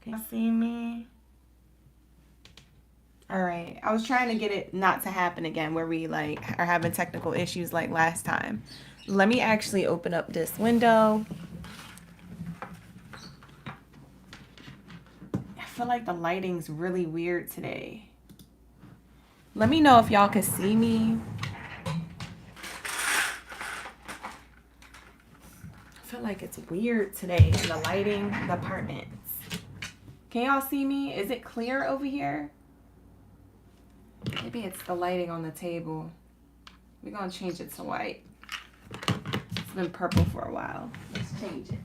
Can you see me? All right. I was trying to get it not to happen again where we like are having technical issues like last time. Let me actually open up this window. I feel like the lighting's really weird today. Let me know if y'all can see me. I feel like it's weird today in the lighting, the apartments. Can y'all see me? Is it clear over here? Maybe it's the lighting on the table. We're gonna change it to white. It's been purple for a while. Let's change it.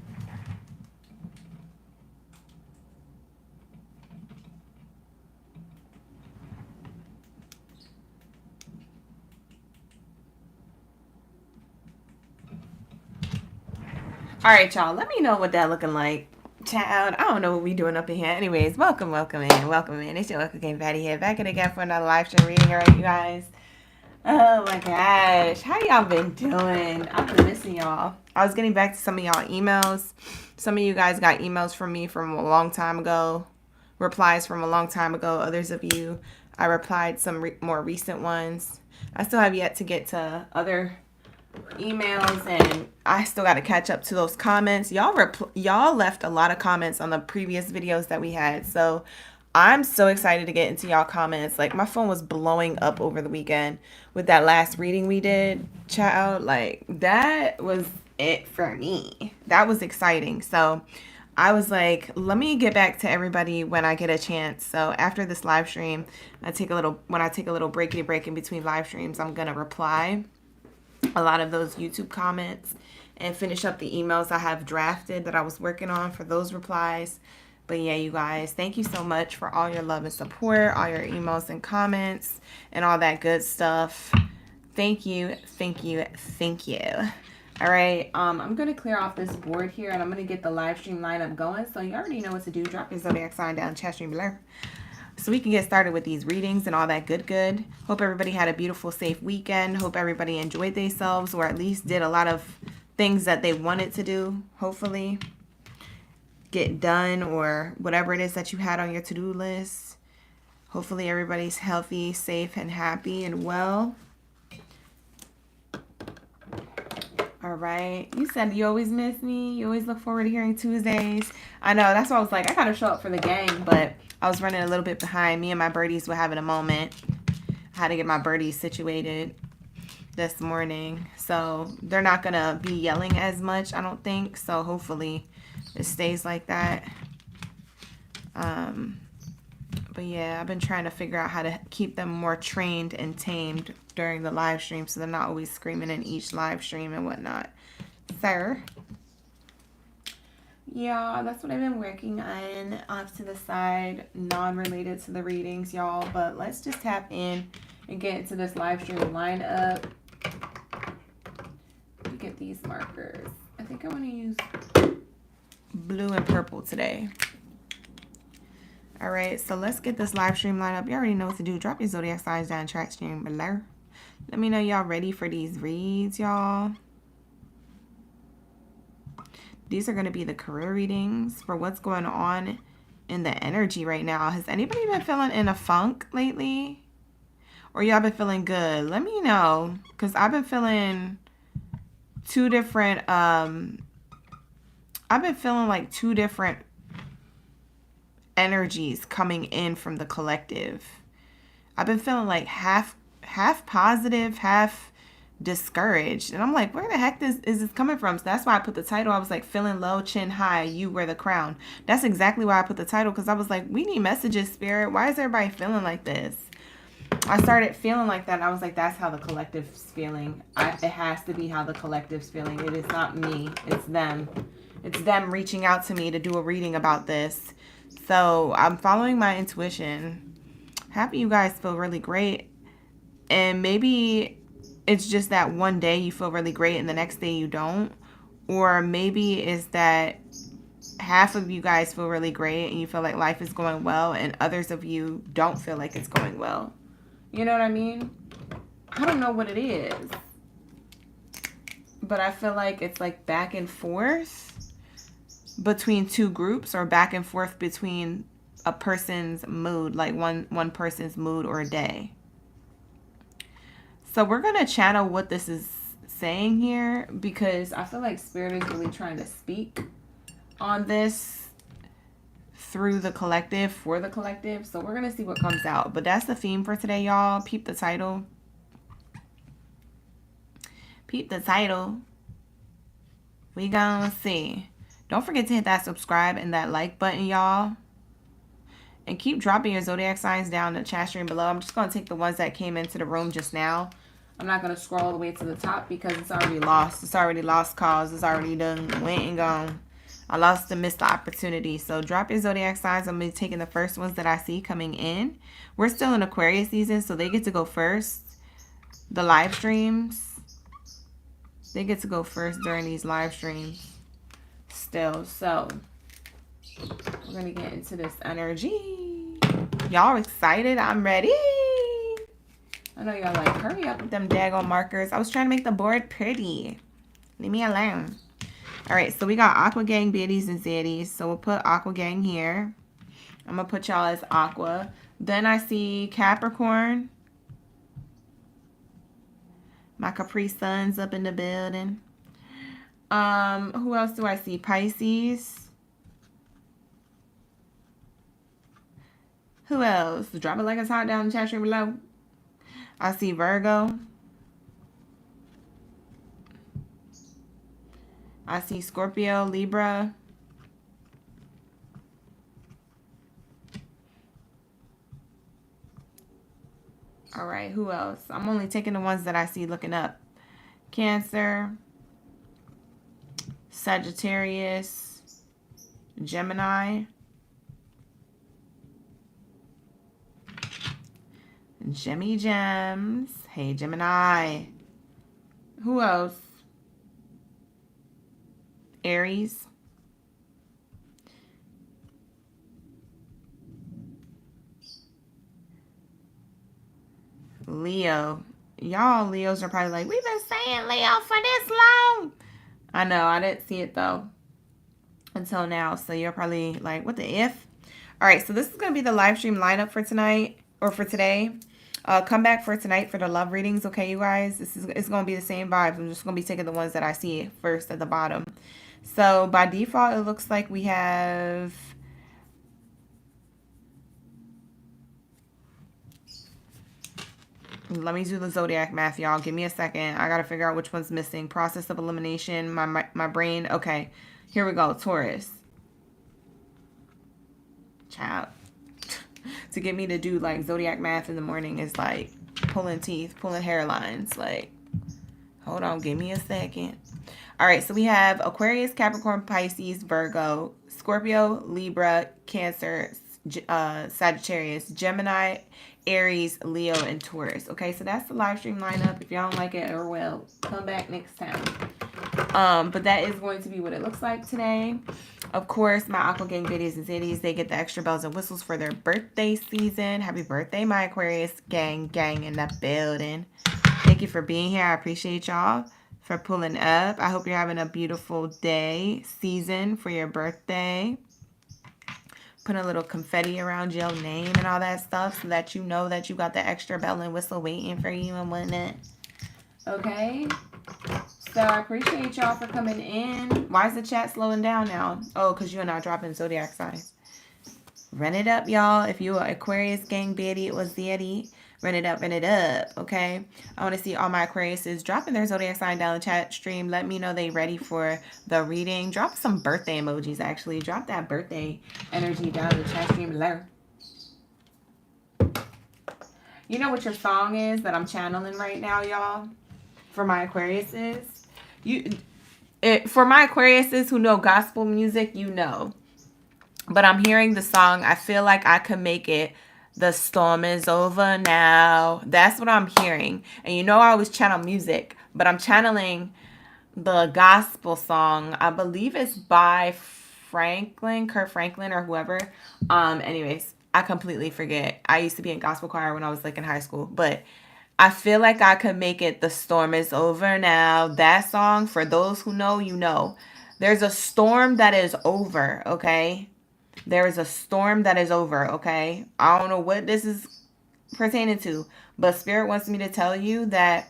All right, y'all. Let me know what that looking like. Child, I don't know what we doing up in here. Anyways, welcome in. It's your OracleGangBaddie here, back at again for another live stream reading. All right, you guys. Oh my gosh, how y'all been doing? I've been missing y'all. I was getting back to some of y'all emails. Some of you guys got emails from me from a long time ago, replies from a long time ago. Others of you, I replied some more recent ones. I still have yet to get to other emails, and I still got to catch up to those comments. Y'all left a lot of comments on the previous videos that we had, so I'm so excited to get into y'all comments. Like, my phone was blowing up over the weekend with that last reading we did, child. Like, that was it for me. That was exciting. So I was like, let me get back to everybody when I get a chance. So after this live stream, when I take a little breakity break in between live streams, I'm gonna reply a lot of those YouTube comments and finish up the emails I have drafted that I was working on for those replies. But yeah, you guys, thank you so much for all your love and support, all your emails and comments, and all that good stuff. Thank you, thank you, thank you. All right, I'm going to clear off this board here, and I'm going to get the live stream lineup going. So you already know what to do. Drop your Zodiac sign down, chat stream below, so we can get started with these readings and all that good. Hope everybody had a beautiful, safe weekend. Hope everybody enjoyed themselves, or at least did a lot of things that they wanted to do, hopefully get done, or whatever it is that you had on your to-do list. Hopefully everybody's healthy, safe, and happy and well. All right. You said you always miss me. You always look forward to hearing Tuesdays. I know. That's why I was like, I gotta show up for the gang, but I was running a little bit behind. Me and my birdies were having a moment. I had to get my birdies situated this morning, so they're not gonna be yelling as much, I don't think. So hopefully it stays like that. But yeah, I've been trying to figure out how to keep them more trained and tamed during the live stream, so they're not always screaming in each live stream and whatnot. Sir. Yeah, that's what I've been working on off to the side, non-related to the readings, y'all. But let's just tap in and get into this live stream lineup. Look at these markers. I think I want to use blue and purple today. All right, so let's get this live stream lineup. You already know what to do. Drop your Zodiac signs down, chat stream below. Let me know y'all ready for these reads, y'all. These are going to be the career readings for what's going on in the energy right now. Has anybody been feeling in a funk lately? Or y'all been feeling good? Let me know, because I've been feeling two different, I've been feeling like two different energies coming in from the collective. I've been feeling like half positive, half discouraged, and I'm like, where the heck is this coming from? So that's why I put the title. I was like, feeling low, chin high, you wear the crown. That's exactly why I put the title, because I was like, we need messages, spirit. Why is everybody feeling like this? I started feeling like that, and I was like, that's how the collective's feeling. It has to be how the collective's feeling. It is not me, it's them. It's them reaching out to me to do a reading about this. So I'm following my intuition. Happy you guys feel really great. And maybe it's just that one day you feel really great and the next day you don't. Or maybe it's that half of you guys feel really great and you feel like life is going well, and others of you don't feel like it's going well. You know what I mean? I don't know what it is, but I feel like it's like back and forth. between two groups or back and forth between a person's mood, like one person's mood or day. So we're going to channel what this is saying here, because I feel like Spirit is really trying to speak on this through the collective, for the collective. So we're going to see what comes out. But that's the theme for today, y'all. Peep the title. Peep the title. We gonna see. Don't forget to hit that subscribe and that like button, y'all. And keep dropping your zodiac signs down in the chat stream below. I'm just going to take the ones that came into the room just now. I'm not going to scroll all the way to the top because it's already lost. It's already lost cause. It's already done. Went and gone. I lost and missed the opportunity. So drop your zodiac signs. I'm going to be taking the first ones that I see coming in. We're still in Aquarius season, so they get to go first. The live streams, they get to go first during these live streams still. So we're going to get into this energy. Y'all excited? I'm ready. I know y'all like, hurry up with them daggone markers. I was trying to make the board pretty. Leave me alone. All right, so we got Aqua Gang Baddies and Zaddies. So we'll put Aqua Gang here. I'm going to put y'all as Aqua. Then I see Capricorn. My Capri Suns up in the building. Who else do I see? Pisces. Who else? Drop it like it's hot down in the chat stream below. I see Virgo. I see Scorpio, Libra. All right, who else? I'm only taking the ones that I see looking up. Cancer, Sagittarius, Gemini, Jimmy Gems. Hey, Gemini. Who else? Aries. Leo. Y'all Leos are probably like, we've been saying Leo for this long. I know, I didn't see it though until now. So you're probably like, what the if? All right, so this is going to be the live stream lineup for tonight, or for today. Come back for tonight for the love readings, okay, you guys? It's going to be the same vibes. I'm just going to be taking the ones that I see first at the bottom. So by default, it looks like we have... Let me do the zodiac math, y'all. Give me a second. I got to figure out which one's missing. Process of elimination. My brain. Okay, here we go. Taurus. Child. To get me to do like zodiac math in the morning is like pulling teeth, pulling hairlines. Like, hold on, give me a second. All right, so we have Aquarius, Capricorn, Pisces, Virgo, Scorpio, Libra, Cancer, Sagittarius, Gemini, Aries, Leo, and Taurus. Okay, so that's the live stream lineup. If y'all don't like it, or well, come back next time. But that is going to be what it looks like today. Of course, my Aqua Gang Baddies and Zaddies, they get the extra bells and whistles for their birthday season. Happy birthday, my Aquarius gang in the building. Thank you for being here. I appreciate y'all for pulling up. I hope you're having a beautiful day, season for your birthday. Put a little confetti around your name and all that stuff so that you know that you got the extra bell and whistle waiting for you and whatnot. Okay? So I appreciate y'all for coming in. Why is the chat slowing down now? Oh, because you're not dropping zodiac signs. Run it up, y'all. If you are Aquarius gang baddie, it was Zaddy. Run it up, okay? I want to see all my Aquariuses dropping their zodiac sign down the chat stream. Let me know they ready for the reading. Drop some birthday emojis, actually. Drop that birthday energy down the chat stream below. You know what your song is that I'm channeling right now, y'all? For my Aquariuses. For my Aquariuses who know gospel music, you know. But I'm hearing the song, I feel like I could make it. The storm is over now. That's what I'm hearing. And you know I always channel music, but I'm channeling the gospel song. I believe it's by Kurt Franklin or whoever. Anyways, I completely forget. I used to be in gospel choir when I was like in high school, but I feel like I could make it. The storm is over now. That song, for those who know, you know. There's a storm that is over, okay? There is a storm that is over, okay? I don't know what this is pertaining to, but Spirit wants me to tell you that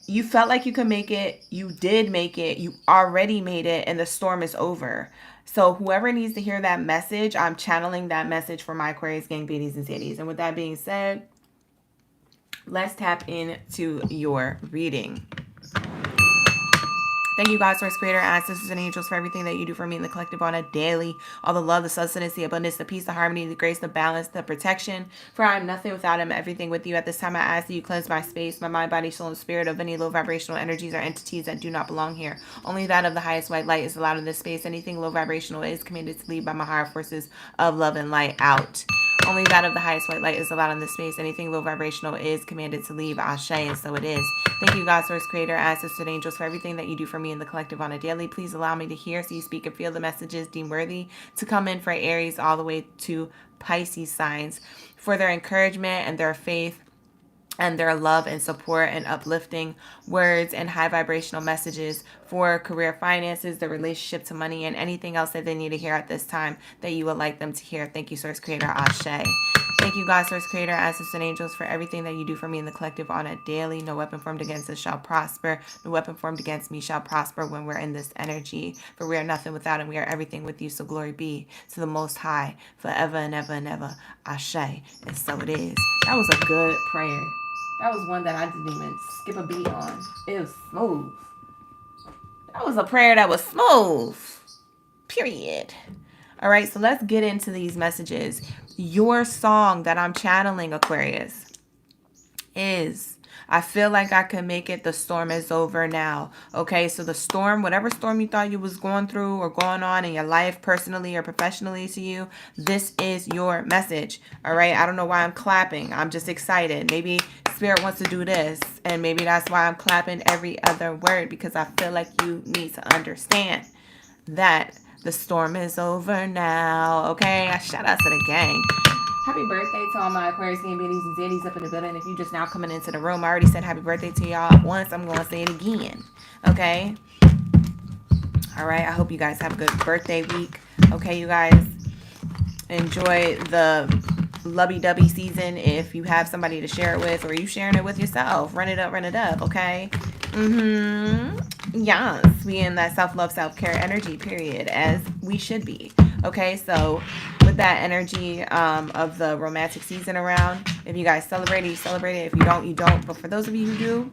you felt like you could make it, you did make it, you already made it, and the storm is over. So whoever needs to hear that message, I'm channeling that message for my Aquarius gang baddies and zaddies. And with that being said, let's tap into your reading. Thank you, God, Source Creator, ancestors, and angels for everything that you do for me in the collective on a daily. All the love, the sustenance, the abundance, the peace, the harmony, the grace, the balance, the protection. For I am nothing without him, everything with you. At this time, I ask that you cleanse my space, my mind, body, soul, and spirit of any low vibrational energies or entities that do not belong here. Only that of the highest white light is allowed in this space. Anything low vibrational is commanded to leave by my higher forces of love and light out. Only that of the highest white light is allowed in this space. Anything low vibrational is commanded to leave. Ashe, and so it is. Thank you, God, Source Creator, ancestors, and angels for everything that you do for me in the collective on a daily. Please allow me to hear, see, speak, and feel the messages deemed worthy to come in for Aries all the way to Pisces signs, for their encouragement and their faith and their love and support and uplifting words and high vibrational messages for career, finances, the relationship to money, and anything else that they need to hear at this time that you would like them to hear. Thank you, Source Creator. Ashe. Thank you, God, Source Creator, ancestors, and angels for everything that you do for me in the collective on a daily. No weapon formed against us shall prosper. No weapon formed against me shall prosper when we're in this energy. For we are nothing without him. We are everything with you. So glory be to the Most High forever and ever and ever. Ashe. And so it is. That was a good prayer. That was one that I didn't even skip a beat on. It was smooth. That was a prayer that was smooth. Period. All right, so let's get into these messages. Your song that I'm channeling, Aquarius, is I feel like I can make it. The storm is over now. Okay, so the storm, whatever storm you thought you was going through or going on in your life, personally or professionally to you, this is your message. All right, I don't know why I'm clapping. I'm just excited. Maybe Spirit wants to do this, and maybe that's why I'm clapping every other word, because I feel like you need to understand that the storm is over now. Okay, I shout out to the gang. Happy birthday to all my Aquarius gang baddies and zaddies up in the building. If you just now coming into the room, I already said happy birthday to y'all once. I'm going to say it again. Okay? All right. I hope you guys have a good birthday week. Okay, you guys. Enjoy the lovey-dovey season if you have somebody to share it with, or you sharing it with yourself. Run it up, okay? Yes. We in that self-love, self-care energy period, as we should be. Okay, so with that energy of the romantic season around, if you guys celebrate it, you celebrate it. If you don't, you don't. But for those of you who do,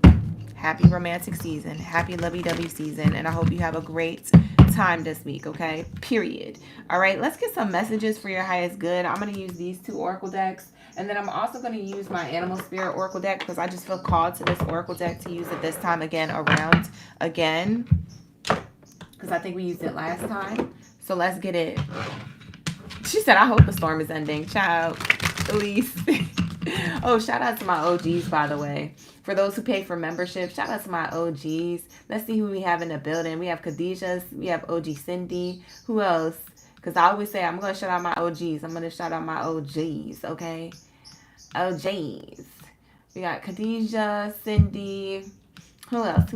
happy romantic season, happy lovey-dovey season, and I hope you have a great time this week, okay? Period. All right, let's get some messages for your highest good. I'm going to use these two oracle decks, and then I'm also going to use my animal spirit oracle deck, because I just feel called to this oracle deck to use it this time again, because I think we used it last time. So let's get it. She said, I hope the storm is ending. Child, Elise. Oh, shout out to my OGs, by the way. For those who pay for membership, shout out to my OGs. Let's see who we have in the building. We have Khadijah. We have OG Cindy. Who else? Because I always say I'm going to shout out my OGs. I'm going to shout out my OGs, okay? OGs. We got Khadijah, Cindy. Who else?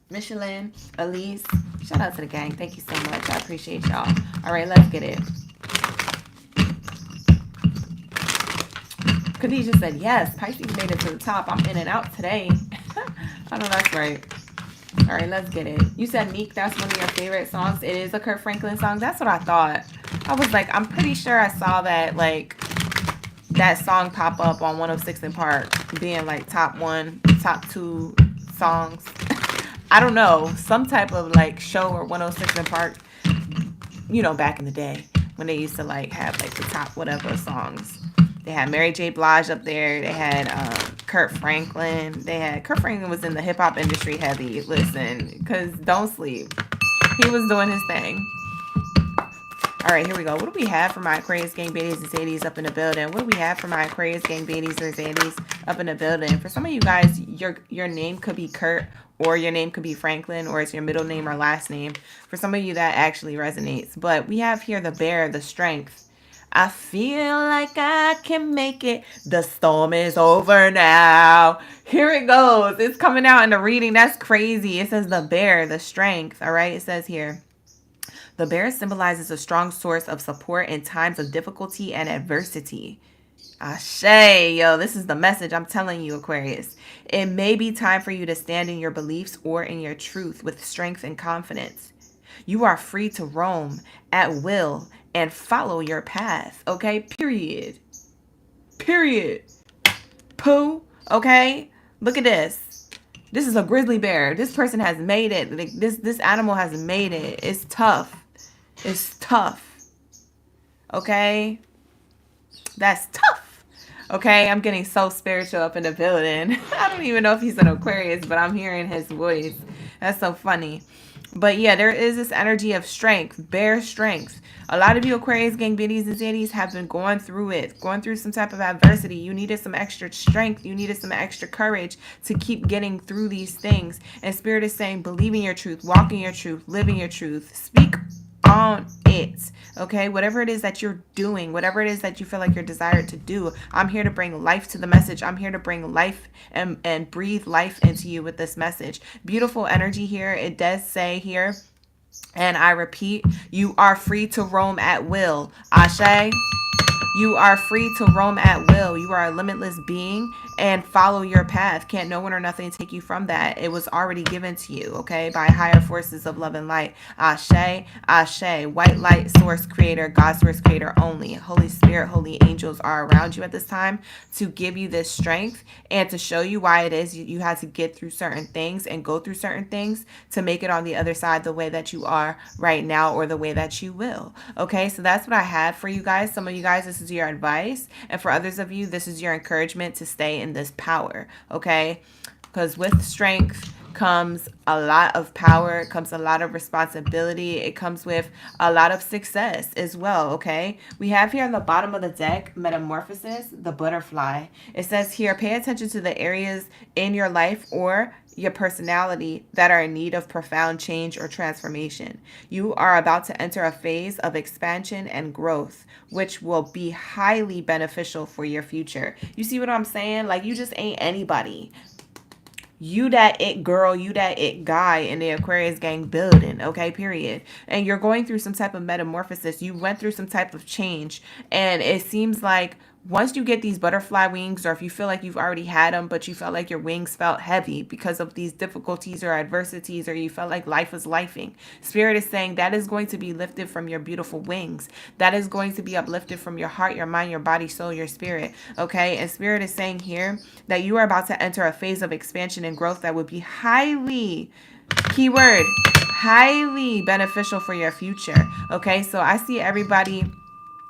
Michelin, Elise. Shout out to the gang. Thank you so much. I appreciate y'all. All right, let's get it. Khadijah said, yes, Pisces made it to the top. I'm in and out today. I know that's right. All right, let's get it. You said Meek, that's one of your favorite songs. It is a Kirk Franklin song. That's what I thought. I was like, I'm pretty sure I saw that, like, that song pop up on 106 in Park being like top 2 songs. I don't know, some type of like show or 106 in Park, you know, back in the day when they used to like have like the top whatever songs. They had Mary J. Blige up there. They had Kirk Franklin. Kirk Franklin was in the hip hop industry heavy. Listen, because don't sleep. He was doing his thing. All right, here we go. What do we have for my Aquarius gang baddies and zaddies up in the building? What do we have for my Aquarius gang baddies or zaddies up in the building? For some of you guys, your name could be Kurt, or your name could be Franklin, or it's your middle name or last name. For some of you, that actually resonates. But we have here the bear, the strength. I feel like I can make it. The storm is over now. Here it goes. It's coming out in the reading. That's crazy. It says the bear, the strength. All right. It says here, the bear symbolizes a strong source of support in times of difficulty and adversity. Ashe, yo, this is the message I'm telling you, Aquarius. It may be time for you to stand in your beliefs or in your truth with strength and confidence. You are free to roam at will and follow your path, okay? Period. Period. Pooh, okay? Look at this. This is a grizzly bear. This person has made it. Like, this animal has made it. It's tough. It's tough. Okay? That's tough. Okay, I'm getting so spiritual up in the building. I don't even know if he's an Aquarius, but I'm hearing his voice. That's so funny. But yeah, there is this energy of strength, bear strength. A lot of you Aquarius gang biddies and zeddies have been going through it, going through some type of adversity. You needed some extra strength. You needed some extra courage to keep getting through these things. And Spirit is saying, believe in your truth, walk in your truth, live in your truth, speak on it. Okay, whatever it is that you're doing, whatever it is that you feel like you're desired to do, I'm here to bring life to the message. I'm here to bring life and breathe life into you with this message. Beautiful energy here. It does say here, and I repeat, you are free to roam at will. Ashe. You are free to roam at will. You are a limitless being and follow your path. Can't no one or nothing take you from that. It was already given to you, okay, by higher forces of love and light. Ashe, Ashe, white light source creator, God source creator only. Holy Spirit, holy angels are around you at this time to give you this strength and to show you why it is you had to get through certain things and go through certain things to make it on the other side the way that you are right now or the way that you will. Okay, so that's what I had for you guys. Some of you guys, this is your advice, and for others of you, this is your encouragement to stay in this power. Okay, because with strength comes a lot of power, it comes a lot of responsibility, it comes with a lot of success as well. Okay, we have here on the bottom of the deck metamorphosis, the butterfly. It says here, pay attention to the areas in your life or your personality that are in need of profound change or transformation. You are about to enter a phase of expansion and growth, which will be highly beneficial for your future. You see what I'm saying? Like, you just ain't anybody. You that it girl, you that it guy in the Aquarius gang building, okay, period. And you're going through some type of metamorphosis. You went through some type of change, and it seems like once you get these butterfly wings, or if you feel like you've already had them, but you felt like your wings felt heavy because of these difficulties or adversities, or you felt like life was lifing, Spirit is saying that is going to be lifted from your beautiful wings. That is going to be uplifted from your heart, your mind, your body, soul, your spirit. Okay. And Spirit is saying here that you are about to enter a phase of expansion and growth that would be highly, keyword, highly beneficial for your future. Okay. So I see everybody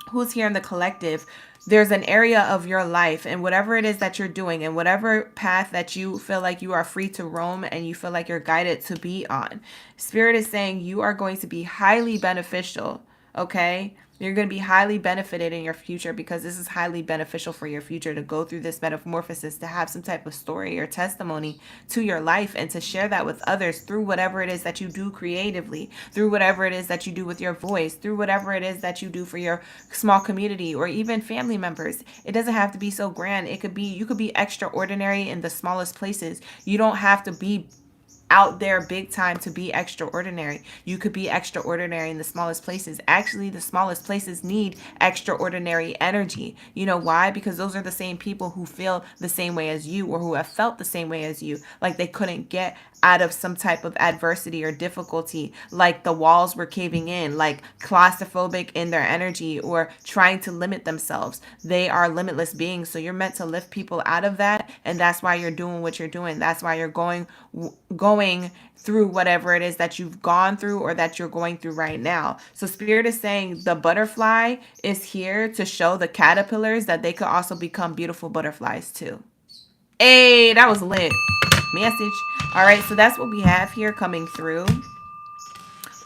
who's here in the collective. There's an area of your life and whatever it is that you're doing and whatever path that you feel like you are free to roam and you feel like you're guided to be on, Spirit is saying you are going to be highly beneficial. Okay. You're going to be highly benefited in your future because this is highly beneficial for your future to go through this metamorphosis, to have some type of story or testimony to your life and to share that with others through whatever it is that you do creatively, through whatever it is that you do with your voice, through whatever it is that you do for your small community or even family members. It doesn't have to be so grand. It could be, you could be extraordinary in the smallest places. You don't have to be out there big time to be extraordinary. You could be extraordinary in the smallest places. Actually, the smallest places need extraordinary energy. You know why? Because those are the same people who feel the same way as you or who have felt the same way as you. Like they couldn't get out of some type of adversity or difficulty, like the walls were caving in, like claustrophobic in their energy or trying to limit themselves. They are limitless beings. So you're meant to lift people out of that. And that's why you're doing what you're doing. That's why you're going through whatever it is that you've gone through or that you're going through right now. So Spirit is saying the butterfly is here to show the caterpillars that they could also become beautiful butterflies too. Hey, that was lit. Message. All right, so that's what we have here coming through.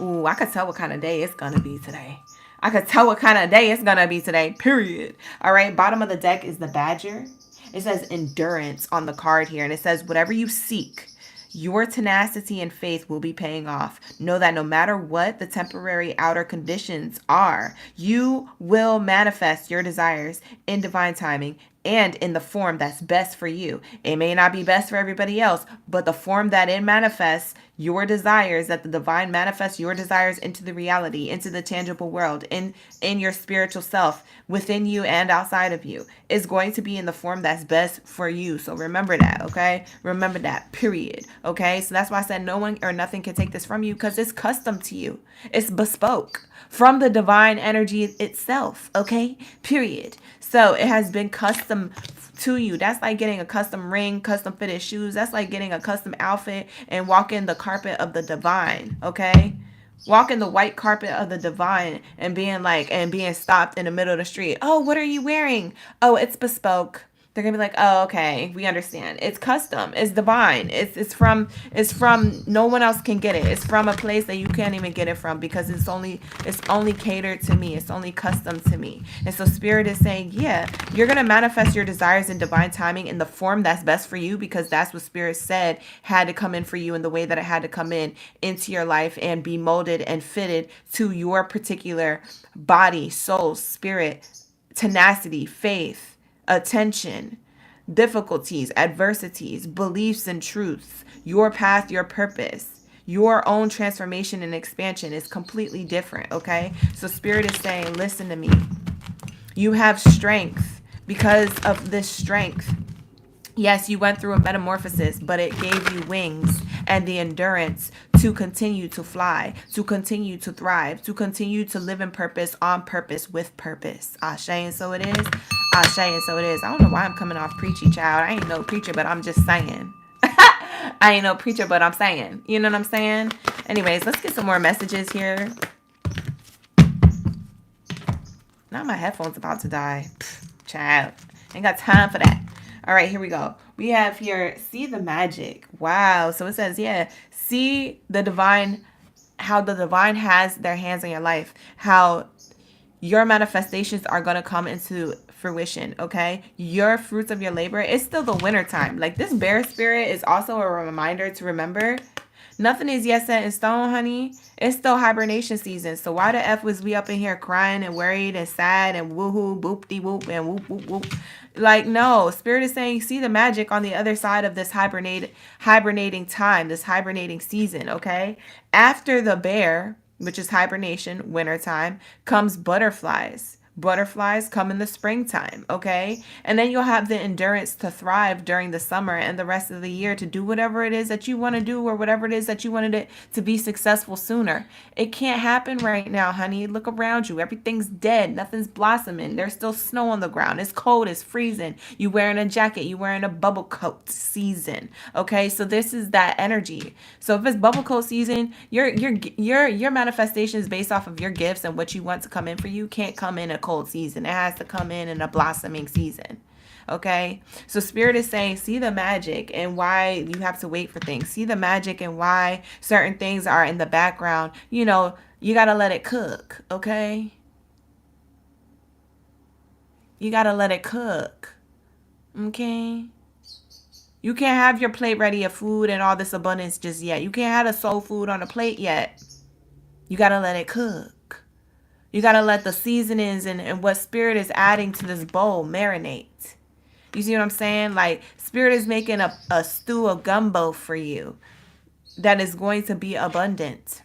Ooh, I could tell what kind of day it's gonna be today. I could tell what kind of day it's gonna be today, period. All right, bottom of the deck is the badger. It says endurance on the card here, and it says whatever you seek, Your tenacity and faith will be paying off. Know that no matter what the temporary outer conditions are, you will manifest your desires in divine timing and in the form that's best for you. It may not be best for everybody else, but the form that it manifests your desires, that the divine manifests your desires into the reality, into the tangible world, in your spiritual self, within you and outside of you, is going to be in the form that's best for you. So remember that, okay? Remember that, period. Okay? So that's why I said no one or nothing can take this from you, because it's custom to you. It's bespoke from the divine energy itself, okay? Period. So it has been custom to you. That's like getting a custom ring, custom fitted shoes. That's like getting a custom outfit and walking the carpet of the divine, okay? Walking the white carpet of the divine and being stopped in the middle of the street. Oh, what are you wearing? Oh, it's bespoke. They're gonna be like, oh, okay, we understand. It's custom. It's divine. It's from no one else can get it. It's from a place that you can't even get it from, because it's only catered to me. It's only custom to me. And so Spirit is saying, yeah, you're gonna manifest your desires in divine timing in the form that's best for you, because that's what Spirit said had to come in for you in the way that it had to come in into your life and be molded and fitted to your particular body, soul, spirit, tenacity, faith, attention, difficulties, adversities, beliefs and truths. Your path, your purpose, your own transformation and expansion is completely different, okay? So Spirit is saying, listen to me. You have strength. Because of this strength, yes, you went through a metamorphosis, but it gave you wings and the endurance to continue to fly, to continue to thrive, to continue to live in purpose, on purpose, with purpose. Ashe, and so it is. Ashe, and so it is. I don't know why I'm coming off preachy, child. I ain't no preacher, but I'm just saying. I ain't no preacher, but I'm saying. You know what I'm saying? Anyways, let's get some more messages here. Now my headphone's about to die. Pfft, child. Ain't got time for that. All right, here we go. We have here, see the magic. Wow. So it says, yeah, see the divine, how the divine has their hands on your life, how your manifestations are going to come into fruition, okay? Your fruits of your labor. It's still the winter time. Like, this bear spirit is also a reminder to remember nothing is yet set in stone, honey. It's still hibernation season. So why the F was we up in here crying and worried and sad and woohoo, boop-de-whoop and whoop-whoop-whoop? Like, no. Spirit is saying, see the magic on the other side of this hibernating time, this hibernating season, okay? After the bear, which is hibernation, wintertime, comes butterflies. Butterflies come in the springtime, okay? And then you'll have the endurance to thrive during the summer and the rest of the year to do whatever it is that you want to do, or whatever it is that you wanted it to be successful sooner. It can't happen right now, honey. Look around you. Everything's dead. Nothing's blossoming. There's still snow on the ground. It's cold. It's freezing. You wearing a jacket. You wearing a bubble coat season, okay? So this is that energy. So if it's bubble coat season, your manifestations based off of your gifts and what you want to come in for you can't come in a cold season. It has to come in a blossoming season. Okay, so Spirit is saying, see the magic and why you have to wait for things. See the magic and why certain things are in the background. You know, you got to let it cook. Okay, you got to let it cook. Okay, you can't have your plate ready of food and all this abundance just yet. You can't have the soul food on the plate yet. You got to let it cook. You got to let the seasonings and what Spirit is adding to this bowl marinate. You see what I'm saying? Like, Spirit is making a stew of gumbo for you that is going to be abundant.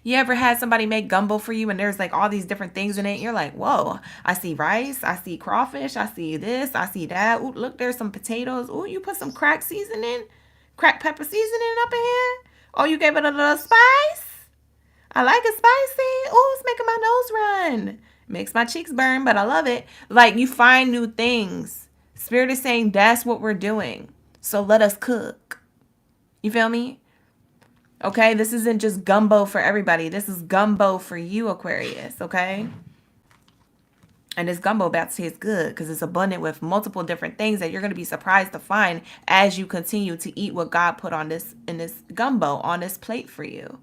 You ever had somebody make gumbo for you and there's like all these different things in it? You're like, whoa, I see rice, I see crawfish, I see this, I see that. Ooh, look, there's some potatoes. Ooh, you put some crack pepper seasoning up in here. Oh, you gave it a little spice? I like it spicy. Oh, it's making my nose run. Makes my cheeks burn, but I love it. Like, you find new things. Spirit is saying that's what we're doing. So let us cook. You feel me? Okay, this isn't just gumbo for everybody. This is gumbo for you, Aquarius, okay? And this gumbo about to taste good because it's abundant with multiple different things that you're going to be surprised to find as you continue to eat what God put on this, in this gumbo, on this plate for you.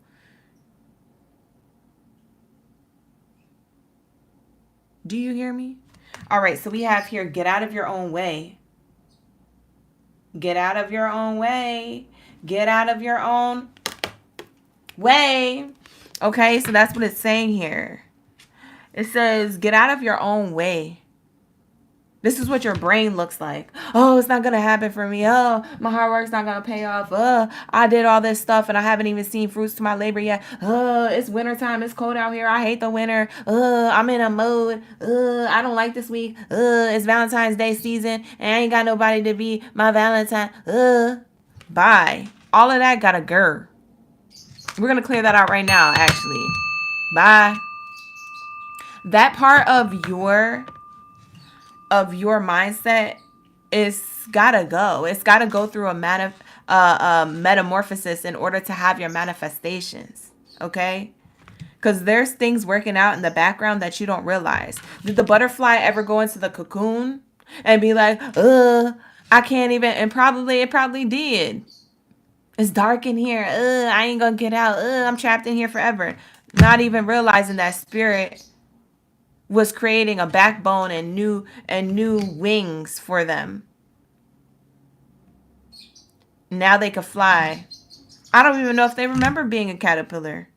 Do you hear me? All right, so we have here, get out of your own way. Get out of your own way. Get out of your own way. Okay, so that's what it's saying here. It says, get out of your own way. This is what your brain looks like. Oh, it's not going to happen for me. Oh, my hard work's not going to pay off. I did all this stuff and I haven't even seen fruits to my labor yet. It's wintertime. It's cold out here. I hate the winter. I'm in a mode. I don't like this week. It's Valentine's Day season and I ain't got nobody to be my Valentine. Bye. All of that got a grr. We're going to clear that out right now, actually. Bye. That part of your mindset is gotta go. It's gotta go through a metamorphosis in order to have your manifestations. Okay? Because there's things working out in the background that you don't realize. Did the butterfly ever go into the cocoon and be like, I can't even, and it probably did. It's dark in here. I ain't gonna get out. I'm trapped in here forever. Not even realizing that spirit was creating a backbone and new wings for them. Now they could fly. I don't even know if they remember being a caterpillar.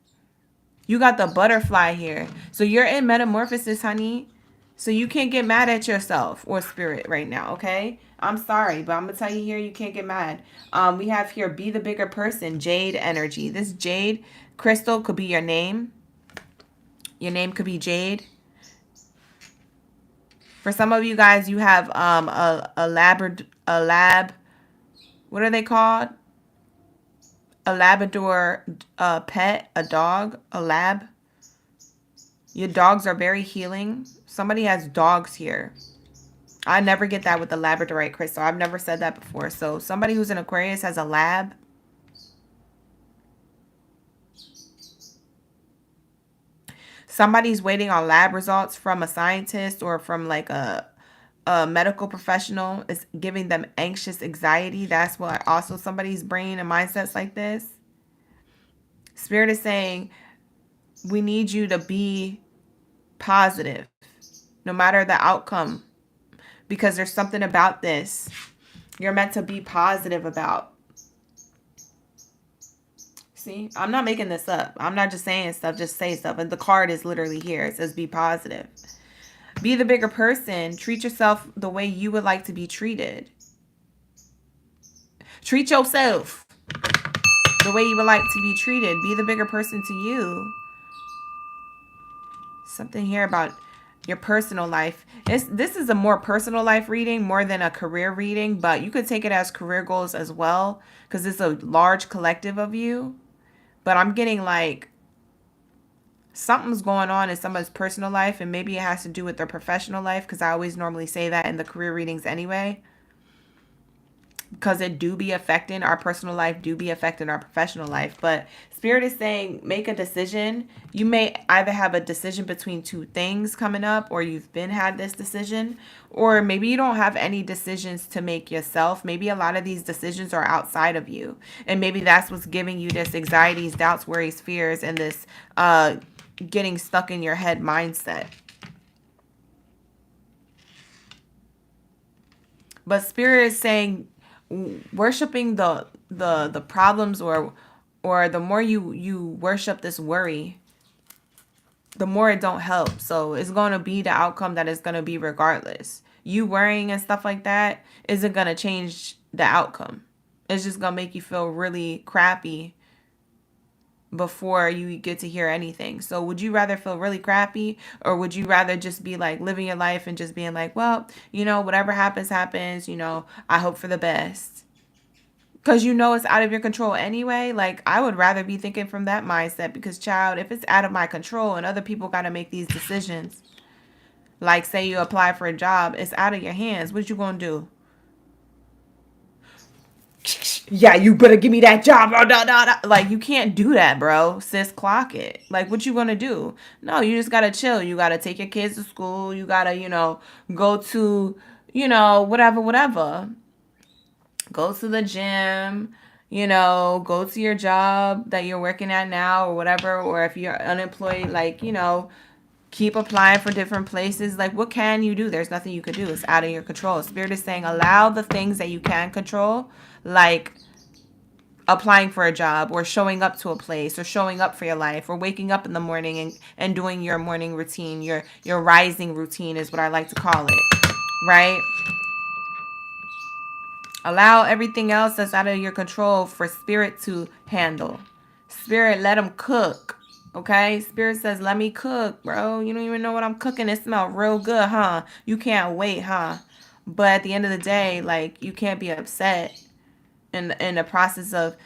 You got the butterfly here. So you're in metamorphosis, honey. So you can't get mad at yourself or spirit right now, okay? I'm sorry, but I'm going to tell you here, you can't get mad. We have here, be the bigger person, jade energy. This jade crystal could be your name. Your name could be Jade. For some of you guys, you have a lab. What are they called? A Labrador pet, a dog, a lab. Your dogs are very healing. Somebody has dogs here. I never get that with the Labradorite crystal. I've never said that before. So somebody who's an Aquarius has a lab. Somebody's waiting on lab results from a scientist or from like a medical professional. Is giving them anxious anxiety. That's what also somebody's brain and mindsets like this. Spirit is saying, we need you to be positive no matter the outcome, because there's something about this you're meant to be positive about. See, I'm not making this up. I'm not just saying stuff, just say stuff. And the card is literally here. It says be positive. Be the bigger person. Treat yourself the way you would like to be treated. Treat yourself the way you would like to be treated. Be the bigger person to you. Something here about your personal life. This is a more personal life reading more than a career reading, but you could take it as career goals as well, because it's a large collective of you. But I'm getting like something's going on in somebody's personal life, and maybe it has to do with their professional life, because I always normally say that in the career readings anyway, because it do be affecting our personal life, do be affecting our professional life. But Spirit is saying, make a decision. You may either have a decision between two things coming up, or you've had this decision, or maybe you don't have any decisions to make yourself. Maybe a lot of these decisions are outside of you, and maybe that's what's giving you this anxieties, doubts, worries, fears, and this getting stuck in your head mindset. But Spirit is saying, worshiping the problems, or the more you worship this worry, the more it don't help. So it's going to be the outcome that it's going to be regardless. You worrying and stuff like that isn't going to change the outcome. It's just going to make you feel really crappy before you get to hear anything. So would you rather feel really crappy, or would you rather just be like living your life and just being like, well, you know, whatever happens, happens, you know, I hope for the best, because you know it's out of your control anyway? Like, I would rather be thinking from that mindset, because child, if it's out of my control and other people got to make these decisions, like say you apply for a job, it's out of your hands. What you gonna do? Yeah, you better give me that job. Like, you can't do that, bro. Sis, clock it. Like, what you gonna do? No, you just gotta chill. You gotta take your kids to school. You gotta, you know, go to, you know, whatever. Go to the gym, you know, go to your job that you're working at now or whatever. Or if you're unemployed, like, you know, keep applying for different places. Like, what can you do? There's nothing you could do. It's out of your control. Spirit is saying, allow the things that you can control, like applying for a job or showing up to a place or showing up for your life or waking up in the morning and doing your morning routine, your rising routine is what I like to call it, right? Allow everything else that's out of your control for spirit to handle. Spirit, let them cook. Okay? Spirit says, let me cook, bro. You don't even know what I'm cooking. It smells real good, huh? You can't wait, huh? But at the end of the day, like, you can't be upset in the process of,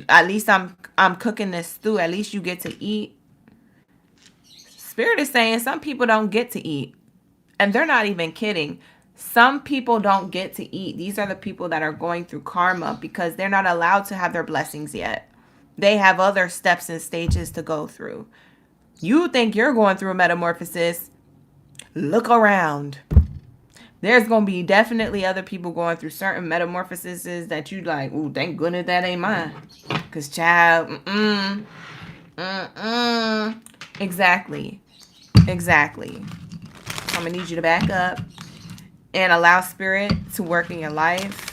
at least I'm cooking this stew. At least you get to eat. Spirit is saying some people don't get to eat. And they're not even kidding. Some people don't get to eat. These are the people that are going through karma because they're not allowed to have their blessings yet. They have other steps and stages to go through. You think you're going through a metamorphosis? Look around. There's going to be definitely other people going through certain metamorphoses that you like, ooh, thank goodness that ain't mine. Because child, Exactly. Exactly. I'm going to need you to back up and allow spirit to work in your life.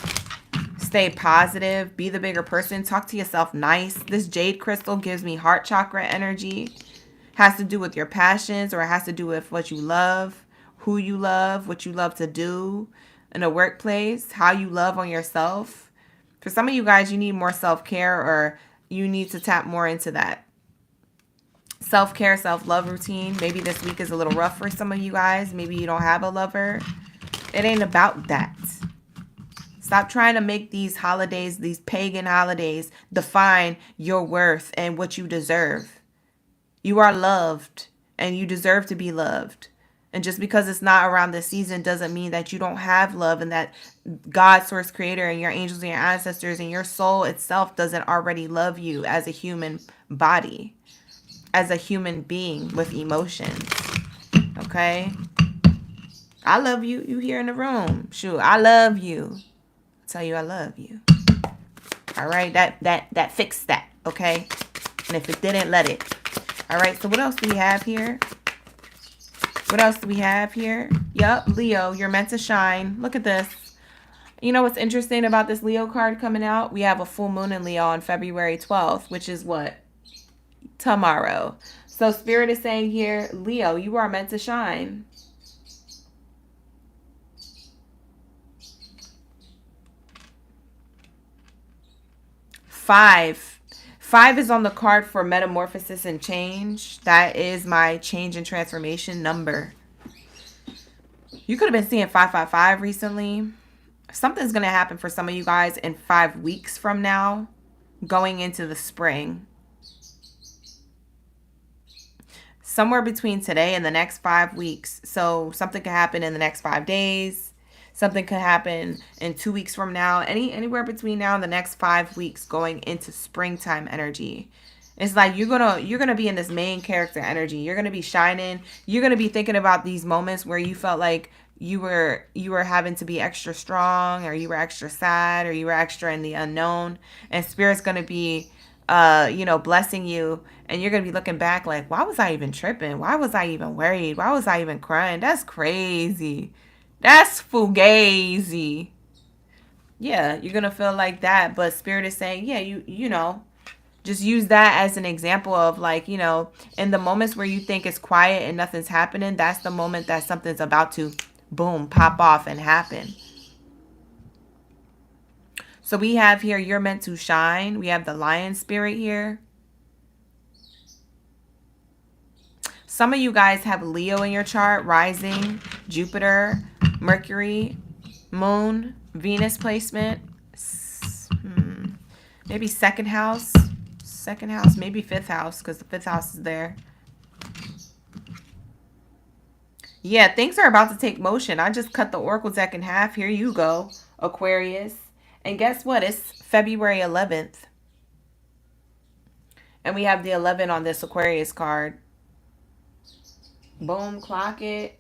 Stay positive. Be the bigger person. Talk to yourself nice. This jade crystal gives me heart chakra energy. Has to do with your passions, or it has to do with what you love, who you love, what you love to do in a workplace, how you love on yourself. For some of you guys, you need more self-care, or you need to tap more into that self-care, self-love routine. Maybe this week is a little rough for some of you guys. Maybe you don't have a lover. It ain't about that. Stop trying to make these holidays, these pagan holidays, define your worth and what you deserve. You are loved and you deserve to be loved. And just because it's not around this season doesn't mean that you don't have love, and that God, source creator, and your angels and your ancestors and your soul itself doesn't already love you as a human body, as a human being with emotions. Okay? I love you. You here in the room. Shoot, I love you. I tell you I love you. All right? That fixed that. Okay? And if it didn't, let it. All right, so what else do we have here? What else do we have here? Yup, Leo, you're meant to shine. Look at this. You know what's interesting about this Leo card coming out? We have a full moon in Leo on February 12th, which is what? Tomorrow. So Spirit is saying here, Leo, you are meant to shine. Five is on the card for metamorphosis and change. That is my change and transformation number. You could have been seeing 555 recently. Something's going to happen for some of you guys in 5 weeks from now, going into the spring. Somewhere between today and the next 5 weeks. So something could happen in the next 5 days. Something could happen in 2 weeks from now. Anywhere between now and the next 5 weeks, going into springtime energy. It's like you're gonna be in this main character energy. You're gonna be shining. You're gonna be thinking about these moments where you felt like you were having to be extra strong, or you were extra sad, or you were extra in the unknown. And Spirit's gonna be blessing you, and you're gonna be looking back like, why was I even tripping? Why was I even worried? Why was I even crying? That's crazy. That's fugazi. Yeah, you're gonna feel like that, but Spirit is saying, yeah, you know, just use that as an example of, like, you know, in the moments where you think it's quiet and nothing's happening, that's the moment that something's about to boom, pop off and happen. So we have here, you're meant to shine. We have the lion spirit here. Some of you guys have Leo in your chart, rising, Jupiter, Mercury, Moon, Venus placement. Maybe second house, maybe fifth house, because the fifth house is there. Yeah, things are about to take motion. I just cut the Oracle deck in half. Here you go, Aquarius. And guess what? It's February 11th. And we have the 11 on this Aquarius card. Boom, clock it.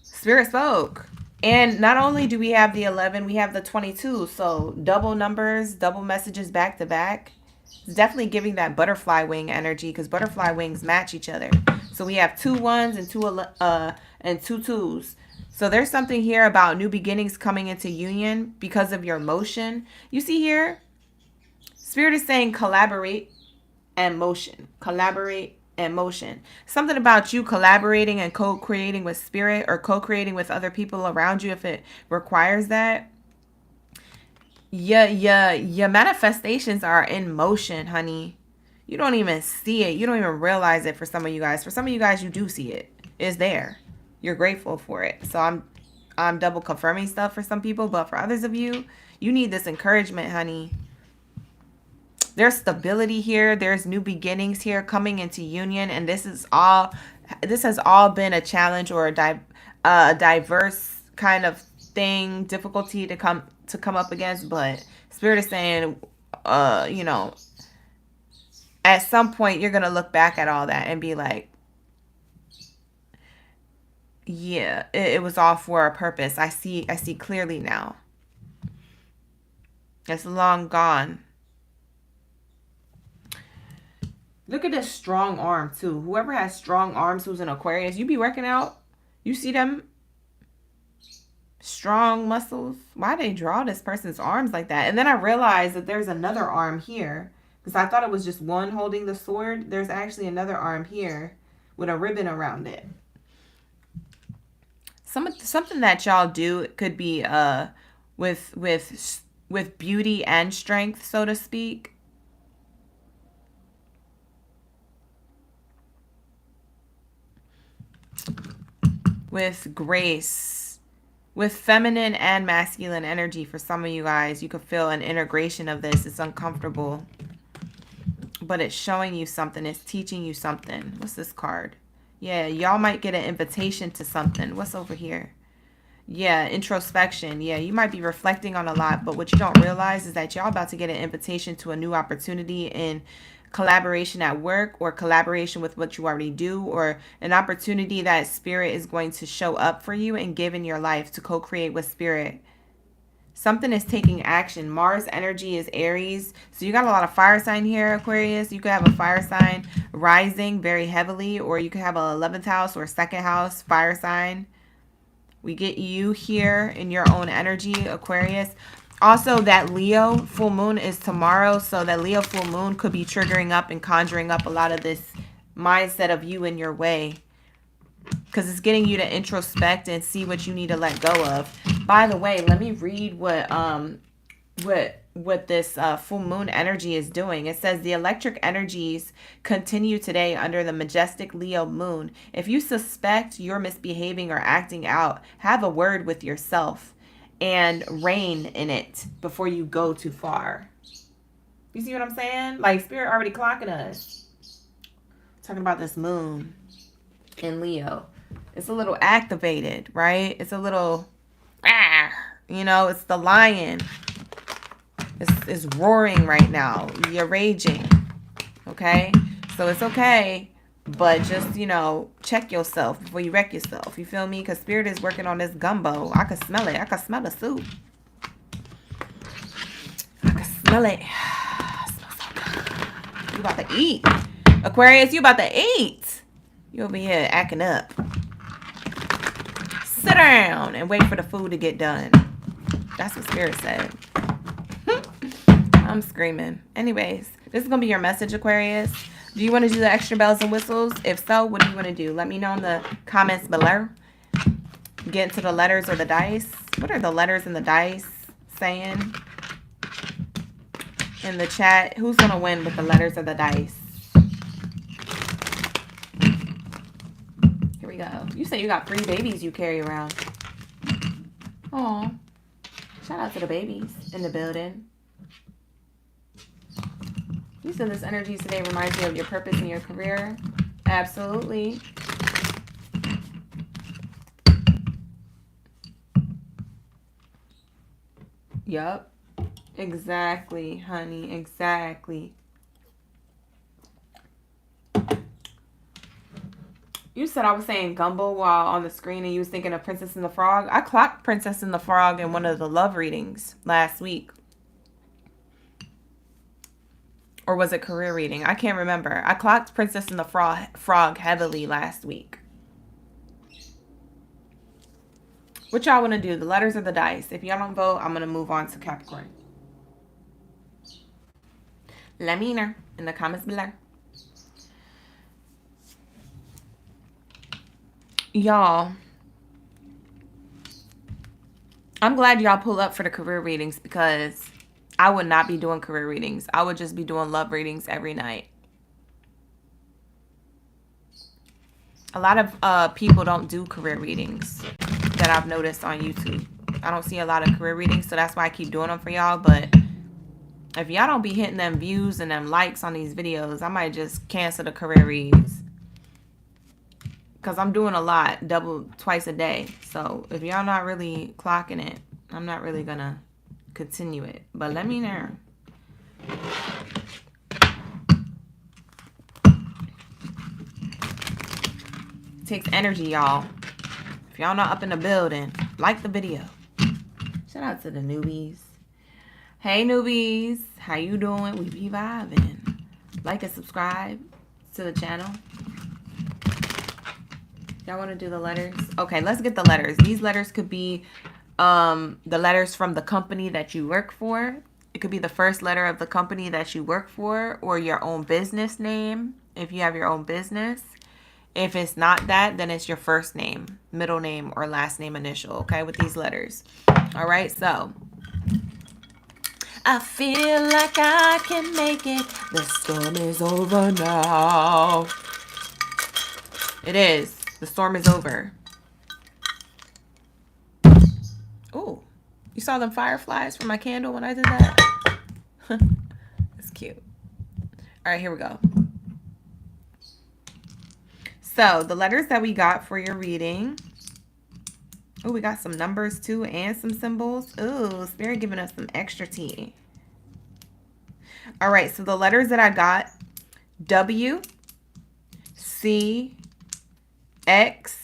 Spirit spoke. And not only do we have the 11, we have the 22. So double numbers, double messages back to back. It's definitely giving that butterfly wing energy, because butterfly wings match each other. So we have 2 1s and 2 2s. So there's something here about new beginnings coming into union because of your motion. You see here, Spirit is saying collaborate and motion. Collaborate and motion. Something about you collaborating and co-creating with spirit, or co-creating with other people around you if it requires that. Your manifestations are in motion, honey. You don't even see it. You don't even realize it for some of you guys. For some of you guys, you do see it. It's there. You're grateful for it. So I'm double confirming stuff for some people, but for others of you, you need this encouragement, honey. There's stability here. There's new beginnings here coming into union, and this has all been a challenge or a diverse kind of thing, difficulty to come up against. But Spirit is saying, you know, at some point you're gonna look back at all that and be like, yeah, it was all for a purpose. I see clearly now. It's long gone. Look at this strong arm too. Whoever has strong arms who's an Aquarius, you be working out, you see them strong muscles. Why they draw this person's arms like that? And then I realized that there's another arm here, because I thought it was just one holding the sword. There's actually another arm here with a ribbon around it. Something that y'all do, it could be with beauty and strength, so to speak. With grace, with feminine and masculine energy. For some of you guys, you could feel an integration of this. It's uncomfortable, but it's showing you something. It's teaching you something. What's this card? Yeah, y'all might get an invitation to something. What's over here? Yeah, introspection. Yeah, you might be reflecting on a lot, but what you don't realize is that y'all about to get an invitation to a new opportunity in collaboration at work, or collaboration with what you already do, or an opportunity that spirit is going to show up for you and give in your life to co-create with spirit. Something is taking action. Mars energy is Aries. So you got a lot of fire sign here, Aquarius. You could have a fire sign rising very heavily, or you could have a 11th house or 2nd house fire sign. We get you here in your own energy, Aquarius. Also, that Leo full moon is tomorrow. So that Leo full moon could be triggering up and conjuring up a lot of this mindset of you in your way, because it's getting you to introspect and see what you need to let go of. By the way, let me read what this full moon energy is doing. It says the electric energies continue today under the majestic Leo moon. If you suspect you're misbehaving or acting out, have a word with yourself and rein in it before you go too far. You see what I'm saying? Like, spirit already clocking us. Talking about this moon in Leo. It's a little activated, right? It's a little, you know, it's the lion. It's roaring right now. You're raging. Okay? So it's okay. But just, you know, check yourself before you wreck yourself. You feel me? Because spirit is working on this gumbo. I can smell it. I can smell the soup. I can smell it. It smells so good. You about to eat. Aquarius, you about to eat. You over here acting up. Sit down and wait for the food to get done. That's what spirit said. I'm screaming. Anyways, this is going to be your message, Aquarius. Do you want to do the extra bells and whistles? If so, what do you want to do? Let me know in the comments below. Get into the letters or the dice. What are the letters and the dice saying in the chat? Who's going to win with the letters or the dice? Here we go. You say you got 3 babies you carry around. Aw. Shout out to the babies in the building. You said this energy today reminds you of your purpose in your career. Absolutely. Yup. Exactly, honey. Exactly. You said I was saying gumbo while on the screen and you was thinking of Princess and the Frog. I clocked Princess and the Frog in one of the love readings last week. Or was it career reading? I can't remember. I clocked Princess and the Frog heavily last week. What y'all want to do? The letters or the dice? If y'all don't vote, I'm going to move on to Capricorn. Let me know in the comments below. Y'all, I'm glad y'all pull up for the career readings, because I would not be doing career readings. I would just be doing love readings every night. A lot of people don't do career readings that I've noticed on YouTube. I don't see a lot of career readings, so that's why I keep doing them for y'all. But if y'all don't be hitting them views and them likes on these videos, I might just cancel the career reads, because I'm doing a lot, twice a day. So if y'all not really clocking it, I'm not really gonna continue it. But let me know. It takes energy, y'all. If y'all not up in the building, like the video. Shout out to the newbies. Hey newbies, how you doing? We be vibing. Like and subscribe to the channel. Y'all want to do the letters? Okay, let's get the letters. These letters could be the letters from the company that you work for. It could be the first letter of the company that you work for, or your own business name if you have your own business. If it's not that, then it's your first name, middle name, or last name initial, okay, with these letters. All right, so I feel like I can make it. The storm is over now. It is. The storm is over. Oh, you saw them fireflies from my candle when I did that? It's cute. All right, here we go. So the letters that we got for your reading. Oh, we got some numbers too and some symbols. Oh, Spirit giving us some extra tea. All right, so the letters that I got: W, C, X,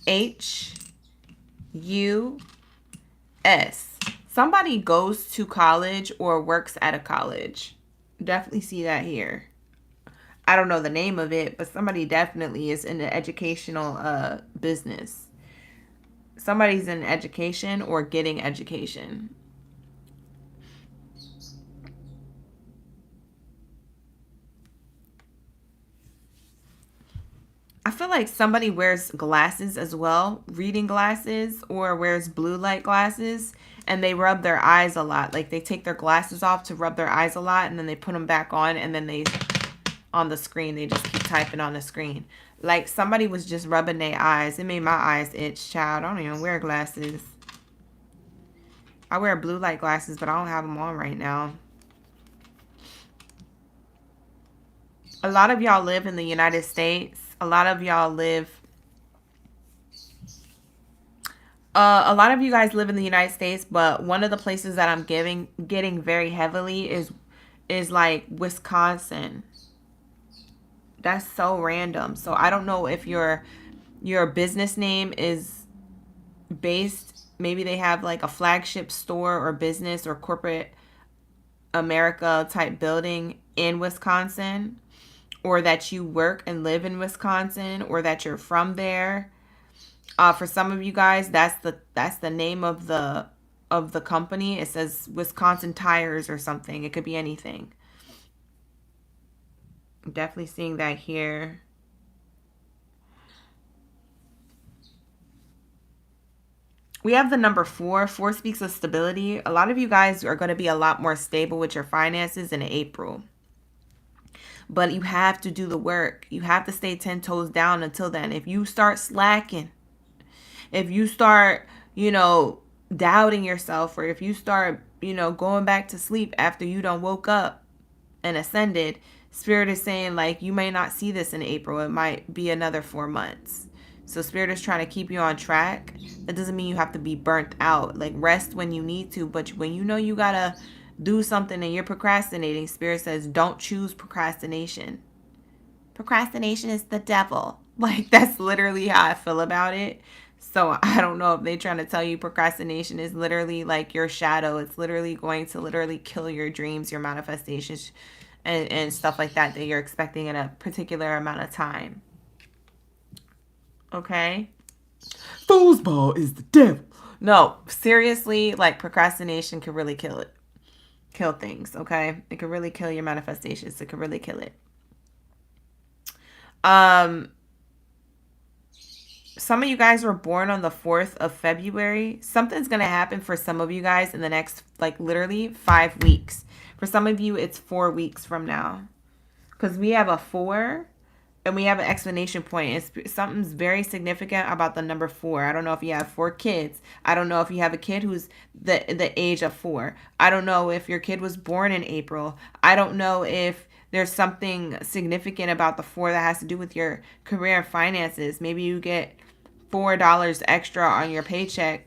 H, U, S. Somebody goes to college or works at a college. Definitely see that here. I don't know the name of it, but somebody definitely is in the educational business. Somebody's in education or getting education. I feel like somebody wears glasses as well, reading glasses, or wears blue light glasses, and they rub their eyes a lot. Like they take their glasses off to rub their eyes a lot, and then they put them back on, and then they, on the screen, they just keep typing on the screen. Like somebody was just rubbing their eyes. It made my eyes itch, child. I don't even wear glasses. I wear blue light glasses, but I don't have them on right now. A lot of y'all live in the United States. A lot of y'all live... a lot of you guys live in the United States, but one of the places that I'm getting very heavily is like Wisconsin. That's so random. So I don't know if your business name is based, maybe they have like a flagship store or business or corporate America type building in Wisconsin, or that you work and live in Wisconsin, or that you're from there. For some of you guys, that's the name of the company. It says Wisconsin Tires or something. It could be anything. I'm definitely seeing that here. We have the number 4. 4 speaks of stability. A lot of you guys are going to be a lot more stable with your finances in April. But you have to do the work. You have to stay 10 toes down until then. If you start slacking, if you start, doubting yourself, or if you start, going back to sleep after you done woke up and ascended, Spirit is saying, like, you may not see this in April. It might be another 4 months. So Spirit is trying to keep you on track. That doesn't mean you have to be burnt out. Like, rest when you need to. But when you know you got to do something and you're procrastinating, Spirit says, don't choose procrastination. Procrastination is the devil. Like, that's literally how I feel about it. So I don't know if they're trying to tell you procrastination is literally like your shadow. It's literally going to literally kill your dreams, your manifestations, and stuff like that you're expecting in a particular amount of time. Okay? Foosball is the devil. No, seriously, like procrastination can really kill it. kill things, okay? It could really kill your manifestations. It could really kill it. Some of you guys were born on the 4th of February. Something's going to happen for some of you guys in the next, like, literally 5 weeks. For some of you, it's 4 weeks from now. Because we have a 4 and we have an explanation point. Something's very significant about the number 4. I don't know if you have 4 kids. I don't know if you have a kid who's the age of 4. I don't know if your kid was born in April. I don't know if there's something significant about the 4 that has to do with your career and finances. Maybe you get $4 extra on your paycheck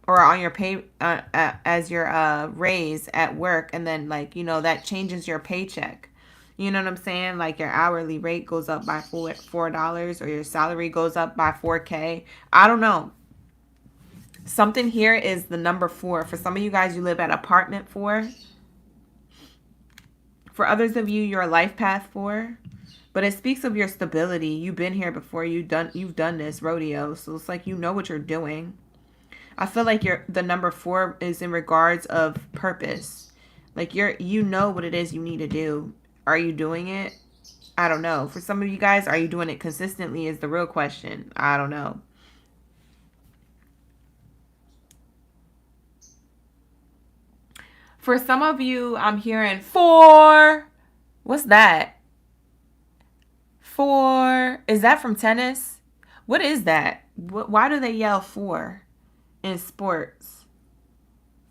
or on your pay as your raise at work, and then, like, you know, that changes your paycheck. You know what I'm saying? Like your hourly rate goes up by $4 or your salary goes up by 4K. I don't know. Something here is the number 4. For some of you guys, you live at apartment 4. For others of you, you're a life path 4. But it speaks of your stability. You've been here before. You've done this rodeo. So it's like you know what you're doing. I feel like the number 4 is in regards of purpose. Like you know what it is you need to do. Are you doing it? I don't know. For some of you guys, are you doing it consistently is the real question. I don't know. For some of you, I'm hearing 4. What's that? 4. Is that from tennis? What is that? Why do they yell 4 in sports?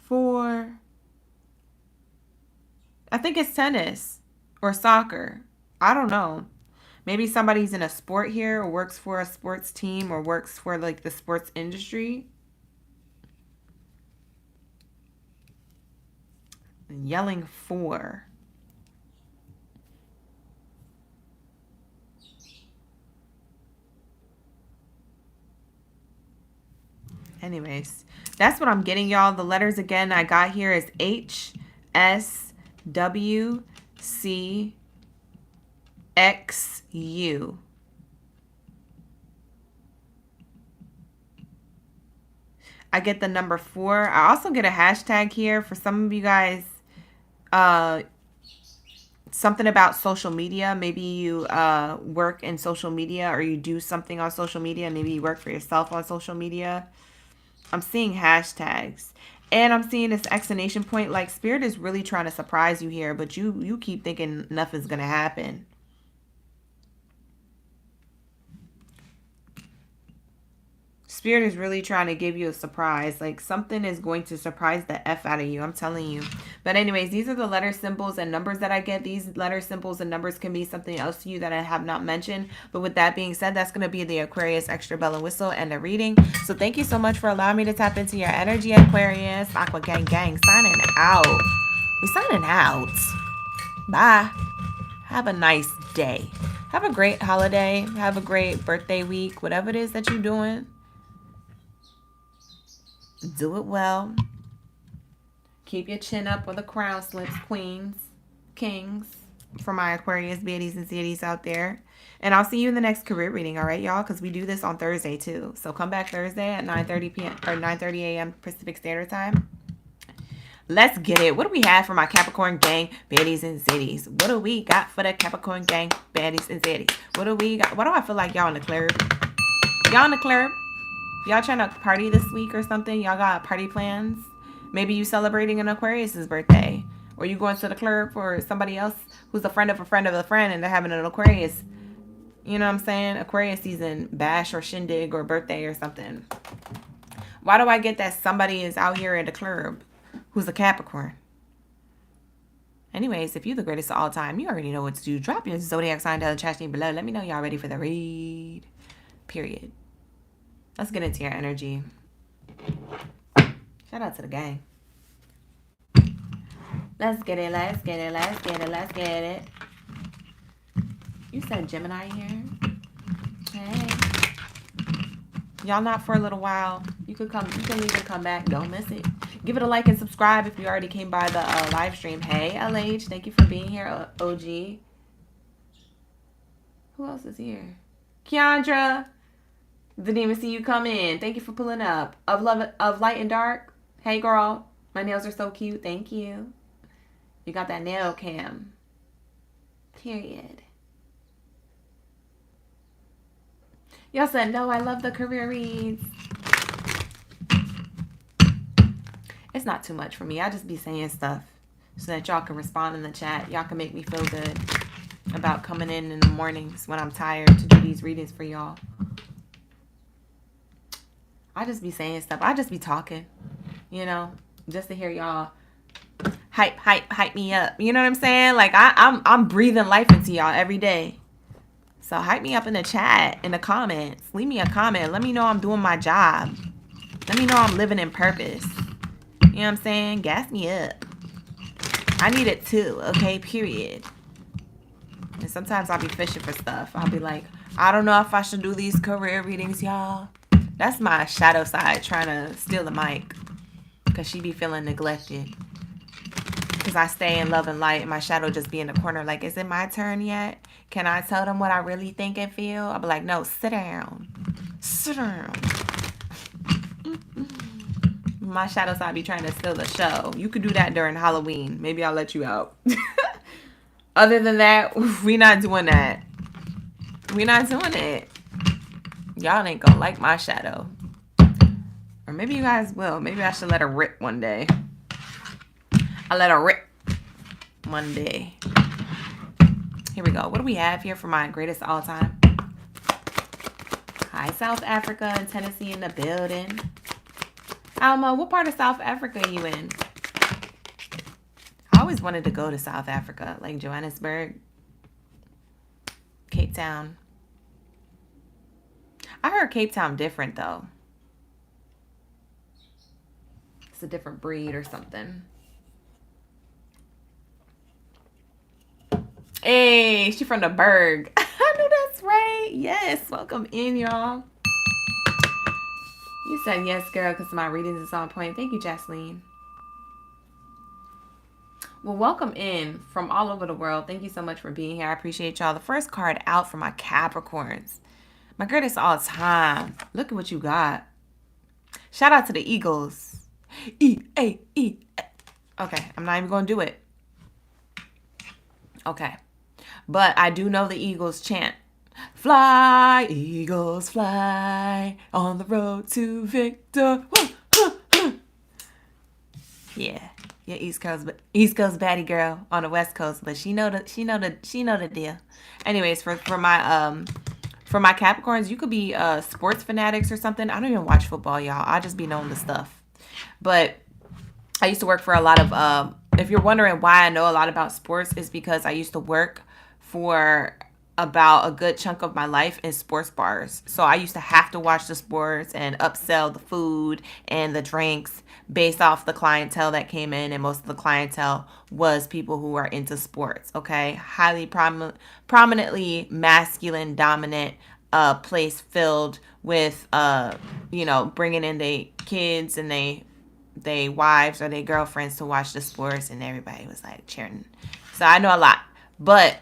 4. I think it's tennis or soccer. I don't know. Maybe somebody's in a sport here or works for a sports team or works for, like, the sports industry. Yelling 4. Anyways, that's what I'm getting, y'all. The letters again I got here is H, S, W, C, X, U. I get the number 4. I also get a hashtag here for some of you guys. Something about social media. Maybe you work in social media or you do something on social media. Maybe you work for yourself on social media. I'm seeing hashtags. And I'm seeing this exclamation point. Like, Spirit is really trying to surprise you here, but you keep thinking nothing's going to happen. Spirit is really trying to give you a surprise. Like, something is going to surprise the F out of you. I'm telling you. But anyways, these are the letter symbols and numbers that I get. These letter symbols and numbers can be something else to you that I have not mentioned. But with that being said, that's going to be the Aquarius extra bell and whistle and the reading. So thank you so much for allowing me to tap into your energy, Aquarius. Aqua Gang Gang signing out. We're signing out. Bye. Have a nice day. Have a great holiday. Have a great birthday week. Whatever it is that you're doing. Do it well. Keep your chin up with the crown slips, queens, kings, for my Aquarius baddies and zitties out there. And I'll see you in the next career reading, all right, y'all? Because we do this on Thursday, too. So come back Thursday at 9:30 p.m. or 9:30 a.m. Pacific Standard Time. Let's get it. What do we have for my Capricorn gang, baddies and zitties? What do we got for the Capricorn gang, baddies and zitties? What do we got? Why do I feel like y'all in the club? Y'all in the club? Y'all trying to party this week or something? Y'all got party plans? Maybe you celebrating an Aquarius's birthday. Or you going to the club for somebody else who's a friend of a friend of a friend and they're having an Aquarius. You know what I'm saying? Aquarius season bash or shindig or birthday or something. Why do I get that somebody is out here at the club who's a Capricorn? Anyways, if you're the greatest of all time, you already know what to do. Drop your zodiac sign down in the chat below. Let me know y'all ready for the read. Period. Let's get into your energy. Shout out to the gang. Let's get it, let's get it, let's get it, let's get it. You said Gemini here? Hey. Y'all not for a little while. You can leave and come back. Don't miss it. Give it a like and subscribe if you already came by the live stream. Hey, LH, thank you for being here, OG. Who else is here? Keandra. Didn't even see you come in. Thank you for pulling up. Of Light and Dark. Hey, girl. My nails are so cute. Thank you. You got that nail cam. Period. Y'all said, no, I love the career reads. It's not too much for me. I just be saying stuff so that y'all can respond in the chat. Y'all can make me feel good about coming in the mornings when I'm tired to do these readings for y'all. I just be saying stuff. I just be talking, you know, just to hear y'all hype me up. You know what I'm saying? Like I'm breathing life into y'all every day. So hype me up in the chat, in the comments. Leave me a comment. Let me know I'm doing my job. Let me know I'm living in purpose. You know what I'm saying? Gas me up. I need it too, okay? Period. And sometimes I'll be fishing for stuff. I'll be like, I don't know if I should do these career readings, y'all. That's my shadow side trying to steal the mic. Because she be feeling neglected. Because I stay in love and light and my shadow just be in the corner like, is it my turn yet? Can I tell them what I really think and feel? I'll be like, no, sit down. Sit down. My shadow side be trying to steal the show. You could do that during Halloween. Maybe I'll let you out. Other than that, we not doing that. We not doing it. Y'all ain't gonna like my shadow. Or maybe you guys will. Maybe I should let her rip one day. I'll let her rip one day. Here we go. What do we have here for my greatest all time? Hi, South Africa and Tennessee in the building. Alma, what part of South Africa are you in? I always wanted to go to South Africa, like Johannesburg, Cape Town. I heard Cape Town different, though. It's a different breed or something. Hey, she from the Berg. I knew that's right. Yes, welcome in, y'all. You said yes, girl, because my readings is on point. Thank you, Jasleen. Well, welcome in from all over the world. Thank you so much for being here. I appreciate y'all. The first card out for my Capricorns. My greatest all time. Look at what you got. Shout out to the Eagles. E-A-E. Okay, I'm not even going to do it. Okay. But I do know the Eagles chant. Fly, Eagles, fly on the road to victory. Yeah, East Coast baddie girl on the West Coast, but she know the deal. Anyways, for my Capricorns, you could be sports fanatics or something. I don't even watch football, y'all. I just be knowing the stuff. But I used to work for a lot of if you're wondering why I know a lot about sports, is because I used to work for about a good chunk of my life in sports bars. So I used to have to watch the sports and upsell the food and the drinks based off the clientele that came in. And most of the clientele was people who are into sports, okay? Highly prominently masculine dominant place filled with, bringing in their kids and they wives or their girlfriends to watch the sports, and everybody was like cheering. So I know a lot, but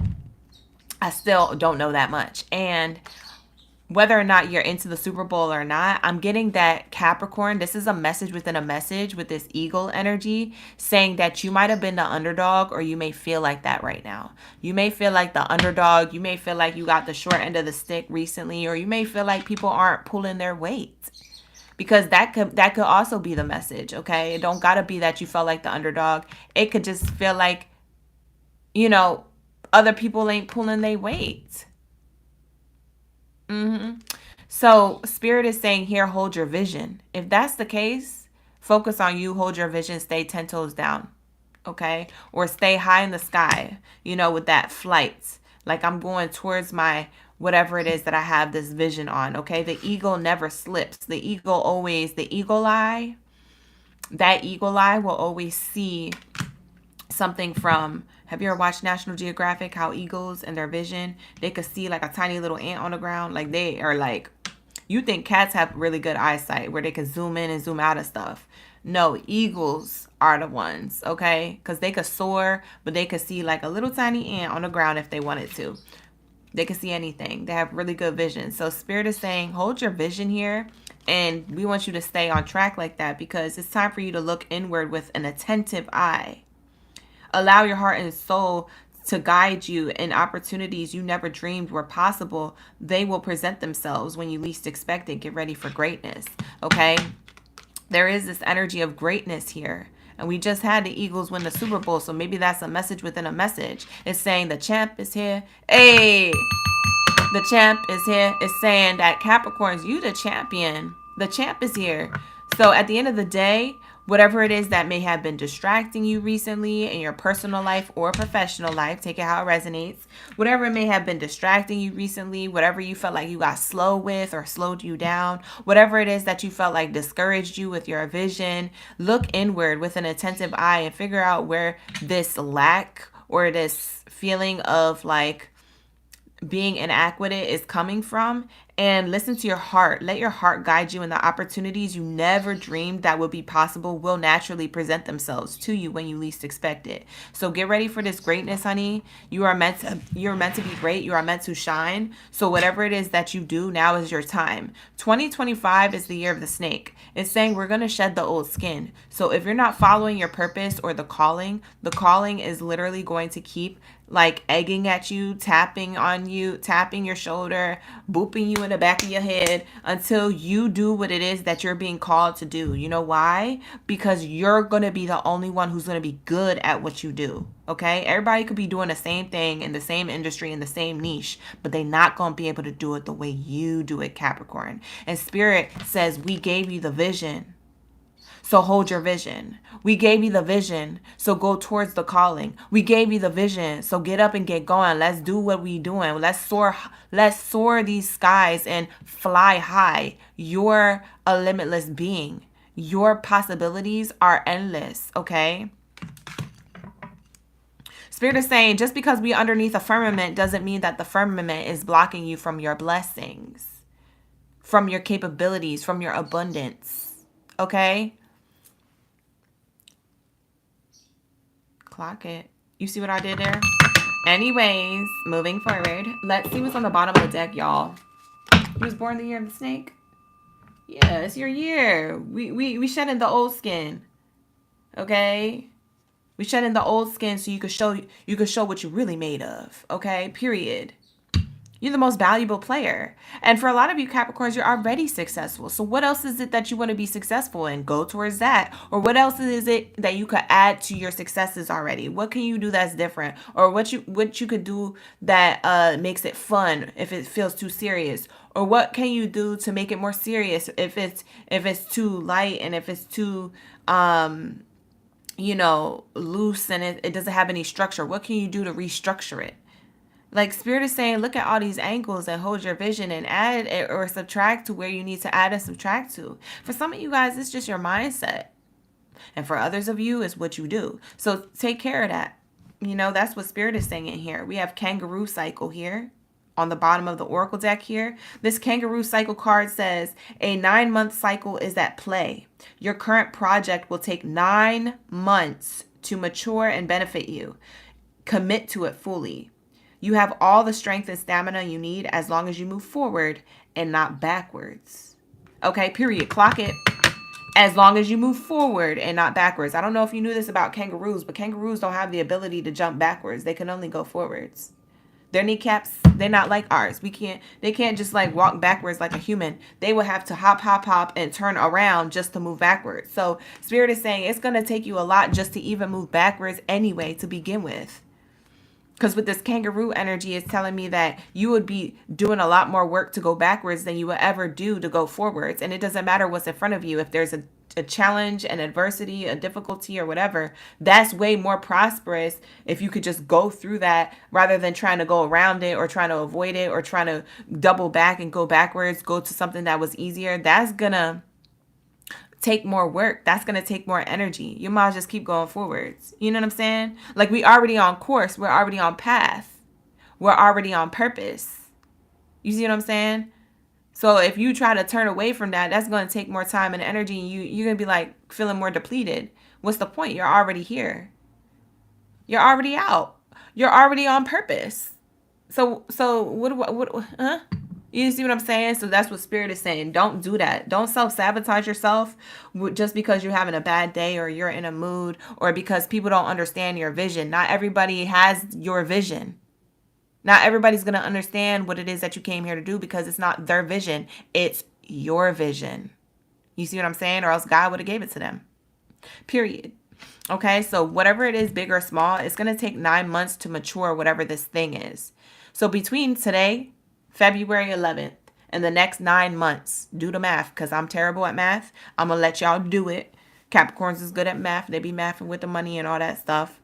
I still don't know that much. And whether or not you're into the Super Bowl or not, I'm getting that Capricorn, this is a message within a message with this eagle energy saying that you might have been the underdog, or you may feel like that right now. You may feel like the underdog. You may feel like you got the short end of the stick recently, or you may feel like people aren't pulling their weight. Because that could also be the message, okay? It don't gotta be that you felt like the underdog. It could just feel like, other people ain't pulling their weight. So Spirit is saying here, hold your vision. If that's the case, focus on you, hold your vision, stay 10 toes down, okay? Or stay high in the sky, with that flight. Like I'm going towards my whatever it is that I have this vision on, okay? The eagle never slips. The eagle eye, that eagle eye will always see something from, have you ever watched National Geographic, how eagles and their vision, they could see like a tiny little ant on the ground? Like they are like, you think cats have really good eyesight where they can zoom in and zoom out of stuff. No, eagles are the ones, okay? Because they could soar, but they could see like a little tiny ant on the ground if they wanted to. They can see anything. They have really good vision. So Spirit is saying, hold your vision here. And we want you to stay on track like that, because it's time for you to look inward with an attentive eye. allow your heart and soul to guide you, and opportunities you never dreamed were possible, they will present themselves when you least expect it. Get ready for greatness, okay? There is this energy of greatness here. And we just had the Eagles win the Super Bowl, so maybe that's a message within a message. It's saying the champ is here. Hey, the champ is here. It's saying that Capricorns, you the champion. The champ is here. So at the end of the day, whatever it is that may have been distracting you recently in your personal life or professional life, take it how it resonates. Whatever it may have been distracting you recently, whatever you felt like you got slow with or slowed you down, whatever it is that you felt like discouraged you with your vision, look inward with an attentive eye and figure out where this lack or this feeling of like being inadequate is coming from, and listen to your heart. Let your heart guide you, and the opportunities you never dreamed that would be possible will naturally present themselves to you when you least expect it. So get ready for this greatness, honey. You're meant to be great. You are meant to shine. So whatever it is that you do, now is your time. 2025 is the year of the snake. It's saying we're going to shed the old skin. So if you're not following your purpose or the calling is literally going to keep like egging at you, tapping on you, tapping your shoulder, booping you in the back of your head until you do what it is that you're being called to do. You know why? Because you're going to be the only one who's going to be good at what you do. Okay? Everybody could be doing the same thing in the same industry, in the same niche, but they're not going to be able to do it the way you do it, Capricorn. And Spirit says, we gave you the vision. So hold your vision. We gave you the vision, so go towards the calling. We gave you the vision, so get up and get going. Let's do what we doing. Let's soar these skies and fly high. You're a limitless being. Your possibilities are endless, okay? Spirit is saying, just because we're underneath a firmament doesn't mean that the firmament is blocking you from your blessings, from your capabilities, from your abundance, okay? Clock it. You see what I did there? Anyways, moving forward. Let's see what's on the bottom of the deck, y'all. You was born the year of the snake? Yeah, it's your year. We shedding the old skin. Okay? We shedding the old skin so you could show what you're really made of. Okay? Period. You're the most valuable player. And for a lot of you Capricorns, you're already successful. So what else is it that you want to be successful in? Go towards that. Or what else is it that you could add to your successes already? What can you do that's different? Or what you could do that makes it fun if it feels too serious? Or what can you do to make it more serious if it's too light and if it's too loose and it doesn't have any structure? What can you do to restructure it? Like Spirit is saying, look at all these angles and hold your vision and add it or subtract to where you need to add and subtract to. For some of you guys, it's just your mindset. And for others of you, it's what you do. So take care of that. That's what Spirit is saying in here. We have kangaroo cycle here on the bottom of the Oracle deck here. This kangaroo cycle card says a 9-month cycle is at play. Your current project will take 9 months to mature and benefit you. Commit to it fully. You have all the strength and stamina you need as long as you move forward and not backwards. Okay, period. Clock it. As long as you move forward and not backwards. I don't know if you knew this about kangaroos, but kangaroos don't have the ability to jump backwards. They can only go forwards. Their kneecaps, they're not like ours. They can't just like walk backwards like a human. They will have to hop, and turn around just to move backwards. So Spirit is saying it's going to take you a lot just to even move backwards anyway to begin with. Because with this kangaroo energy, it's telling me that you would be doing a lot more work to go backwards than you would ever do to go forwards. And it doesn't matter what's in front of you. If there's a challenge, an adversity, a difficulty or whatever, that's way more prosperous if you could just go through that rather than trying to go around it or trying to avoid it or trying to double back and go backwards, go to something that was easier. That's going to take more work. That's going to take more energy. You might just keep going forwards. You know what I'm saying? Like we already on course. We're already on path. We're already on purpose. You see what I'm saying? So if you try to turn away from that, that's going to take more time and energy. And you're going to be like feeling more depleted. What's the point? You're already here. You're already out. You're already on purpose. So what? You see what I'm saying? So that's what Spirit is saying. Don't do that. Don't self-sabotage yourself just because you're having a bad day or you're in a mood or because people don't understand your vision. Not everybody has your vision. Not everybody's going to understand what it is that you came here to do because it's not their vision. It's your vision. You see what I'm saying? Or else God would have gave it to them. Period. Okay, so whatever it is, big or small, it's going to take 9 months to mature whatever this thing is. So between today, February 11th, and the next 9 months, do the math because I'm terrible at math. I'm going to let y'all do it. Capricorns is good at math. They be mathing with the money and all that stuff.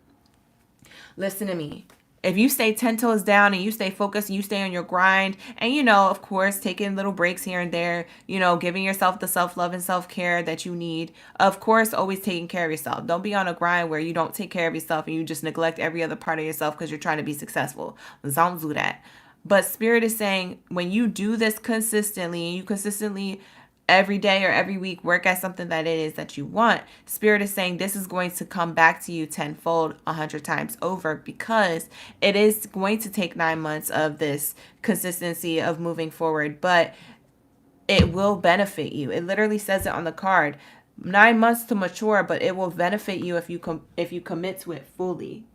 Listen to me. If you stay 10 toes down and you stay focused and you stay on your grind and, you know, of course, taking little breaks here and there, you know, giving yourself the self-love and self-care that you need. Of course, always taking care of yourself. Don't be on a grind where you don't take care of yourself and you just neglect every other part of yourself because you're trying to be successful. Don't do that. But Spirit is saying when you do this consistently and you consistently every day or every week work at something that it is that you want, Spirit is saying this is going to come back to you tenfold, 100 times over, because it is going to take 9 months of this consistency of moving forward, but it will benefit you. It literally says it on the card. 9 months to mature, but it will benefit you if you commit to it fully.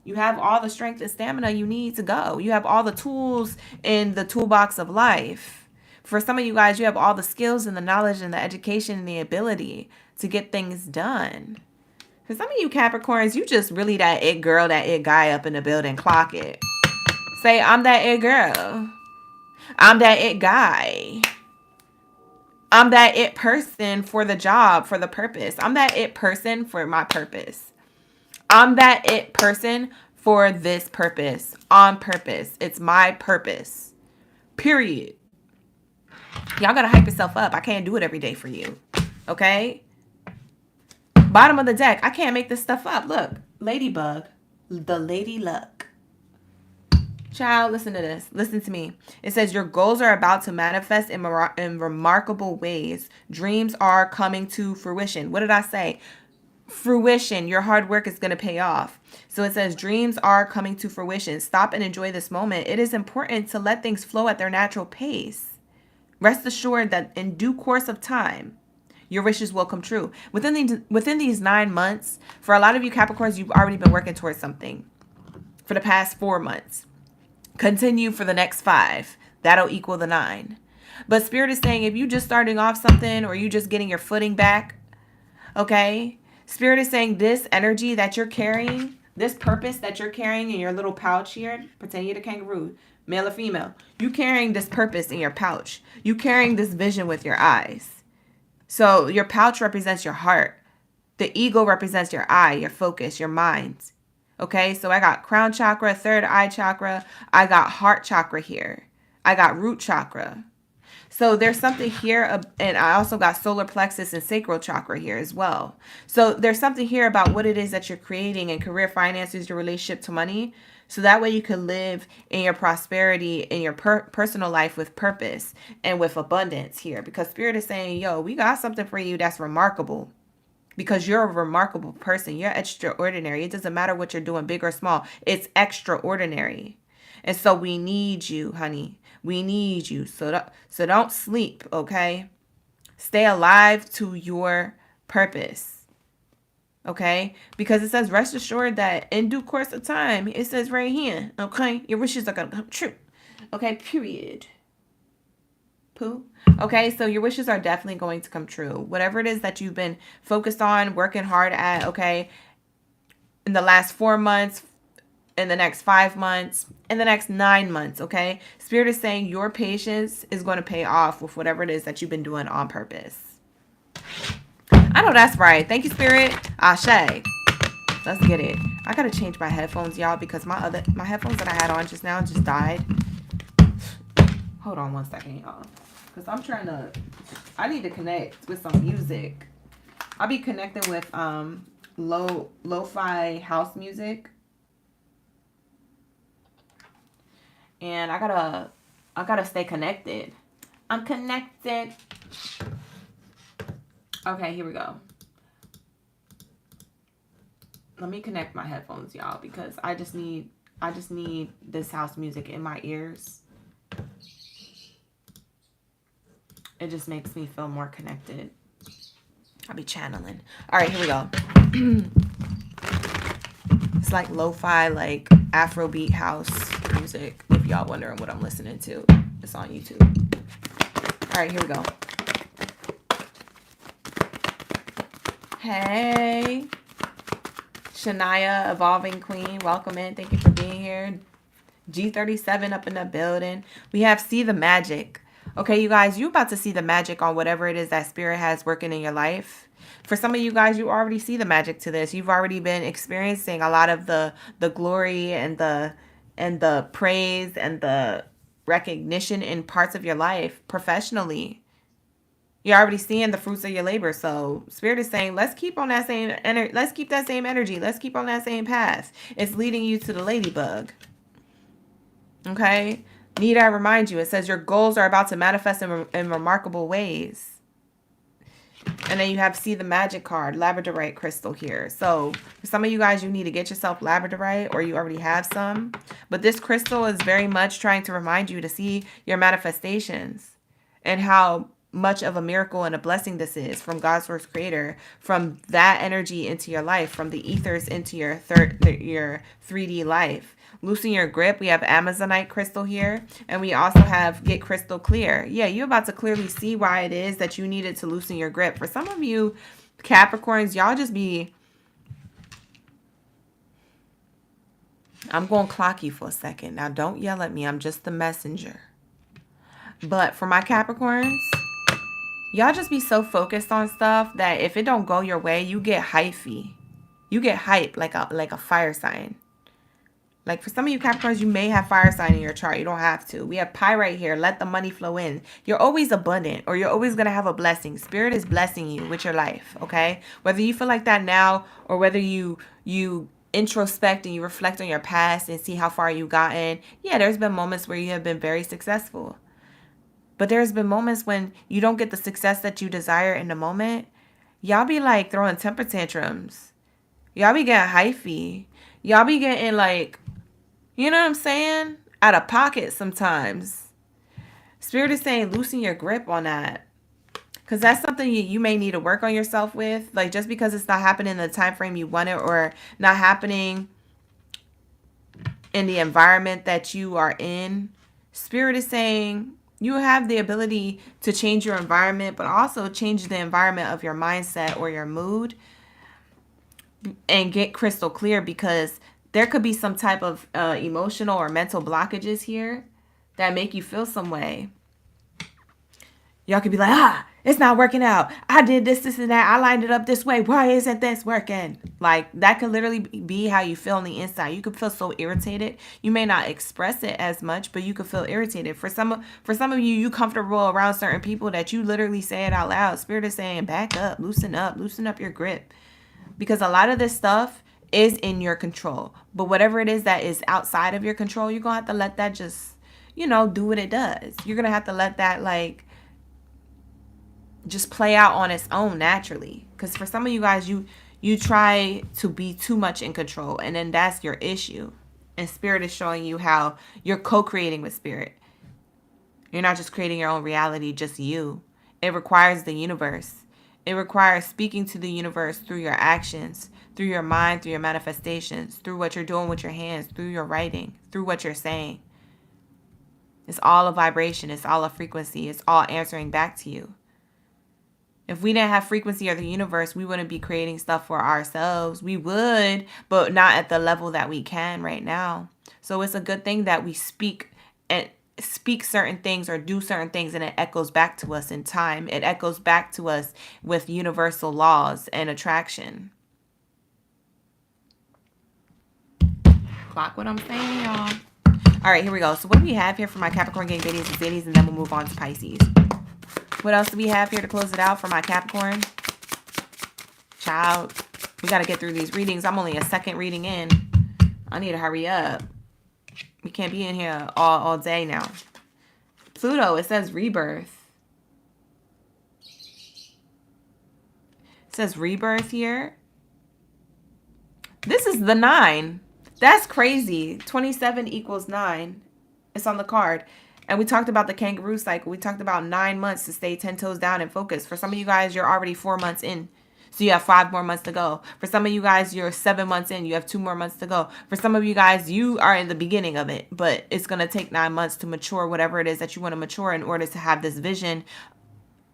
You have all the strength and stamina you need to go. You have all the tools in the toolbox of life. For some of you guys, you have all the skills and the knowledge and the education and the ability to get things done. For some of you Capricorns, you just really that it girl, that it guy up in the building. Clock it. Say, I'm that it girl. I'm that it guy. I'm that it person for the job, for the purpose. I'm that it person for my purpose. I'm that it person for this purpose. On purpose. It's my purpose. Period. Y'all gotta hype yourself up. I can't do it every day for you. Okay? Bottom of the deck. I can't make this stuff up. Look. Ladybug. The lady luck. Child, listen to this. Listen to me. It says your goals are about to manifest in remarkable ways. Dreams are coming to fruition. What did I say? Fruition. Your hard work is going to pay off. So it says dreams are coming to fruition. Stop and enjoy this moment. It is important to let things flow at their natural pace. Rest assured that in due course of time, your wishes will come true. Within these 9 months, for a lot of you Capricorns, you've already been working towards something for the past 4 months. Continue for the next 5. That'll equal the 9. But Spirit is saying if you just starting off something or you just getting your footing back, okay? Spirit is saying this energy that you're carrying, this purpose that you're carrying in your little pouch here, pretend you're the kangaroo, male or female, you carrying this purpose in your pouch. You carrying this vision with your eyes. So your pouch represents your heart. The ego represents your eye, your focus, your mind. Okay, so I got crown chakra, third eye chakra. I got heart chakra here. I got root chakra. So there's something here, and I also got solar plexus and sacral chakra here as well. So there's something here about what it is that you're creating in career, finances, your relationship to money. So that way you can live in your prosperity, in your personal life with purpose and with abundance here. Because Spirit is saying, yo, we got something for you that's remarkable. Because you're a remarkable person. You're extraordinary. It doesn't matter what you're doing, big or small. It's extraordinary. And so we need you, honey. We need you. So don't sleep, okay? Stay alive to your purpose, okay? Because it says, rest assured that in due course of time, it says right here, okay? Your wishes are going to come true, okay? Period. Pooh. Okay, so your wishes are definitely going to come true. Whatever it is that you've been focused on, working hard at, okay, in the last 4 months, in the next 5 months, in the next 9 months, okay? Spirit is saying your patience is going to pay off with whatever it is that you've been doing on purpose. I know that's right. Thank you, Spirit. Ashe. Let's get it. I got to change my headphones, y'all, because my headphones that I had on just now just died. Hold on 1 second, y'all. Because I need to connect with some music. I'll be connecting with lo-fi house music. And I gotta stay connected. I'm connected. Okay, here we go. Let me connect my headphones, y'all, because I just need this house music in my ears. It just makes me feel more connected. I'll be channeling. All right, here we go. It's like lo-fi, like Afrobeat house music. If y'all wondering what I'm listening to, it's on YouTube. All right, here we go. Hey, Shania, Evolving Queen, welcome in. Thank you for being here. G37 up in the building. We have See the Magic. Okay, you guys, you're about to see the magic on whatever it is that Spirit has working in your life. For some of you guys, you already see the magic to this. You've already been experiencing a lot of the glory and the praise and the recognition in parts of your life professionally. You're already seeing the fruits of your labor. So Spirit is saying, let's keep on that same energy. Let's keep that same energy. Let's keep on that same path. It's leading you to the ladybug. Okay. Need I remind you, it says your goals are about to manifest in remarkable ways. And then you have See the Magic card, labradorite crystal here. So for some of you guys, you need to get yourself labradorite, or you already have some. But this crystal is very much trying to remind you to see your manifestations and how much of a miracle and a blessing this is from God's source creator, from that energy into your life, from the ethers into your 3D life. Loosen your grip. We have Amazonite crystal here. And we also have Get Crystal Clear. Yeah, you're about to clearly see why it is that you needed to loosen your grip. For some of you Capricorns, y'all just be... I'm going to clock you for a second. Now, don't yell at me. I'm just the messenger. But for my Capricorns, y'all just be so focused on stuff that if it don't go your way, you get hyphy. You get hype like a fire sign. Like for some of you Capricorns, you may have fire sign in your chart. You don't have to. We have pyrite here. Let the money flow in. You're always abundant, or you're always going to have a blessing. Spirit is blessing you with your life, okay? Whether you feel like that now, or whether you introspect and you reflect on your past and see how far you've gotten. Yeah, there's been moments where you have been very successful. But there's been moments when you don't get the success that you desire in the moment. Y'all be like throwing temper tantrums. Y'all be getting hyphy. Y'all be getting like... You know what I'm saying? Out of pocket sometimes. Spirit is saying loosen your grip on that. Because that's something you may need to work on yourself with. Like just because it's not happening in the time frame you want it, or not happening in the environment that you are in. Spirit is saying you have the ability to change your environment, but also change the environment of your mindset or your mood. And get crystal clear, because there could be some type of emotional or mental blockages here that make you feel some way. Y'all could be like, it's not working out. I did this, and that. I lined it up this way. Why isn't this working? Like that could literally be how you feel on the inside. You could feel so irritated. You may not express it as much, but you could feel irritated. For some of you, you comfortable around certain people that you literally say it out loud. Spirit is saying, back up, loosen up your grip. Because a lot of this stuff is in your control. But whatever it is that is outside of your control, you're going to have to let that just, do what it does. You're going to have to let that, just play out on its own naturally. Because for some of you guys, you try to be too much in control. And then that's your issue. And Spirit is showing you how you're co-creating with Spirit. You're not just creating your own reality, just you. It requires the universe. It requires speaking to the universe through your actions, through your mind, through your manifestations, through what you're doing with your hands, through your writing, through what you're saying. It's all a vibration. It's all a frequency. It's all answering back to you. If we didn't have frequency or the universe, we wouldn't be creating stuff for ourselves. We would, but not at the level that we can right now. So it's a good thing that we speak certain things or do certain things, and it echoes back to us in time. It echoes back to us with universal laws and attraction. Clock what I'm saying, y'all. All right, here we go. So what do we have here for my Capricorn gang Baddies and Zaddies, and then we'll move on to Pisces. What else do we have here to close it out for my Capricorn? Child, we got to get through these readings. I'm only a second reading in. I need to hurry up. We can't be in here all day now. Pluto, it says rebirth. It says rebirth here. This is the 9. That's crazy. 27 equals 9. It's on the card. And we talked about the kangaroo cycle. We talked about 9 months to stay 10 toes down and focus. For some of you guys, you're already 4 months in. So you have 5 more months to go. For some of you guys, you're 7 months in. You have 2 more months to go. For some of you guys, you are in the beginning of it. But it's going to take 9 months to mature whatever it is that you want to mature in order to have this vision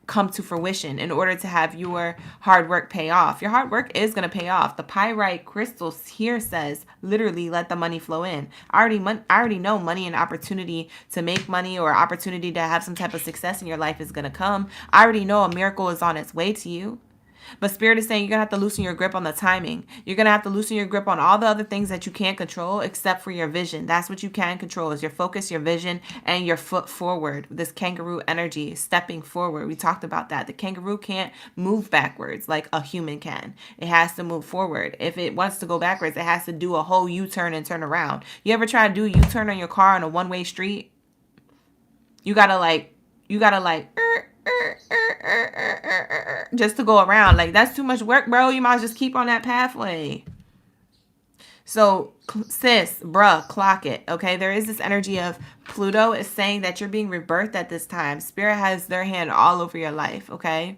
come to fruition, in order to have your hard work pay off. Your hard work is going to pay off. The pyrite crystals here says, literally, let the money flow in. I already know money and opportunity to make money, or opportunity to have some type of success in your life is going to come. I already know a miracle is on its way to you. But Spirit is saying you're going to have to loosen your grip on the timing. You're going to have to loosen your grip on all the other things that you can't control except for your vision. That's what you can control, is your focus, your vision, and your foot forward. This kangaroo energy, stepping forward. We talked about that. The kangaroo can't move backwards like a human can. It has to move forward. If it wants to go backwards, it has to do a whole U-turn and turn around. You ever try to do a U-turn on your car on a one-way street? You gotta like, just to go around. Like, that's too much work, bro. You might just keep on that pathway. So, sis, bruh, clock it, okay? There is this energy of Pluto is saying that you're being rebirthed at this time. Spirit has their hand all over your life, okay?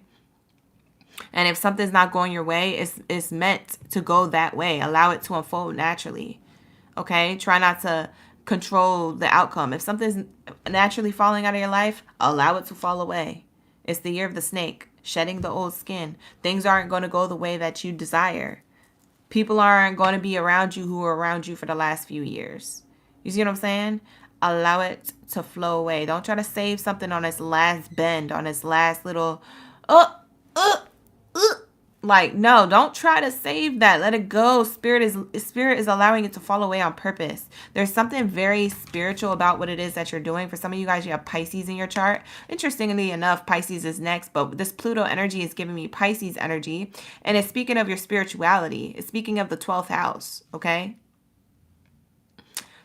And if something's not going your way, it's meant to go that way. Allow it to unfold naturally, okay? Try not to control the outcome. If something's naturally falling out of your life, allow it to fall away. It's the year of the snake, shedding the old skin. Things aren't going to go the way that you desire. People aren't going to be around you who were around you for the last few years. You see what I'm saying? Allow it to flow away. Don't try to save something on its last bend, on its last little, like, no, don't try to save that. Let it go. Spirit is allowing it to fall away on purpose. There's something very spiritual about what it is that you're doing. For some of you guys, you have Pisces in your chart. Interestingly enough, Pisces is next, but this Pluto energy is giving me Pisces energy. And it's speaking of your spirituality. It's speaking of the 12th house, okay?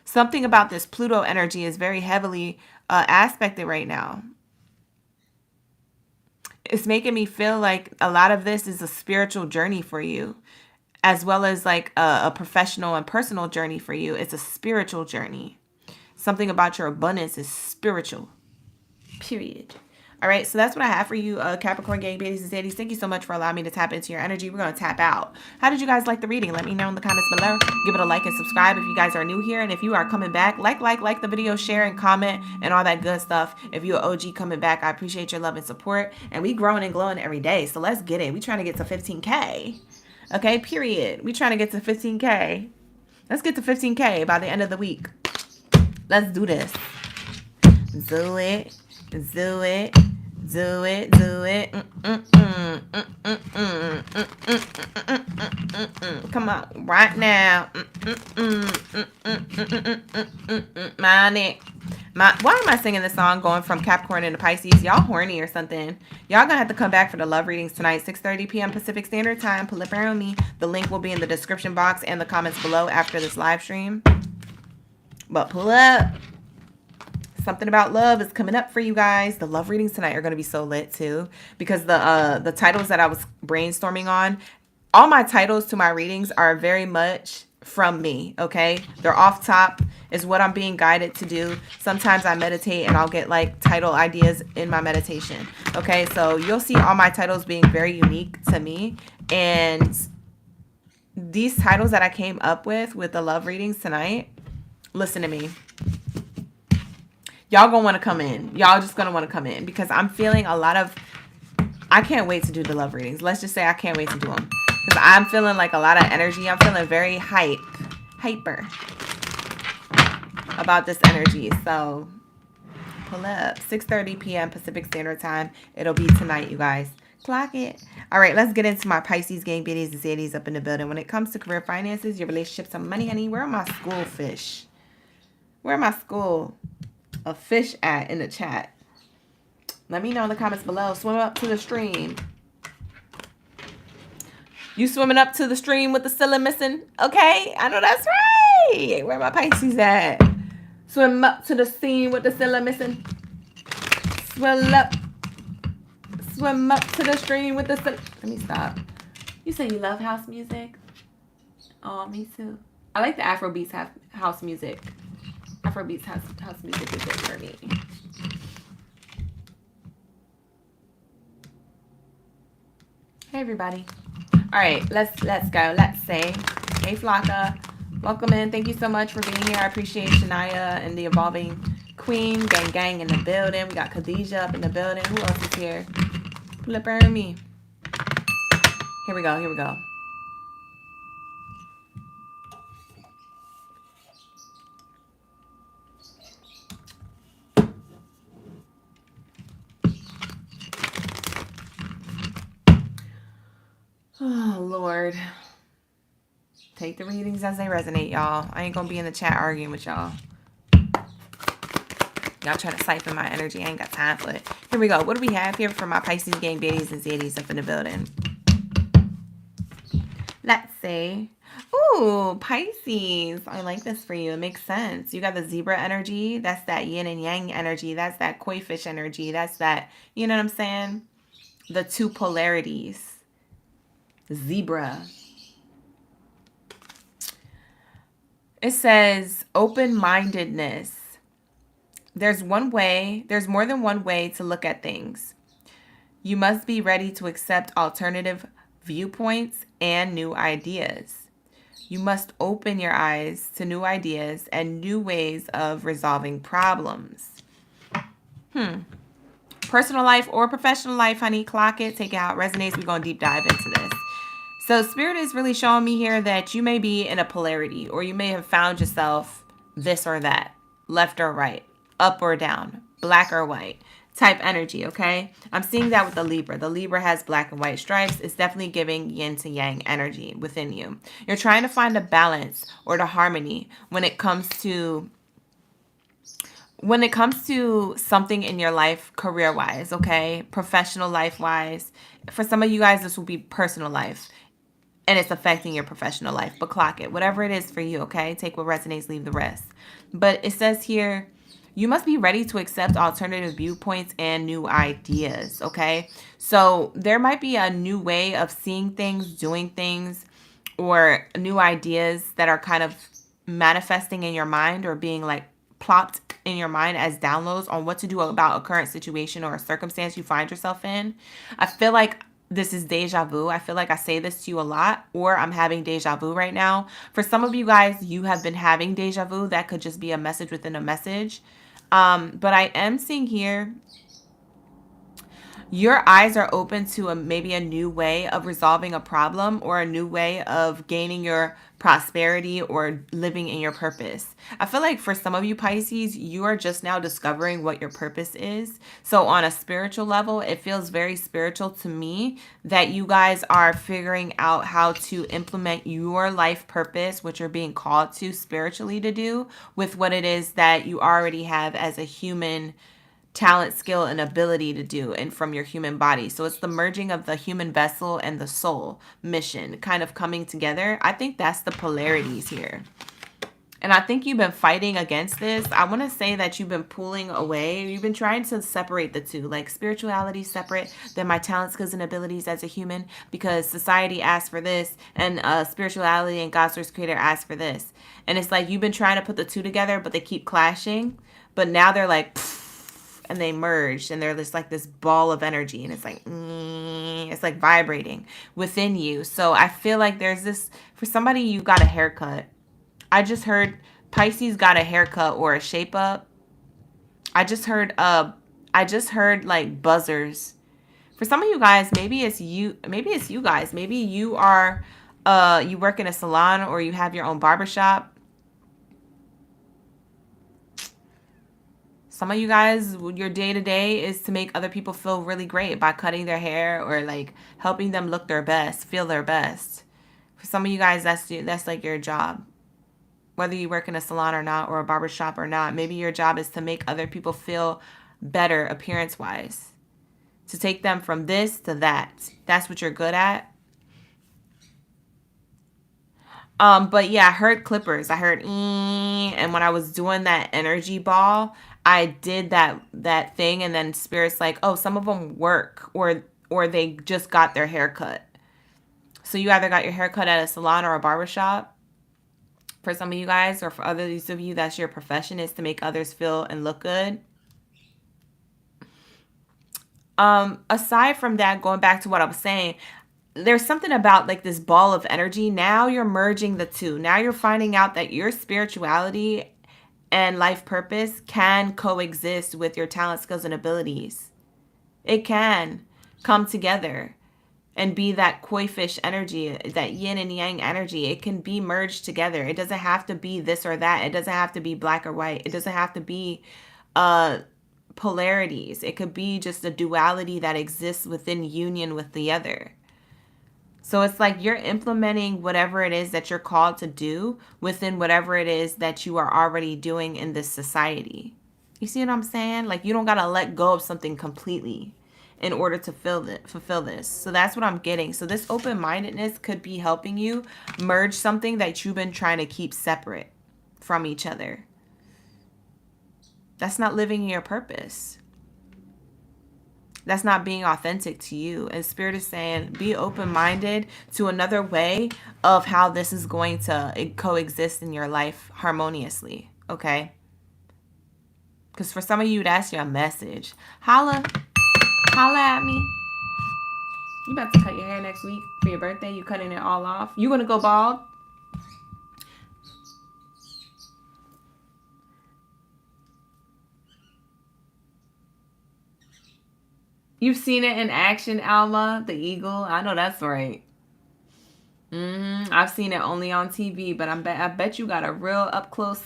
Something about this Pluto energy is very heavily aspected right now. It's making me feel like a lot of this is a spiritual journey for you, as well as like a professional and personal journey for you. It's a spiritual journey. Something about your abundance is spiritual, period. All right, so that's what I have for you, Capricorn gang, baddies and zaddies. Thank you so much for allowing me to tap into your energy. We're going to tap out. How did you guys like the reading? Let me know in the comments below. Give it a like and subscribe if you guys are new here. And if you are coming back, like the video, share and comment and all that good stuff. If you're an OG coming back, I appreciate your love and support. And we growing and glowing every day, so let's get it. We trying to get to 15K. Okay, period. We trying to get to 15K. Let's get to 15K by the end of the week. Let's do this. Do it. Do it. Do it. Do it. Come on, right now. Money. Why am I singing this song going from Capricorn into Pisces? Y'all horny or something. Y'all gonna have to come back for the love readings tonight, 6:30 p.m. Pacific Standard Time. Pull up around me. The link will be in the description box and the comments below after this live stream. But pull up. Something about love is coming up for you guys. The love readings tonight are going to be so lit too, because the titles that I was brainstorming on, all my titles to my readings are very much from me, okay? They're off top, is what I'm being guided to do. Sometimes I meditate and I'll get like title ideas in my meditation, okay? So you'll see all my titles being very unique to me, and these titles that I came up with the love readings tonight, listen to me. Y'all gonna want to come in. Y'all just gonna want to come in, because I'm feeling a lot of, I can't wait to do the love readings. Let's just say I can't wait to do them, because I'm feeling like a lot of energy. I'm feeling very hyper about this energy. So pull up, 6:30 p.m. Pacific Standard Time. It'll be tonight, you guys. Clock it. All right, let's get into my Pisces gang, baddies and zaddies up in the building. When it comes to career, finances, your relationships, and money, honey, where are my school fish? Where are my school a fish at in the chat? Let me know in the comments below. Swim up to the stream. You swimming up to the stream with the Scylla missing? Okay, I know that's right. Where my Pisces at? Swim up to the stream with the Scylla missing. Swim up to the stream with the Scylla. Let me stop. You say you love house music? Oh, me too. I like the Afrobeats house music. Afrobeats house music is good for me. Hey, everybody. All right, let's go. Let's say, hey, Flocka. Welcome in. Thank you so much for being here. I appreciate Shania and the Evolving Queen. Gang in the building. We got Khadijah up in the building. Who else is here? Flipper me. Here we go. Oh, Lord. Take the readings as they resonate, y'all. I ain't gonna be in the chat arguing with y'all. Y'all trying to siphon my energy. I ain't got time for it. Here we go. What do we have here for my Pisces gang baddies and Zadies up in the building? Let's see. Ooh, Pisces. I like this for you. It makes sense. You got the zebra energy. That's that yin and yang energy. That's that koi fish energy. That's that, you know what I'm saying? The two polarities. Zebra. It says open-mindedness. There's more than one way to look at things. You must be ready to accept alternative viewpoints and new ideas. You must open your eyes to new ideas and new ways of resolving problems. Personal life or professional life, honey, clock it, take it how it resonates. We're going to deep dive into this. So Spirit is really showing me here that you may be in a polarity, or you may have found yourself this or that, left or right, up or down, black or white type energy, okay? I'm seeing that with the Libra. The Libra has black and white stripes. It's definitely giving yin to yang energy within you. You're trying to find a balance or the harmony when it comes to something in your life career-wise, okay? Professional life-wise. For some of you guys, this will be personal life. And it's affecting your professional life. But clock it. Whatever it is for you, okay? Take what resonates, leave the rest. But it says here, you must be ready to accept alternative viewpoints and new ideas, okay? So there might be a new way of seeing things, doing things, or new ideas that are kind of manifesting in your mind or being like plopped in your mind as downloads on what to do about a current situation or a circumstance you find yourself in. I feel like this is deja vu. I feel like I say this to you a lot, or I'm having deja vu right now. For some of you guys, you have been having deja vu. That could just be a message within a message. But I am seeing here, your eyes are open to maybe a new way of resolving a problem or a new way of gaining your prosperity or living in your purpose. I feel like for some of you Pisces, you are just now discovering what your purpose is. So on a spiritual level, it feels very spiritual to me that you guys are figuring out how to implement your life purpose, which you're being called to spiritually to do, with what it is that you already have as a human talent, skill, and ability to do, and from your human body. So it's the merging of the human vessel and the soul mission kind of coming together. I think that's the polarities here. And I think you've been fighting against this. I want to say that you've been pulling away. You've been trying to separate the two, like spirituality separate than my talent, skills, and abilities as a human, because society asks for this, and spirituality and God's source creator asks for this. And it's like you've been trying to put the two together, but they keep clashing. But now they're like, and they merged, and they're just like this ball of energy, and it's like vibrating within you. So I feel like there's this, for somebody, you got a haircut. I just heard Pisces got a haircut or a shape up. I just heard like buzzers. For some of you guys, maybe it's you guys. Maybe you are you work in a salon or you have your own barbershop. Some of you guys, your day-to-day is to make other people feel really great by cutting their hair or like helping them look their best, feel their best. For some of you guys, that's like your job. Whether you work in a salon or not, or a barbershop or not, maybe your job is to make other people feel better appearance-wise. To take them from this to that. That's what you're good at. But yeah, I heard clippers. I heard and when I was doing that energy ball, I did that thing, and then Spirit's like, oh, some of them work, or they just got their hair cut. So you either got your hair cut at a salon or a barbershop. For some of you guys, or for others of you, that's your profession, is to make others feel and look good. Aside from that, going back to what I was saying, there's something about like this ball of energy. Now you're merging the two. Now you're finding out that your spirituality and life purpose can coexist with your talent, skills, and abilities. It can come together and be that koi fish energy, that yin and yang energy. It can be merged together. It doesn't have to be this or that. It doesn't have to be black or white. It doesn't have to be polarities. It could be just a duality that exists within union with the other. So it's like you're implementing whatever it is that you're called to do within whatever it is that you are already doing in this society. You see what I'm saying? Like you don't got to let go of something completely in order to fulfill this. So that's what I'm getting. So this open-mindedness could be helping you merge something that you've been trying to keep separate from each other. That's not living your purpose. That's not being authentic to you. And Spirit is saying, be open-minded to another way of how this is going to coexist in your life harmoniously. Okay? Because for some of you, that's your message. Holla at me. You about to cut your hair next week for your birthday? You cutting it all off? You gonna go bald? You've seen it in action, Alma, the eagle. I know that's right. I've seen it only on TV, but I bet you got a real up close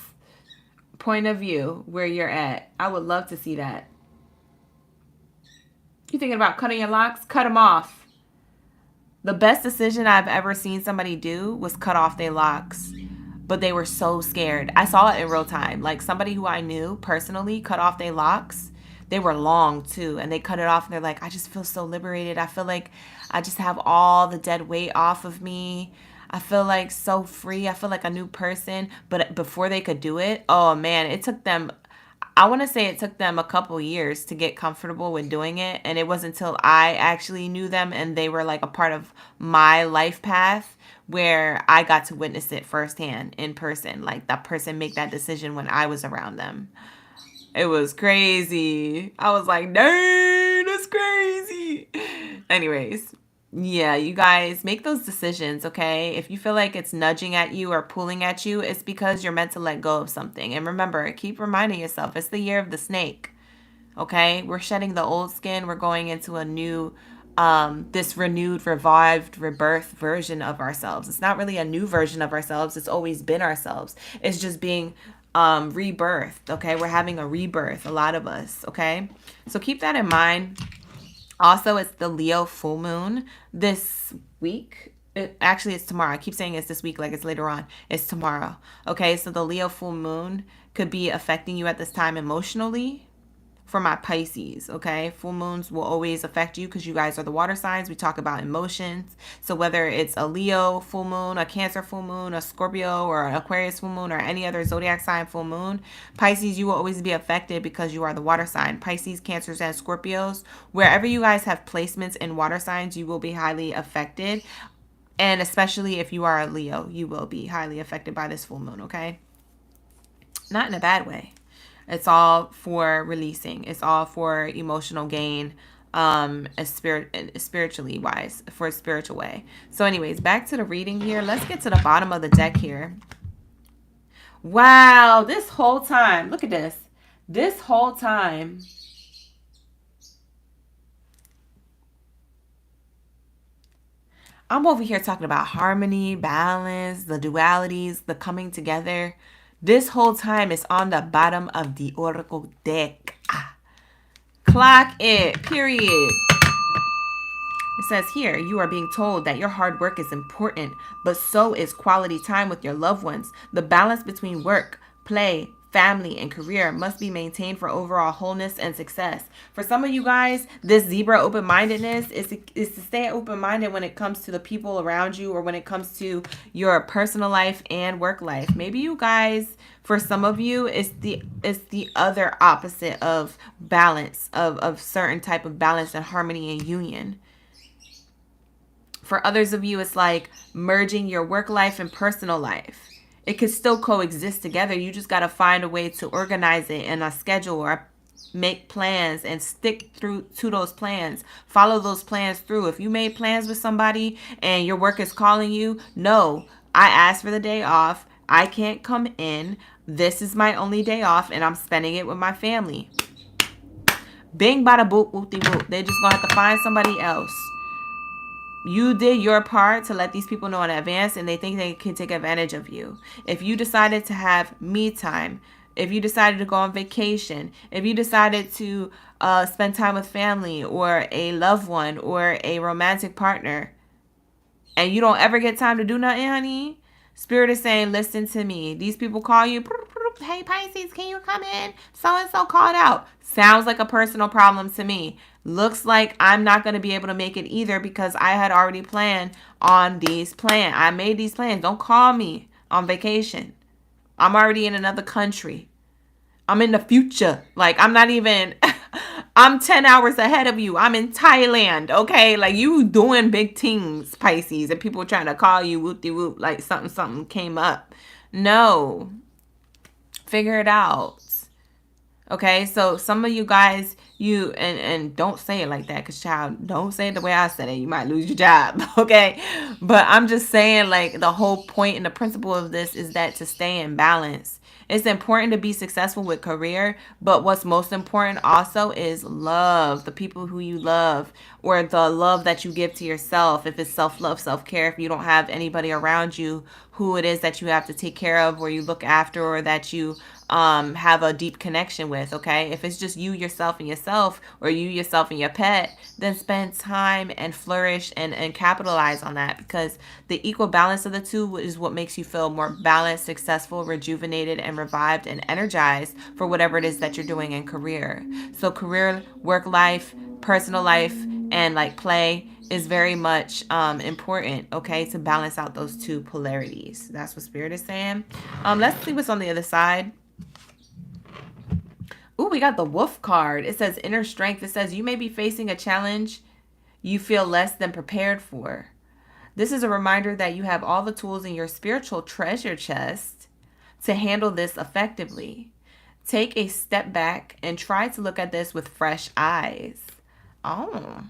point of view where you're at. I would love to see that. You thinking about cutting your locks? Cut them off. The best decision I've ever seen somebody do was cut off their locks. But they were so scared. I saw it in real time. Like somebody who I knew personally cut off their locks. They were long too. And they cut it off and they're like, I just feel so liberated. I feel like I just have all the dead weight off of me. I feel like so free. I feel like a new person. But before they could do it, oh man, it took them, I want to say it took them a couple years to get comfortable with doing it. And it wasn't until I actually knew them and they were like a part of my life path where I got to witness it firsthand in person. Like that person make that decision when I was around them. It was crazy. I was like, dang, that's crazy. Anyways, yeah, you guys make those decisions, okay? If you feel like it's nudging at you or pulling at you, it's because you're meant to let go of something. And remember, keep reminding yourself, it's the year of the snake, okay? We're shedding the old skin. We're going into a new, this renewed, revived, rebirth version of ourselves. It's not really a new version of ourselves. It's always been ourselves. It's just being rebirthed, okay? We're having a rebirth, a lot of us, okay? So keep that in mind. Also, it's the Leo full moon this week. Actually, it's tomorrow. I keep saying it's this week like it's later on. It's tomorrow. Okay, so the Leo full moon could be affecting you at this time emotionally. For my Pisces, okay? Full moons will always affect you because you guys are the water signs. We talk about emotions. So whether it's a Leo full moon, a Cancer full moon, a Scorpio, or an Aquarius full moon, or any other zodiac sign full moon, Pisces, you will always be affected because you are the water sign. Pisces, Cancers, and Scorpios, wherever you guys have placements in water signs, you will be highly affected. And especially if you are a Leo, you will be highly affected by this full moon, okay? Not in a bad way. It's all for releasing. It's all for emotional gain, spiritually wise, for a spiritual way. So anyways, back to the reading here. Let's get to the bottom of the deck here. Wow, this whole time, look at this. This whole time, I'm over here talking about harmony, balance, the dualities, the coming together. This whole time is on the bottom of the Oracle deck. Clock it, period. It says here, you are being told that your hard work is important, but so is quality time with your loved ones. The balance between work, play, family, and career must be maintained for overall wholeness and success. For some of you guys, this zebra open-mindedness is to stay open-minded when it comes to the people around you or when it comes to your personal life and work life. Maybe you guys, for some of you, it's the other opposite of balance, of certain type of balance and harmony and union. For others of you, it's like merging your work life and personal life. It could still coexist together. You just got to find a way to organize it in a schedule or Make plans and stick through to those plans. Follow those plans through. If you made plans with somebody and your work is calling you, no, I asked for the day off. I can't come in. This is my only day off and I'm spending it with my family. Bing, bada, boop, whoop-de whoop. They're just gonna have to find somebody else. You did your part to let these people know in advance, and they think they can take advantage of you. If you decided to have me time, if you decided to go on vacation, if you decided to spend time with family or a loved one or a romantic partner, and you don't ever get time to do nothing, honey, Spirit is saying, listen to me. These people call you, hey, Pisces, can you come in? So-and-so called out. Sounds like a personal problem to me. Looks like I'm not going to be able to make it either because I had already planned on these plans. I made these plans. Don't call me on vacation. I'm already in another country. I'm in the future. Like, I'm not even... I'm 10 hours ahead of you. I'm in Thailand, okay? Like, you doing big things, Pisces, and people trying to call you whoop-de-whoop like something came up. No. Figure it out. Okay? So, some of you guys, and don't say it like that, because, child, don't say it the way I said it. You might lose your job, okay? But I'm just saying, like, the whole point and the principle of this is that to stay in balance. It's important to be successful with career, but what's most important also is love, the people who you love, or the love that you give to yourself. If it's self-love, self-care, if you don't have anybody around you who it is that you have to take care of or you look after or that you have a deep connection with, okay? If it's just you, yourself, and yourself, or you, yourself, and your pet, then spend time and flourish and capitalize on that, because the equal balance of the two is what makes you feel more balanced, successful, rejuvenated, and revived and energized for whatever it is that you're doing in career. So career, work life, personal life, and like play is very much important, okay, to balance out those two polarities. That's what Spirit is saying. Let's see what's on the other side. Ooh, we got the Wolf card. It says inner strength. It says you may be facing a challenge you feel less than prepared for. This is a reminder that you have all the tools in your spiritual treasure chest to handle this effectively. Take a step back and try to look at this with fresh eyes. Oh,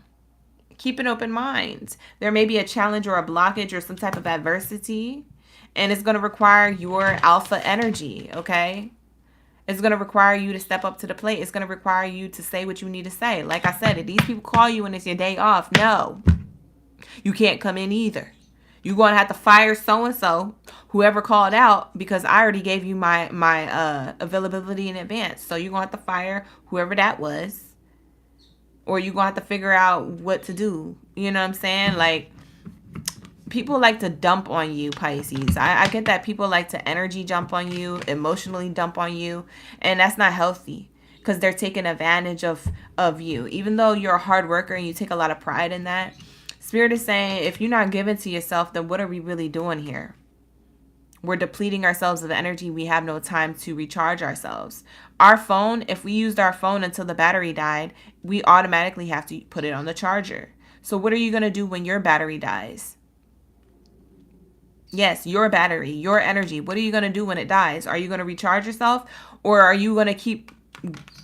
keep an open mind. There may be a challenge or a blockage or some type of adversity, and it's going to require your alpha energy, okay? It's going to require you to step up to the plate. It's going to require you to say what you need to say. Like I said, if these people call you and it's your day off, no, you can't come in either. You're going to have to fire so-and-so, whoever called out, because I already gave you my availability in advance. So you're going to have to fire whoever that was, or you're going to have to figure out what to do. You know what I'm saying? Like, people like to dump on you, Pisces. I get that people like to energy jump on you, emotionally dump on you, and that's not healthy because they're taking advantage of you. Even though you're a hard worker and you take a lot of pride in that, Spirit is saying if you're not giving to yourself, then what are we really doing here? We're depleting ourselves of energy. We have no time to recharge ourselves. Our phone, if we used our phone until the battery died, we automatically have to put it on the charger. So what are you going to do when your battery dies? Yes, your battery, your energy. What are you going to do when it dies? Are you going to recharge yourself, or are you going to keep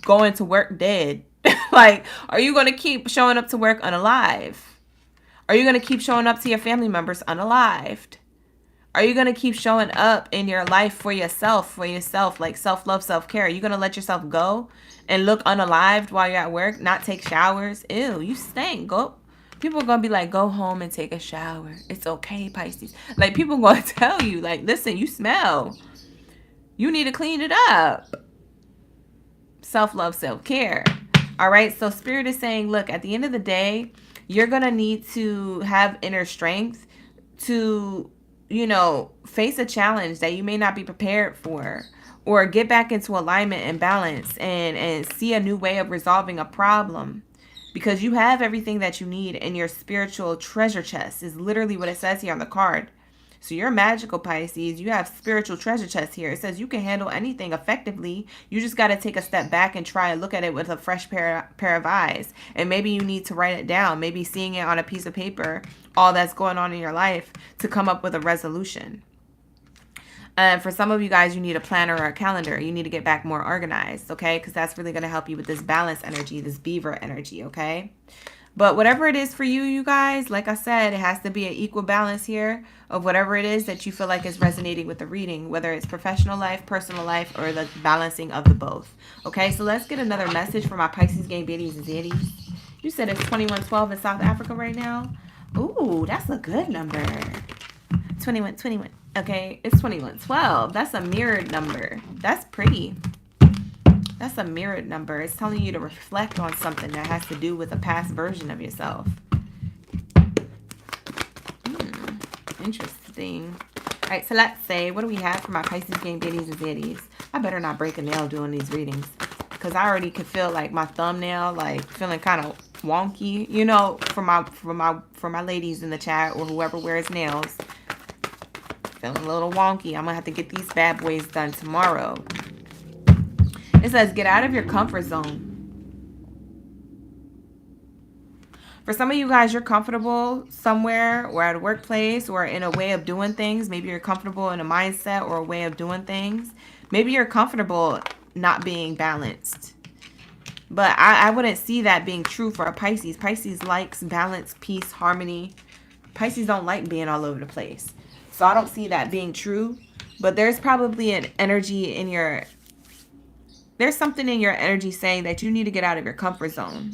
going to work dead? Like, are you going to keep showing up to work unalived? Are you going to keep showing up to your family members unalived? Are you going to keep showing up in your life for yourself, like self-love, self-care? Are you going to let yourself go and look unalived while you're at work, not take showers? Ew, you stink. Go. People are going to be like, go home and take a shower. It's okay, Pisces. Like, people are going to tell you, like, listen, you smell. You need to clean it up. Self-love, self-care. All right, so Spirit is saying, look, at the end of the day, you're going to need to have inner strength to, you know, face a challenge that you may not be prepared for, or get back into alignment and balance and see a new way of resolving a problem. Because you have everything that you need in your spiritual treasure chest is literally what it says here on the card. So you're magical, Pisces. You have spiritual treasure chest here. It says you can handle anything effectively. You just got to take a step back and try and look at it with a fresh pair of eyes. And maybe you need to write it down. Maybe seeing it on a piece of paper, all that's going on in your life, to come up with a resolution. For some of you guys, you need a planner or a calendar. You need to get back more organized, okay? Because that's really going to help you with this balance energy, this beaver energy, okay? But whatever it is for you, you guys, like I said, it has to be an equal balance here of whatever it is that you feel like is resonating with the reading, whether it's professional life, personal life, or the balancing of the both. Okay, so let's get another message for my Pisces gang biddies and zeddies. You said it's 2112 in South Africa right now. Ooh, that's a good number. 2121. Okay, it's 2112. That's a mirrored number. That's pretty. That's a mirrored number. It's telling you to reflect on something that has to do with a past version of yourself. Interesting. All right, so let's say, what do we have for my Pisces gang biddies and zeddies? I better not break a nail doing these readings, because I already could feel like my thumbnail like feeling kind of wonky, you know, for my ladies in the chat or whoever wears nails. Feeling a little wonky. I'm gonna have to get these bad boys done tomorrow. It says, get out of your comfort zone. For some of you guys, you're comfortable somewhere or at a workplace or in a way of doing things. Maybe you're comfortable in a mindset or a way of doing things. Maybe you're comfortable not being balanced. But I wouldn't see that being true for a Pisces. Pisces likes balance, peace, harmony. Pisces don't like being all over the place. So I don't see that being true. But there's probably an energy in your... There's something in your energy saying that you need to get out of your comfort zone.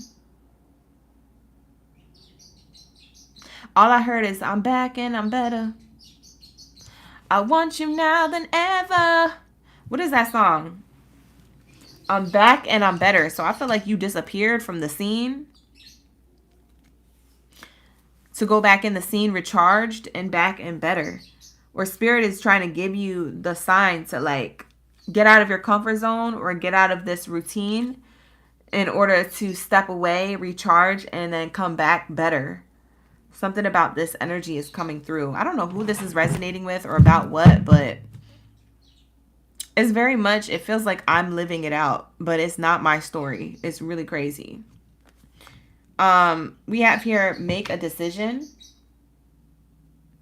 All I heard is, I'm back and I'm better. I want you now than ever. What is that song? I'm back and I'm better. So I feel like you disappeared from the scene to go back in the scene recharged and back and better. Or Spirit is trying to give you the sign to like get out of your comfort zone or get out of this routine in order to step away, recharge, and then come back better. Something about this energy is coming through. I don't know who this is resonating with or about what, but it's very much, it feels like I'm living it out, but it's not my story. It's really crazy. We have here, make a decision.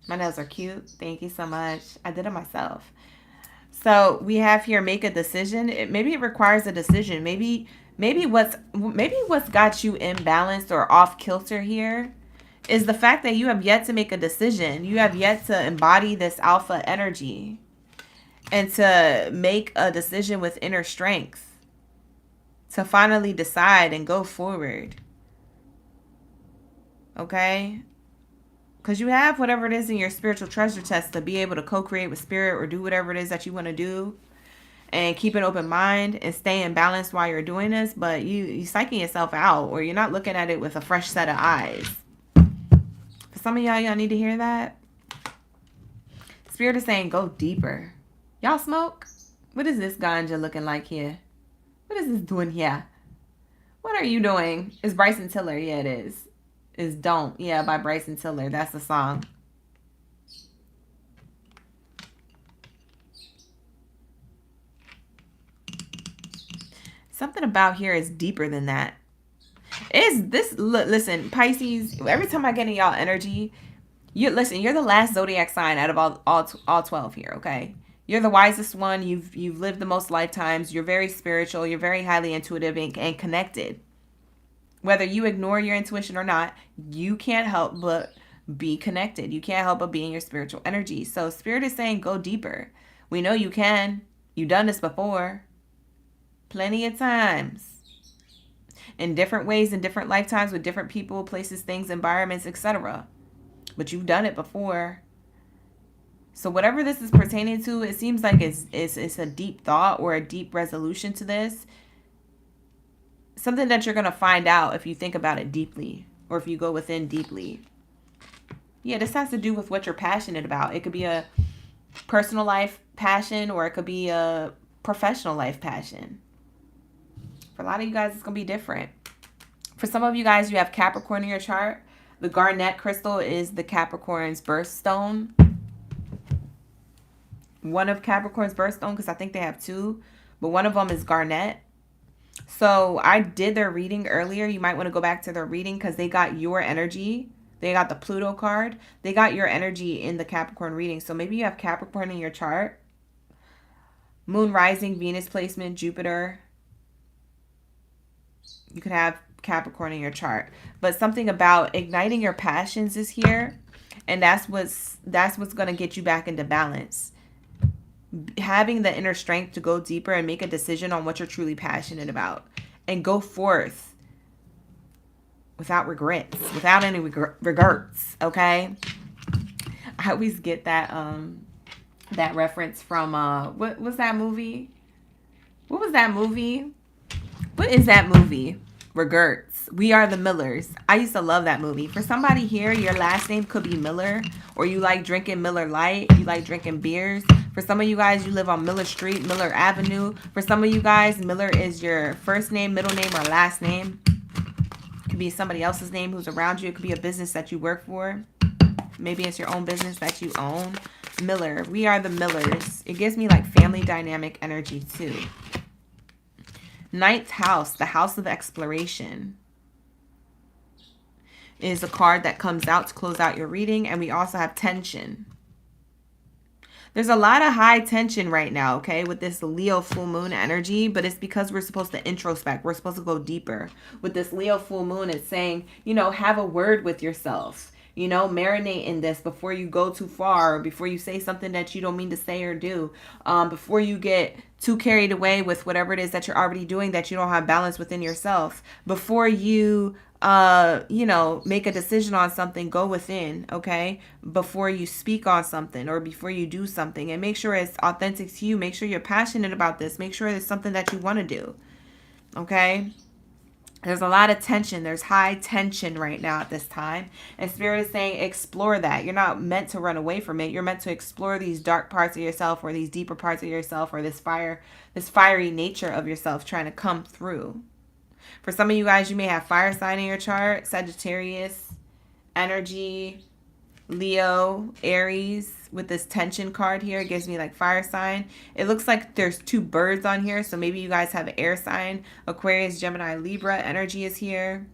My nails are cute. Thank you so much. I did it myself. So we have here, make a decision. Maybe it requires a decision. Maybe what's got you imbalanced or off kilter here is the fact that you have yet to make a decision. You have yet to embody this alpha energy and to make a decision with inner strength to finally decide and go forward. Okay? Because you have whatever it is in your spiritual treasure chest to be able to co-create with spirit or do whatever it is that you want to do and keep an open mind and stay in balance while you're doing this. But you're psyching yourself out, or you're not looking at it with a fresh set of eyes. For some of y'all need to hear that. Spirit is saying go deeper. Y'all smoke? What is this ganja looking like here? What is this doing here? What are you doing? It's Bryson Tiller. Yeah, it is. Is Don't. Yeah, by Bryson Tiller. That's the song. Something about here is deeper than that. Is this, listen, Pisces, every time I get in y'all energy, you're the last zodiac sign out of all 12 here, okay? You're the wisest one. You've lived the most lifetimes. You're very spiritual. You're very highly intuitive and connected. Whether you ignore your intuition or not, you can't help but be connected. You can't help but be in your spiritual energy. So Spirit is saying go deeper. We know you can. You've done this before. Plenty of times. In different ways, in different lifetimes, with different people, places, things, environments, etc. But you've done it before. So whatever this is pertaining to, it seems like it's a deep thought or a deep resolution to this. Something that you're going to find out if you think about it deeply or if you go within deeply. Yeah, this has to do with what you're passionate about. It could be a personal life passion or it could be a professional life passion. For a lot of you guys, it's going to be different. For some of you guys, you have Capricorn in your chart. The garnet crystal is the Capricorn's birthstone. One of Capricorn's birthstone, because I think they have two. But one of them is garnet. So I did their reading earlier. You might want to go back to their reading because they got your energy. They got the Pluto card. They got your energy in the Capricorn reading. So maybe you have Capricorn in your chart. Moon rising, Venus placement, Jupiter. You could have Capricorn in your chart. But something about igniting your passions is here. And that's what's going to get you back into balance. Having the inner strength to go deeper and make a decision on what you're truly passionate about. And go forth without regrets. Without any regrets. Okay? I always get that that reference from what was that movie? What was that movie? What is that movie? Regrets. We Are the Millers. I used to love that movie. For somebody here, your last name could be Miller, or you like drinking Miller Lite, you like drinking beers. For some of you guys, you live on Miller Street, Miller Avenue. For some of you guys, Miller is your first name, middle name, or last name. It could be somebody else's name who's around you. It could be a business that you work for. Maybe it's your own business that you own. Miller. We are the Millers. It gives me like family dynamic energy too. Ninth house, the house of exploration, is a card that comes out to close out your reading. And we also have tension. There's a lot of high tension right now, okay, with this Leo full moon energy, but it's because we're supposed to introspect. We're supposed to go deeper. With this Leo full moon, it's saying, you know, have a word with yourself. You know, marinate in this before you go too far, or before you say something that you don't mean to say or do, before you get too carried away with whatever it is that you're already doing that you don't have balance within yourself. Before you, you know, make a decision on something, go within, okay? Before you speak on something or before you do something, and make sure it's authentic to you. Make sure you're passionate about this. Make sure it's something that you want to do, okay? There's a lot of tension. There's high tension right now at this time. And Spirit is saying explore that. You're not meant to run away from it. You're meant to explore these dark parts of yourself, or these deeper parts of yourself, or this fiery nature of yourself trying to come through. For some of you guys, you may have fire sign in your chart. Sagittarius, energy, Leo, Aries. With this tension card here, it gives me like fire sign. It looks like there's two birds on here, so maybe you guys have an air sign. Aquarius, Gemini, Libra energy is here.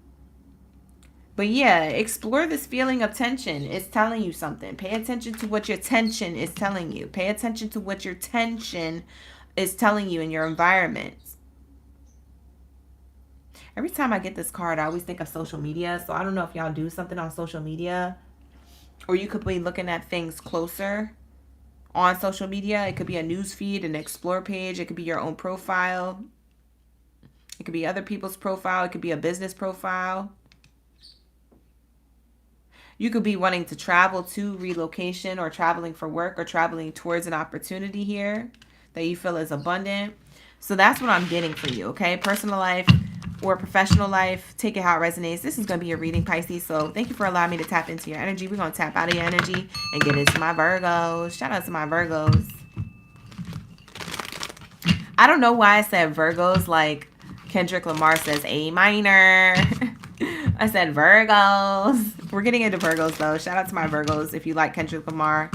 But yeah, explore this feeling of tension. It's telling you something. Pay attention to what your tension is telling you. Pay attention to what your tension is telling you in your environment. Every time I get this card, I always think of social media. So I don't know if y'all do something on social media. Or you could be looking at things closer on social media. It could be a news feed, an explore page. It could be your own profile. It could be other people's profile. It could be a business profile. You could be wanting to travel to relocation, or traveling for work, or traveling towards an opportunity here that you feel is abundant. So that's what I'm getting for you, okay? Personal life or professional life, take it how it resonates. This is going to be your reading, Pisces. So thank you for allowing me to tap into your energy. We're going to tap out of your energy and get into my Virgos. Shout out to my Virgos. I don't know why I said Virgos like Kendrick Lamar says A minor. I said Virgos. We're getting into Virgos though. Shout out to my Virgos if you like Kendrick Lamar,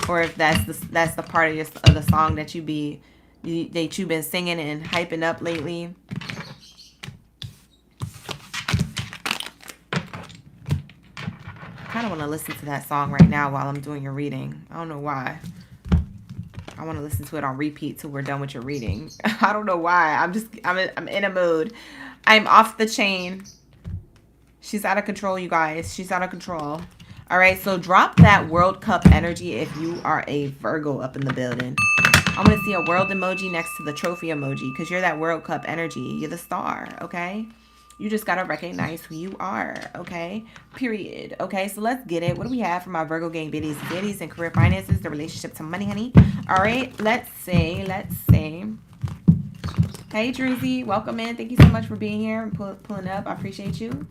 or if that's the part of the song that you've been singing and hyping up lately. I kind of want to listen to that song right now while I'm doing your reading. I don't know why. I want to listen to it on repeat till we're done with your reading. I don't know why. I'm in a mood. I'm off the chain. She's out of control, you guys. She's out of control. All right, so drop that World Cup energy if you are a Virgo up in the building. I want to see a world emoji next to the trophy emoji, because you're that World Cup energy. You're the star, okay? You just got to recognize who you are, okay? Period. Okay, so let's get it. What do we have for my Virgo gang biddies? Biddies and career finances, the relationship to money, honey. All right, let's see. Hey, Druzy, welcome in. Thank you so much for being here and pulling up. I appreciate you.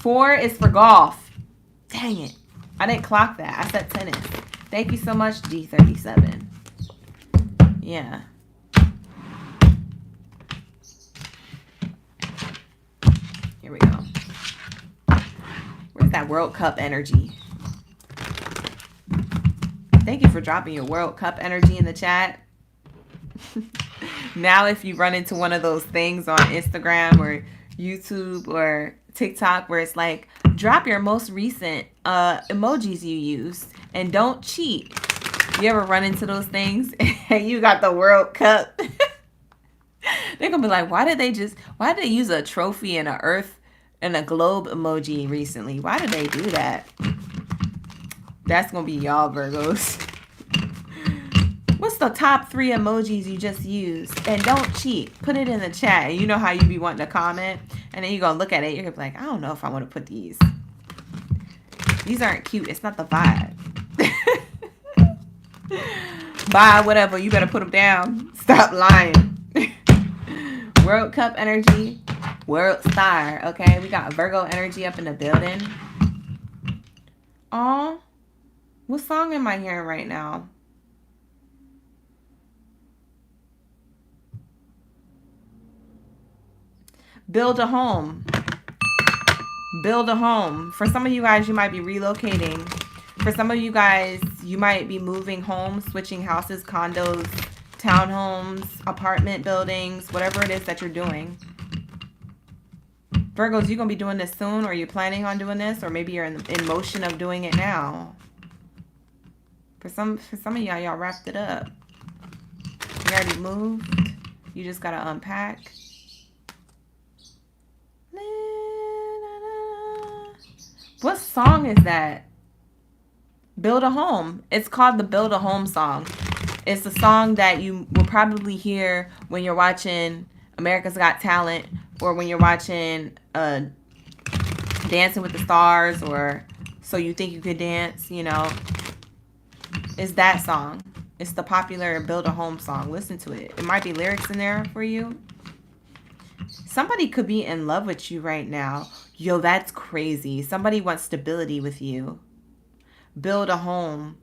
4 is for golf. Dang it. I didn't clock that. I said tennis. Thank you so much, D37. Yeah. Here we go. Where's that World Cup energy? Thank you for dropping your World Cup energy in the chat. Now, if you run into one of those things on Instagram or YouTube or TikTok where it's like, drop your most recent emojis you used and don't cheat. You ever run into those things and you got the World Cup? They're gonna be like, why did they use a trophy and a earth and a globe emoji recently? Why did they do that? That's gonna be y'all, Virgos. What's the top 3 emojis you just used? And don't cheat. Put it in the chat. And you know how you be wanting to comment, and then you're gonna look at it, you're gonna be like, I don't know if I want to put these. These aren't cute. It's not the vibe. Bye, whatever. You better put them down. Stop lying. World Cup energy. World Star. Okay, we got Virgo energy up in the building. Aw. What song am I hearing right now? Build a home. Build a home. For some of you guys, you might be relocating. For some of you guys, you might be moving homes, switching houses, condos, townhomes, apartment buildings, whatever it is that you're doing. Virgos, you going to be doing this soon, or you're planning on doing this, or maybe you're in motion of doing it now. For some of y'all wrapped it up. You already moved. You just got to unpack. What song is that? Build a Home. It's called the Build a Home song. It's a song that you will probably hear when you're watching America's Got Talent, or when you're watching Dancing with the Stars, or So You Think You Could Dance, you know. It's that song. It's the popular Build a Home song. Listen to it. It might be lyrics in there for you. Somebody could be in love with you right now. Yo, that's crazy. Somebody wants stability with you. Build a home.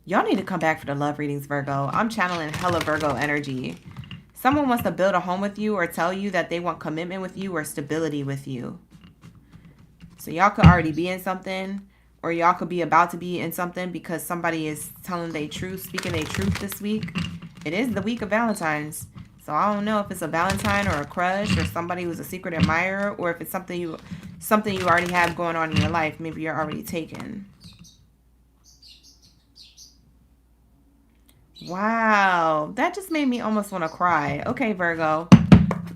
Y'all need to come back for the love readings, Virgo. I'm channeling hella Virgo energy. Someone wants to build a home with you, or tell you that they want commitment with you or stability with you. So y'all could already be in something, or y'all could be about to be in something because somebody is telling their truth, speaking their truth this week. It is the week of Valentine's. So I don't know if it's a Valentine or a crush or somebody who's a secret admirer, or if it's something you already have going on in your life. Maybe you're already taken. Wow, that just made me almost want to cry. Okay, Virgo.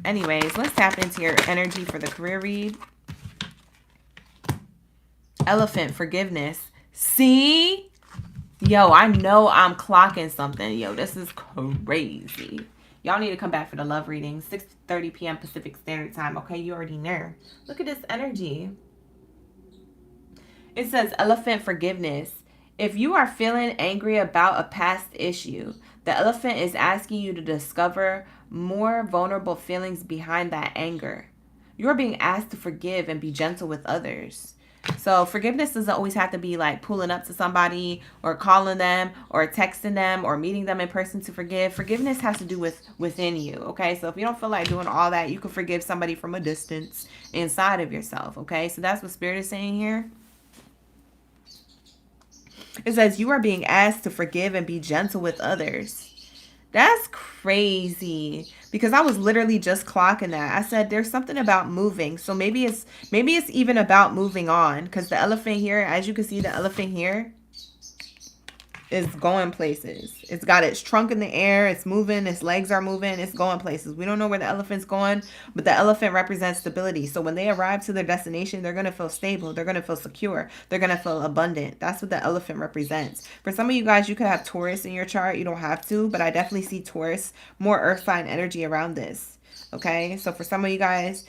Anyways, let's tap into your energy for the career read. Elephant, forgiveness. See? Yo, I know I'm clocking something. Yo, this is crazy. Y'all need to come back for the love reading. 6:30 p.m. Pacific Standard Time. Okay, you already know. Look at this energy. It says elephant, forgiveness. If you are feeling angry about a past issue, the elephant is asking you to discover more vulnerable feelings behind that anger. You are being asked to forgive and be gentle with others. So forgiveness doesn't always have to be like pulling up to somebody or calling them or texting them or meeting them in person to forgive. Forgiveness has to do with within you, okay? So if you don't feel like doing all that, you can forgive somebody from a distance inside of yourself, okay? So that's what Spirit is saying here. It says you are being asked to forgive and be gentle with others. That's crazy, because I was literally just clocking that. I said there's something about moving. So maybe it's even about moving on, because the elephant here, as you can see, the elephant here is going places. It's got its trunk in the air. It's moving. Its legs are moving. It's going places. We don't know where the elephant's going, but the elephant represents stability. So when they arrive to their destination, they're going to feel stable. They're going to feel secure. They're going to feel abundant. That's what the elephant represents. For some of you guys, you could have Taurus in your chart. You don't have to, but I definitely see Taurus, more earth sign energy around this. Okay. So for some of you guys,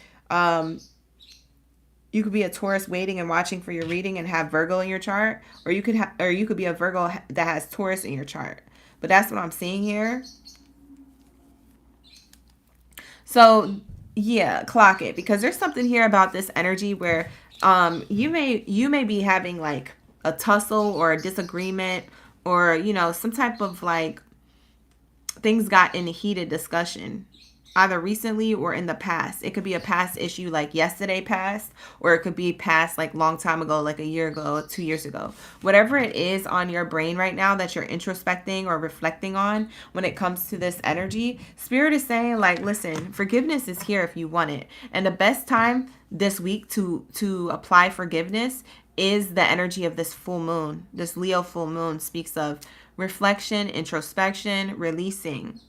you could be a Taurus waiting and watching for your reading and have Virgo in your chart, or you could be a Virgo that has Taurus in your chart. But that's what I'm seeing here. So yeah, clock it, because there's something here about this energy where you may be having like a tussle or a disagreement, or you know, some type of like things got in a heated discussion, either recently or in the past. It could be a past issue like yesterday past, or it could be past like long time ago, like a year ago, 2 years ago. Whatever it is on your brain right now that you're introspecting or reflecting on when it comes to this energy, Spirit is saying like, listen, forgiveness is here if you want it. And the best time this week to apply forgiveness is the energy of this full moon. This Leo full moon speaks of reflection, introspection, releasing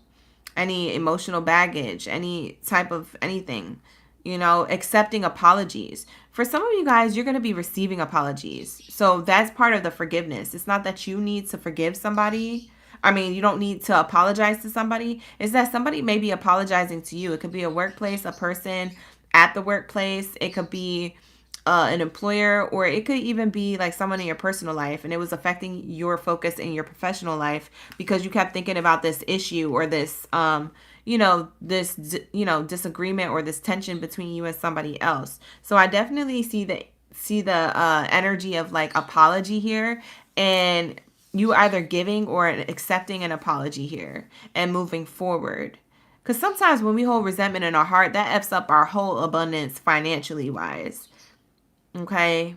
any emotional baggage, any type of anything, you know, accepting apologies. For some of you guys, you're going to be receiving apologies. So that's part of the forgiveness. It's not that you need to forgive somebody. I mean, you don't need to apologize to somebody. It's that somebody may be apologizing to you. It could be a workplace, a person at the workplace. It could be an employer, or it could even be like someone in your personal life, and it was affecting your focus in your professional life because you kept thinking about this issue or this this disagreement or this tension between you and somebody else. So I definitely see the energy of like apology here, and you either giving or accepting an apology here and moving forward. Because sometimes when we hold resentment in our heart, that F's up our whole abundance financially wise. Okay,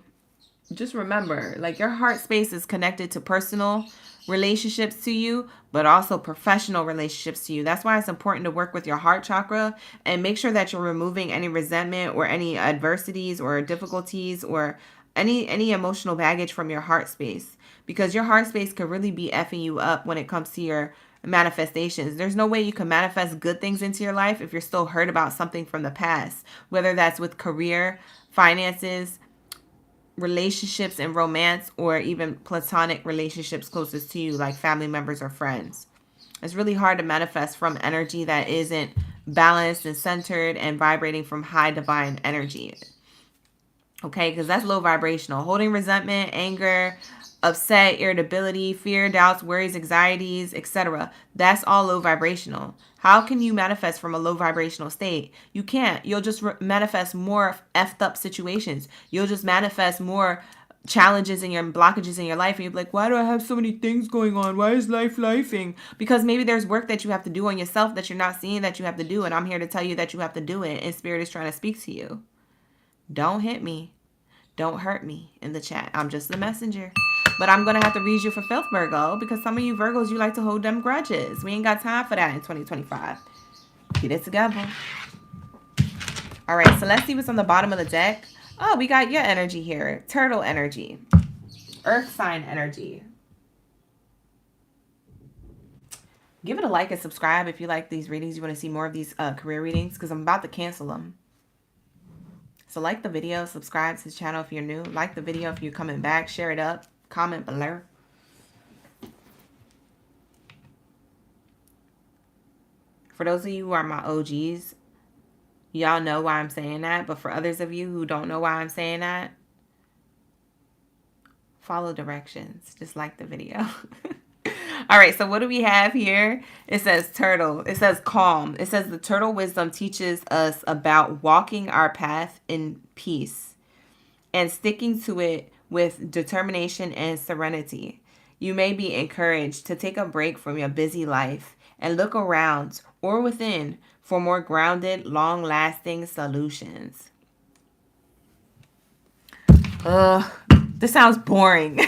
just remember, like, your heart space is connected to personal relationships to you, but also professional relationships to you. That's why it's important to work with your heart chakra and make sure that you're removing any resentment or any adversities or difficulties or any emotional baggage from your heart space, because your heart space could really be effing you up when it comes to your manifestations. There's no way you can manifest good things into your life if you're still hurt about something from the past, whether that's with career, finances, relationships and romance, or even platonic relationships closest to you, like family members or friends. It's really hard to manifest from energy that isn't balanced and centered and vibrating from high divine energy. Okay, because that's low vibrational. Holding resentment, anger, upset, irritability, fear, doubts, worries, anxieties, etc. That's all low vibrational. How can you manifest from a low vibrational state? You can't. You'll just manifest more effed up situations. You'll just manifest more challenges and your blockages in your life, and you'll be like, why do I have so many things going on? Why is life lifing? Because maybe there's work that you have to do on yourself that you're not seeing that you have to do, and I'm here to tell you that you have to do it, and Spirit is trying to speak to you. Don't hit me. Don't hurt me in the chat. I'm just the messenger. But I'm going to have to read you for filth, Virgo, because some of you Virgos, you like to hold them grudges. We ain't got time for that in 2025. Get it together. All right, so let's see what's on the bottom of the deck. Oh, we got your energy here. Turtle energy. Earth sign energy. Give it a like and subscribe if you like these readings. You want to see more of these career readings, because I'm about to cancel them. So like the video, subscribe to the channel if you're new. Like the video if you're coming back. Share it up. Comment below. For those of you who are my OGs, y'all know why I'm saying that. But for others of you who don't know why I'm saying that, follow directions. Just like the video. All right, so what do we have here? It says turtle. It says calm. It says the turtle wisdom teaches us about walking our path in peace and sticking to it with determination and serenity. You may be encouraged to take a break from your busy life and look around or within for more grounded, long-lasting solutions. This sounds boring.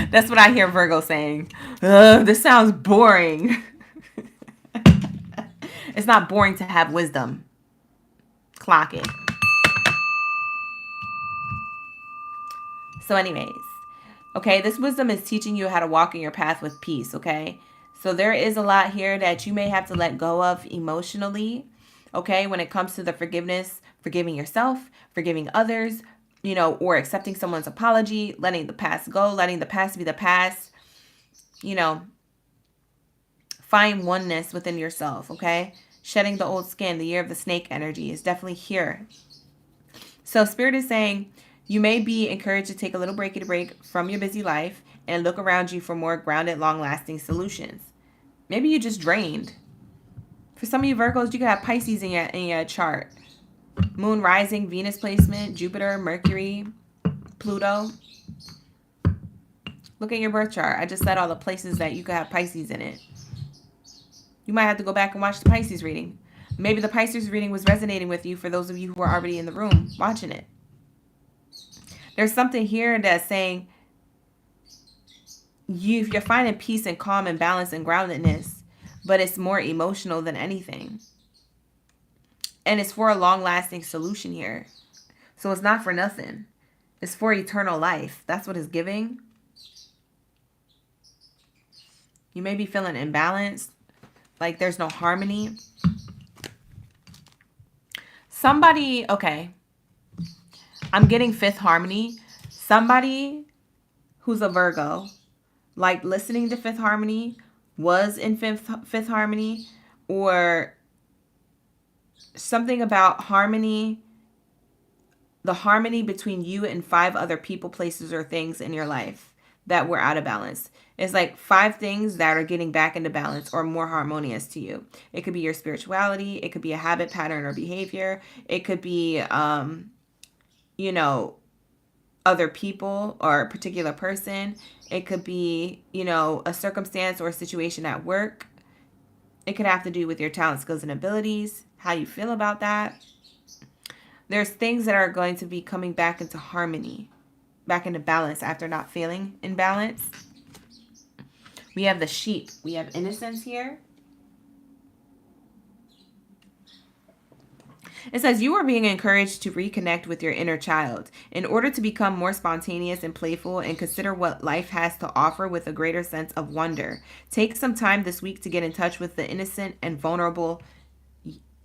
That's what I hear Virgo saying. This sounds boring. It's not boring to have wisdom. Clock it. So anyways, okay, this wisdom is teaching you how to walk in your path with peace, okay? So there is a lot here that you may have to let go of emotionally, okay, when it comes to the forgiveness, forgiving yourself, forgiving others, you know, or accepting someone's apology, letting the past go, letting the past be the past, you know, find oneness within yourself, okay? Shedding the old skin, the year of the snake energy is definitely here. So Spirit is saying you may be encouraged to take a little break from your busy life and look around you for more grounded, long-lasting solutions. Maybe you just drained. For some of you Virgos, you could have Pisces in your chart. Moon rising, Venus placement, Jupiter, Mercury, Pluto. Look at your birth chart. I just said all the places that you could have Pisces in it. You might have to go back and watch the Pisces reading. Maybe the Pisces reading was resonating with you for those of you who are already in the room watching it. There's something here that's saying you're finding peace and calm and balance and groundedness, but it's more emotional than anything. And it's for a long-lasting solution here. So it's not for nothing. It's for eternal life. That's what it's giving. You may be feeling imbalanced, like there's no harmony. Somebody, okay, I'm getting fifth harmony. Somebody who's a Virgo, like listening to fifth harmony, was in fifth harmony, or something about harmony, the harmony between you and 5 other people, places, or things in your life that were out of balance. It's like 5 things that are getting back into balance or more harmonious to you. It could be your spirituality. It could be a habit, pattern, or behavior. It could be, you know, other people or a particular person. It could be, you know, a circumstance or a situation at work. It could have to do with your talent, skills, and abilities, how you feel about that. There's things that are going to be coming back into harmony, back into balance after not feeling in balance. We have the sheep. We have innocence here. It says you are being encouraged to reconnect with your inner child in order to become more spontaneous and playful and consider what life has to offer with a greater sense of wonder. Take some time this week to get in touch with the innocent and vulnerable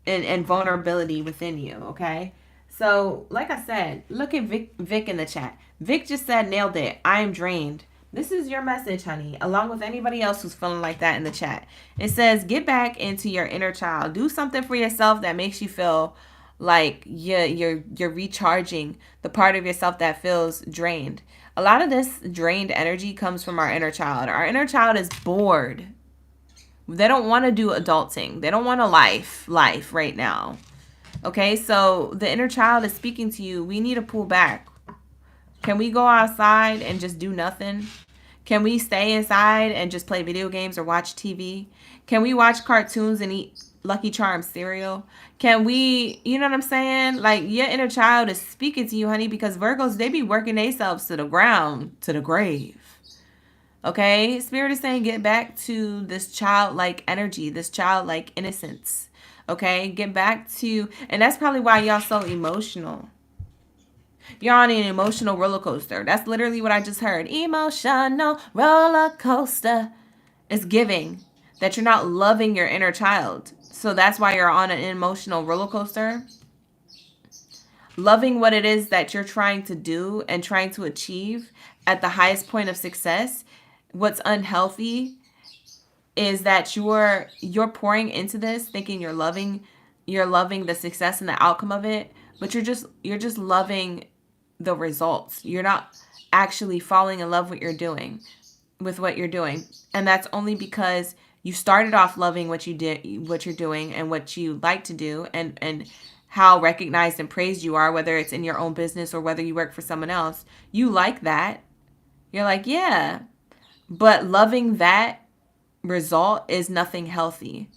and vulnerability within you, okay? So, like I said, look at Vic in the chat. Vic just said, nailed it. I am drained. This is your message, honey, along with anybody else who's feeling like that in the chat. It says, get back into your inner child. Do something for yourself that makes you feel like you're recharging the part of yourself that feels drained. A lot of this drained energy comes from our inner child. Our inner child is bored. They don't want to do adulting. They don't want a life right now. Okay, so the inner child is speaking to you. We need to pull back. Can we go outside and just do nothing? Can we stay inside and just play video games or watch TV? Can we watch cartoons and eat Lucky Charms cereal? Can we, you know what I'm saying? Like, your inner child is speaking to you, honey, because Virgos, they be working themselves to the ground, to the grave. Okay? Spirit is saying get back to this childlike energy, this childlike innocence. Okay? Get back to, and that's probably why y'all so emotional. You're on an emotional roller coaster. That's literally what I just heard. Emotional roller coaster. It's giving that you're not loving your inner child. So that's why you're on an emotional roller coaster. Loving what it is that you're trying to do and trying to achieve at the highest point of success. What's unhealthy is that you're pouring into this thinking you're loving the success and the outcome of it, but you're just loving the results. You're not actually falling in love with what you're doing. And that's only because you started off loving what you're doing and what you like to do and how recognized and praised you are, whether it's in your own business or whether you work for someone else. You like that. You're like, yeah. But loving that result is nothing healthy.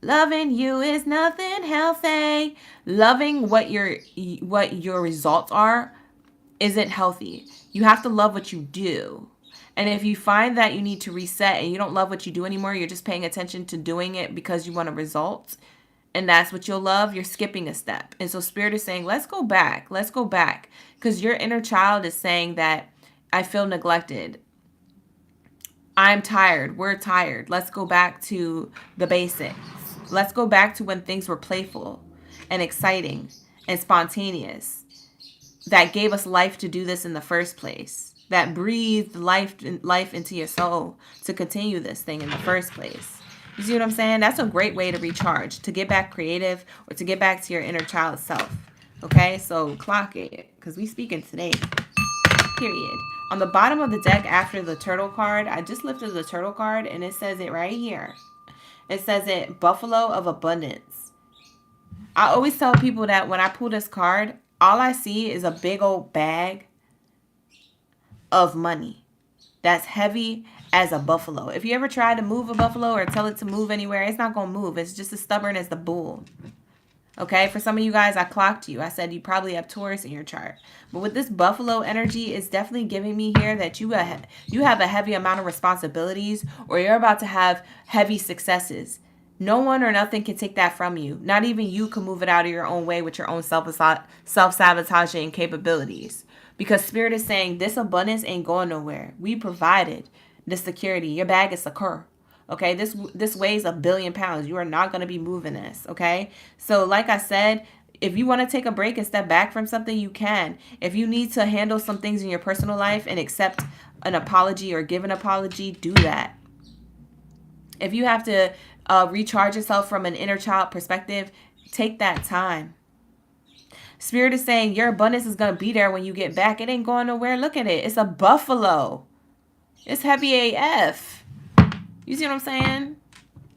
Loving you is nothing healthy. Loving what your results are isn't healthy. You have to love what you do. And if you find that you need to reset and you don't love what you do anymore, you're just paying attention to doing it because you want a result, and that's what you'll love, you're skipping a step. And so Spirit is saying, let's go back. Let's go back. Because your inner child is saying that I feel neglected. I'm tired. We're tired. Let's go back to the basics. Let's go back to when things were playful and exciting and spontaneous. That gave us life to do this in the first place. That breathed life into your soul to continue this thing in the first place. You see what I'm saying? That's a great way to recharge, to get back creative or to get back to your inner child self. Okay, so clock it, because we speaking today. Period. On the bottom of the deck after the turtle card, I just lifted the turtle card and it says it right here. It says it, Buffalo of Abundance. I always tell people that when I pull this card, all I see is a big old bag of money that's heavy as a buffalo. If you ever try to move a buffalo or tell it to move anywhere, it's not going to move. It's just as stubborn as the bull. Okay, for some of you guys, I clocked you. I said you probably have Taurus in your chart. But with this buffalo energy, it's definitely giving me here that you have a heavy amount of responsibilities, or you're about to have heavy successes. No one or nothing can take that from you. Not even you can move it out of your own way with your own self-sabotaging capabilities. Because Spirit is saying this abundance ain't going nowhere. We provided the security. Your bag is secure. Okay, this weighs 1 billion pounds. You are not going to be moving this. Okay, so like I said, if you want to take a break and step back from something, you can. If you need to handle some things in your personal life and accept an apology or give an apology, do that. If you have to recharge yourself from an inner child perspective, take that time. Spirit is saying your abundance is going to be there when you get back. It ain't going nowhere. Look at it. It's a buffalo. It's heavy AF. You see what I'm saying?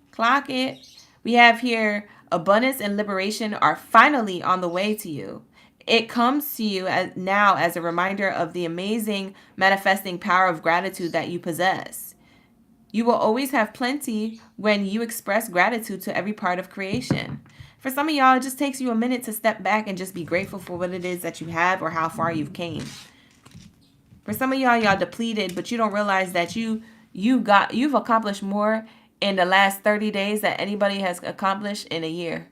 Clock it. We have here abundance and liberation are finally on the way to you. It comes to you now as a reminder of the amazing manifesting power of gratitude that you possess. You will always have plenty when you express gratitude to every part of creation. For some of y'all, it just takes you a minute to step back and just be grateful for what it is that you have or how far you've came. For some of y'all depleted, but you don't realize that you've accomplished more in the last 30 days that anybody has accomplished in a year.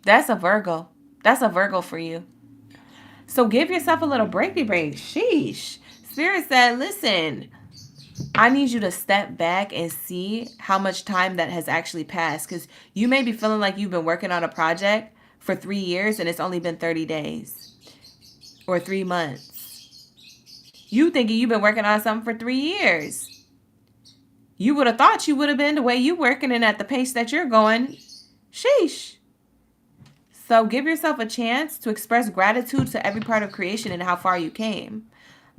That's a Virgo. That's a Virgo for you. So give yourself a little breaky break. Sheesh. Spirit said, listen, I need you to step back and see how much time that has actually passed. Because you may be feeling like you've been working on a project for 3 years and it's only been 30 days or 3 months. You thinking you've been working on something for 3 years. You would have thought you would have been the way you working and at the pace that you're going. Sheesh. So give yourself a chance to express gratitude to every part of creation and how far you came.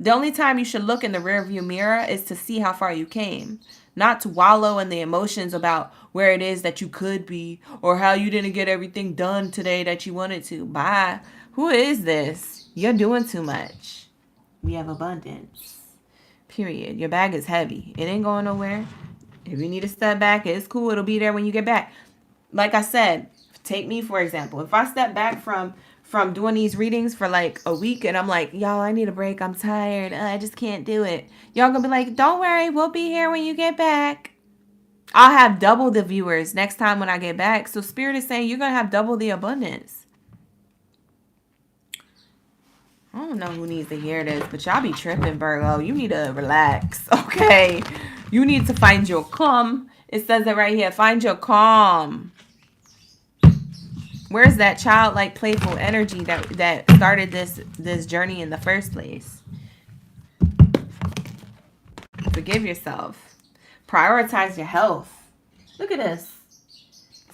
The only time you should look in the rearview mirror is to see how far you came, not to wallow in the emotions about where it is that you could be or how you didn't get everything done today that you wanted to. Bye. Who is this? You're doing too much. We have abundance. Period. Your bag is heavy. It ain't going nowhere. If you need to step back, it's cool. It'll be there when you get back. Like I said, take me for example. If I step back from doing these readings for like a week and I'm like, y'all, I need a break. I'm tired. I just can't do it. Y'all gonna be like, don't worry. We'll be here when you get back. I'll have double the viewers next time when I get back. So Spirit is saying you're going to have double the abundance. I don't know who needs to hear this, but y'all be tripping, Virgo. You need to relax, okay? You need to find your calm. It says it right here. Find your calm. Where's that childlike, playful energy that started this journey in the first place? Forgive yourself. Prioritize your health. Look at this.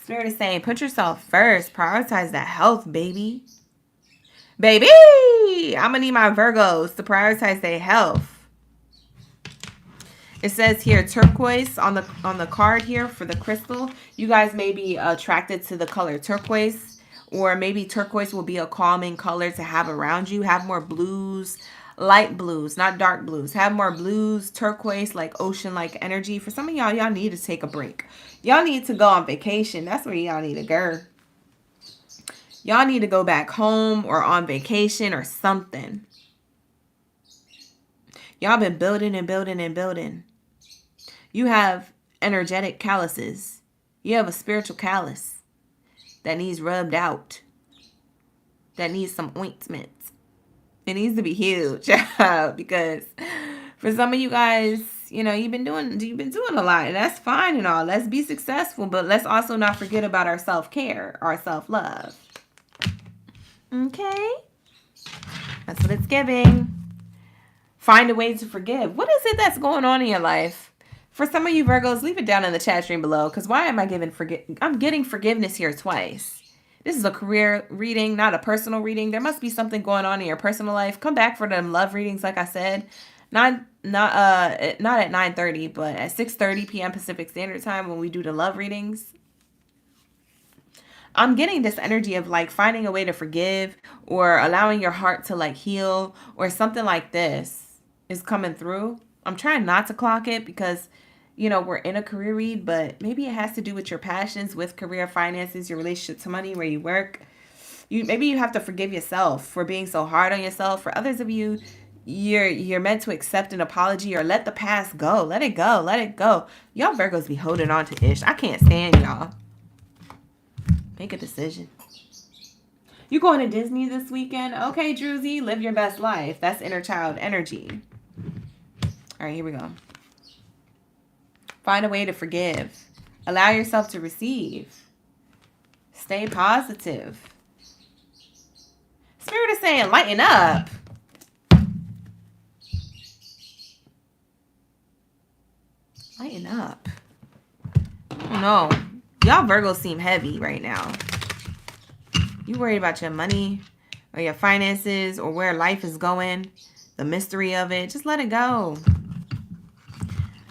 Spirit is saying, put yourself first. Prioritize that health, baby. Baby! I'm going to need my Virgos to prioritize their health. It says here turquoise on the card here for the crystal. You guys may be attracted to the color turquoise, or maybe turquoise will be a calming color to have around you. Have more blues, light blues, not dark blues. Have more blues, turquoise, like ocean-like energy. For some of y'all need to take a break. Y'all need to go on vacation. That's where y'all need to go. Y'all need to go back home or on vacation or something. Y'all been building and building and building. You have energetic calluses. You have a spiritual callus that needs rubbed out. That needs some ointment. It needs to be huge because for some of you guys, you know, you've been doing a lot, and that's fine and all. Let's be successful, but let's also not forget about our self-care, our self-love. Okay? That's what it's giving. Find a way to forgive. What is it that's going on in your life? For some of you Virgos, leave it down in the chat stream below, because why am I I'm getting forgiveness here twice. This is a career reading, not a personal reading. There must be something going on in your personal life. Come back for them love readings, like I said. Not at 9:30, but at 6:30 p.m. Pacific Standard Time when we do the love readings. I'm getting this energy of like finding a way to forgive or allowing your heart to like heal or something like this is coming through. I'm trying not to clock it because, you know, we're in a career read, but maybe it has to do with your passions, with career, finances, your relationship to money, where you work. Maybe you have to forgive yourself for being so hard on yourself. For others of you, you're meant to accept an apology or let the past go. Let it go. Let it go. Y'all Virgos be holding on to ish. I can't stand y'all. Make a decision. You going to Disney this weekend? Okay, Druzy, live your best life. That's inner child energy. All right, here we go. Find a way to forgive. Allow yourself to receive. Stay positive. Spirit is saying, lighten up. Lighten up. No, y'all Virgos seem heavy right now. You worried about your money or your finances or where life is going, the mystery of it. Just let it go.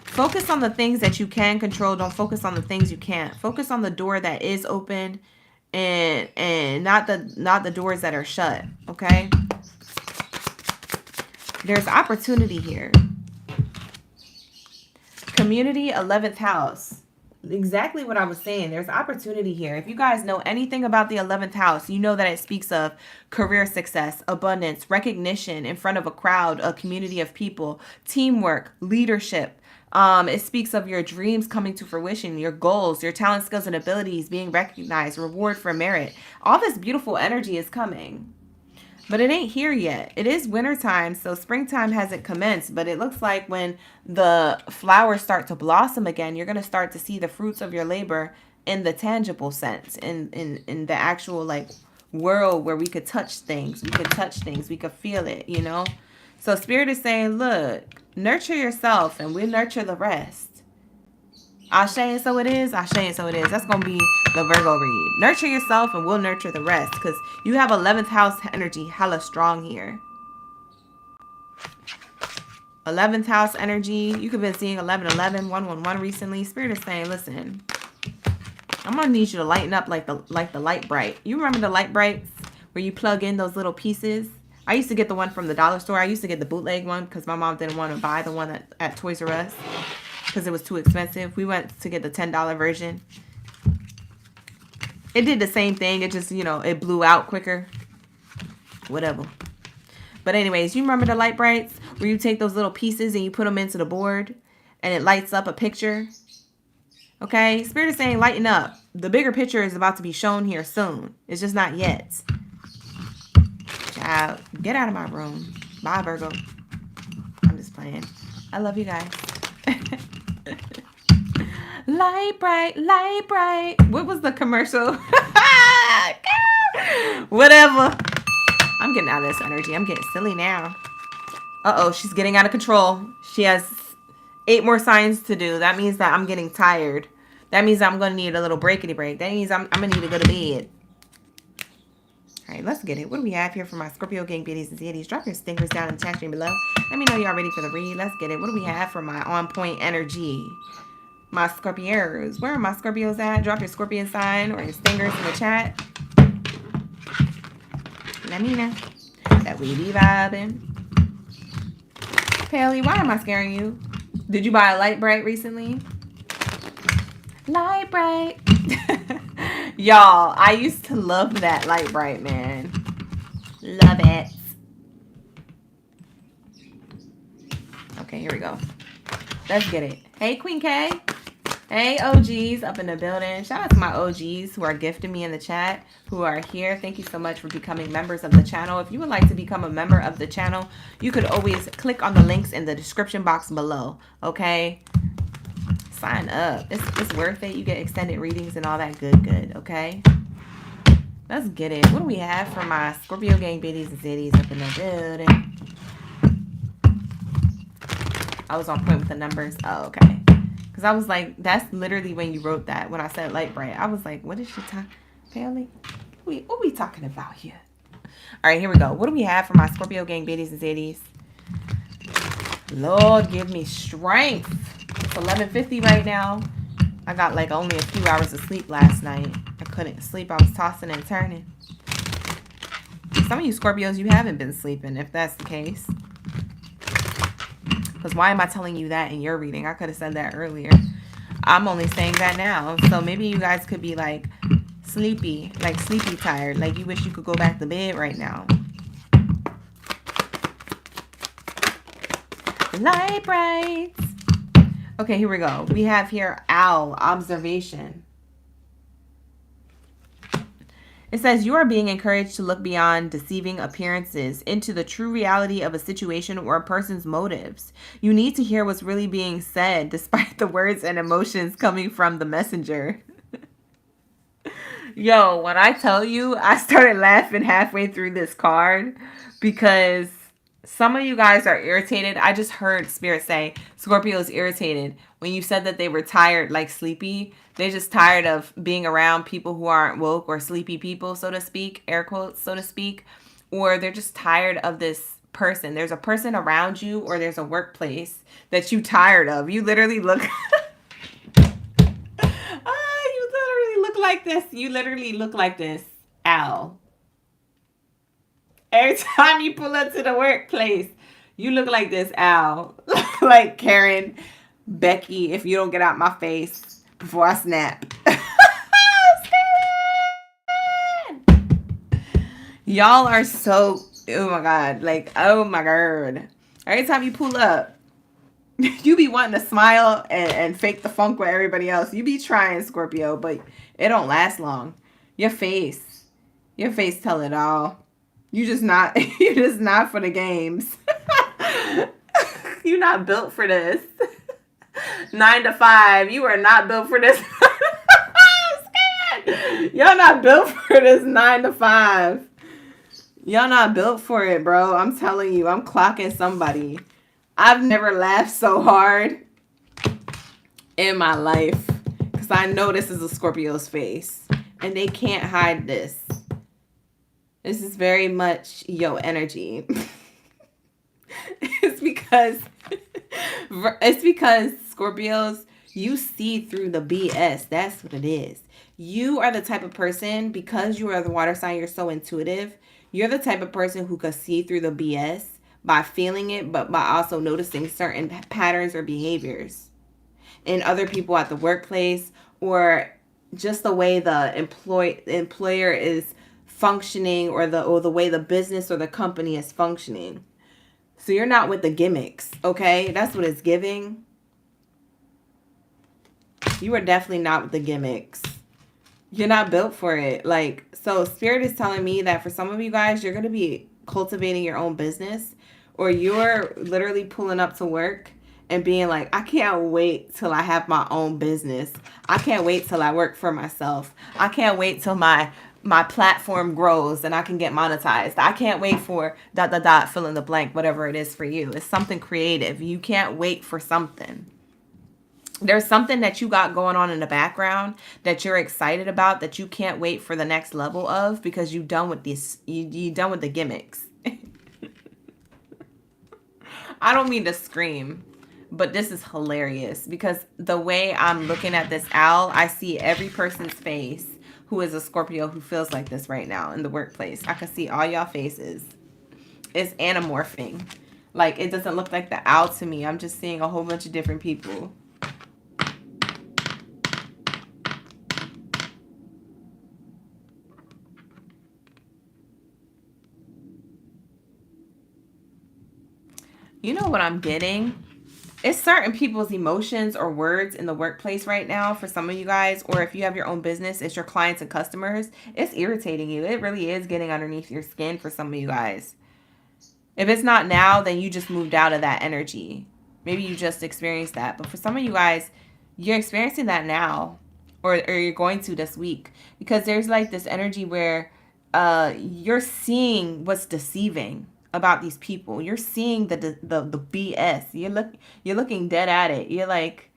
Focus on the things that you can control. Don't focus on the things you can't. Focus on the door that is open and not the doors that are shut. Okay? There's opportunity here. Community, 11th house. Exactly what I was saying. There's opportunity here. If you guys know anything about the 11th house, you know that it speaks of career success, abundance, recognition in front of a crowd, a community of people, teamwork, leadership. It speaks of your dreams coming to fruition, your goals, your talent, skills, and abilities being recognized, reward for merit. All this beautiful energy is coming. But it ain't here yet. It is wintertime, so springtime hasn't commenced. But it looks like when the flowers start to blossom again, you're going to start to see the fruits of your labor in the tangible sense, in the actual like world where we could touch things. We could touch things. We could feel it, you know? So Spirit is saying, look, nurture yourself and we'll nurture the rest. Ashe and so it is. Ashe and so it is. That's going to be the Virgo read. Nurture yourself and we'll nurture the rest. Because you have 11th house energy hella strong here. 11th house energy. You could have been seeing 1111, 111 recently. Spirit is saying, listen, I'm going to need you to lighten up like the light bright. You remember the light brights where you plug in those little pieces? I used to get the one from the dollar store. I used to get the bootleg one because my mom didn't want to buy the one at Toys R Us. Because it was too expensive. We went to get the $10 version. It did the same thing. It just, you know, it blew out quicker. Whatever. But anyways, you remember the light brights where you take those little pieces and you put them into the board and it lights up a picture? Okay? Spirit is saying lighten up. The bigger picture is about to be shown here soon. It's just not yet. Child, get out of my room. Bye, Virgo. I'm just playing. I love you guys. Light bright, light bright. What was the commercial? Whatever. I'm getting out of this energy. I'm getting silly now. Uh-oh, she's getting out of control. She has 8 more signs to do. That means that I'm getting tired. That means I'm going to need a little breakity break. That means I'm going to need to go to bed. All right, let's get it. What do we have here for my Scorpio gang biddies and Zodiacs? Drop your stinkers down in the chat stream below. Let me know y'all ready for the read. Let's get it. What do we have for my on point energy? My Scorpios. Where are my Scorpios at? Drop your Scorpion sign or your stingers in the chat. Let me know that we be vibing. Paley, why am I scaring you? Did you buy a light bright recently? Light bright. Y'all, I used to love that light bright, man. Love it. Okay, here we go. Let's get it. Hey, Queen K. Hey, OGs up in the building. Shout out to my OGs who are gifting me in the chat, who are here. Thank you so much for becoming members of the channel. If you would like to become a member of the channel, you could always click on the links in the description box below, okay? Sign up. It's worth it. You get extended readings and all that good, okay? Let's get it. What do we have for my Scorpio gang biddies and zitties up in the building? I was on point with the numbers. Oh, okay. Because I was like, that's literally when you wrote that. When I said light bright, I was like, what is she talking? Family? What we talking about here? All right, here we go. What do we have for my Scorpio gang biddies and zitties? Lord, give me strength. It's 11:50 right now. I got like only a few hours of sleep last night. I couldn't sleep. I was tossing and turning. Some of you Scorpios, you haven't been sleeping, if that's the case. Because why am I telling you that in your reading? I could have said that earlier. I'm only saying that now. So maybe you guys could be like sleepy tired. Like you wish you could go back to bed right now. Light brights. Okay, here we go. We have here owl, observation. It says you are being encouraged to look beyond deceiving appearances into the true reality of a situation or a person's motives. You need to hear what's really being said despite the words and emotions coming from the messenger. Yo, when I tell you, I started laughing halfway through this card because some of you guys are irritated. I just heard Spirit say Scorpio is irritated. When you said that they were tired, like sleepy, they're just tired of being around people who aren't woke or sleepy people, so to speak, air quotes, so to speak, or they're just tired of this person. There's a person around you or there's a workplace that you tired of. You literally look you literally look like this. You literally look like this owl. Every time you pull up to the workplace, you look like this owl. Like Karen, Becky, if you don't get out my face before I snap. Y'all are so, oh my God. Like, oh my God. Every time you pull up, you be wanting to smile and fake the funk with everybody else. You be trying, Scorpio, but it don't last long. Your face tell it all. You just not for the games. You're not built for this. 9 to 5. You are not built for this. Y'all not built for this 9 to 5. Y'all not built for it, bro. I'm telling you, I'm clocking somebody. I've never laughed so hard in my life because I know this is a Scorpio's face and they can't hide this. This is very much yo energy. It's because Scorpios, you see through the BS. That's what it is. You are the type of person, because you are the water sign, you're so intuitive. You're the type of person who can see through the BS by feeling it, but by also noticing certain patterns or behaviors in other people at the workplace, or just the way the employer is functioning, or the way the business or the company is functioning. So you're not with the gimmicks, okay? That's what it's giving. You are definitely not with the gimmicks. You're not built for it. Like, so Spirit is telling me that for some of you guys, you're going to be cultivating your own business, or you're literally pulling up to work and being like, I can't wait till I have my own business. I can't wait till I work for myself. I can't wait till my platform grows and I can get monetized. I can't wait for ... fill in the blank, whatever it is for you. It's something creative. You can't wait for something. There's something that you got going on in the background that you're excited about, that you can't wait for the next level of, because you're done with this. You done with the gimmicks. I don't mean to scream, but this is hilarious because the way I'm looking at this owl, I see every person's face who is a Scorpio who feels like this right now in the workplace. I can see all y'all faces. It's anamorphing. Like, it doesn't look like the owl to me. I'm just seeing a whole bunch of different people. You know what I'm getting? It's certain people's emotions or words in the workplace right now for some of you guys, or if you have your own business, it's your clients and customers. It's irritating you. It really is getting underneath your skin for some of you guys. If it's not now, then you just moved out of that energy. Maybe you just experienced that. But for some of you guys, you're experiencing that now, or you're going to this week, because there's like this energy where you're seeing what's deceiving about these people. You're seeing the BS. You're looking dead at it. You're like,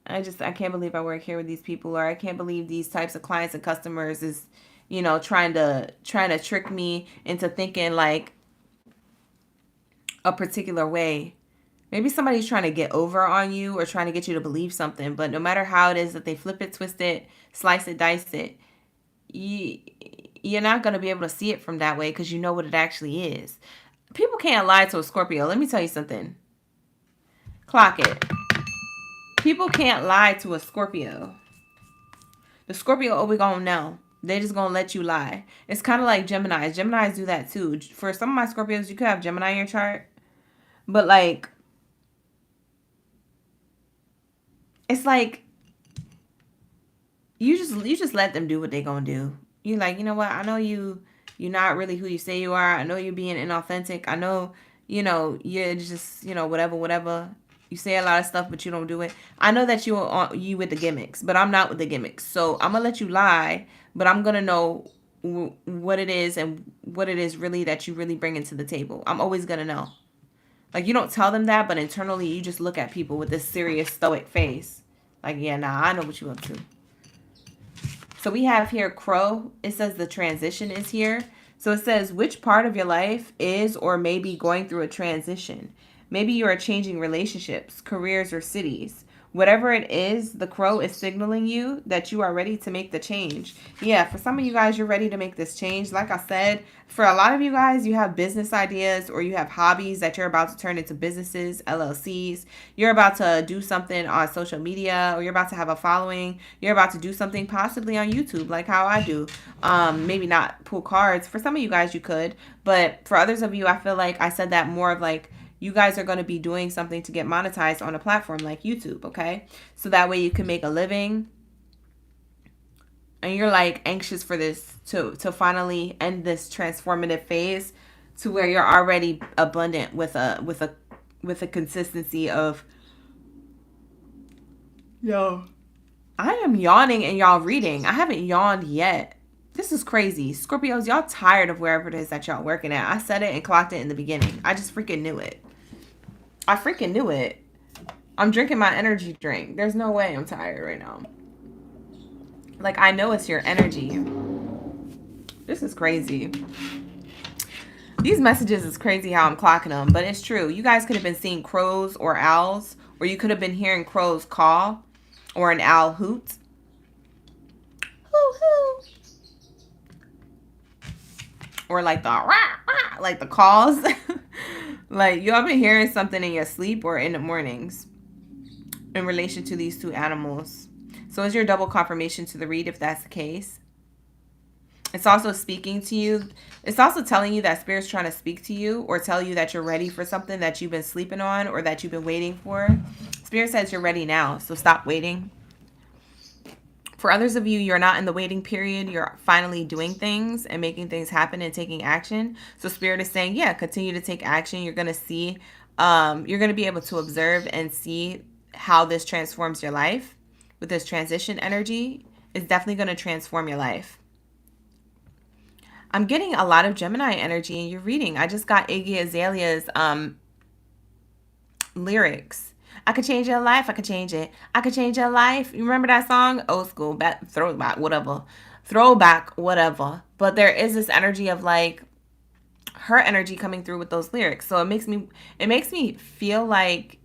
I can't believe I work here with these people, or I can't believe these types of clients and customers is, trying to trick me into thinking like a particular way. Maybe somebody's trying to get over on you or trying to get you to believe something, but no matter how it is that they flip it, twist it, slice it, dice it, you're not going to be able to see it from that way because you know what it actually is. People can't lie to a Scorpio. Let me tell you something. Clock it. People can't lie to a Scorpio. The Scorpio always gonna know. They just gonna let you lie. It's kind of like Geminis. Geminis do that too. For some of my Scorpios, you could have Gemini in your chart. But like, it's like, you just let them do what they gonna do. You like, you know what? I know you're not really who you say you are. I know you're being inauthentic. I know, you're just, whatever. You say a lot of stuff, but you don't do it. I know that you with the gimmicks, but I'm not with the gimmicks. So I'm gonna let you lie, but I'm gonna know what it is and what it is really that you really bring into the table. I'm always gonna know. Like, you don't tell them that, but internally you just look at people with this serious stoic face. Like, yeah, nah, I know what you up to. So we have here Crow. It says the transition is here. So it says which part of your life is or may be going through a transition. Maybe you are changing relationships, careers, or cities. Whatever it is, the crow is signaling you that you are ready to make the change. Yeah, for some of you guys, you're ready to make this change. Like I said, for a lot of you guys, you have business ideas or you have hobbies that you're about to turn into businesses, LLCs. You're about to do something on social media, or you're about to have a following. You're about to do something possibly on YouTube, like how I do. Maybe not pull cards. For some of you guys, you could. But for others of you, I feel like I said that more of like, you guys are going to be doing something to get monetized on a platform like YouTube, okay? So that way you can make a living. And you're like anxious for this to finally end this transformative phase to where you're already abundant with a consistency of, yo, I am yawning and y'all reading. I haven't yawned yet. This is crazy. Scorpios, y'all tired of wherever it is that y'all working at. I said it and clocked it in the beginning. I just freaking knew it. I freaking knew it. I'm drinking my energy drink. There's no way I'm tired right now. Like, I know it's your energy. This is crazy. These messages is crazy how I'm clocking them, but it's true. You guys could have been seeing crows or owls, or you could have been hearing crows call or an owl hoot. Hoo-hoo. Or like the rah, rah, like the calls. Like, you have been hearing something in your sleep or in the mornings in relation to these two animals. So is your double confirmation to the read if that's the case. It's also speaking to you. It's also telling you that Spirit's trying to speak to you or tell you that you're ready for something that you've been sleeping on or that you've been waiting for. Spirit says you're ready now, so stop waiting. For others of you, you're not in the waiting period. You're finally doing things and making things happen and taking action. So Spirit is saying, yeah, continue to take action. You're going to see, you're going to be able to observe and see how this transforms your life. With this transition energy, it's definitely going to transform your life. I'm getting a lot of Gemini energy in your reading. I just got Iggy Azalea's lyrics. I could change your life. I could change it. I could change your life. You remember that song? Old school, throwback, whatever. Throwback, whatever. But there is this energy of like her energy coming through with those lyrics. So it makes me feel like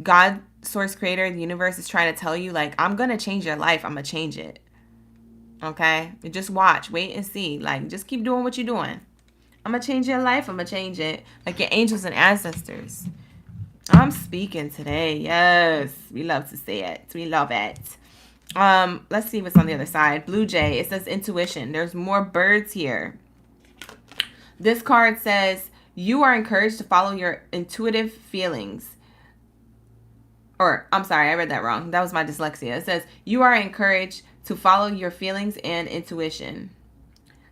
God, source creator, the universe is trying to tell you like, I'm going to change your life. I'm going to change it. Okay? Just watch, wait and see. Like, just keep doing what you're doing. I'm going to change your life. I'm going to change it. Like your angels and ancestors. I'm speaking today. Yes. We love to say it. We love it. Let's see what's on the other side. Blue Jay. It says intuition. There's more birds here. This card says you are encouraged to follow your intuitive feelings. Or, I'm sorry, I read that wrong. That was my dyslexia. It says you are encouraged to follow your feelings and intuition.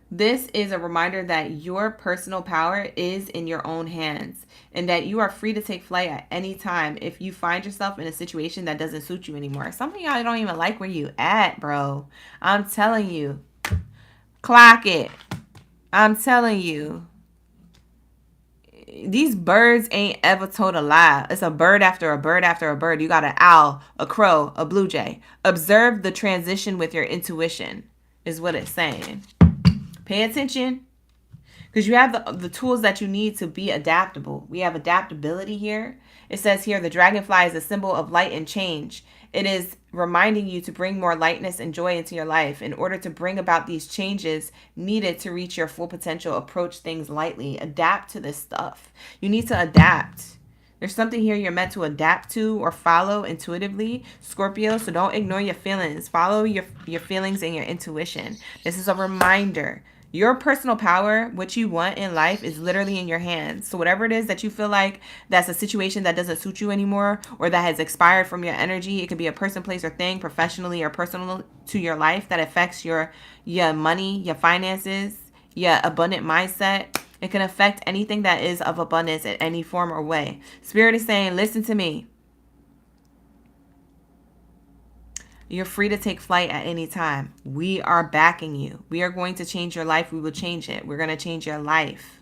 This is a reminder that your personal power is in your own hands and that you are free to take flight at any time if you find yourself in a situation that doesn't suit you anymore. Some of y'all don't even like where you at, bro. I'm telling you. Clock it. I'm telling you. These birds ain't ever told a lie. It's a bird after a bird after a bird. You got an owl, a crow, a blue jay. Observe the transition with your intuition is what it's saying. Pay attention because you have the tools that you need to be adaptable. We have adaptability here. It says here the dragonfly is a symbol of light and change. It is reminding you to bring more lightness and joy into your life. In order to bring about these changes needed to reach your full potential, approach things lightly. Adapt to this stuff. You need to adapt. There's something here you're meant to adapt to or follow intuitively, Scorpio, so don't ignore your feelings. Follow your feelings and your intuition. This is a reminder. Your personal power, what you want in life, is literally in your hands. So whatever it is that you feel like that's a situation that doesn't suit you anymore, or that has expired from your energy, it could be a person, place, or thing, professionally or personal to your life, that affects your money, your finances, your abundant mindset. It can affect anything that is of abundance in any form or way. Spirit is saying, listen to me. You're free to take flight at any time. We are backing you. We are going to change your life. We will change it. We're going to change your life.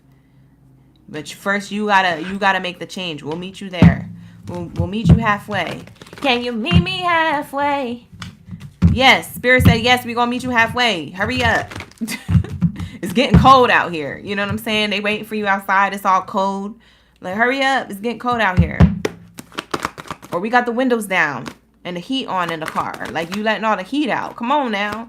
But first, you gotta make the change. We'll meet you there. We'll meet you halfway. Can you meet me halfway? Yes. Spirit said yes. We're going to meet you halfway. Hurry up. It's getting cold out here. You know what I'm saying? They waiting for you outside. It's all cold. Like, hurry up. It's getting cold out here. Or we got the windows down and the heat on in the car. Like, you letting all the heat out. Come on now.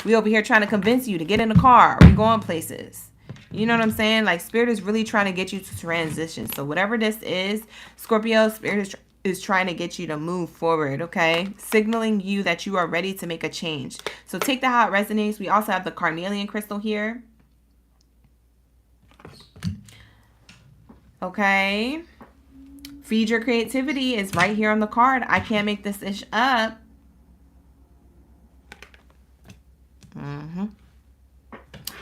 We over here trying to convince you to get in the car. We going places. You know what I'm saying? Like, Spirit is really trying to get you to transition. So whatever this is, Scorpio, Spirit is trying to get you to move forward, okay? Signaling you that you are ready to make a change. So take that how it resonates. We also have the carnelian crystal here. Okay. Feed your creativity is right here on the card. I can't make this ish up.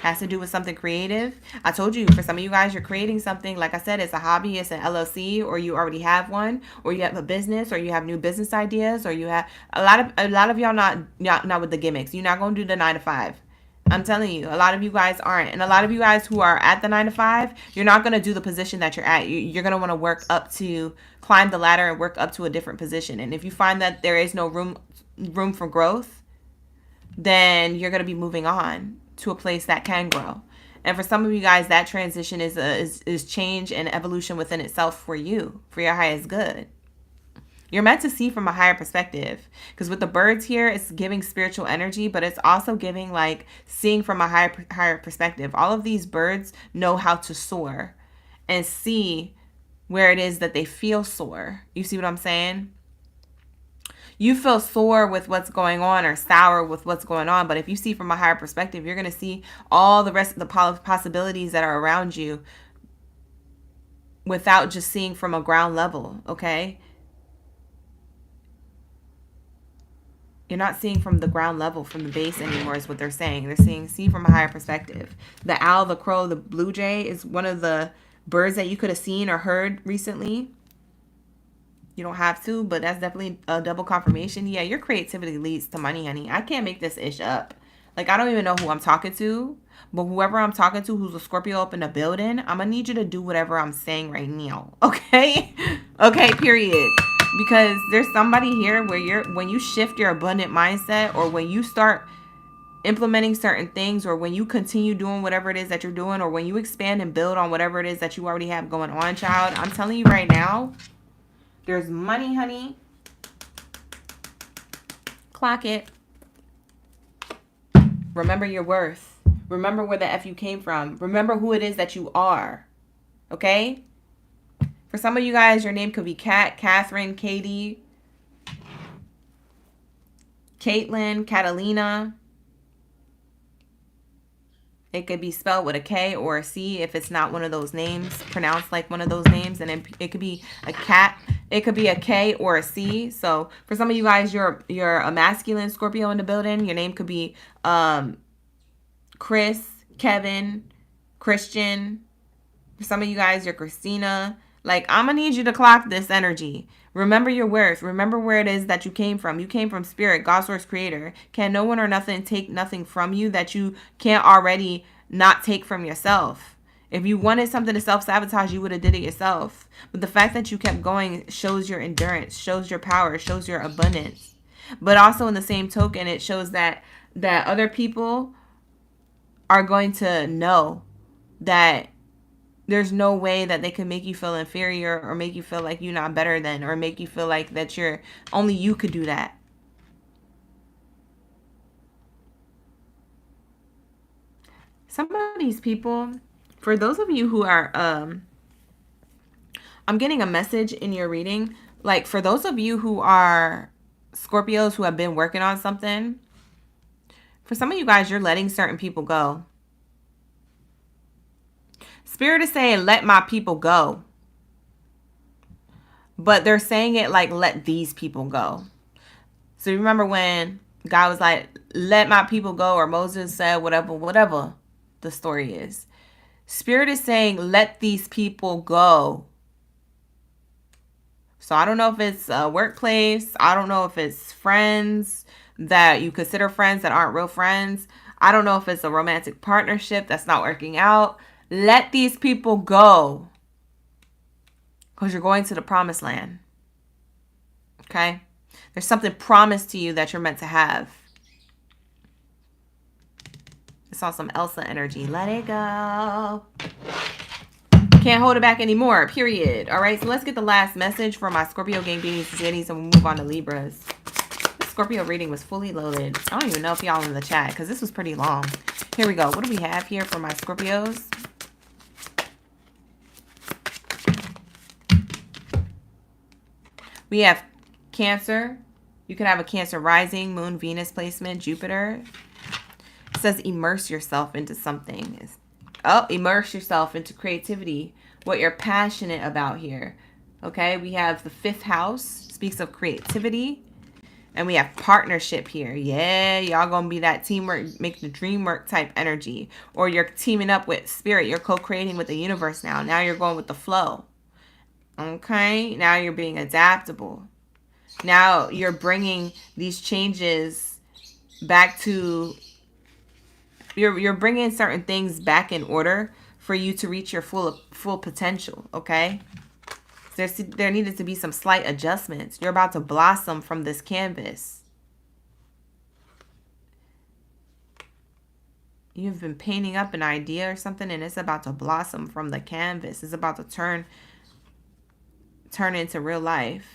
Has to do with something creative. I told you, for some of you guys, you're creating something. Like I said, it's a hobby, it's an LLC, or you already have one, or you have a business, or you have new business ideas, or you have a lot of y'all not with the gimmicks. You're not going to do the 9 to 5. I'm telling you, a lot of you guys aren't. And a lot of you guys who are at the 9 to 5, you're not going to do the position that you're at. You're going to want to work up to climb the ladder and work up to a different position. And if you find that there is no room for growth, then you're going to be moving on to a place that can grow. And for some of you guys, that transition is change and evolution within itself for you, for your highest good. You're meant to see from a higher perspective, because with the birds here, it's giving spiritual energy, but it's also giving like seeing from a higher perspective. All of these birds know how to soar and see where it is that they feel sore. You see what I'm saying? You feel sore with what's going on or sour with what's going on. But if you see from a higher perspective, you're going to see all the rest of the possibilities that are around you without just seeing from a ground level, okay? You're not seeing from the ground level, from the base anymore is what they're saying. They're saying see from a higher perspective. The owl, the crow, the blue jay is one of the birds that you could have seen or heard recently. You don't have to, but that's definitely a double confirmation. Yeah, your creativity leads to money, honey. I can't make this ish up. Like, I don't even know who I'm talking to, but whoever I'm talking to who's a Scorpio up in the building, I'm going to need you to do whatever I'm saying right now. Okay? Okay, period. Because there's somebody here where when you shift your abundant mindset, or when you start implementing certain things, or when you continue doing whatever it is that you're doing, or when you expand and build on whatever it is that you already have going on, child, I'm telling you right now, there's money, honey. Clock it. Remember your worth. Remember where the F you came from. Remember who it is that you are. Okay? For some of you guys, your name could be Kat, Catherine, Katie, Caitlin, Catalina. It could be spelled with a K or a C if it's not one of those names, pronounced like one of those names. And it could be a cat. It could be a K or a C. So for some of you guys, you're a masculine Scorpio in the building. Your name could be Chris, Kevin, Christian. For some of you guys, you're Christina. Like, I'm going to need you to clock this energy. Remember your worth. Remember where it is that you came from. You came from spirit, God, source, creator. Can no one or nothing take nothing from you that you can't already not take from yourself? If you wanted something to self-sabotage, you would have did it yourself. But the fact that you kept going shows your endurance, shows your power, shows your abundance. But also in the same token, it shows that other people are going to know that there's no way that they can make you feel inferior, or make you feel like you're not better than, or make you feel like that only you could do that. Some of these people, for those of you who are, I'm getting a message in your reading. Like, for those of you who are Scorpios who have been working on something, for some of you guys, you're letting certain people go. Spirit is saying, let my people go. But they're saying it like, let these people go. So remember when God was like, let my people go, or Moses said whatever the story is. Spirit is saying, let these people go. So I don't know if it's a workplace. I don't know if it's friends that you consider friends that aren't real friends. I don't know if it's a romantic partnership that's not working out. Let these people go. Because you're going to the promised land. Okay? There's something promised to you that you're meant to have. I saw some Elsa energy. Let it go. Can't hold it back anymore, period. All right, so let's get the last message for my Scorpio gang babies and Zaddies, and we'll move on to Libras. The Scorpio reading was fully loaded. I don't even know if y'all in the chat because this was pretty long. Here we go. What do we have here for my Scorpios? We have Cancer. You could have a Cancer rising, Moon, Venus placement, Jupiter. It says immerse yourself into something. Oh, immerse yourself into creativity, what you're passionate about here. Okay, we have the 5th house, speaks of creativity. And we have partnership here. Yeah, y'all gonna be that teamwork, make the dream work type energy. Or you're teaming up with spirit. You're co-creating with the universe now. Now you're going with the flow. Okay, now you're being adaptable. Now you're bringing these changes back to... You're bringing certain things back in order for you to reach your full potential, okay? There needed to be some slight adjustments. You're about to blossom from this canvas. You've been painting up an idea or something, and it's about to blossom from the canvas. It's about to turn into real life.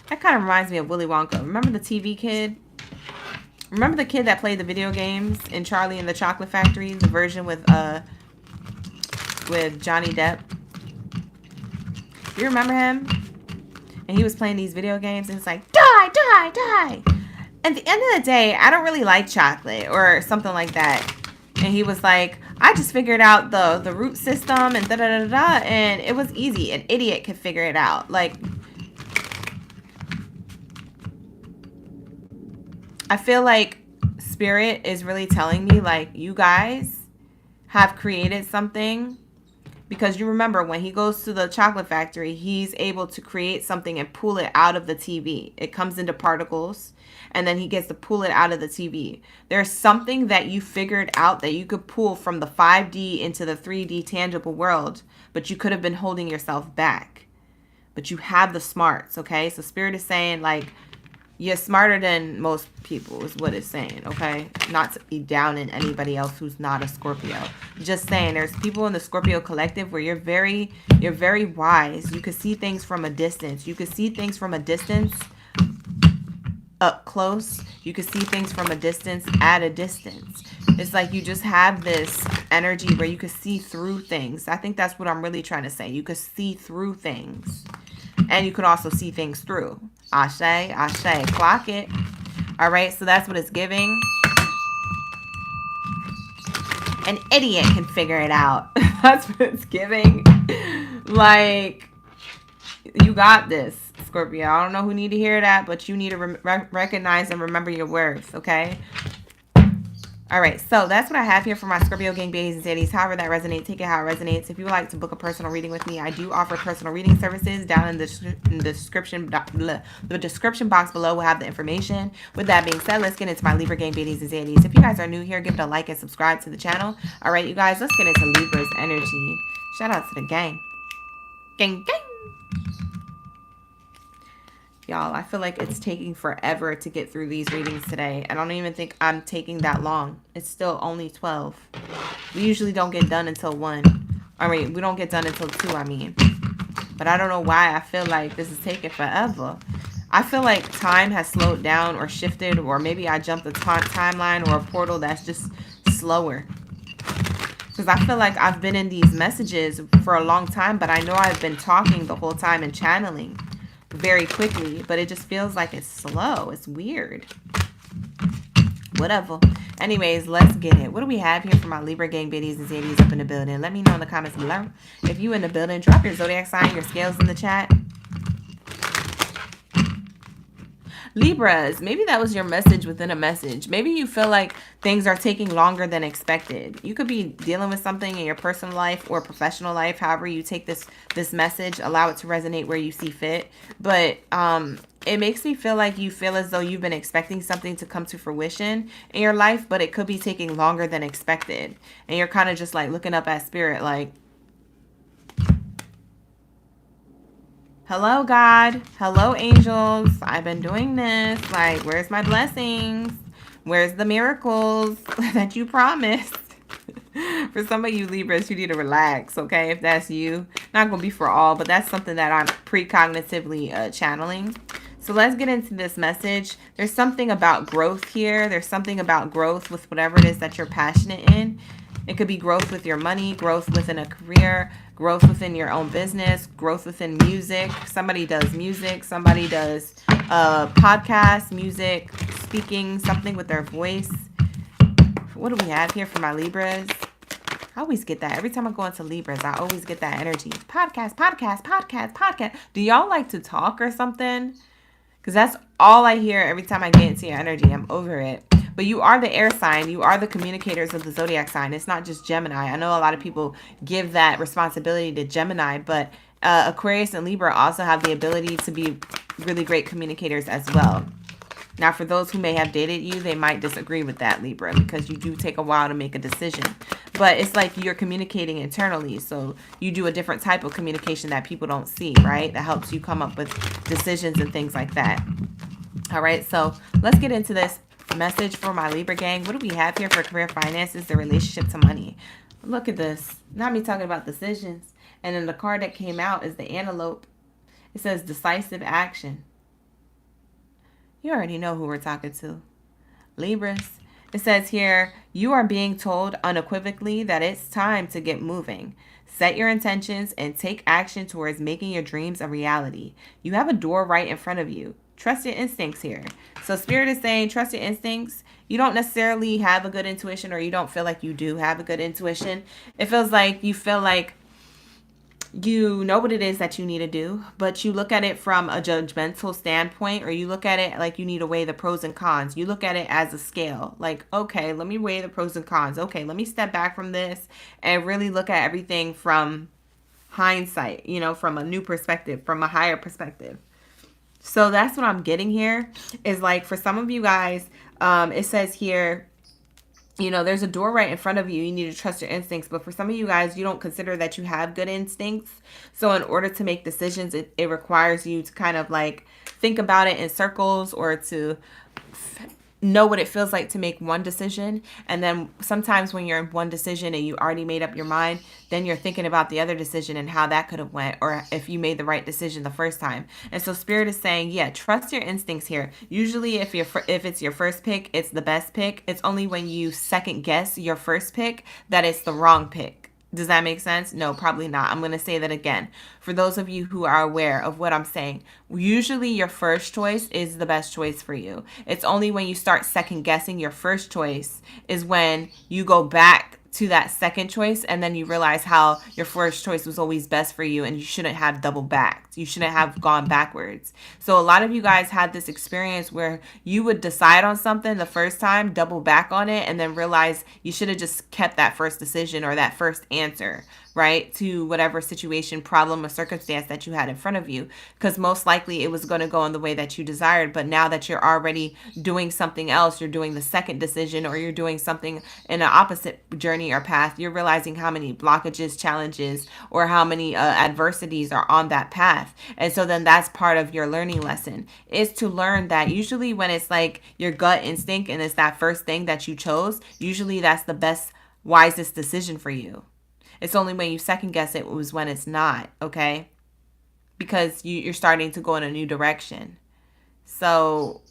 That kind of reminds me of Willy Wonka. Remember the TV kid? Remember the kid that played the video games in Charlie and the Chocolate Factory? The version with Johnny Depp. You remember him? And he was playing these video games and it's like, die, die, die. At the end of the day, I don't really like chocolate or something like that. And he was like, I just figured out the root system and da-da-da-da-da. And it was easy. An idiot could figure it out. Like... I feel like Spirit is really telling me, like, you guys have created something. Because you remember, when he goes to the chocolate factory, he's able to create something and pull it out of the TV. It comes into particles, and then he gets to pull it out of the TV. There's something that you figured out that you could pull from the 5D into the 3D tangible world, but you could have been holding yourself back. But you have the smarts, okay? So Spirit is saying, like, you're smarter than most people is what it's saying, okay? Not to be down in anybody else who's not a Scorpio. Just saying, there's people in the Scorpio collective where you're very wise. You can see things from a distance. You can see things from a distance up close. You can see things from a distance at a distance. It's like you just have this energy where you can see through things. I think that's what I'm really trying to say. You can see through things. And you can also see things through. Ashe, ashe, clock it. All right, so that's what it's giving. An idiot can figure it out. That's what it's giving. Like, you got this, Scorpio. I don't know who need to hear that, but you need to recognize and remember your worth, okay? All right, so that's what I have here for my Scorpio gang babies and zaddies. However that resonates, take it how it resonates. If you would like to book a personal reading with me, I do offer personal reading services. Down in the description, the description box below will have the information. With that being said, let's get into my Libra gang babies and zaddies. If you guys are new here, give it a like and subscribe to the channel. All right, you guys, let's get into Libra's energy. Shout out to the gang. Gang, gang. Y'all, I feel like it's taking forever to get through these readings today. I don't even think I'm taking that long. It's still only 12. We usually don't get done until 1. I mean, we don't get done until 2, I mean. But I don't know why I feel like this is taking forever. I feel like time has slowed down or shifted, or maybe I jumped a timeline or a portal that's just slower. Because I feel like I've been in these messages for a long time, but I know I've been talking the whole time and channeling very quickly, but it just feels like it's slow. It's weird. Whatever. Anyways, let's get it. What do we have here for my Libra gang biddies and zadies up in the building? Let me know in the comments below. If you in the building, drop your zodiac sign, your scales in the chat. Libras, maybe that was your message within a message. Maybe you feel like things are taking longer than expected. You could be dealing with something in your personal life or professional life. However you take this message, allow it to resonate where you see fit. But it makes me feel like you feel as though you've been expecting something to come to fruition in your life, but it could be taking longer than expected. And you're kind of just like looking up at spirit like, hello, God. Hello, angels. I've been doing this. Like, where's my blessings? Where's the miracles that you promised? For some of you Libras, you need to relax, okay? If that's you. Not going to be for all, but that's something that I'm precognitively channeling. So let's get into this message. There's something about growth here. There's something about growth with whatever it is that you're passionate in. It could be growth with your money, growth within a career, growth within your own business, growth within music. Somebody does music. Somebody does podcast, music, speaking, something with their voice. What do we have here for my Libras? I always get that. Every time I go into Libras, I always get that energy. Podcast, podcast, podcast, podcast. Do y'all like to talk or something? Because that's all I hear every time I get into your energy. I'm over it. But you are the air sign. You are the communicators of the zodiac sign. It's not just Gemini. I know a lot of people give that responsibility to Gemini, but Aquarius and Libra also have the ability to be really great communicators as well. Now, for those who may have dated you, they might disagree with that, Libra, because you do take a while to make a decision. But it's like you're communicating internally. So you do a different type of communication that people don't see, right? That helps you come up with decisions and things like that. All right, so let's get into this message for my Libra gang. What do we have here for career, finances, the relationship to money? Look at this. Not me talking about decisions. And then the card that came out is the antelope. It says decisive action. You already know who we're talking to. Libras. It says here, you are being told unequivocally that it's time to get moving. Set your intentions and take action towards making your dreams a reality. You have a door right in front of you. Trust your instincts here. So Spirit is saying, trust your instincts. You don't necessarily have a good intuition, or you don't feel like you do have a good intuition. It feels like you feel like you know what it is that you need to do, but you look at it from a judgmental standpoint, or you look at it like you need to weigh the pros and cons. You look at it as a scale. Like, okay, let me weigh the pros and cons. Okay, let me step back from this and really look at everything from hindsight, you know, from a new perspective, from a higher perspective. So that's what I'm getting here is like for some of you guys, it says here, you know, there's a door right in front of you. You need to trust your instincts. But for some of you guys, you don't consider that you have good instincts. So in order to make decisions, it requires you to kind of like think about it in circles, or to know what it feels like to make one decision. And then sometimes when you're in one decision and you already made up your mind, then you're thinking about the other decision and how that could have went, or if you made the right decision the first time. And so Spirit is saying, yeah, trust your instincts here. Usually if it's your first pick, it's the best pick. It's only when you second guess your first pick that it's the wrong pick. Does that make sense? No, probably not. I'm going to say that again. For those of you who are aware of what I'm saying, usually your first choice is the best choice for you. It's only when you start second guessing your first choice is when you go back to that second choice, and then you realize how your first choice was always best for you, and you shouldn't have double backed. You shouldn't have gone backwards. So a lot of you guys had this experience where you would decide on something the first time, double back on it, and then realize you should have just kept that first decision or that first answer, right, to whatever situation, problem, or circumstance that you had in front of you, because most likely it was going to go in the way that you desired. But now that you're already doing something else, you're doing the second decision, or you're doing something in an opposite journey or path, you're realizing how many blockages, challenges, or how many adversities are on that path. And so then that's part of your learning lesson, is to learn that usually when it's like your gut instinct and it's that first thing that you chose, usually that's the best, wisest decision for you. It's only when you second guess it was when it's not, okay? Because you're starting to go in a new direction. So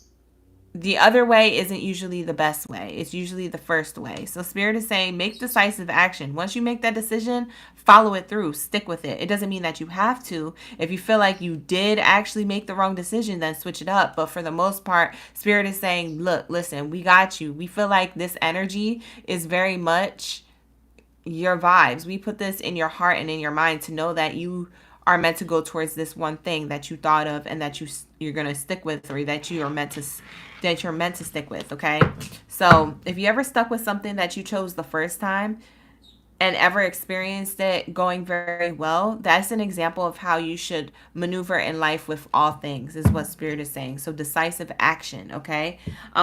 the other way isn't usually the best way. It's usually the first way. So Spirit is saying, make decisive action. Once you make that decision, follow it through, stick with it. It doesn't mean that you have to. If you feel like you did actually make the wrong decision, then switch it up. But for the most part, Spirit is saying, look, listen, we got you. We feel like this energy is very much your vibes. We put this in your heart and in your mind to know that you are meant to go towards this one thing that you thought of and that you're going to stick with, or that you're meant to stick with. Okay. So if you ever stuck with something that you chose the first time and ever experienced it going very well, that's an example of how you should maneuver in life with all things, is what Spirit is saying. So decisive action. Okay.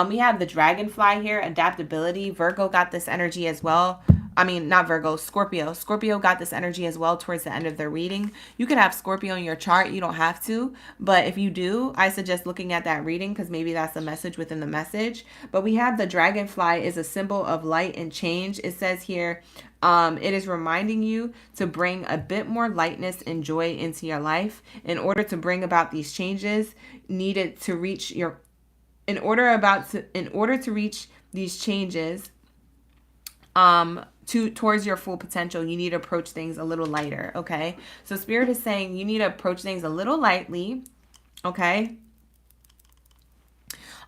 We have the dragonfly here, adaptability. Virgo got this energy as well. I mean, not Virgo, Scorpio. Scorpio got this energy as well towards the end of their reading. You could have Scorpio in your chart. You don't have to. But if you do, I suggest looking at that reading, because maybe that's a message within the message. But we have the dragonfly is a symbol of light and change. It says here, it is reminding you to bring a bit more lightness and joy into your life in order to bring about these changes needed to reach your, in order to reach these changes, towards your full potential, you need to approach things a little lighter. Okay. So Spirit is saying you need to approach things a little lightly. Okay.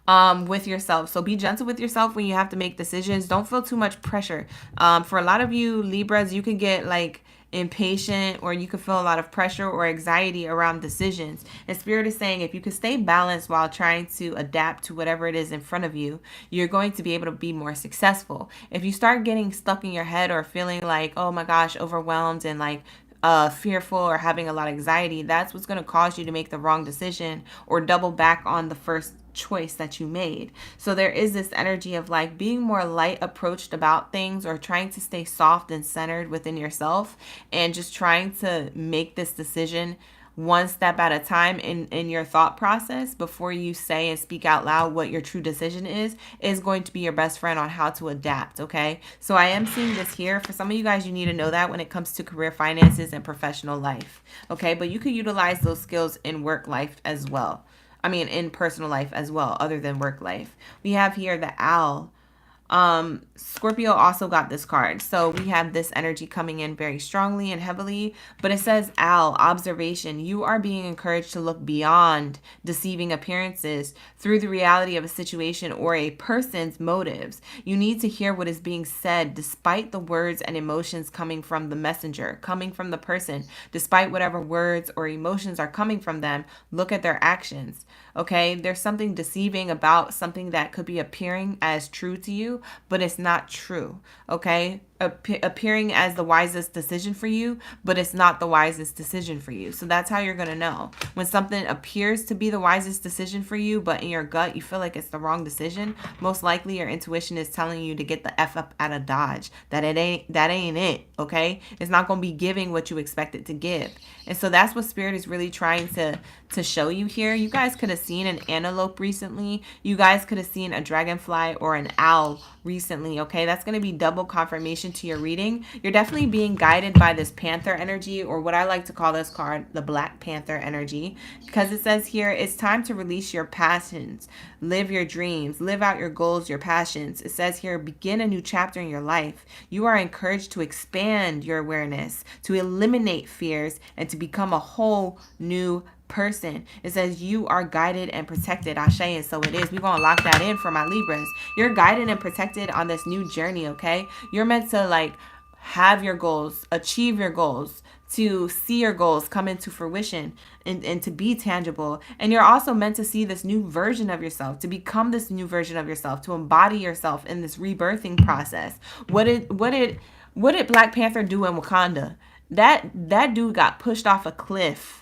With yourself. So be gentle with yourself when you have to make decisions. Don't feel too much pressure. For a lot of you Libras, you can get like impatient, or you could feel a lot of pressure or anxiety around decisions. And Spirit is saying if you could stay balanced while trying to adapt to whatever it is in front of you, you're going to be able to be more successful. If you start getting stuck in your head or feeling like, oh my gosh, overwhelmed and like fearful or having a lot of anxiety, that's what's going to cause you to make the wrong decision or double back on the first choice that you made. So there is this energy of like being more light approached about things, or trying to stay soft and centered within yourself, and just trying to make this decision one step at a time in your thought process before you say and speak out loud what your true decision is going to be your best friend on how to adapt. Okay. So I am seeing this here. For some of you guys, you need to know that when it comes to career, finances, and professional life. Okay. But you could utilize those skills in work life as well. I mean, in personal life as well, other than work life. We have here the owl. Scorpio also got this card. So we have this energy coming in very strongly and heavily, but it says owl, observation. You are being encouraged to look beyond deceiving appearances through the reality of a situation or a person's motives. You need to hear what is being said despite the words and emotions coming from the messenger, coming from the person. Despite whatever words or emotions are coming from them, look at their actions. Okay, there's something deceiving about something that could be appearing as true to you, but it's not true. Okay, appearing as the wisest decision for you, but it's not the wisest decision for you. So that's how you're going to know when something appears to be the wisest decision for you, but in your gut you feel like it's the wrong decision. Most likely your intuition is telling you to get the F up out of Dodge, that ain't it. Okay, it's not going to be giving what you expect it to give. And so that's what Spirit is really trying to show you here. You guys could have seen an antelope recently. You guys could have seen a dragonfly or an owl recently. Okay, that's going to be double confirmation to your reading. You're definitely being guided by this panther energy, or what I like to call this card the Black Panther energy, because it says here it's time to release your passions, live your dreams, live out your goals, your passions. It says here begin a new chapter in your life. You are encouraged to expand your awareness, to eliminate fears, and to become a whole new person. It says you are guided and protected. Ashe, and so it is. We're going to lock that in for my Libras. You're guided and protected on this new journey, okay? You're meant to like have your goals, achieve your goals, to see your goals come into fruition and to be tangible. And you're also meant to see this new version of yourself, to become this new version of yourself, to embody yourself in this rebirthing process. What did Black Panther do in Wakanda? That dude got pushed off a cliff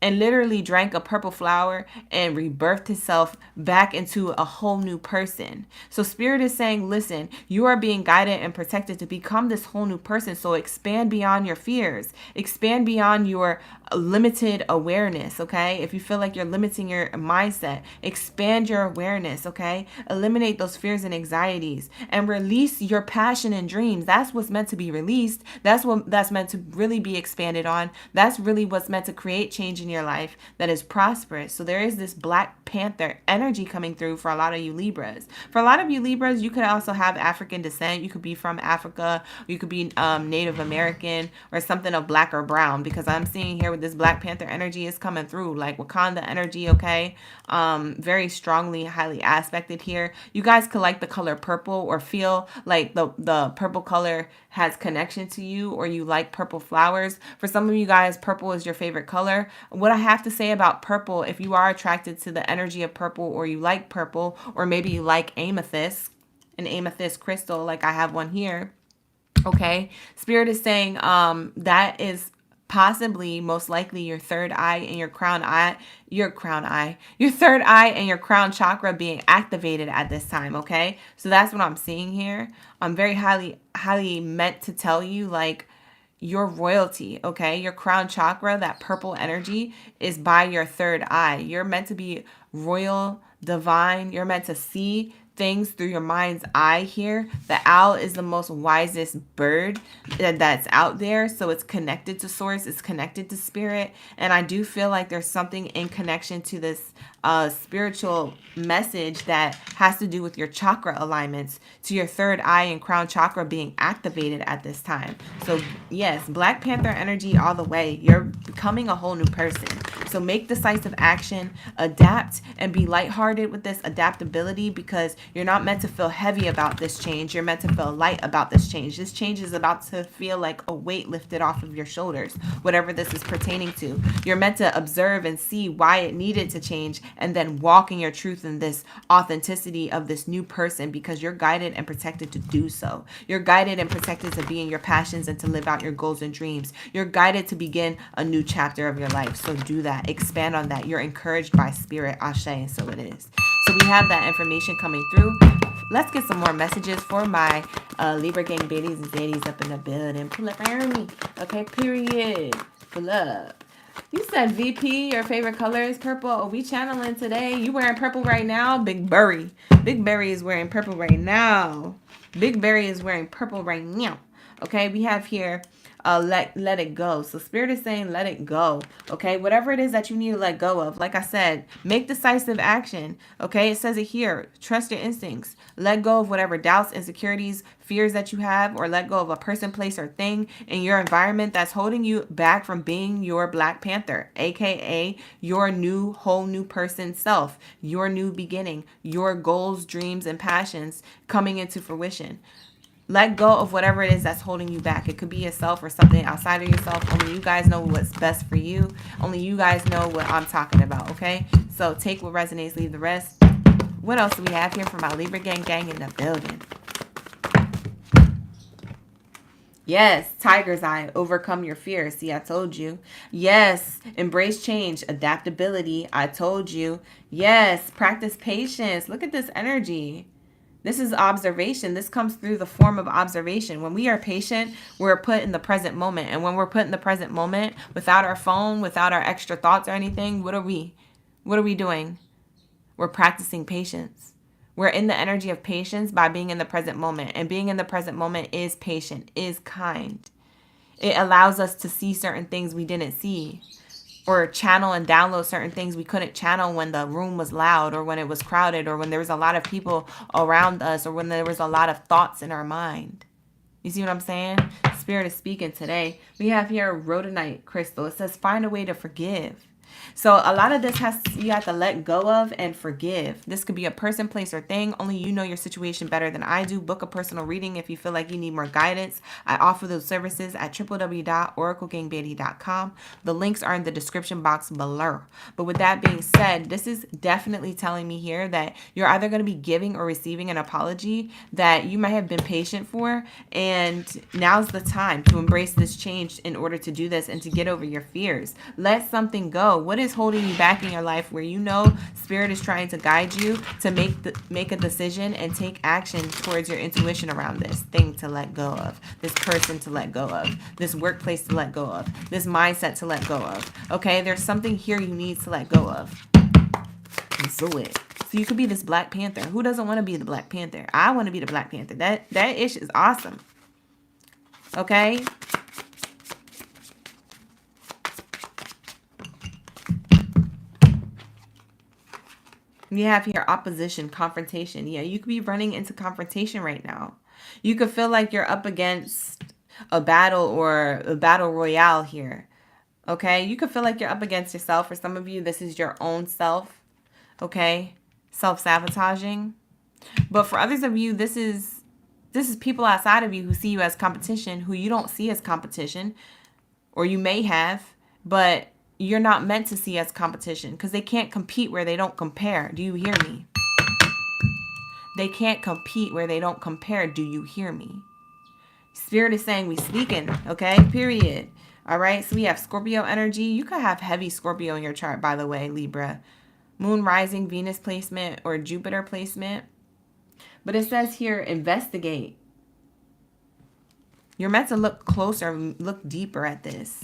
and literally drank a purple flower and rebirthed himself back into a whole new person. So Spirit is saying, listen, you are being guided and protected to become this whole new person. So expand beyond your fears, expand beyond your limited awareness. Okay. If you feel like you're limiting your mindset, expand your awareness. Okay. Eliminate those fears and anxieties and release your passion and dreams. That's what's meant to be released. That's meant to really be expanded on. That's really what's meant to create change in your life that is prosperous. So there is this Black Panther energy coming through for a lot of you Libras. For a lot of you Libras, you could also have African descent. You could be from Africa. You could be Native American or something of black or brown, because I'm seeing here with this Black Panther energy is coming through, like Wakanda energy, okay? Very strongly, highly aspected here. You guys could like the color purple or feel like the purple color has connection to you, or you like purple flowers. For some of you guys, purple is your favorite color. What I have to say about purple, if you are attracted to the energy of purple, or you like purple, or maybe you like amethyst, an amethyst crystal, like I have one here, okay? Spirit is saying that is possibly, most likely, your third eye and your third eye and your crown chakra being activated at this time, okay? So that's what I'm seeing here. I'm very highly meant to tell you, like, your royalty, okay? Your crown chakra, that purple energy, is by your third eye. You're meant to be royal, divine. You're meant to see things through your mind's eye here. The owl is the most wisest bird that's out there. So it's connected to source. It's connected to spirit. And I do feel like there's something in connection to this spiritual message that has to do with your chakra alignments, to your third eye and crown chakra being activated at this time. So yes, Black Panther energy all the way. You're becoming a whole new person. So make decisive action, adapt, and be lighthearted with this adaptability, because you're not meant to feel heavy about this change. You're meant to feel light about this change. This change is about to feel like a weight lifted off of your shoulders, whatever this is pertaining to. You're meant to observe and see why it needed to change, and then walk in your truth in this authenticity of this new person, because you're guided and protected to do so. You're guided and protected to be in your passions and to live out your goals and dreams. You're guided to begin a new chapter of your life. So do that. Expand on that. You're encouraged by spirit. Ashe, and so it is. So we have that information coming through. Let's get some more messages for my Libra gang baddies and zaddies up in the building. Pull up around me. Okay, period. Pull up. You said VP, your favorite color is purple. Oh, we channeling today. You wearing purple right now? Big Berry. Big Berry is wearing purple right now. Big Berry is wearing purple right now. Okay, we have here let it go. So spirit is saying let it go. Okay, whatever it is that you need to let go of, like I said, make decisive action. Okay, it says it here, trust your instincts. Let go of whatever doubts, insecurities, fears that you have, or let go of a person, place, or thing in your environment that's holding you back from being your Black Panther, aka your new whole new person self, your new beginning, your goals, dreams, and passions coming into fruition. Let go of whatever it is that's holding you back. It could be yourself or something outside of yourself. Only you guys know what's best for you. Only you guys know what I'm talking about, okay? So take what resonates, leave the rest. What else do we have here from our Libra gang in the building? Yes, tiger's eye, overcome your fears. See, I told you. Yes, embrace change, adaptability. I told you. Yes, practice patience. Look at this energy. This is observation. This comes through the form of observation. When we are patient, we're put in the present moment. And when we're put in the present moment, without our phone, without our extra thoughts or anything, what are we? What are we doing? We're practicing patience. We're in the energy of patience by being in the present moment. And being in the present moment is patient, is kind. It allows us to see certain things we didn't see, or channel and download certain things we couldn't channel when the room was loud, or when it was crowded, or when there was a lot of people around us, or when there was a lot of thoughts in our mind. You see what I'm saying? Spirit is speaking today. We have here rhodonite crystal. It says find a way to forgive. So a lot of this you have to let go of and forgive. This could be a person, place, or thing. Only you know your situation better than I do. Book a personal reading if you feel like you need more guidance. I offer those services at www.OracleGangBaddie.com. The links are in the description box below. But with that being said, this is definitely telling me here that you're either going to be giving or receiving an apology that you might have been patient for. And now's the time to embrace this change in order to do this and to get over your fears. Let something go. What is holding you back in your life where you know spirit is trying to guide you to make a decision and take action towards your intuition around this thing to let go of, this person to let go of, this workplace to let go of, this mindset to let go of. Okay, there's something here you need to let go of. And so you could be this Black Panther. Who doesn't want to be the Black Panther? I want to be the Black Panther. That ish is awesome. Okay? We have here opposition, confrontation. Yeah, you could be running into confrontation right now. You could feel like you're up against a battle or a battle royale here. Okay? You could feel like you're up against yourself. For some of you, this is your own self. Okay? Self-sabotaging. But for others of you, this is people outside of you who see you as competition, who you don't see as competition, or you may have, but you're not meant to see as competition because they can't compete where they don't compare. Do you hear me? They can't compete where they don't compare. Do you hear me? Spirit is saying we speaking, okay? Period. All right, so we have Scorpio energy. You could have heavy Scorpio in your chart, by the way, Libra. Moon rising, Venus placement, or Jupiter placement. But it says here, investigate. You're meant to look closer, look deeper at this.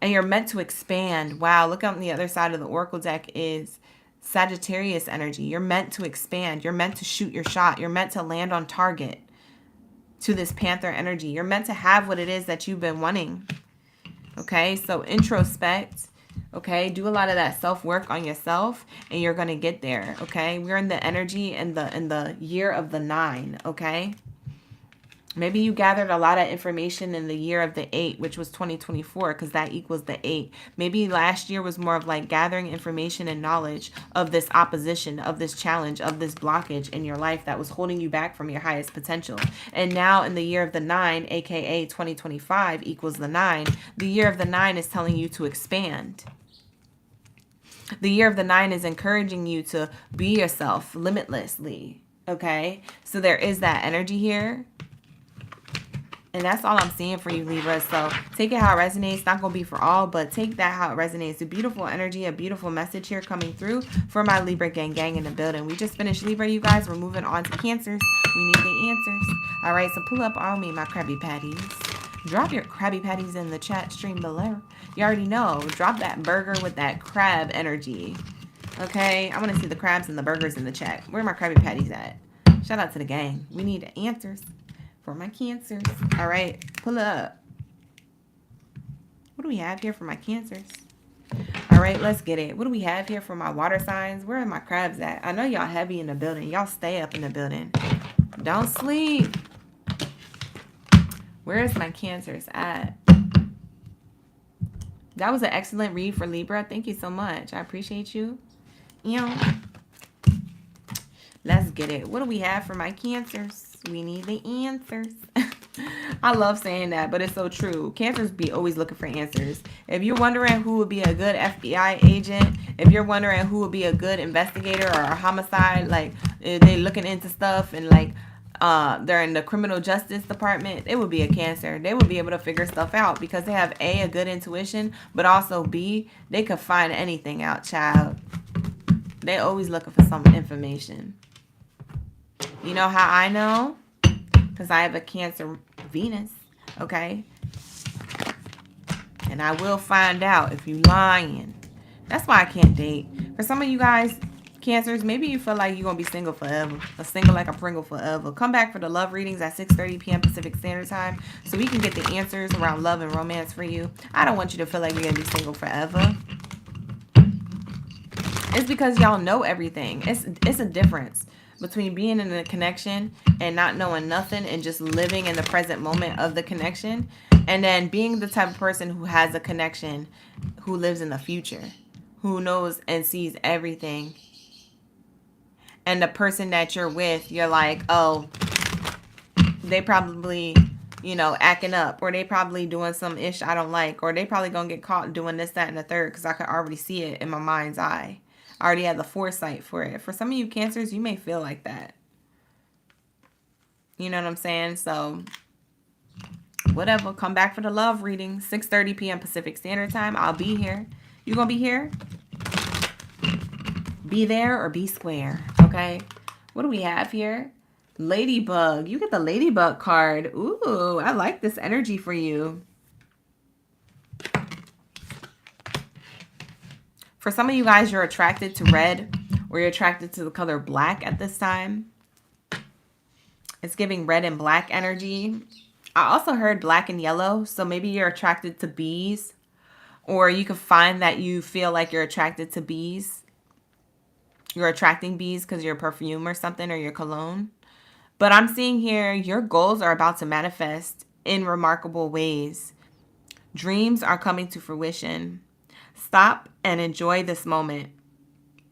And you're meant to expand. Wow, look on the other side of the Oracle deck is Sagittarius energy. You're meant to expand. You're meant to shoot your shot. You're meant to land on target to this Panther energy. You're meant to have what it is that you've been wanting. Okay, so introspect. Okay, do a lot of that self-work on yourself and you're going to get there. Okay, we're in the energy and the year of the 9. Okay. Maybe you gathered a lot of information in the year of the 8, which was 2024, because that equals the 8. Maybe last year was more of like gathering information and knowledge of this opposition, of this challenge, of this blockage in your life that was holding you back from your highest potential. And now in the year of the 9, aka 2025 equals the 9, the year of the 9 is telling you to expand. The year of the 9 is encouraging you to be yourself limitlessly. Okay, so there is that energy here. And that's all I'm seeing for you, Libra. So take it how it resonates. Not going to be for all, but take that how it resonates. A beautiful energy, a beautiful message here coming through for my Libra gang in the building. We just finished Libra, you guys. We're moving on to Cancers. We need the answers. All right, so pull up all me, my Krabby Patties. Drop your Krabby Patties in the chat stream below. You already know. Drop that burger with that crab energy. Okay, I want to see the crabs and the burgers in the chat. Where are my Krabby Patties at? Shout out to the gang. We need answers for my Cancers. All right, pull up. What do we have here for my Cancers? All right, let's get it. What do we have here for my water signs? Where are my crabs at? I know y'all heavy in the building. Y'all stay up in the building. Don't sleep. Where is my Cancers at? That was an excellent read for Libra. Thank you so much. I appreciate you. Let's get it. What do we have for my Cancers? We need the answers. I love saying that, but it's so true. Cancers be always looking for answers. If you're wondering who would be a good FBI agent, if you're wondering who would be a good investigator or a homicide, like they looking into stuff and like they're in the criminal justice department, it would be a Cancer. They would be able to figure stuff out because they have a good intuition, but also B, they could find anything out, child. They always looking for some information. You know how I know? Because I have a Cancer Venus, okay? And I will find out if you lying. That's why I can't date. For some of you guys, Cancers, maybe you feel like you're going to be single forever. A single like a Pringle forever. Come back for the love readings at 6:30 p.m. Pacific Standard Time so we can get the answers around love and romance for you. I don't want you to feel like you're going to be single forever. It's because y'all know everything. It's a difference between being in a connection and not knowing nothing and just living in the present moment of the connection, and then being the type of person who has a connection, who lives in the future, who knows and sees everything. And the person that you're with, you're like, oh, they probably, you know, acting up, or they probably doing some ish I don't like, or they probably gonna get caught doing this, that, and the third, because I could already see it in my mind's eye. I already had the foresight for it. For some of you Cancers, you may feel like that. You know what I'm saying? So, whatever. Come back for the love reading. 6:30 p.m. Pacific Standard Time. I'll be here. You gonna be here? Be there or be square. Okay? What do we have here? Ladybug. You get the Ladybug card. Ooh, I like this energy for you. For some of you guys, you're attracted to red, or you're attracted to the color black at this time. It's giving red and black energy. I also heard black and yellow, so maybe you're attracted to bees, or you can find that you feel like you're attracted to bees, You're attracting bees because you're perfume or something, or your cologne. But I'm seeing here your goals are about to manifest in remarkable ways. Dreams are coming to fruition. Stop and enjoy this moment.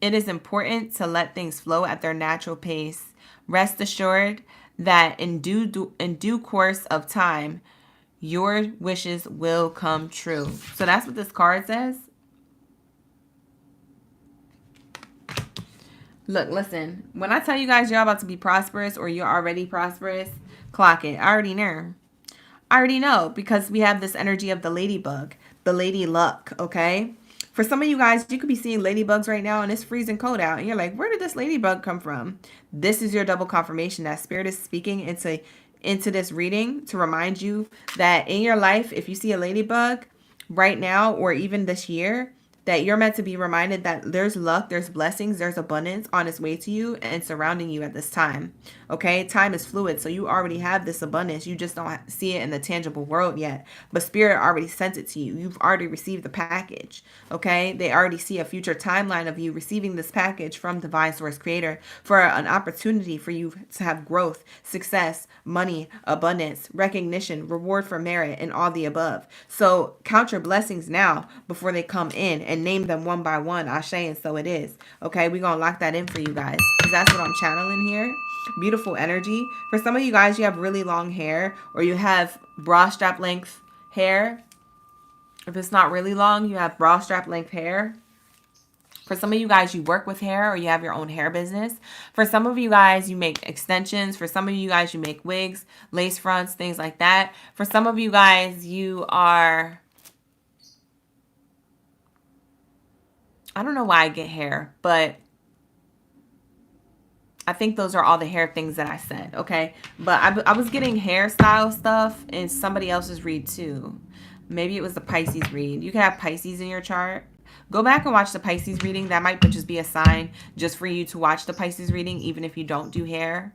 It is important to let things flow at their natural pace. Rest assured that in due course of time, your wishes will come true. So that's what this card says. Look, listen. When I tell you guys you're about to be prosperous or you're already prosperous, clock it. I already know. I already know because we have this energy of the ladybug, the lady luck, okay? For some of you guys, you could be seeing ladybugs right now and it's freezing cold out. And you're like, where did this ladybug come from? This is your double confirmation that Spirit is speaking into this reading to remind you that in your life, if you see a ladybug right now or even this year, that you're meant to be reminded that there's luck, there's blessings, there's abundance on its way to you and surrounding you at this time. Okay? Time is fluid, so you already have this abundance. You just don't see it in the tangible world yet. But Spirit already sent it to you. You've already received the package. Okay? They already see a future timeline of you receiving this package from Divine Source Creator for an opportunity for you to have growth, success, money, abundance, recognition, reward for merit, and all the above. So count your blessings now before they come in and name them one by one. Ashe, and so it is. Okay, we're going to lock that in for you guys because that's what I'm channeling here. Beautiful energy. For some of you guys, you have really long hair or you have bra strap length hair. If it's not really long, you have bra strap length hair. For some of you guys, you work with hair or you have your own hair business. For some of you guys, you make extensions. For some of you guys, you make wigs, lace fronts, things like that. For some of you guys, you are... I don't know why I get hair, but I think those are all the hair things that I said, okay? But I was getting hairstyle stuff in somebody else's read too. Maybe it was the Pisces read. You can have Pisces in your chart. Go back and watch the Pisces reading. That might just be a sign just for you to watch the Pisces reading, even if you don't do hair.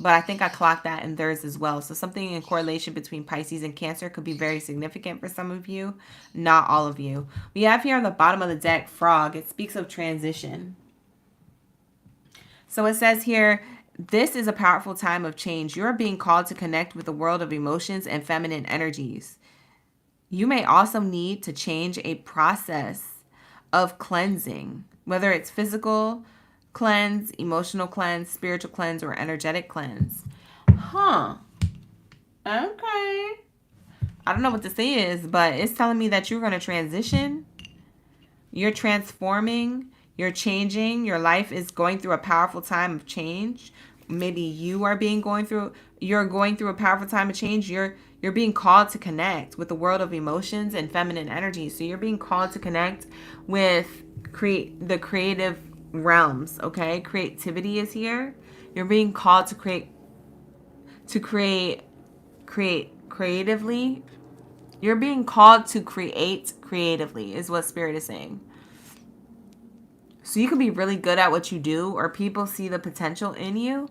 But I think I clocked that in theirs as well. So something in correlation between Pisces and Cancer could be very significant for some of you, not all of you. We have here on the bottom of the deck, Frog. It speaks of transition. So it says here, this is a powerful time of change. You are being called to connect with the world of emotions and feminine energies. You may also need to change a process of cleansing, whether it's physical cleanse, emotional cleanse, spiritual cleanse, or energetic cleanse. Huh. Okay. I don't know what this is, but it's telling me that you're going to transition. You're transforming. You're changing. Your life is going through a powerful time of change. Maybe you are going through a powerful time of change. You're being called to connect with the world of emotions and feminine energy. So you're being called to connect with the creative realms, okay? Creativity is here. You're being called to create creatively. You're being called to create creatively is what Spirit is saying. So you can be really good at what you do, or people see the potential in you.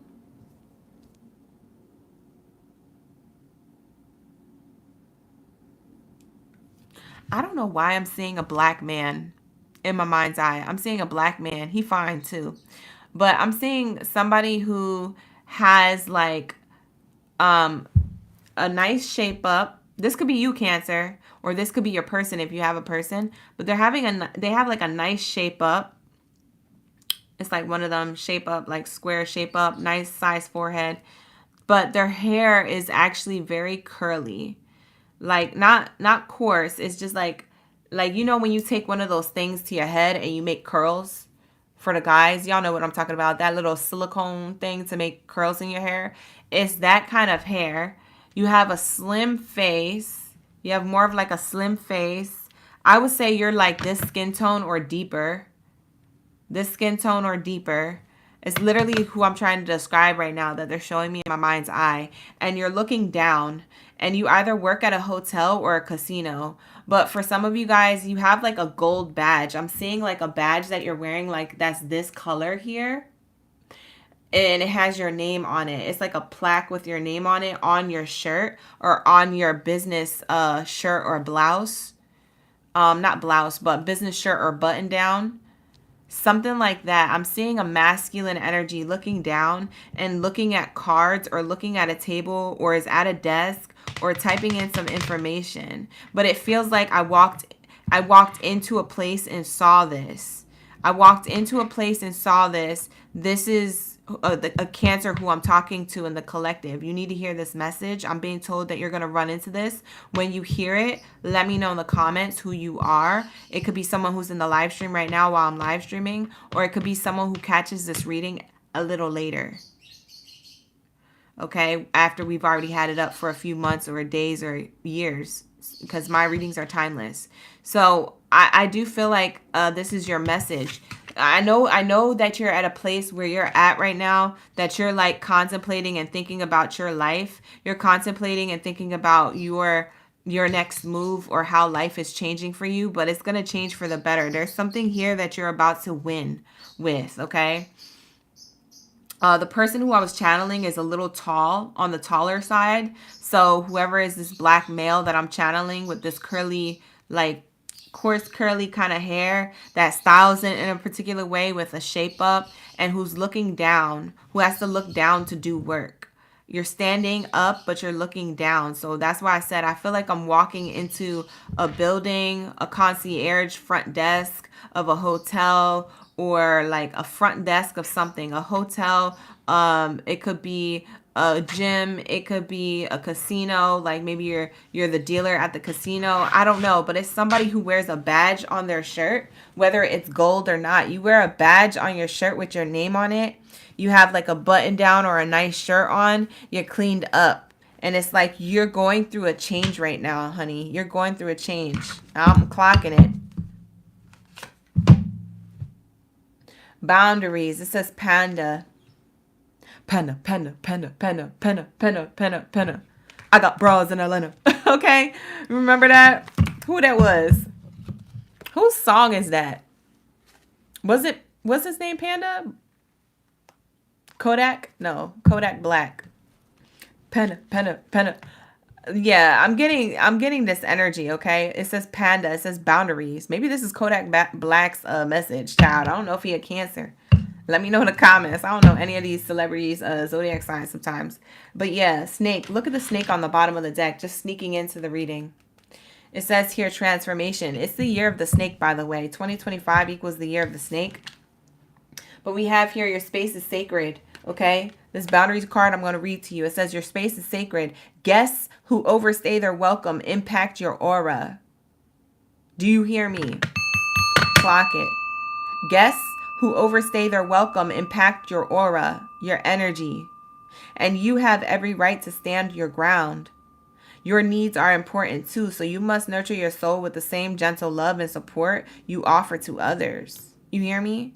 I don't know why I'm seeing a black man in my mind's eye. I'm seeing a black man. He fine too. But I'm seeing somebody who has like a nice shape up. This could be you, Cancer, or this could be your person if you have a person. But they have like a nice shape up. It's like one of them shape up, like square shape up, nice size forehead. But their hair is actually very curly. Like not coarse. It's just like you know when you take one of those things to your head and you make curls for the guys. Y'all know what I'm talking about. That little silicone thing to make curls in your hair. It's that kind of hair. You have a slim face. You have more of like a slim face. I would say you're like this skin tone or deeper. This skin tone or deeper. It's literally who I'm trying to describe right now that they're showing me in my mind's eye. And you're looking down and you either work at a hotel or a casino. But for some of you guys, you have like a gold badge. I'm seeing like a badge that you're wearing like that's this color here. And it has your name on it. It's like a plaque with your name on it on your shirt or on your business shirt or blouse. Not blouse, but business shirt or button down. Something like that. I'm seeing a masculine energy looking down and looking at cards or looking at a table or is at a desk or typing in some information. But it feels like I walked into a place and saw this. I walked into a place and saw this. This is a Cancer who I'm talking to in the collective. You need to hear this message. I'm being told that you're going to run into this. When you hear it, let me know in the comments who you are. It could be someone who's in the live stream right now while I'm live streaming, or it could be someone who catches this reading a little later. Okay, after we've already had it up for a few months or days or years, because my readings are timeless. So I do feel like this is your message. I know that you're at a place where you're at right now, that you're like contemplating and thinking about your life. You're contemplating and thinking about your next move or how life is changing for you, but it's going to change for the better. There's something here that you're about to win with, okay? The person who I was channeling is a little tall, on the taller side. So whoever is this black male that I'm channeling with this curly, like coarse curly kind of hair that styles it in a particular way with a shape up, and who's looking down, who has to look down to do work. You're standing up, but you're looking down. So that's why I said I feel like I'm walking into a building, a concierge front desk of a hotel, or like a front desk of something, a hotel. It could be a gym, it could be a casino, like maybe you're the dealer at the casino. I don't know, but it's somebody who wears a badge on their shirt, whether it's gold or not. You wear a badge on your shirt with your name on it. You have like a button down or a nice shirt on. You're cleaned up. And it's like you're going through a change right now, honey. You're going through a change. I'm clocking it. Boundaries. It says panda. Panda, panda, panda, panda, panda, panda, panda, panda. I got bras in Atlanta. Okay? Remember that? Who that was? Whose song is that? What's his name, Panda? Kodak? No, Kodak Black. Panda, panda, panda. Yeah, I'm getting this energy, okay? It says panda. It says boundaries. Maybe this is Kodak Black's message, child. I don't know if he a Cancer. Let me know in the comments. I don't know any of these celebrities, zodiac signs sometimes. But yeah, snake. Look at the snake on the bottom of the deck, just sneaking into the reading. It says here transformation. It's the year of the snake, by the way. 2025 equals the year of the snake. But we have here your space is sacred, okay? This boundaries card I'm going to read to you. It says your space is sacred. Guests who overstay their welcome impact your aura. Do you hear me? Clock it. Guests who overstay their welcome impact your aura, your energy. And you have every right to stand your ground. Your needs are important too, so you must nurture your soul with the same gentle love and support you offer to others. You hear me?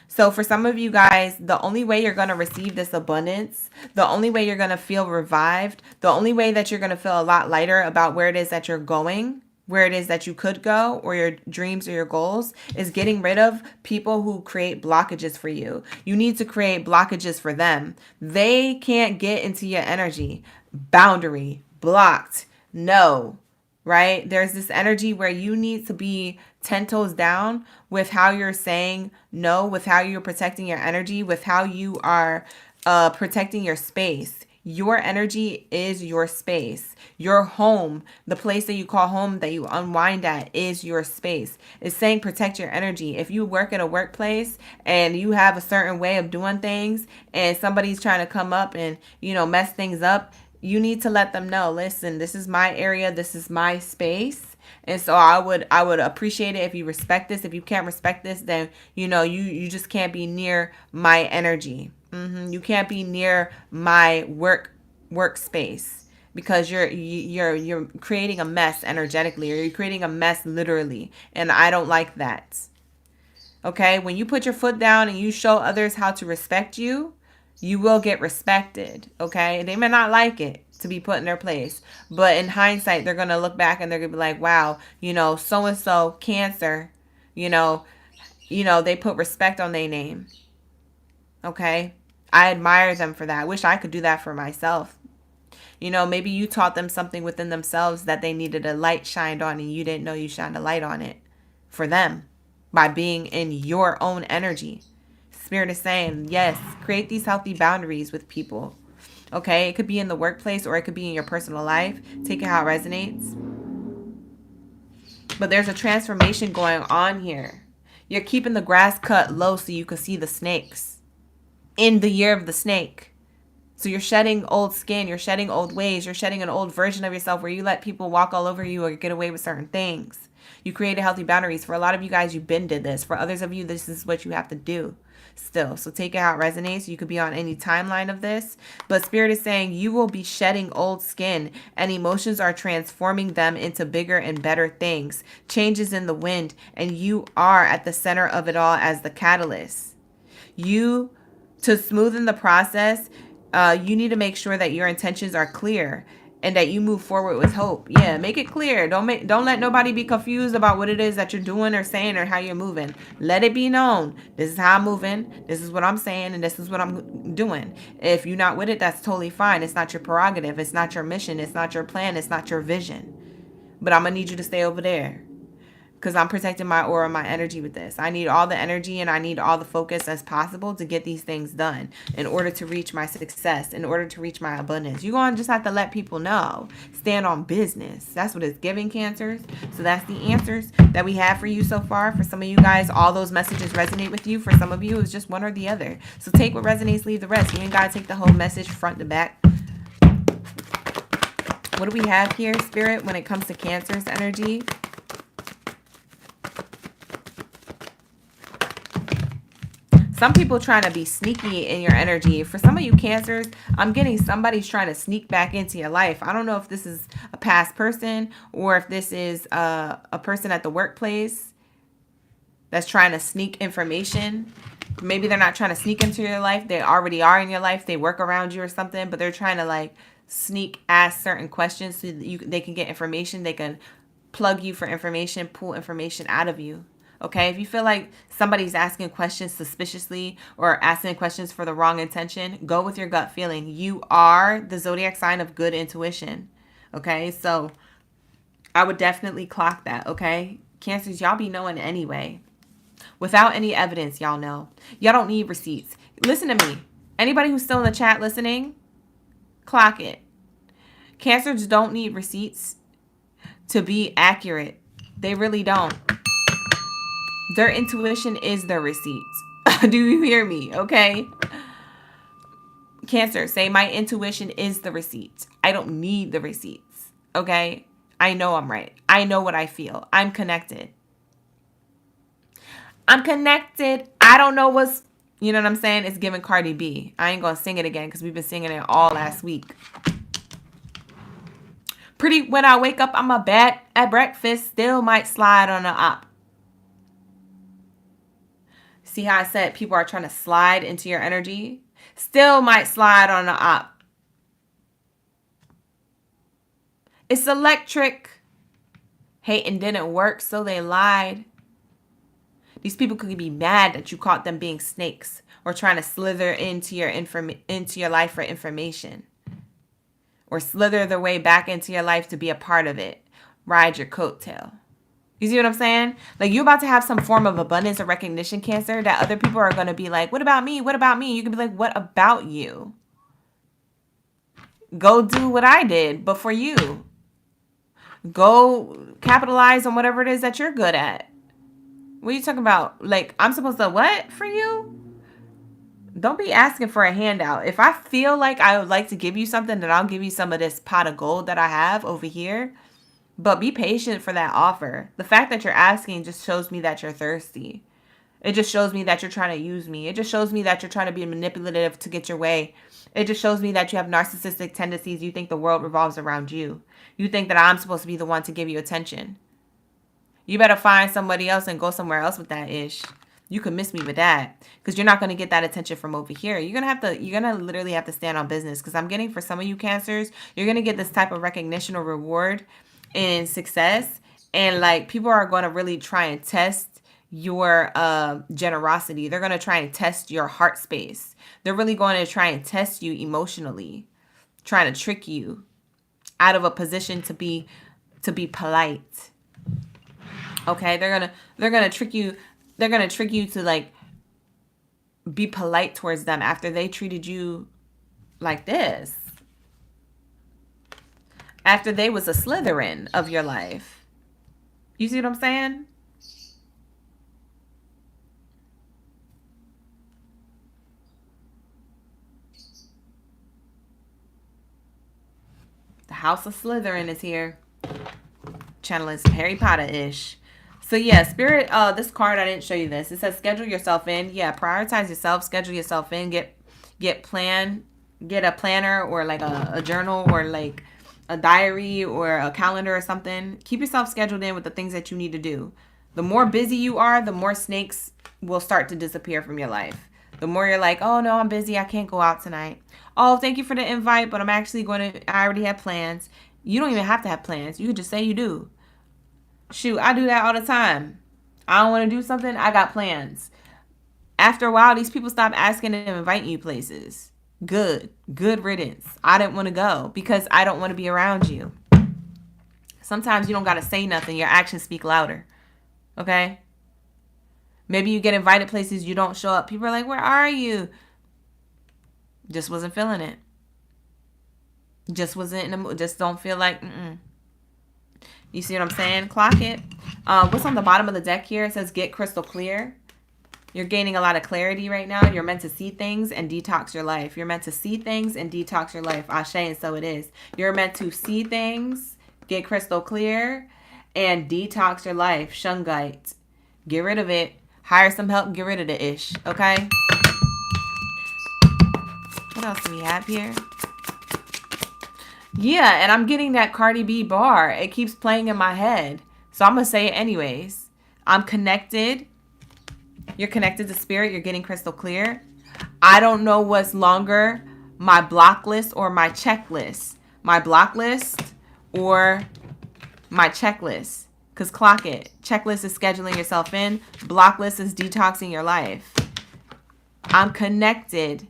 So for some of you guys, the only way you're going to receive this abundance, the only way you're going to feel revived, the only way that you're going to feel a lot lighter about where it is that you're going, where it is that you could go, or your dreams or your goals, is getting rid of people who create blockages for you. You need to create blockages for them. They can't get into your energy. Boundary, blocked, no, right? There's this energy where you need to be 10 toes down with how you're saying no, with how you're protecting your energy, with how you are protecting your space. Your energy is your space. Your home, the place that you call home, that you unwind at, is your space. It's saying protect your energy. If you work at a workplace and you have a certain way of doing things and somebody's trying to come up and, mess things up, you need to let them know, listen, this is my area, this is my space. And so I would appreciate it if you respect this. If you can't respect this, then, you just can't be near my energy. You can't be near my workspace because you're creating a mess energetically, or you're creating a mess literally, and I don't like that. Okay, when you put your foot down and you show others how to respect you, you will get respected. Okay, they may not like it to be put in their place, but in hindsight, they're gonna look back and they're gonna be like, wow, so and so Cancer, they put respect on their name. Okay, I admire them for that. I wish I could do that for myself. Maybe you taught them something within themselves that they needed a light shined on and you didn't know you shined a light on it for them. by being in your own energy. Spirit is saying, yes, create these healthy boundaries with people. Okay, it could be in the workplace or it could be in your personal life. Take it how it resonates. But there's a transformation going on here. You're keeping the grass cut low so you can see the snakes in the year of the snake. So you're shedding old skin, you're shedding old ways, you're shedding an old version of yourself where you let people walk all over you or get away with certain things. You created healthy boundaries. For a lot of you guys, you've been did this. For others of you, this is what you have to do still. So take it how it resonates. You could be on any timeline of this. But Spirit is saying you will be shedding old skin and emotions are transforming them into bigger and better things. Changes in the wind. And you are at the center of it all as the catalyst. To smoothen the process, you need to make sure that your intentions are clear and that you move forward with hope. Yeah, make it clear. Don't let nobody be confused about what it is that you're doing or saying or how you're moving. Let it be known. This is how I'm moving. This is what I'm saying, and this is what I'm doing. If you're not with it, that's totally fine. It's not your prerogative. It's not your mission. It's not your plan. It's not your vision. But I'm going to need you to stay over there. Because I'm protecting my aura, my energy with this. I need all the energy and I need all the focus as possible to get these things done in order to reach my success, in order to reach my abundance. You're going to just have to let people know. Stand on business. That's what it's giving, Cancers. So that's the answers that we have for you so far. For some of you guys, all those messages resonate with you. For some of you, it's just one or the other. So take what resonates, leave the rest. You ain't got to take the whole message front to back. What do we have here, Spirit, when it comes to Cancer's energy? Some people trying to be sneaky in your energy. For some of you Cancers, I'm getting somebody's trying to sneak back into your life. I don't know if this is a past person or if this is a person at the workplace that's trying to sneak information. Maybe they're not trying to sneak into your life. They already are in your life. They work around you or something, but they're trying to like sneak, ask certain questions so that they can get information. They can plug you for information, pull information out of you. Okay, if you feel like somebody's asking questions suspiciously or asking questions for the wrong intention, go with your gut feeling. You are the zodiac sign of good intuition. Okay, so I would definitely clock that. Okay, Cancers, y'all be knowing anyway. Without any evidence, y'all know. Y'all don't need receipts. Listen to me. Anybody who's still in the chat listening, clock it. Cancers don't need receipts to be accurate. They really don't. Their intuition is their receipts. Do you hear me? Okay. Cancer, say my intuition is the receipts. I don't need the receipts. Okay. I know I'm right. I know what I feel. I'm connected. I'm connected. I don't know what's, you know what I'm saying? It's giving Cardi B. I ain't going to sing it again because we've been singing it all last week. Pretty when I wake up, I'm a bat at breakfast. Still might slide on the op. See how I said people are trying to slide into your energy? Still might slide on the op. It's electric. Hating didn't work, so they lied. These people could be mad that you caught them being snakes or trying to slither into your life for information. Or slither their way back into your life to be a part of it. Ride your coattail. You see what I'm saying? Like you're about to have some form of abundance or recognition, Cancer, that other people are going to be like, what about me? What about me? You can be like, what about you? Go do what I did, but for you. Go capitalize on whatever it is that you're good at. What are you talking about? Like, I'm supposed to what for you? Don't be asking for a handout. If I feel like I would like to give you something, then I'll give you some of this pot of gold that I have over here. But be patient for that offer. The fact that you're asking just shows me that you're thirsty. It just shows me that you're trying to use me. It just shows me that you're trying to be manipulative to get your way. It just shows me that you have narcissistic tendencies. You think the world revolves around you. You think that I'm supposed to be the one to give you attention. You better find somebody else and go somewhere else with that ish. You can miss me with that because you're not going to get that attention from over here. You're going to literally have to stand on business because I'm getting for some of you Cancers, you're going to get this type of recognition or reward in success. And like people are going to really try and test your generosity. They're going to try and test your heart space. They're really going to try and test you emotionally, trying to trick you out of a position to be polite. Okay, they're gonna trick you they're going to trick you to like be polite towards them after they treated you like this. After they was a Slytherin of your life. You see what I'm saying? The House of Slytherin is here. Channeling some Harry Potter-ish. So yeah, Spirit, this card, I didn't show you this. It says schedule yourself in. Yeah, prioritize yourself, schedule yourself in, get a planner or like a journal or like a diary or a calendar or something. Keep yourself scheduled in with the things that you need to do. The more busy you are, the more snakes will start to disappear from your life. The more you're like, oh no, I'm busy, I can't go out tonight. Oh, thank you for the invite, but I already have plans. You don't even have to have plans. You could just say you do. Shoot, I do that all the time. I don't want to do something, I got plans. After a while, these people stop asking and inviting you places. Good riddance. I didn't want to go because I don't want to be around you. Sometimes you don't got to say nothing. Your actions speak louder. Okay? Maybe you get invited places, you don't show up. People are like, where are you? Just wasn't feeling it. Just wasn't in the mood. Just don't feel like, You see what I'm saying? Clock it. What's on the bottom of the deck here? It says get crystal clear. You're gaining a lot of clarity right now. You're meant to see things and detox your life. You're meant to see things and detox your life. Ashe, and so it is. You're meant to see things, get crystal clear, and detox your life. Shungite. Get rid of it. Hire some help. Get rid of the ish. Okay? What else do we have here? Yeah, and I'm getting that Cardi B bar. It keeps playing in my head. So I'm going to say it anyways. I'm connected. You're connected to spirit. You're getting crystal clear. I don't know what's longer, my block list or my checklist. My block list or my checklist. Because clock it. Checklist is scheduling yourself in. Block list is detoxing your life. I'm connected.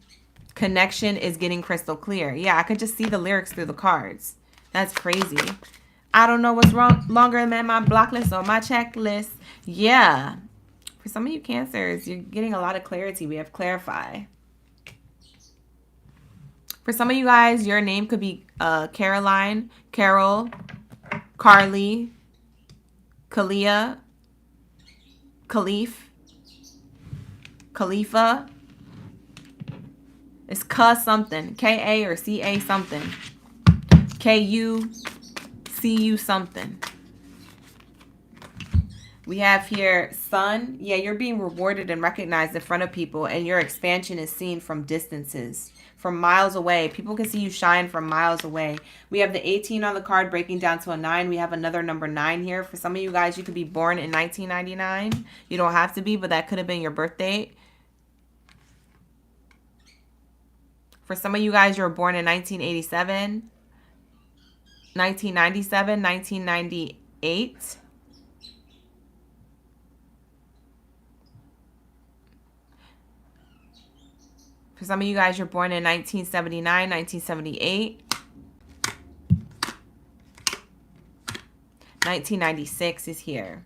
Connection is getting crystal clear. Yeah, I could just see the lyrics through the cards. That's crazy. I don't know what's longer than my block list or my checklist. Yeah. For some of you Cancers, you're getting a lot of clarity. We have clarify. For some of you guys, your name could be Caroline, Carol, Carly, Kalia, Khalif, Khalifa. It's something. K-A or C-A something. K-U, C-U something. We have here sun. Yeah, you're being rewarded and recognized in front of people, and your expansion is seen from distances, from miles away. People can see you shine from miles away. We have the 18 on the card breaking down to a 9. We have another number 9 here. For some of you guys, you could be born in 1999. You don't have to be, but that could have been your birth date. For some of you guys, you were born in 1987, 1997, 1998. For some of you guys, you're born in 1979, 1978, 1996 is here.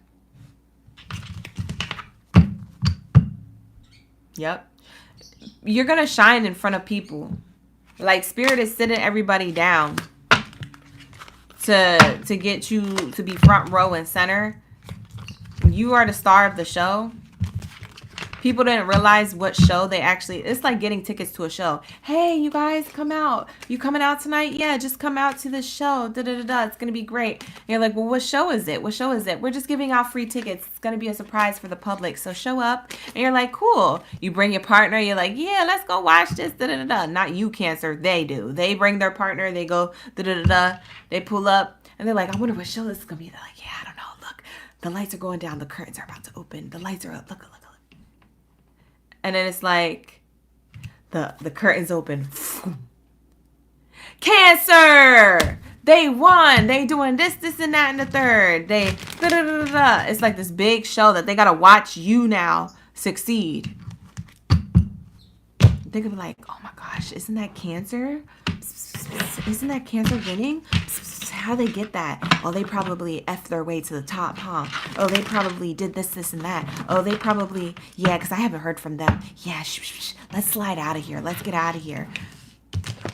Yep. You're going to shine in front of people. Like spirit is sitting everybody down to get you to be front row and center. You are the star of the show. People didn't realize what show they actually... It's like getting tickets to a show. Hey, you guys, come out. You coming out tonight? Yeah, just come out to the show. Da-da-da-da. It's going to be great. And you're like, well, what show is it? What show is it? We're just giving out free tickets. It's going to be a surprise for the public. So show up. And you're like, cool. You bring your partner. You're like, yeah, let's go watch this. Da-da-da-da. Not you, Cancer. They do. They bring their partner. They go, da-da-da-da. They pull up. And they're like, I wonder what show this is going to be. They're like, yeah, I don't know. Look, the lights are going down. The curtains are about to open. The lights are up. Look. And then it's like the curtains open. Cancer! They won. They doing this, and that, and the third. They da-da-da-da-da. It's like this big show that they gotta watch you now succeed. They could be like, oh my gosh, isn't that Cancer? Isn't that Cancer winning? how they get that? Oh, they probably F their way to the top, huh? Oh, they probably did this, this, and that. Oh, they probably, yeah, because I haven't heard from them. Yeah, let's slide out of here. Let's get out of here.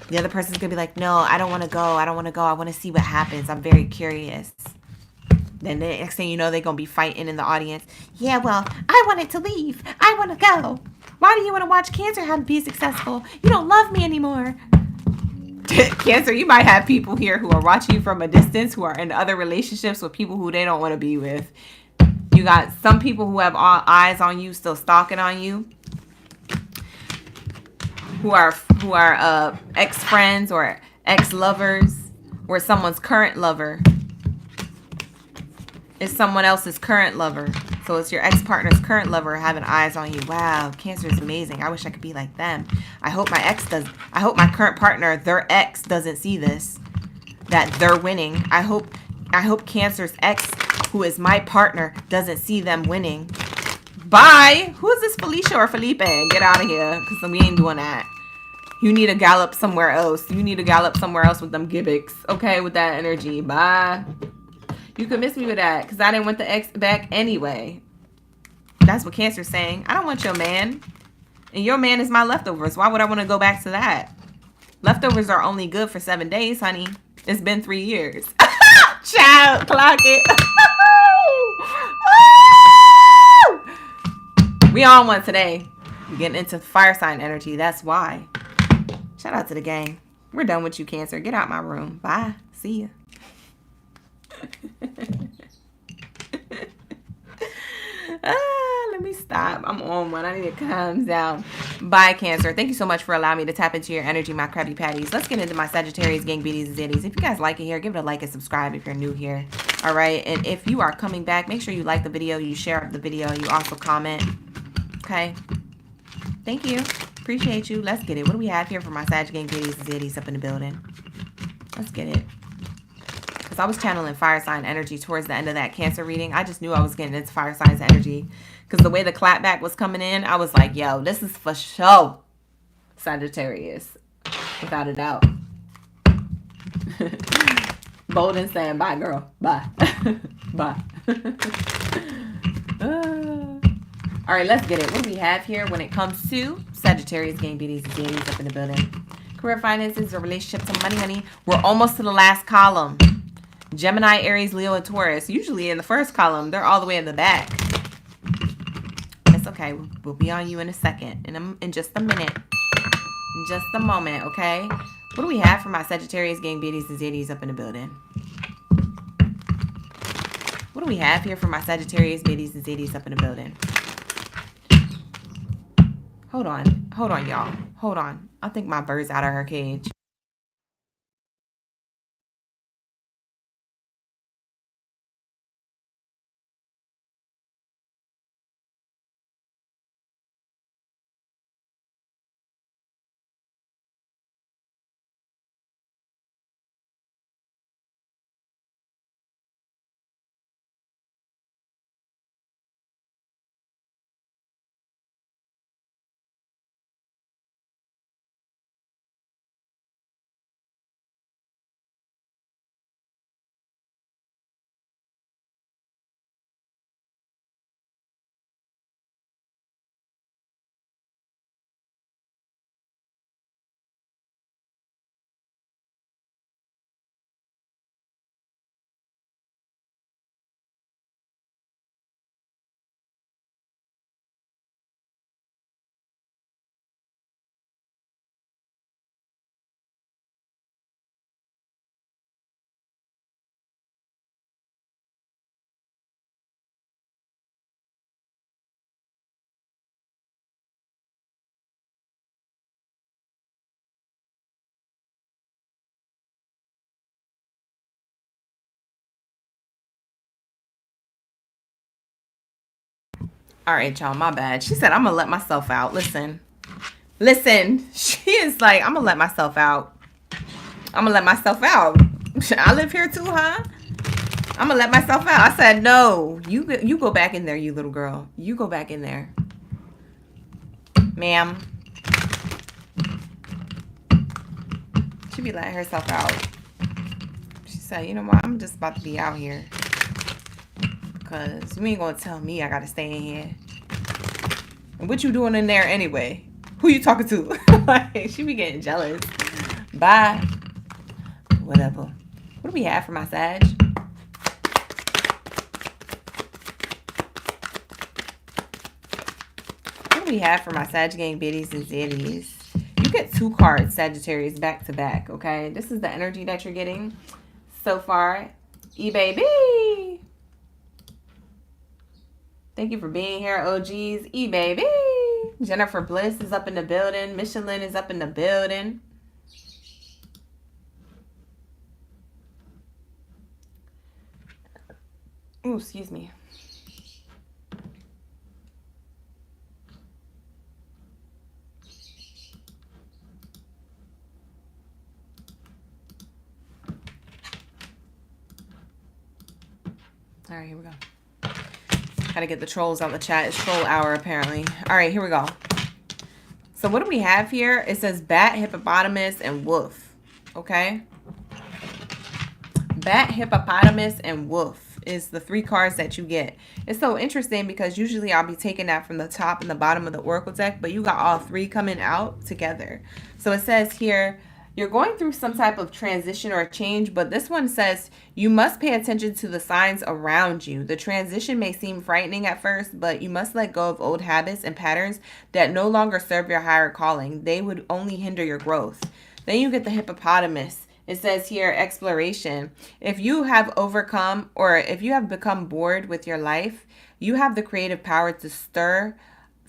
The other person's going to be like, no, I don't want to go. I don't want to go. I want to see what happens. I'm very curious. Then the next thing you know, they're going to be fighting in the audience. Yeah, well, I wanted to leave. I want to go. Why do you want to watch Cancer how to be successful? You don't love me anymore. Cancer, you might have people here who are watching you from a distance, who are in other relationships with people who they don't want to be with. You got some people who have all eyes on you, still stalking on you, who are ex-friends or ex-lovers, or someone's current lover is someone else's current lover. So it's your ex-partner's current lover having eyes on you. Wow, Cancer is amazing. I wish I could be like them. I hope my current partner, their ex, doesn't see this, that they're winning. I hope Cancer's ex, who is my partner, doesn't see them winning. Bye. Who is this, Felicia or Felipe? Get out of here, because we ain't doing that. You need to gallop somewhere else. You need to gallop somewhere else with them gimmicks. Okay, with that energy. Bye. You could miss me with that, because I didn't want the ex back anyway. That's what Cancer's saying. I don't want your man. And your man is my leftovers. Why would I want to go back to that? Leftovers are only good for 7 days, honey. It's been 3 years. Child, clock it. We on one today. We're getting into fire sign energy. That's why. Shout out to the gang. We're done with you, Cancer. Get out my room. Bye. See ya. Let me stop. I'm on one. I need to calm down. Bye, Cancer. Thank you so much for allowing me to tap into your energy, my Krabby Patties. Let's get into my Sagittarius, gang, Baddies, and Zaddies. If you guys like it here, give it a like and subscribe if you're new here. All right. And if you are coming back, make sure you like the video, you share the video, you also comment. Okay. Thank you. Appreciate you. Let's get it. What do we have here for my Sag, gang, Baddies, and Zaddies up in the building? Let's get it. Because I was channeling fire sign energy towards the end of that Cancer reading. I just knew I was getting into fire signs energy. Because the way the clapback was coming in, I was like, yo, this is for sure Sagittarius. Without a doubt. Bold and saying, bye, girl. Bye. Bye. All right, let's get it. What do we have here when it comes to Sagittarius, gang, Baddies, and Zaddies up in the building? Career, finances, or relationships, and money, honey. We're almost to the last column. Gemini, Aries, Leo, and Taurus. Usually in the first column, they're all the way in the back. It's okay. We'll be on you in a second. In just a minute. In just a moment, okay? What do we have for my Sagittarius, gang, Baddies, and Zaddies up in the building? What do we have here for my Sagittarius, Baddies, and Zaddies up in the building? Hold on. Hold on, y'all. Hold on. I think my bird's out of her cage. All right, y'all, my bad. She said, I'm going to let myself out. Listen. She is like, I'm going to let myself out. I'm going to let myself out. I live here too, huh? I'm going to let myself out. I said, no. You go back in there, you little girl. You go back in there. Ma'am. She be letting herself out. She's So, you know what? I'm just about to be out here. Because you ain't going to tell me I got to stay in here. And what you doing in there anyway? Who you talking to? Like, she be getting jealous. Bye. Whatever. What do we have for my Sag? What do we have for my Sag Gang Biddies and Zeddies? You get 2 cards, Sagittarius, back to back, okay? This is the energy that you're getting so far. E-baby! Thank you for being here, OGs. E-baby! Jennifer Bliss is up in the building. Michelin is up in the building. Ooh, excuse me. All right, here we go. Gotta get the trolls out of the chat. It's troll hour, apparently. All right, here we go. So what do we have here? It says bat, hippopotamus, and wolf. Okay? Bat, hippopotamus, and wolf is the 3 cards that you get. It's so interesting because usually I'll be taking that from the top and the bottom of the Oracle deck, but you got all 3 coming out together. So it says here, you're going through some type of transition or change, but this one says you must pay attention to the signs around you. The transition may seem frightening at first, but you must let go of old habits and patterns that no longer serve your higher calling. They would only hinder your growth. Then you get the hippopotamus. It says here, exploration. If you have overcome or if you have become bored with your life, you have the creative power to stir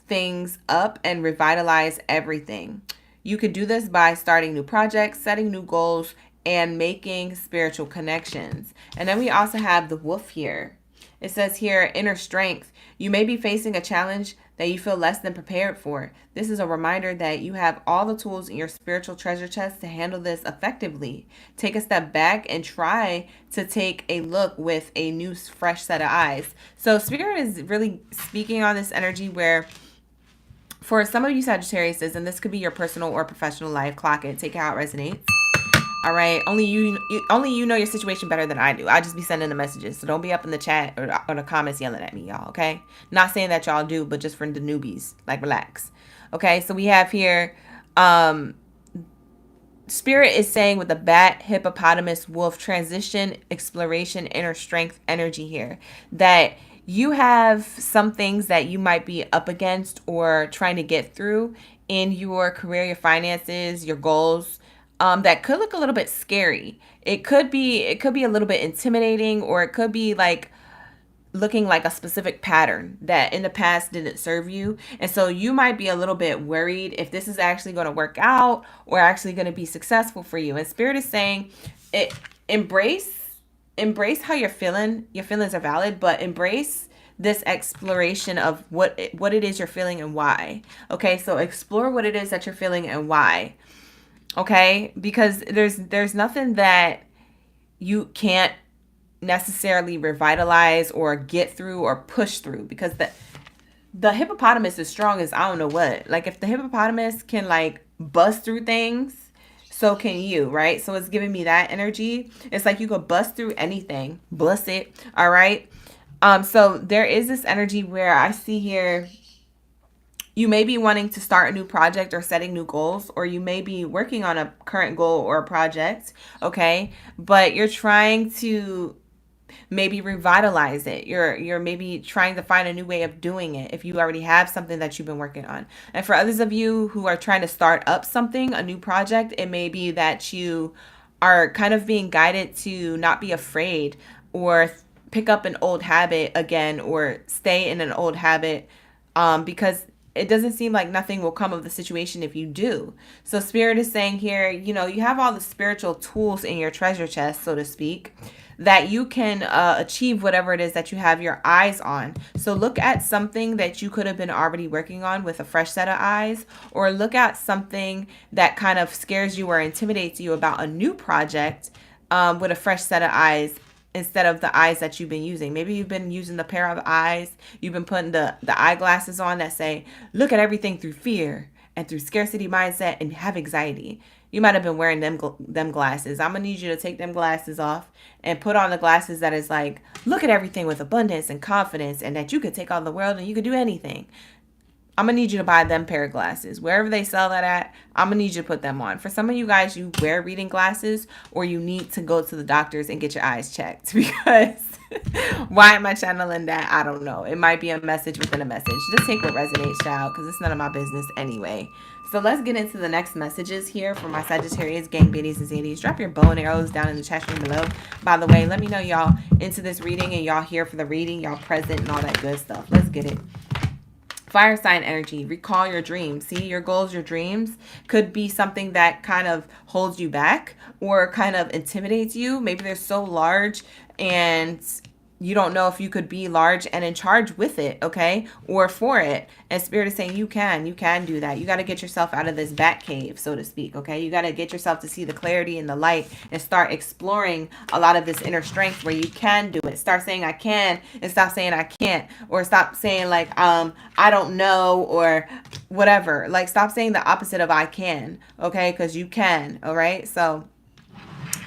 things up and revitalize everything. You could do this by starting new projects, setting new goals, and making spiritual connections. And then we also have the wolf here. It says here, inner strength. You may be facing a challenge that you feel less than prepared for. This is a reminder that you have all the tools in your spiritual treasure chest to handle this effectively. Take a step back and try to take a look with a new, fresh set of eyes. So Spirit is really speaking on this energy where for some of you Sagittarius, and this could be your personal or professional life, clock it, take it how it resonates. All right, only you know your situation better than I do. I just be sending the messages, so don't be up in the chat or the comments yelling at me, y'all. Okay, not saying that y'all do, but just for the newbies, like relax. Okay, so we have here, Spirit is saying with the bat, hippopotamus, wolf, transition, exploration, inner strength, energy here that you have some things that you might be up against or trying to get through in your career, your finances, your goals, that could look a little bit scary. It could be a little bit intimidating, or it could be like looking like a specific pattern that in the past didn't serve you. And so you might be a little bit worried if this is actually going to work out or actually going to be successful for you. And Spirit is saying embrace how you're feeling. Your feelings are valid, but embrace this exploration of what it is you're feeling and why. Okay, so explore what it is that you're feeling and why. Okay, because there's nothing that you can't necessarily revitalize or get through or push through, because the hippopotamus is strong as I don't know what. Like if the hippopotamus can like bust through things, so can you, right? So it's giving me that energy. It's like you could bust through anything. Bust it. All right. So there is this energy where I see here you may be wanting to start a new project or setting new goals, or you may be working on a current goal or a project, okay? But you're trying to maybe revitalize it. You're maybe trying to find a new way of doing it if you already have something that you've been working on. And for others of you who are trying to start up something, a new project, it may be that you are kind of being guided to not be afraid or pick up an old habit again or stay in an old habit, because it doesn't seem like nothing will come of the situation if you do. So Spirit is saying here, you know, you have all the spiritual tools in your treasure chest, so to speak, that you can achieve whatever it is that you have your eyes on. So look at something that you could have been already working on with a fresh set of eyes, or look at something that kind of scares you or intimidates you about a new project with a fresh set of eyes, instead of the eyes that you've been using. Maybe you've been using the pair of eyes. You've been putting the eyeglasses on that say, look at everything through fear. and through scarcity mindset and have anxiety. You might have been wearing them glasses. I'm going to need you to take them glasses off and put on the glasses that is like, look at everything with abundance and confidence and that you could take on the world and you could do anything. I'm going to need you to buy them pair of glasses. Wherever they sell that at, I'm going to need you to put them on. For some of you guys, you wear reading glasses or you need to go to the doctors and get your eyes checked because why am I channeling that? I don't know. It might be a message within a message. Just take what resonates, child, because it's none of my business anyway. So let's get into the next messages here for my Sagittarius, gang biddies, and zadies. Drop your bow and arrows down in the chat room below. By the way, let me know y'all into this reading and y'all here for the reading, y'all present and all that good stuff. Let's get it. Fire sign energy, recall your dreams. See, your goals, your dreams could be something that kind of holds you back or kind of intimidates you. Maybe they're so large and you don't know if you could be large and in charge with it, okay, or for it. And Spirit is saying you can do that. You got to get yourself out of this bat cave, so to speak, okay? You got to get yourself to see the clarity and the light and start exploring a lot of this inner strength where you can do it. Start saying I can and stop saying I can't, or stop saying like I don't know or whatever. Like stop saying the opposite of I can, okay? Because you can, all right? So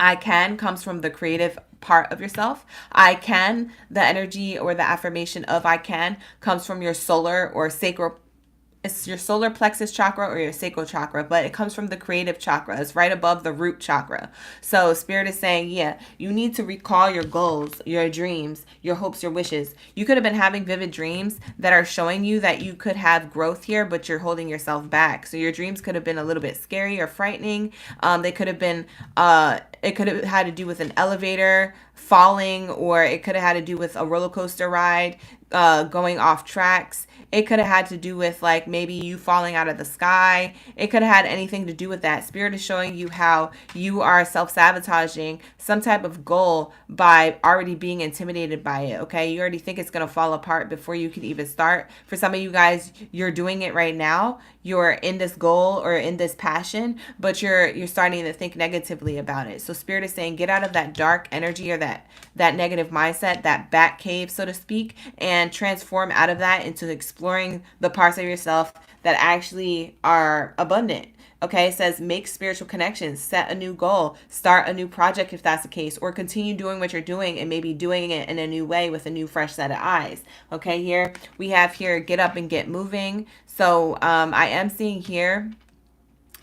I can comes from the creative part of yourself. I can, the energy or the affirmation of I can comes from your solar or sacral. It's your solar plexus chakra or your sacral chakra, but it comes from the creative chakra. It's right above the root chakra. So Spirit is saying, yeah, you need to recall your goals, your dreams, your hopes, your wishes. You could have been having vivid dreams that are showing you that you could have growth here, but you're holding yourself back. So your dreams could have been a little bit scary or frightening. They could have been, it could have had to do with an elevator falling, or it could have had to do with a roller coaster ride going off tracks. It could have had to do with like maybe you falling out of the sky. It could have had anything to do with that. Spirit is showing you how you are self-sabotaging some type of goal by already being intimidated by it, okay? You already think it's going to fall apart before you can even start. For some of you guys, you're doing it right now. You're in this goal or in this passion, but you're starting to think negatively about it. So Spirit is saying get out of that dark energy or that negative mindset, that bat cave, so to speak, and transform out of that into exploring the parts of yourself that actually are abundant. Okay, it says make spiritual connections, set a new goal, start a new project if that's the case, or continue doing what you're doing and maybe doing it in a new way with a new fresh set of eyes. Okay, here we have here get up and get moving. So I am seeing here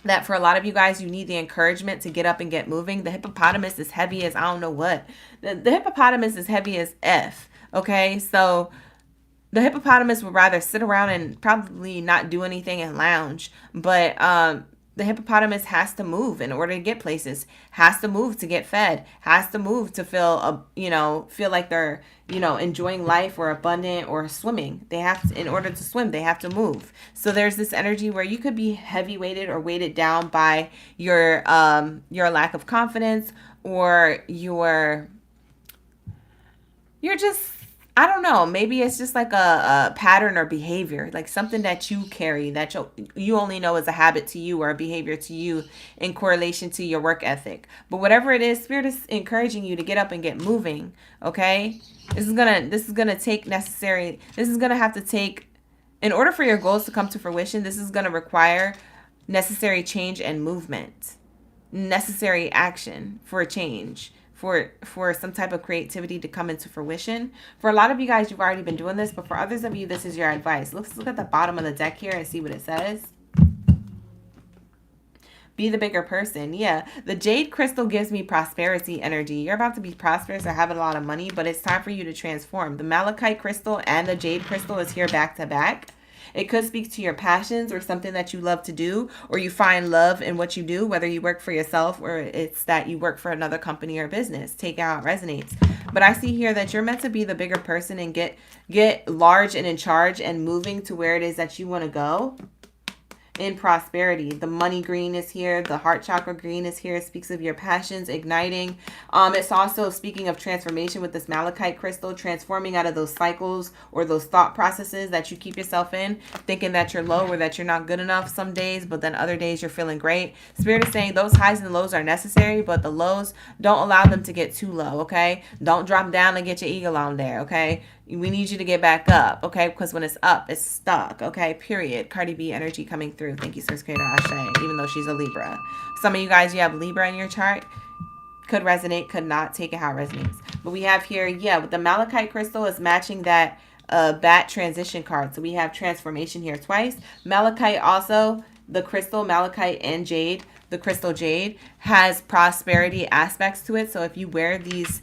that for a lot of you guys, you need the encouragement to get up and get moving. The hippopotamus is heavy as I don't know what. The hippopotamus is heavy as F. Okay, so the hippopotamus would rather sit around and probably not do anything and lounge, but the hippopotamus has to move in order to get places, has to move to get fed, has to move to feel, feel like they're, enjoying life or abundant or swimming. They have to, in order to swim, they have to move. So there's this energy where you could be heavy weighted or weighted down by your lack of confidence or you're just, I don't know, maybe it's just like a pattern or behavior, like something that you carry that you only know is a habit to you or a behavior to you in correlation to your work ethic. But whatever it is, Spirit is encouraging you to get up and get moving, okay? This is gonna have to take, in order for your goals to come to fruition, this is gonna require necessary change and movement, necessary action for a change. For some type of creativity to come into fruition. For a lot of you guys, you've already been doing this, but for others of you, this is your advice. Let's look at the bottom of the deck here and see what it says. Be the bigger person. Yeah, the jade crystal gives me prosperity energy. You're about to be prosperous or having a lot of money, but it's time for you to transform. The malachite crystal and the jade crystal is here back to back. It could speak to your passions or something that you love to do, or you find love in what you do, whether you work for yourself or it's that you work for another company or business. Take out resonates. But I see here that you're meant to be the bigger person and get large and in charge and moving to where it is that you want to go. In prosperity. The money green is here. The heart chakra green is here. It speaks of your passions igniting. It's also speaking of transformation with this malachite crystal, transforming out of those cycles or those thought processes that you keep yourself in, thinking that you're low or that you're not good enough some days, but then other days you're feeling great. Spirit is saying those highs and lows are necessary, but the lows, don't allow them to get too low, okay? Don't drop down and get your eagle on there, okay? We need you to get back up, okay? Because when it's up, it's stuck, okay? Period. Cardi B energy coming through. Thank you, Source Creator Ashe, even though she's a Libra. Some of you guys, you have Libra in your chart. Could resonate, could not. Take it how it resonates. But we have here, yeah, with the Malachite crystal is matching that bat transition card. So we have transformation here twice. Malachite also, the crystal, Malachite and jade, the crystal jade, has prosperity aspects to it. So if you wear these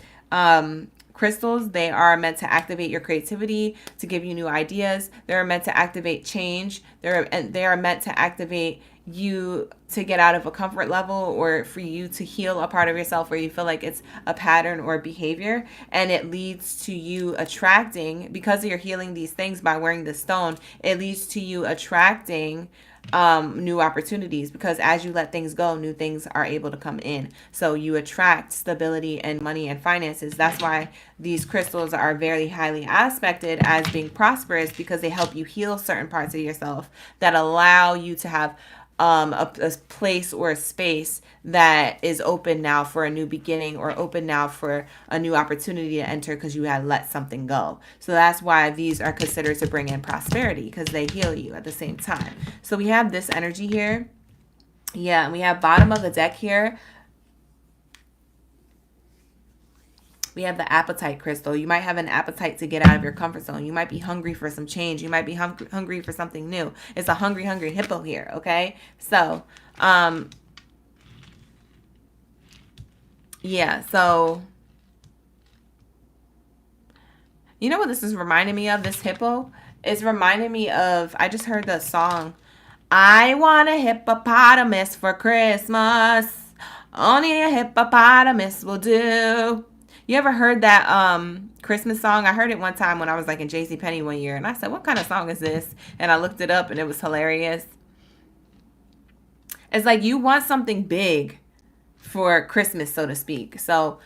crystals, they are meant to activate your creativity, to give you new ideas. They're meant to activate change. They are meant to activate you to get out of a comfort level, or for you to heal a part of yourself where you feel like it's a pattern or behavior, and it leads to you attracting, because you're healing these things by wearing the stone, it leads to you attracting new opportunities, because as you let things go, new things are able to come in. So you attract stability and money and finances. That's why these crystals are very highly aspected as being prosperous, because they help you heal certain parts of yourself that allow you to have a place or a space that is open now for a new beginning, or open now for a new opportunity to enter because you had let something go. So that's why these are considered to bring in prosperity, because they heal you at the same time. So we have this energy here. Yeah, and we have bottom of the deck here. We have the appetite crystal. You might have an appetite to get out of your comfort zone. You might be hungry for some change. You might be hungry for something new. It's a hungry hippo here, okay? So, yeah, so you know what this is reminding me of, this hippo? It's reminding me of, I just heard the song, I want a hippopotamus for Christmas. Only a hippopotamus will do. You ever heard that Christmas song? I heard it one time when I was like in JCPenney one year, and I said, what kind of song is this? And I looked it up, and it was hilarious. It's like you want something big for Christmas, so to speak. So,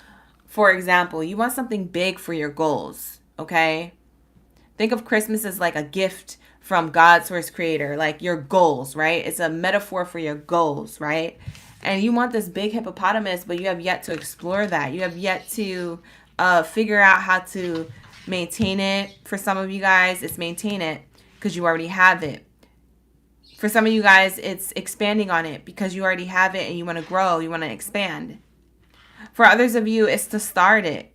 for example, you want something big for your goals, okay? Think of Christmas as like a gift from God, Source Creator, like your goals, right? It's a metaphor for your goals, right? And you want this big hippopotamus, but you have yet to explore that. You have yet to figure out how to maintain it. For some of you guys, it's maintain it because you already have it. For some of you guys, it's expanding on it because you already have it and you want to grow. You want to expand. For others of you, it's to start it.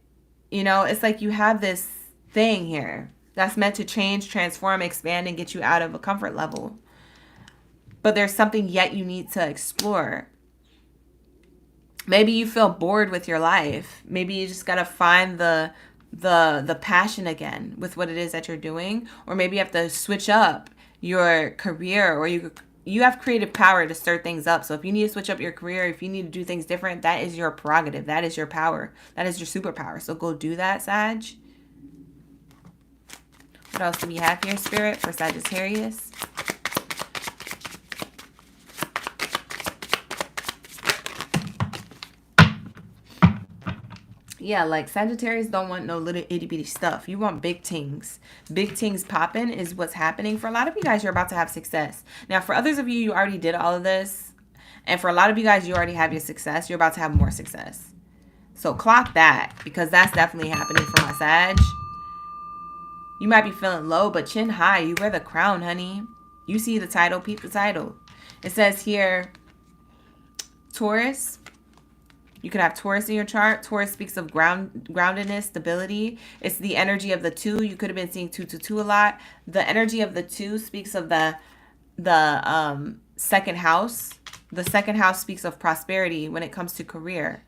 You know, it's like you have this thing here that's meant to change, transform, expand, and get you out of a comfort level. But there's something yet you need to explore. Maybe you feel bored with your life. Maybe you just got to find the passion again with what it is that you're doing. Or maybe you have to switch up your career, or you have creative power to stir things up. So if you need to switch up your career, if you need to do things different, that is your prerogative. That is your power. That is your superpower. So go do that, Sag. What else do we have here, Spirit, for Sagittarius? Yeah, like Sagittarius don't want no little itty bitty stuff. You want big things. Big things popping is what's happening. For a lot of you guys, you're about to have success. Now, for others of you, you already did all of this. And for a lot of you guys, you already have your success. You're about to have more success. So clock that, because that's definitely happening for my Sag. You might be feeling low, but chin high. You wear the crown, honey. You see the title, peep the title. It says here, Taurus. You could have Taurus in your chart. Taurus speaks of groundedness, stability. It's the energy of the 2. You could have been seeing 222 a lot. The energy of the 2 speaks of the second house. The second house speaks of prosperity when it comes to career,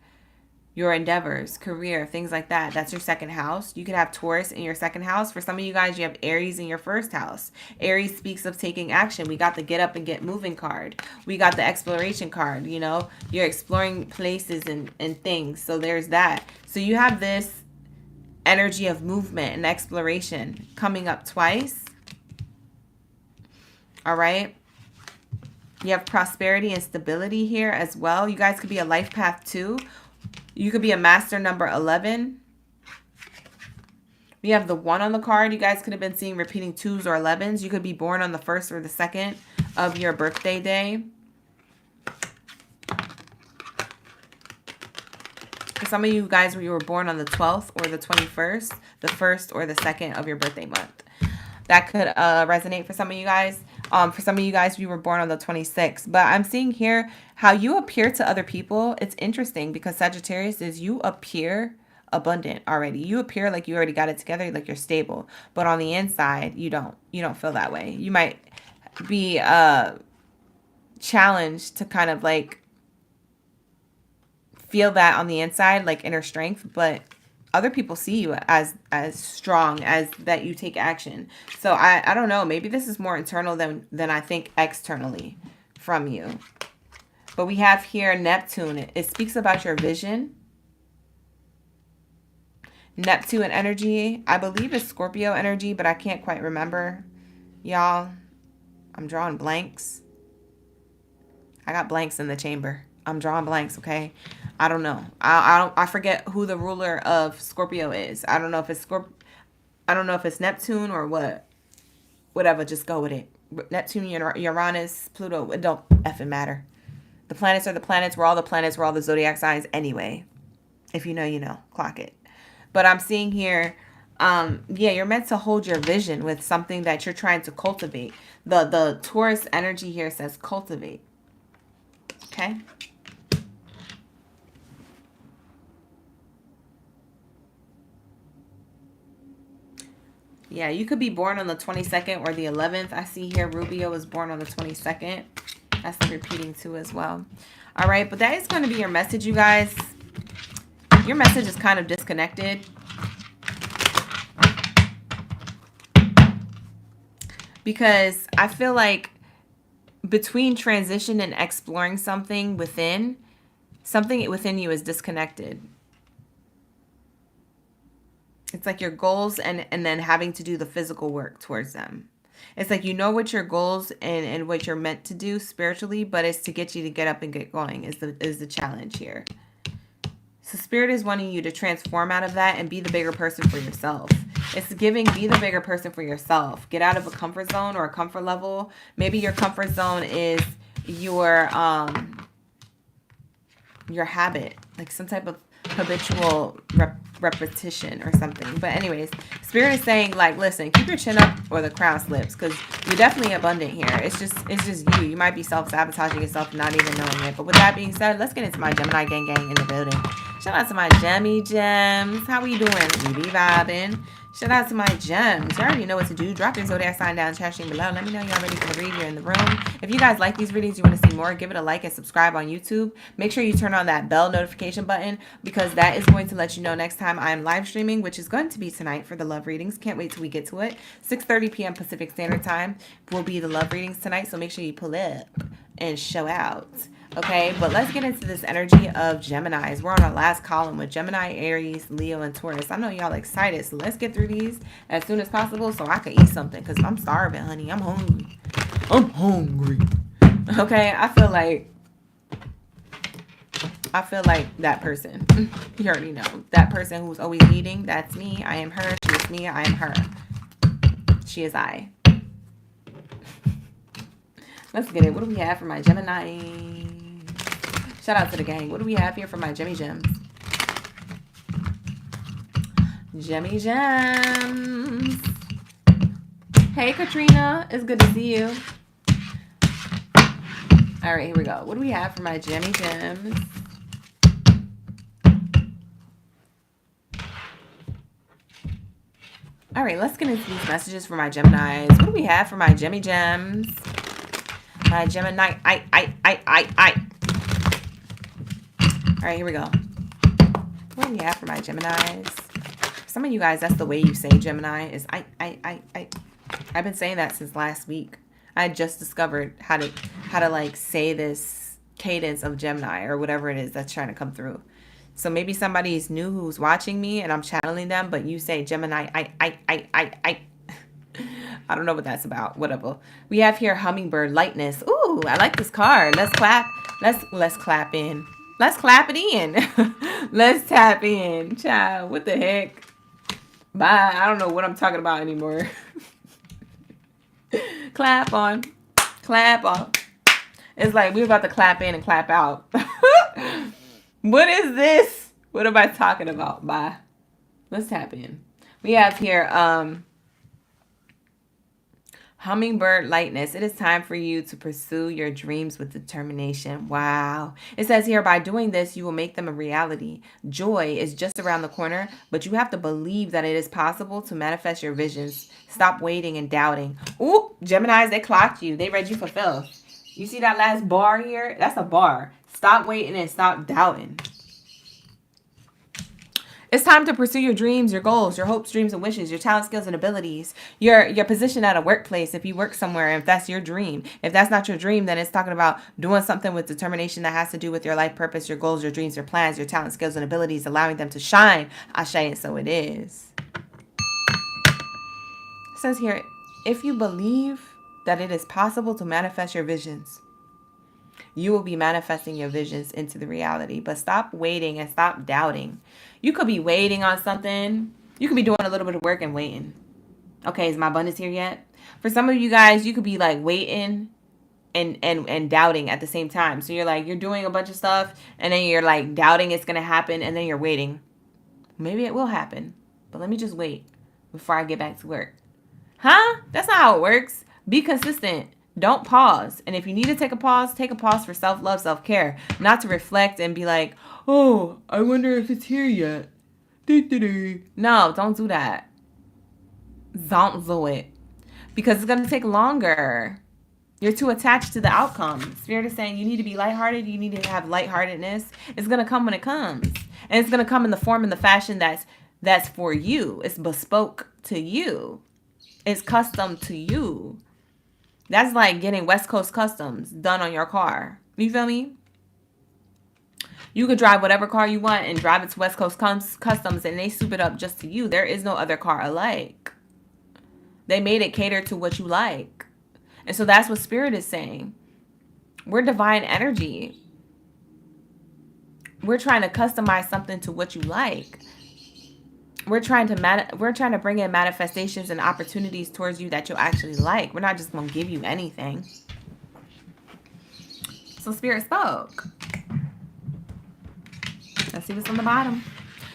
your endeavors, career, things like that. That's your second house. You could have Taurus in your second house. For some of you guys, you have Aries in your first house. Aries speaks of taking action. We got the get up and get moving card. We got the exploration card. You know, you're exploring places and things. So there's that. So you have this energy of movement and exploration coming up twice. All right. You have prosperity and stability here as well. You guys could be a life path 2. You could be a master number 11. We have the 1 on the card. You guys could have been seeing repeating 2s or 11s. You could be born on the 1st or the 2nd of your birthday day. For some of you guys, you were born on the 12th or the 21st, the 1st or the 2nd of your birthday month. That could resonate for some of you guys. For some of you guys, you were born on the 26th. But I'm seeing here how you appear to other people. It's interesting because Sagittarius is you appear abundant already. You appear like you already got it together, like you're stable. But on the inside, you don't. You don't feel that way. You might be challenged to kind of like feel that on the inside, like inner strength, but other people see you as strong as that you take action. So I don't know, maybe this is more internal than I think externally from you. But we have here Neptune. It speaks about your vision. Neptune energy, I believe is Scorpio energy, but I can't quite remember. Y'all, I'm drawing blanks. I got blanks in the chamber. I'm drawing blanks, okay? I don't know. I forget who the ruler of Scorpio is. I don't know if it's I don't know if it's Neptune or what. Whatever, just go with it. Neptune, Uranus, Pluto, it don't effing matter. The planets are the planets. We're all the planets. We're all the zodiac signs anyway. If you know, you know. Clock it. But I'm seeing here, yeah, you're meant to hold your vision with something that you're trying to cultivate. The Taurus energy here says cultivate. Okay? Yeah, you could be born on the 22nd or the 11th. I see here Rubio was born on the 22nd. That's the repeating too as well. All right, but that is going to be your message, you guys. Your message is kind of disconnected. Because I feel like between transition and exploring something within you is disconnected. It's like your goals and then having to do the physical work towards them. It's like you know what your goals and what you're meant to do spiritually, but it's to get you to get up and get going is the challenge here. So Spirit is wanting you to transform out of that and be the bigger person for yourself. It's giving, be the bigger person for yourself. Get out of a comfort zone or a comfort level. Maybe your comfort zone is your habit, like some type of habitual repetition or something. But anyways, Spirit is saying, like, listen, keep your chin up or the crown slips, because you're definitely abundant here. It's just you. You might be self-sabotaging yourself and not even knowing it. But with that being said, let's get into my Gemini gang in the building. Shout out to my Gemmy Gems. How are you doing? We be vibing. Shout out to my gems. You already know what to do. Drop your zodiac sign down in the chat stream below. Let me know y'all ready for the read. You're in the room. If you guys like these readings, you want to see more, give it a like and subscribe on YouTube. Make sure you turn on that bell notification button, because that is going to let you know next time I am live streaming, which is going to be tonight for the love readings. Can't wait till we get to it. 6:30 p.m. Pacific Standard Time will be the love readings tonight, so make sure you pull up and show out. Okay, but let's get into this energy of Geminis. We're on our last column with Gemini, Aries, Leo, and Taurus. I know y'all excited, so let's get through these as soon as possible so I can eat something, because I'm starving, honey. I'm hungry. I'm hungry. Okay, I feel like that person. You already know. That person who's always eating, that's me. I am her. She is me. I am her. She is I. Let's get it. What do we have for my Gemini? Shout out to the gang. What do we have here for my Gemmy Gems? Gemmy Gems. Hey, Katrina. It's good to see you. All right, here we go. What do we have for my Gemmy Gems? All right, let's get into these messages for my Geminis. What do we have for my Gemmy Gems? My Gemini. All right, here we go. What do we have for my Geminis? For some of you guys, that's the way you say Gemini is I. I've been saying that since last week. I just discovered how to like say this cadence of Gemini or whatever it is that's trying to come through. So maybe somebody's new who's watching me and I'm channeling them, but you say Gemini, I don't know what that's about. Whatever. We have here Hummingbird, Lightness. Ooh, I like this card. Let's clap. Let's clap in. Let's clap it in. Let's tap in. Child, what the heck? Bye. I don't know what I'm talking about anymore. Clap on. Clap off. It's like we're about to clap in and clap out. What is this? What am I talking about? Bye. Let's tap in. We have here hummingbird lightness. It is time for you to pursue your dreams with determination. Wow. It says here, by doing this, you will make them a reality. Joy is just around the corner, but you have to believe that it is possible to manifest your visions. Stop waiting and doubting. Ooh, Geminis, they clocked you. They read you for filth. You see that last bar here? That's a bar. Stop waiting and stop doubting. It's time to pursue your dreams, your goals, your hopes, dreams, and wishes, your talent, skills, and abilities, your position at a workplace if you work somewhere, if that's your dream. If that's not your dream, then it's talking about doing something with determination that has to do with your life purpose, your goals, your dreams, your plans, your talent, skills, and abilities, allowing them to shine. Ashe, and so it is. It says here, if you believe that it is possible to manifest your visions, you will be manifesting your visions into the reality. But stop waiting and stop doubting. You could be waiting on something. You could be doing a little bit of work and waiting. Okay, is my abundance here yet? For some of you guys, you could be like waiting and doubting at the same time. So you're like, you're doing a bunch of stuff and then you're like doubting it's going to happen and then you're waiting. Maybe it will happen, but let me just wait before I get back to work. Huh? That's not how it works. Be consistent. Don't pause. And if you need to take a pause for self-love, self-care. Not to reflect and be like, oh, I wonder if it's here yet. No, don't do that. Don't do it. Because it's going to take longer. You're too attached to the outcome. Spirit is saying you need to be lighthearted. You need to have lightheartedness. It's going to come when it comes. And it's going to come in the form and the fashion that's for you. It's bespoke to you. It's custom to you. That's like getting West Coast Customs done on your car. You feel me? You could drive whatever car you want and drive it to West Coast Customs and they soup it up just to you. There is no other car alike. They made it cater to what you like. And so that's what Spirit is saying. We're divine energy. We're trying to customize something to what you like. We're trying to bring in manifestations and opportunities towards you that you'll actually like. We're not just going to give you anything. So Spirit spoke. Let's see what's on the bottom.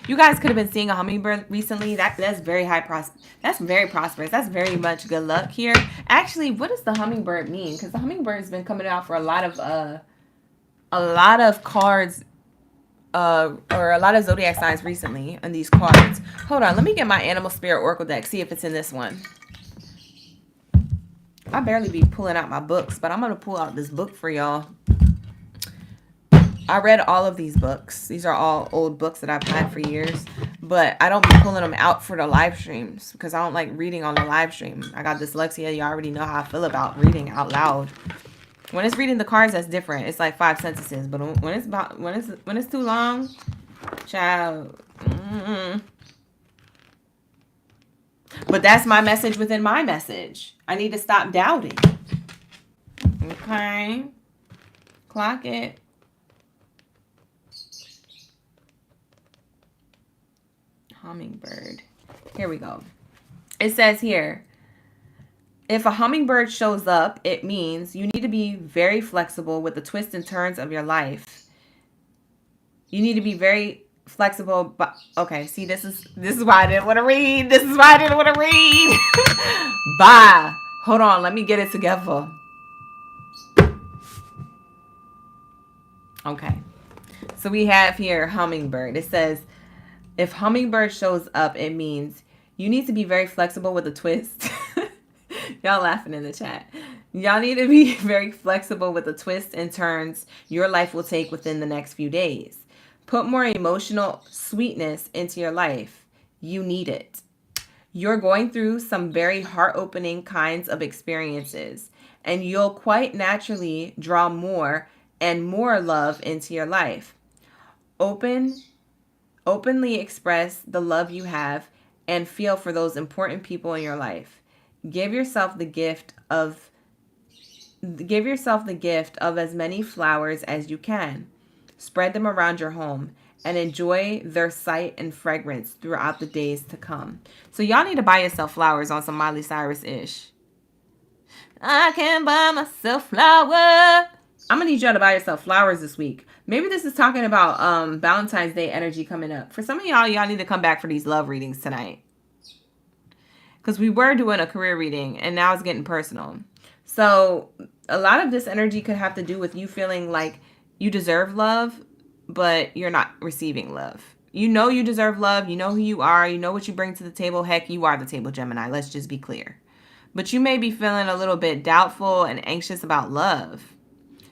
You guys could have been seeing a hummingbird recently. That's very that's very prosperous. That's very much good luck here. Actually, what does the hummingbird mean? Because the hummingbird's been coming out for a lot of cards. Or a lot of zodiac signs recently on these cards. Hold on, let me get my animal spirit oracle deck, see if it's in this one. I barely be pulling out my books, but I'm going to pull out this book for y'all. I read all of these books. These are all old books that I've had for years, but I don't be pulling them out for the live streams because I don't like reading on the live stream. I got dyslexia. You already know how I feel about reading out loud. When it's reading the cards, that's different. It's like 5 sentences. But when it's too long, child. But that's my message within my message. I need to stop doubting. Okay. Clock it. Hummingbird. Here we go. It says here, if a hummingbird shows up, it means you need to be very flexible with the twists and turns of your life. You need to be very flexible. But okay, see, this is why I didn't want to read. This is why I didn't want to read. Bye. Hold on, let me get it together. Okay. So we have here hummingbird. It says, if hummingbird shows up, it means you need to be very flexible with a twist. Y'all laughing in the chat. Y'all need to be very flexible with the twists and turns your life will take within the next few days. Put more emotional sweetness into your life. You need it. You're going through some very heart-opening kinds of experiences, and you'll quite naturally draw more and more love into your life. Openly express the love you have and feel for those important people in your life. Give yourself the gift of as many flowers as you can. Spread them around your home and enjoy their sight and fragrance throughout the days to come. So y'all need to buy yourself flowers on some Miley Cyrus-ish. I can buy myself flowers. I'm going to need y'all to buy yourself flowers this week. Maybe this is talking about Valentine's Day energy coming up. For some of y'all need to come back for these love readings tonight. Because we were doing a career reading and now it's getting personal. So a lot of this energy could have to do with you feeling like you deserve love, but you're not receiving love. You know you deserve love. You know who you are. You know what you bring to the table. Heck, you are the table, Gemini. Let's just be clear. But you may be feeling a little bit doubtful and anxious about love.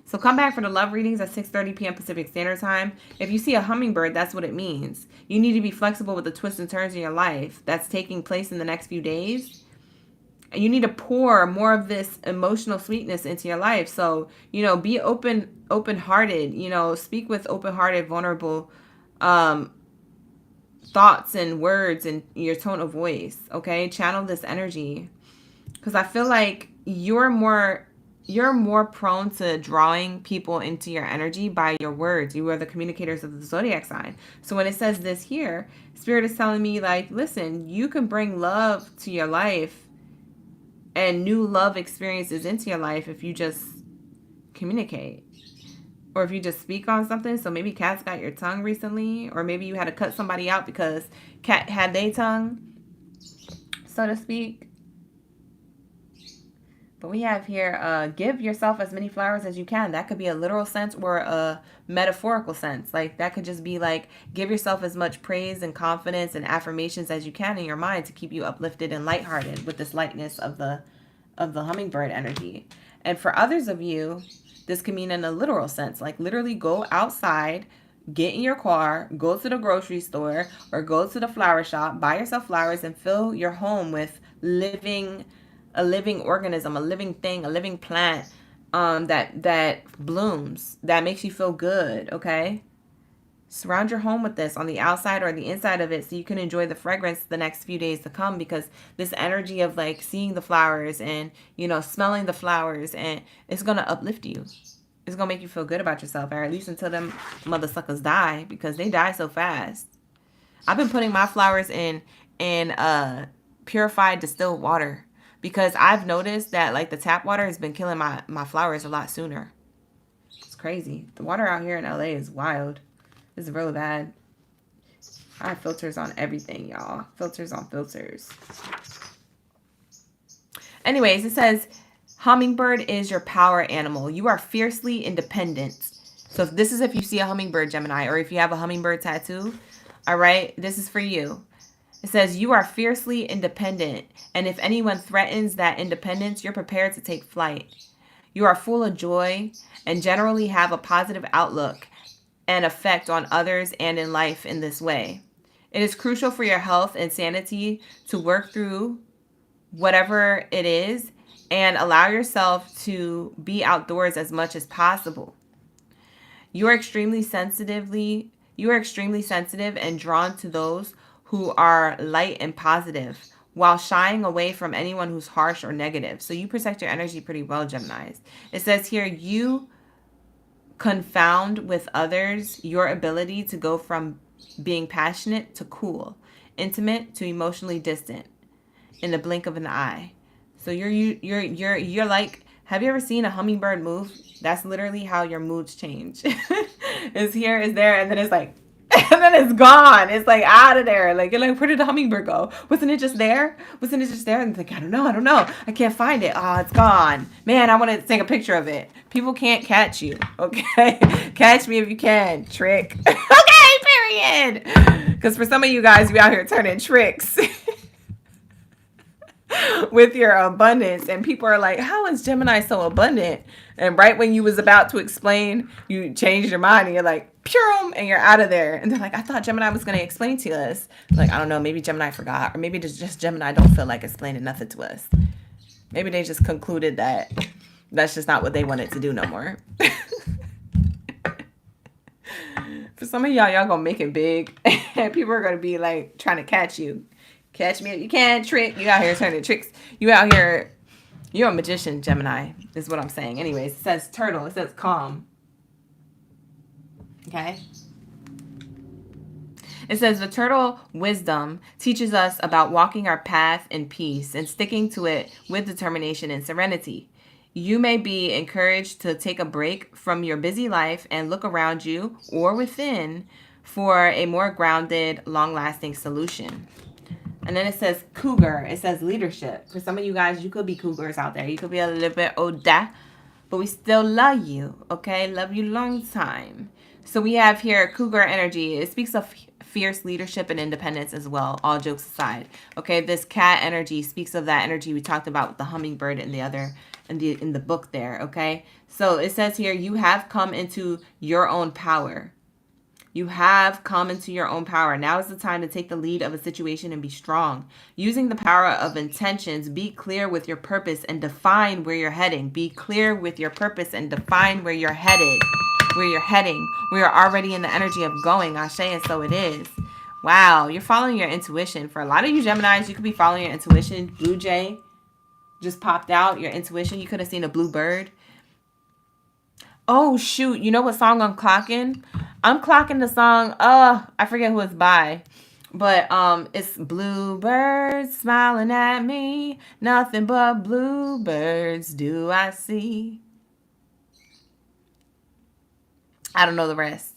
So come back for the love readings at 6:30 p.m. Pacific Standard Time. If you see a hummingbird, that's what it means. You need to be flexible with the twists and turns in your life that's taking place in the next few days. You need to pour more of this emotional sweetness into your life. So, be open-hearted, speak with open-hearted, vulnerable thoughts and words and your tone of voice, okay? Channel this energy. Because I feel like you're more prone to drawing people into your energy by your words. You are the communicators of the Zodiac sign. So when it says this here, Spirit is telling me, like, listen, you can bring love to your life and new love experiences into your life if you just communicate. Or if you just speak on something. So maybe Cat's got your tongue recently. Or maybe you had to cut somebody out because Cat had their tongue, so to speak. But we have here, give yourself as many flowers as you can. That could be a literal sense or a metaphorical sense. Like, that could just be like, give yourself as much praise and confidence and affirmations as you can in your mind to keep you uplifted and lighthearted with this lightness of the hummingbird energy. And for others of you, this can mean in a literal sense. Like, literally go outside, get in your car, go to the grocery store, or go to the flower shop, buy yourself flowers, and fill your home with a living organism, a living thing, a living plant that blooms, that makes you feel good, okay? Surround your home with this on the outside or the inside of it so you can enjoy the fragrance the next few days to come, because this energy of like seeing the flowers and, smelling the flowers, and it's going to uplift you. It's going to make you feel good about yourself, or at least until them mother suckers die, because they die so fast. I've been putting my flowers in purified distilled water, because I've noticed that like the tap water has been killing my flowers a lot sooner. It's crazy. The water out here in LA is wild. It's really bad. I have filters on everything, y'all. Filters on filters. Anyways, it says, hummingbird is your power animal. You are fiercely independent. So if you see a hummingbird, Gemini, or if you have a hummingbird tattoo, all right, this is for you. It says, you are fiercely independent, and if anyone threatens that independence, you're prepared to take flight. You are full of joy and generally have a positive outlook and effect on others and in life in this way. It is crucial for your health and sanity to work through whatever it is and allow yourself to be outdoors as much as possible. You are extremely sensitive and drawn to those who are light and positive, while shying away from anyone who's harsh or negative. So you protect your energy pretty well, Geminis. It says here, you confound with others your ability to go from being passionate to cool, intimate to emotionally distant in the blink of an eye. So you're like, have you ever seen a hummingbird move? That's literally how your moods change. It's here, it's there, and then it's like, and then it's gone. It's like out of there. Like, you're like, where did the hummingbird go? Wasn't it just there? And it's like, I don't know. I can't find it. Oh, it's gone. Man, I want to take a picture of it. People can't catch you. Okay. Catch me if you can. Trick. Okay, period. Because for some of you guys, we out here turning tricks with your abundance, and people are like, how is Gemini so abundant? And right when you was about to explain, you changed your mind and you're like, pure, and you're out of there. And they're like, I thought Gemini was going to explain to us. Like, I don't know, maybe Gemini forgot, or maybe it's just Gemini don't feel like explaining nothing to us. Maybe they just concluded that that's just not what they wanted to do no more. For some of y'all gonna make it big, and people are gonna be like trying to catch you. Catch me if you can, trick. You out here turning tricks. You out here, you're a magician, Gemini, is what I'm saying. Anyways, it says turtle. It says calm. Okay. It says the turtle wisdom teaches us about walking our path in peace and sticking to it with determination and serenity. You may be encouraged to take a break from your busy life and look around you or within for a more grounded, long-lasting solution. And then it says cougar. It says leadership. For some of you guys, you could be cougars out there. You could be a little bit older, but we still love you, okay? Love you long time. So we have here cougar energy. It speaks of fierce leadership and independence as well, all jokes aside. Okay, this cat energy speaks of that energy we talked about with the hummingbird and the other in the book there, okay? So it says here, you have come into your own power. You have come into your own power. Now is the time to take the lead of a situation and be strong. Using the power of intentions, be clear with your purpose and define where you're heading. Be clear with your purpose and define where you're headed, where you're heading. We are already in the energy of going, Ashe, and so it is. Wow, you're following your intuition. For a lot of you Geminis, you could be following your intuition. Blue Jay just popped out, your intuition. You could have seen a blue bird. Oh, shoot. You know what song I'm clocking? I'm clocking the song, I forget who it's by. But it's bluebirds smiling at me. Nothing but bluebirds do I see. I don't know the rest.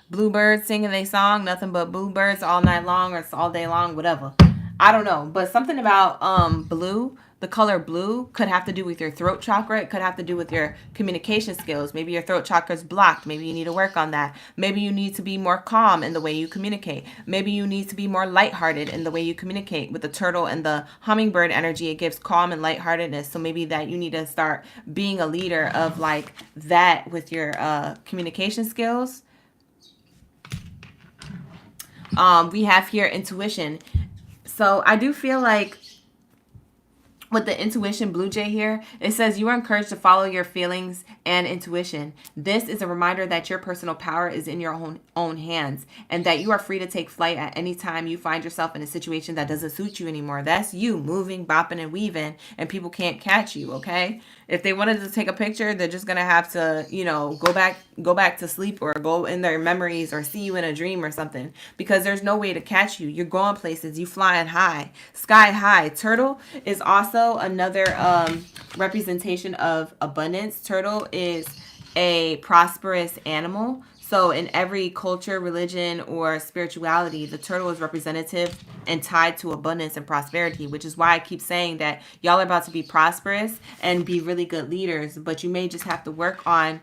Bluebirds singing their song, nothing but bluebirds all night long, or it's all day long, whatever. I don't know, but something about blue, the color blue, could have to do with your throat chakra. It could have to do with your communication skills. Maybe your throat chakra is blocked. Maybe you need to work on that. Maybe you need to be more calm in the way you communicate. Maybe you need to be more lighthearted in the way you communicate. With the turtle and the hummingbird energy, it gives calm and lightheartedness. So maybe that you need to start being a leader of like that with your communication skills. We have here intuition. So I do feel like with the intuition Blue Jay here, it says you are encouraged to follow your feelings and intuition. This is a reminder that your personal power is in your own hands and that you are free to take flight at any time you find yourself in a situation that doesn't suit you anymore. That's you moving, bopping, and weaving, and people can't catch you, okay? If they wanted to take a picture, they're just going to have to, you know, go back to sleep or go in their memories or see you in a dream or something, because there's no way to catch you. You're going places. You flying high, sky high. Turtle is also another representation of abundance. Turtle is a prosperous animal. So in every culture, religion, or spirituality, the turtle is representative and tied to abundance and prosperity, which is why I keep saying that y'all are about to be prosperous and be really good leaders, but you may just have to work on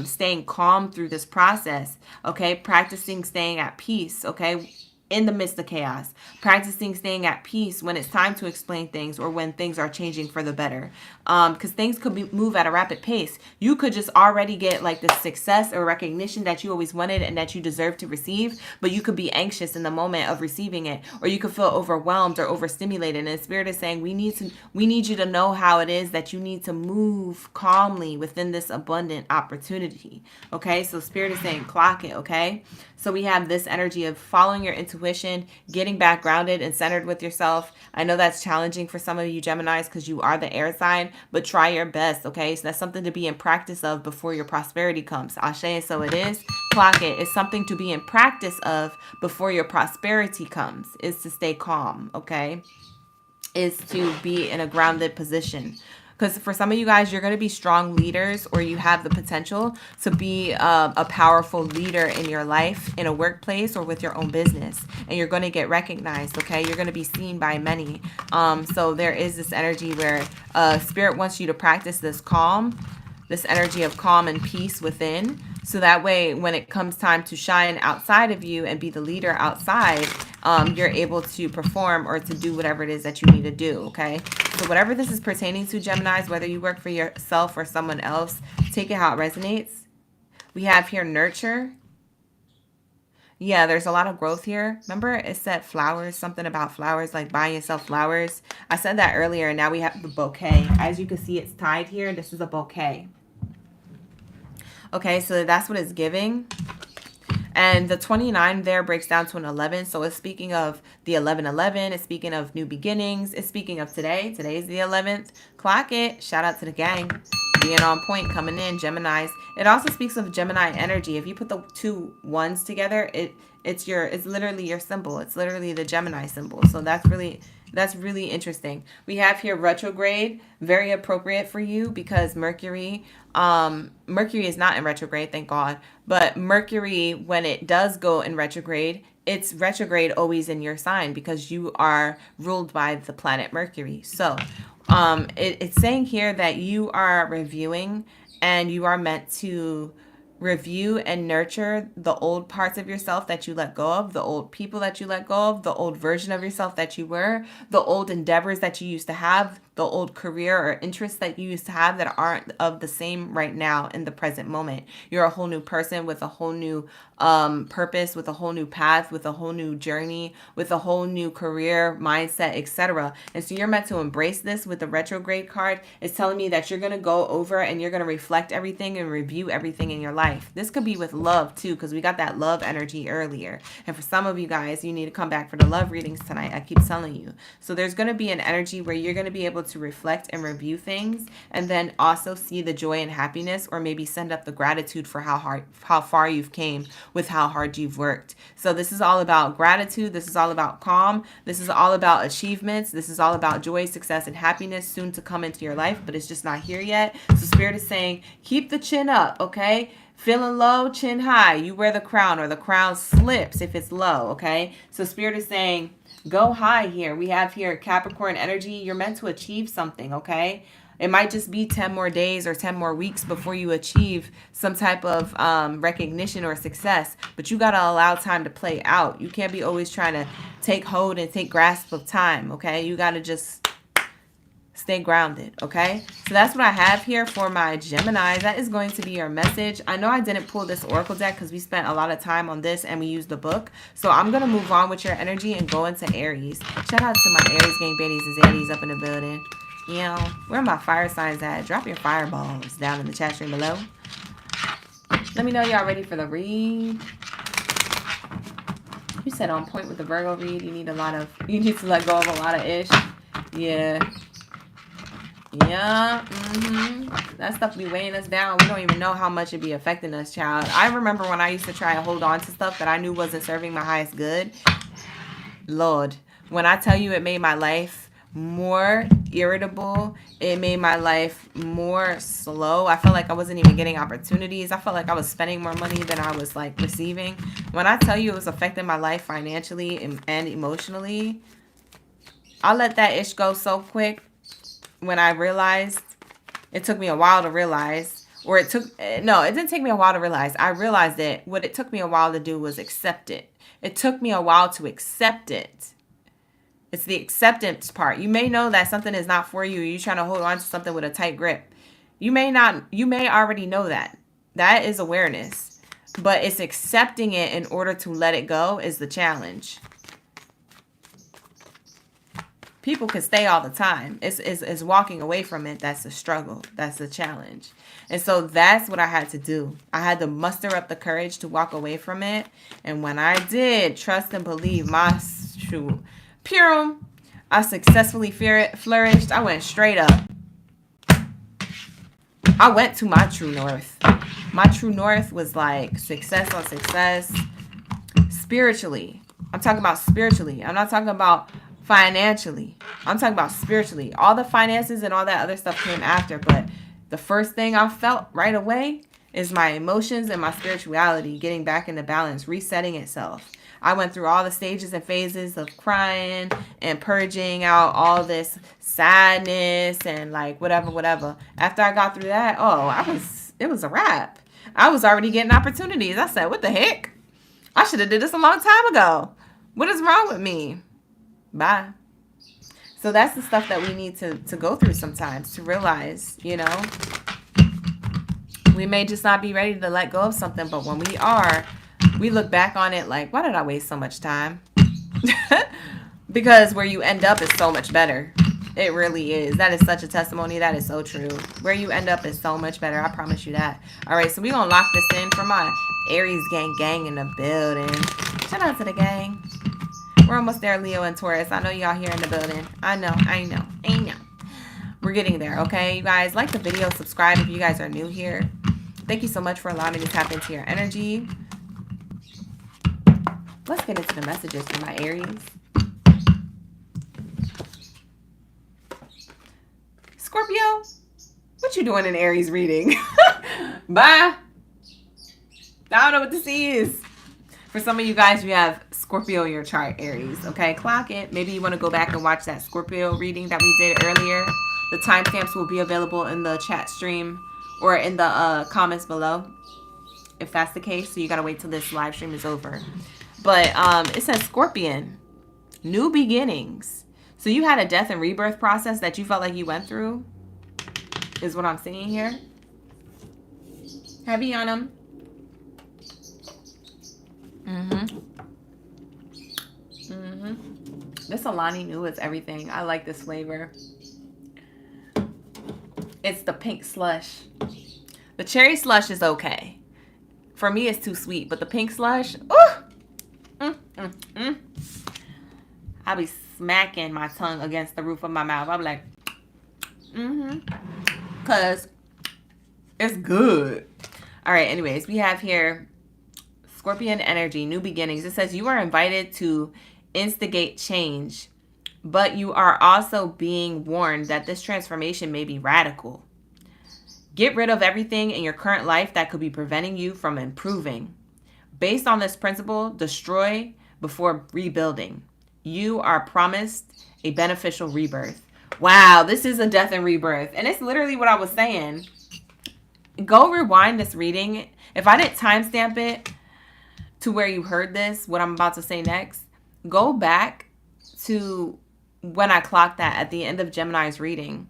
staying calm through this process, okay? Practicing staying at peace, okay? In the midst of chaos, practicing staying at peace when it's time to explain things or when things are changing for the better. Because things could move at a rapid pace. You could just already get like the success or recognition that you always wanted and that you deserve to receive, but you could be anxious in the moment of receiving it, or you could feel overwhelmed or overstimulated. And the Spirit is saying, we need you to know how it is that you need to move calmly within this abundant opportunity. Okay, so Spirit is saying, clock it. Okay, so we have this energy of following your intuition, getting back grounded and centered with yourself. I know that's challenging for some of you Geminis because you are the air sign, but try your best, okay? So that's something to be in practice of before your prosperity comes. Ashe, and so it is. Clock it. It's something to be in practice of before your prosperity comes, is to stay calm, okay? Is to be in a grounded position. Because for some of you guys, you're going to be strong leaders, or you have the potential to be a powerful leader in your life, in a workplace, or with your own business. And you're going to get recognized, okay? You're going to be seen by many. So there is this energy where Spirit wants you to practice this calm, this energy of calm and peace within. So that way, when it comes time to shine outside of you and be the leader outside, you're able to perform or to do whatever it is that you need to do, okay? So whatever this is pertaining to, Geminis, whether you work for yourself or someone else, take it how it resonates. We have here nurture. Yeah, there's a lot of growth here. Remember it said flowers, something about flowers, like buying yourself flowers. I said that earlier, and now we have the bouquet. As you can see, it's tied here. This is a bouquet. Okay, so that's what it's giving. And the 29 there breaks down to an 11. So it's speaking of the 11-11. It's speaking of new beginnings. It's speaking of today. Today's the 11th. Clock it. Shout out to the gang. Being on point, coming in, Geminis. It also speaks of Gemini energy. If you put the two ones together, it's literally your symbol. It's literally the Gemini symbol. So that's really That's really interesting. We have here retrograde, very appropriate for you because Mercury is not in retrograde, thank God. But Mercury, when it does go in retrograde, it's retrograde always in your sign because you are ruled by the planet Mercury. So it's saying here that you are reviewing and you are meant to review and nurture the old parts of yourself that you let go of, the old people that you let go of, the old version of yourself that you were, the old endeavors that you used to have, the old career or interests that you used to have that aren't of the same right now in the present moment. You're a whole new person with a whole new purpose, with a whole new path, with a whole new journey, with a whole new career, mindset, etc. And so you're meant to embrace this with the retrograde card. It's telling me that you're going to go over and you're going to reflect everything and review everything in your life. This could be with love too, because we got that love energy earlier. And for some of you guys, you need to come back for the love readings tonight. I keep telling you. So there's going to be an energy where you're going to be able to reflect and review things and then also see the joy and happiness, or maybe send up the gratitude for how far you've came with how hard you've worked. So this is all about gratitude. This is all about calm. This is all about achievements. This is all about joy, success, and happiness soon to come into your life, but it's just not here yet. So Spirit is saying, keep the chin up, okay? Feeling low, chin high. You wear the crown, or the crown slips if it's low, okay? So Spirit is saying, go high here. We have here Capricorn energy. You're meant to achieve something, okay? It might just be 10 more days or 10 more weeks before you achieve some type of recognition or success. But you got to allow time to play out. You can't be always trying to take hold and take grasp of time, okay? You got to just stay grounded, okay? So that's what I have here for my Gemini. That is going to be your message. I know I didn't pull this Oracle deck because we spent a lot of time on this and we used the book. So I'm going to move on with your energy and go into Aries. Shout out to my Aries gang baddies and zaddies up in the building. You know, where are my fire signs at? Drop your fireballs down in the chat stream below. Let me know y'all ready for the read. You said on point with the Virgo read. You need to let go of a lot of ish. Yeah. Yeah. That stuff be weighing us down. We don't even know how much it be affecting us, child. I remember when I used to try and hold on to stuff that I knew wasn't serving my highest good. Lord, when I tell you it made my life more irritable, it made my life more slow. I felt like I wasn't even getting opportunities. I felt like I was spending more money than I was like receiving. When I tell you it was affecting my life financially and emotionally, I let that ish go so quick. When I realized, it took me a while to realize, or it didn't take me a while to realize. I realized it. What it took me a while to do was accept it. It took me a while to accept it. It's the acceptance part. You may know that something is not for you. You're trying to hold on to something with a tight grip. You may already know that. That is awareness. But it's accepting it in order to let it go is the challenge. People can stay all the time. It's walking away from it. That's the struggle. That's the challenge. And so that's what I had to do. I had to muster up the courage to walk away from it. And when I did, trust and believe my true Purim, I successfully flourished. I went straight up. I went to my true north. My true north was like success on success. Spiritually. I'm talking about spiritually. I'm not talking about financially. I'm talking about spiritually. All the finances and all that other stuff came after. But the first thing I felt right away is my emotions and my spirituality getting back into balance, resetting itself. I went through all the stages and phases of crying and purging out all this sadness and like whatever. After I got through that, it was a wrap. I was already getting opportunities. I said, what the heck? I should have did this a long time ago. What is wrong with me? Bye. So that's the stuff that we need to go through sometimes to realize, you know, we may just not be ready to let go of something, but when we are, we look back on it like, why did I waste so much time? Because where you end up is so much better. It really is. That is such a testimony. That is so true. Where you end up is so much better. I promise you that. All right, so we're going to lock this in for my Aries gang in the building. Shout out to the gang. We're almost there, Leo and Taurus. I know y'all here in the building. I know. We're getting there, okay? You guys, like the video, subscribe if you guys are new here. Thank you so much for allowing me to tap into your energy. Let's get into the messages for my Aries. Scorpio? What you doing in Aries reading? Bye. I don't know what this is. For some of you guys, you have Scorpio in your chart, Aries. Okay, clock it. Maybe you want to go back and watch that Scorpio reading that we did earlier. The timestamps will be available in the chat stream or in the comments below, if that's the case. So you got to wait till this live stream is over. But it says Scorpion, new beginnings. So you had a death and rebirth process that you felt like you went through, is what I'm seeing here. Heavy on them. This Alani New is everything. I like this flavor. It's the pink slush. The cherry slush is okay. For me, it's too sweet, but the pink slush, I be smacking my tongue against the roof of my mouth. I'm like, because it's good. All right, anyways, we have here Scorpion energy, new beginnings. It says you are invited to instigate change, but you are also being warned that this transformation may be radical. Get rid of everything in your current life that could be preventing you from improving. Based on this principle, destroy before rebuilding. You are promised a beneficial rebirth. Wow, this is a death and rebirth. And it's literally what I was saying. Go rewind this reading. If I didn't timestamp it to where you heard this, what I'm about to say next, go back to when I clocked that at the end of Gemini's reading.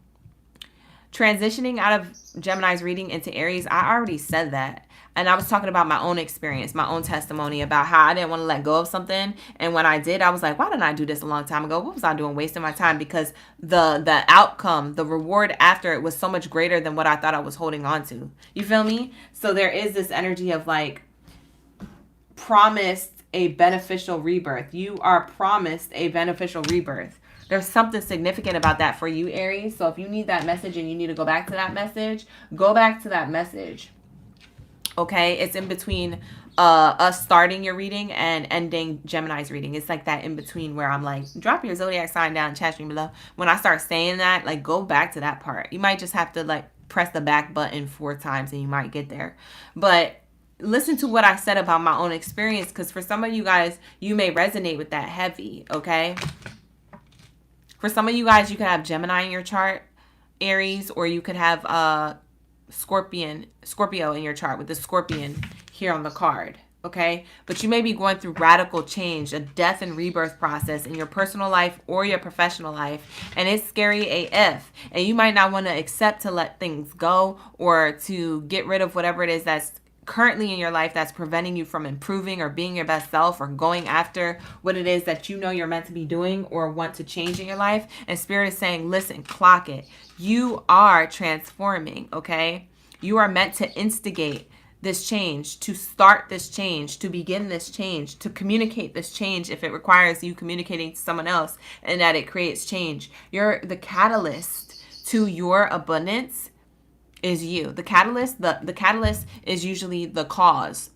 Transitioning out of Gemini's reading into Aries, I already said that. And I was talking about my own experience, my own testimony about how I didn't want to let go of something. And when I did, I was like, why didn't I do this a long time ago? What was I doing wasting my time? Because the outcome, the reward after it was so much greater than what I thought I was holding on to. You feel me? So there is this energy of like promised a beneficial rebirth. You are promised a beneficial rebirth. There's something significant about that for you, Aries. So if you need that message and you need to go back to that message, go back to that message. Okay? It's in between us starting your reading and ending Gemini's reading. It's like that in between where I'm like, drop your zodiac sign down in chat stream below. When I start saying that, like, go back to that part. You might just have to like press the back button 4 times and you might get there. But listen to what I said about my own experience, because for some of you guys, you may resonate with that heavy, okay? For some of you guys, you could have Gemini in your chart, Aries, or you could have Scorpio in your chart with the Scorpion here on the card, okay? But you may be going through radical change, a death and rebirth process in your personal life or your professional life, and it's scary AF. And you might not want to accept to let things go or to get rid of whatever it is that's currently in your life that's preventing you from improving or being your best self or going after what it is that you know you're meant to be doing or want to change in your life. And Spirit is saying, listen, clock it. You are transforming, okay? You are meant to instigate this change, to start this change, to begin this change, to communicate this change if it requires you communicating to someone else and that it creates change. You're the catalyst to your abundance. Is you. The catalyst, the catalyst is usually the cause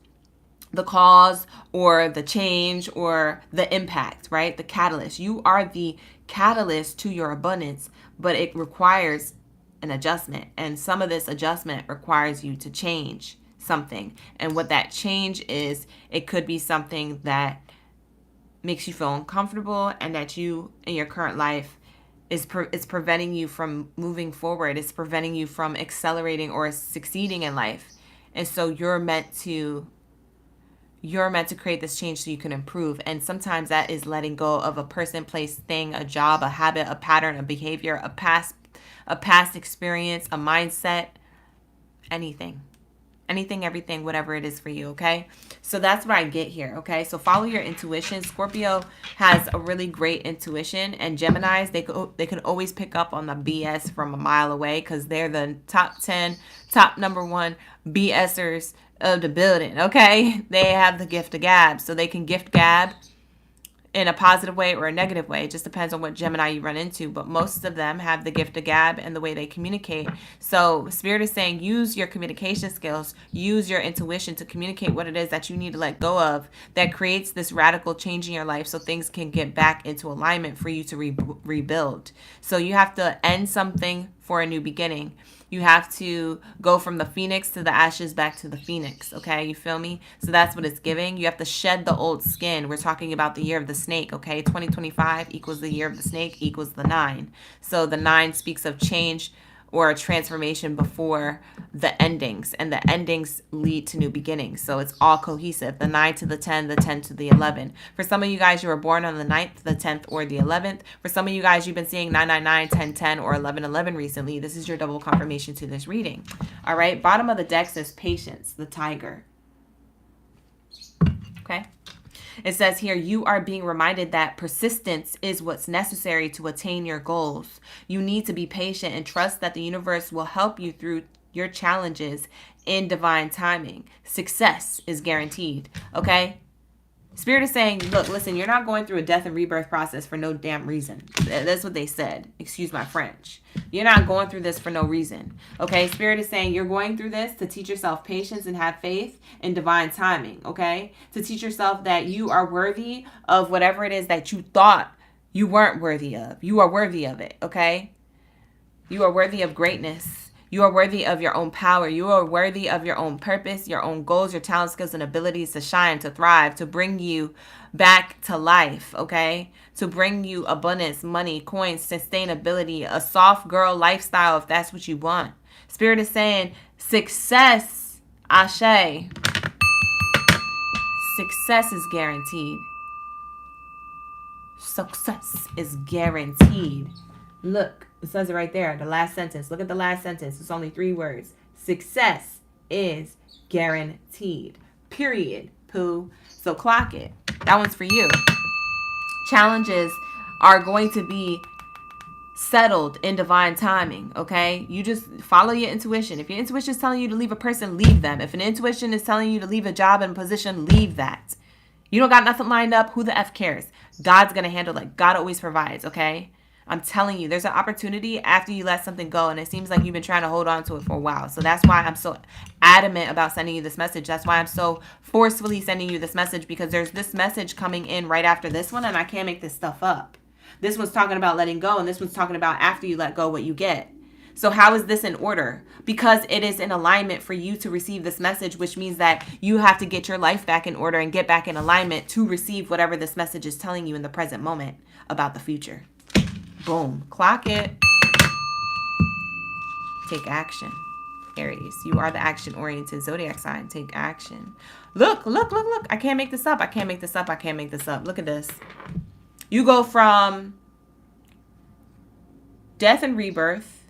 or the change or the impact, right? The catalyst. You are the catalyst to your abundance, but it requires an adjustment. And some of this adjustment requires you to change something. And what that change is, it could be something that makes you feel uncomfortable and that you in your current life is preventing you from moving forward. It's preventing you from accelerating or succeeding in life. And so you're meant to create this change so you can improve. And sometimes that is letting go of a person, place, thing, a job, a habit, a pattern, a behavior, a past experience, a mindset, anything, everything, whatever it is for you, okay? So that's what I get here, okay? So follow your intuition. Scorpio has a really great intuition, and Geminis, they can always pick up on the BS from a mile away because they're the top 10, top number 1 BSers of the building, okay? They have the gift of gab, so they can gift gab in a positive way or a negative way. It just depends on what Gemini you run into, but most of them have the gift of gab and the way they communicate. So Spirit is saying use your communication skills, use your intuition to communicate what it is that you need to let go of that creates this radical change in your life so things can get back into alignment for you to rebuild. So you have to end something for a new beginning. You have to go from the phoenix to the ashes back to the phoenix, okay? You feel me? So that's what it's giving. You have to shed the old skin. We're talking about the year of the snake, okay? 2025 equals the year of the snake equals the 9. So the 9 speaks of change or a transformation before the endings, and the endings lead to new beginnings. So it's all cohesive. The 9 to the 10 to the 11. For some of you guys, you were born on the 9th, the 10th, or the 11th. For some of you guys, you've been seeing 999, 1010, or 1111 recently. This is your double confirmation to this reading. All right, bottom of the deck says patience, the tiger. Okay. It says here, you are being reminded that persistence is what's necessary to attain your goals. You need to be patient and trust that the universe will help you through your challenges in divine timing. Success is guaranteed, okay? Spirit is saying, look, listen, you're not going through a death and rebirth process for no damn reason. That's what they said. Excuse my French. You're not going through this for no reason. Okay? Spirit is saying you're going through this to teach yourself patience and have faith in divine timing. Okay? To teach yourself that you are worthy of whatever it is that you thought you weren't worthy of. You are worthy of it. Okay? You are worthy of greatness. You are worthy of your own power. You are worthy of your own purpose, your own goals, your talents, skills, and abilities to shine, to thrive, to bring you back to life, okay? To bring you abundance, money, coins, sustainability, a soft girl lifestyle if that's what you want. Spirit is saying success, Ashe. Success is guaranteed. Success is guaranteed. Look. It says it right there, the last sentence. Look at the last sentence. It's only 3 words. Success is guaranteed. Period. Pooh. So clock it. That one's for you. Challenges are going to be settled in divine timing, okay? You just follow your intuition. If your intuition is telling you to leave a person, leave them. If an intuition is telling you to leave a job and position, leave that. You don't got nothing lined up, who the F cares? God's going to handle it. God always provides, okay? I'm telling you, there's an opportunity after you let something go, and it seems like you've been trying to hold on to it for a while. So that's why I'm so adamant about sending you this message. That's why I'm so forcefully sending you this message, because there's this message coming in right after this one, and I can't make this stuff up. This one's talking about letting go, and this one's talking about after you let go what you get. So how is this in order? Because it is in alignment for you to receive this message, which means that you have to get your life back in order and get back in alignment to receive whatever this message is telling you in the present moment about the future. Boom. Clock it. Take action. Aries, you are the action-oriented zodiac sign. Take action. Look. I can't make this up. Look at this. You go from death and rebirth,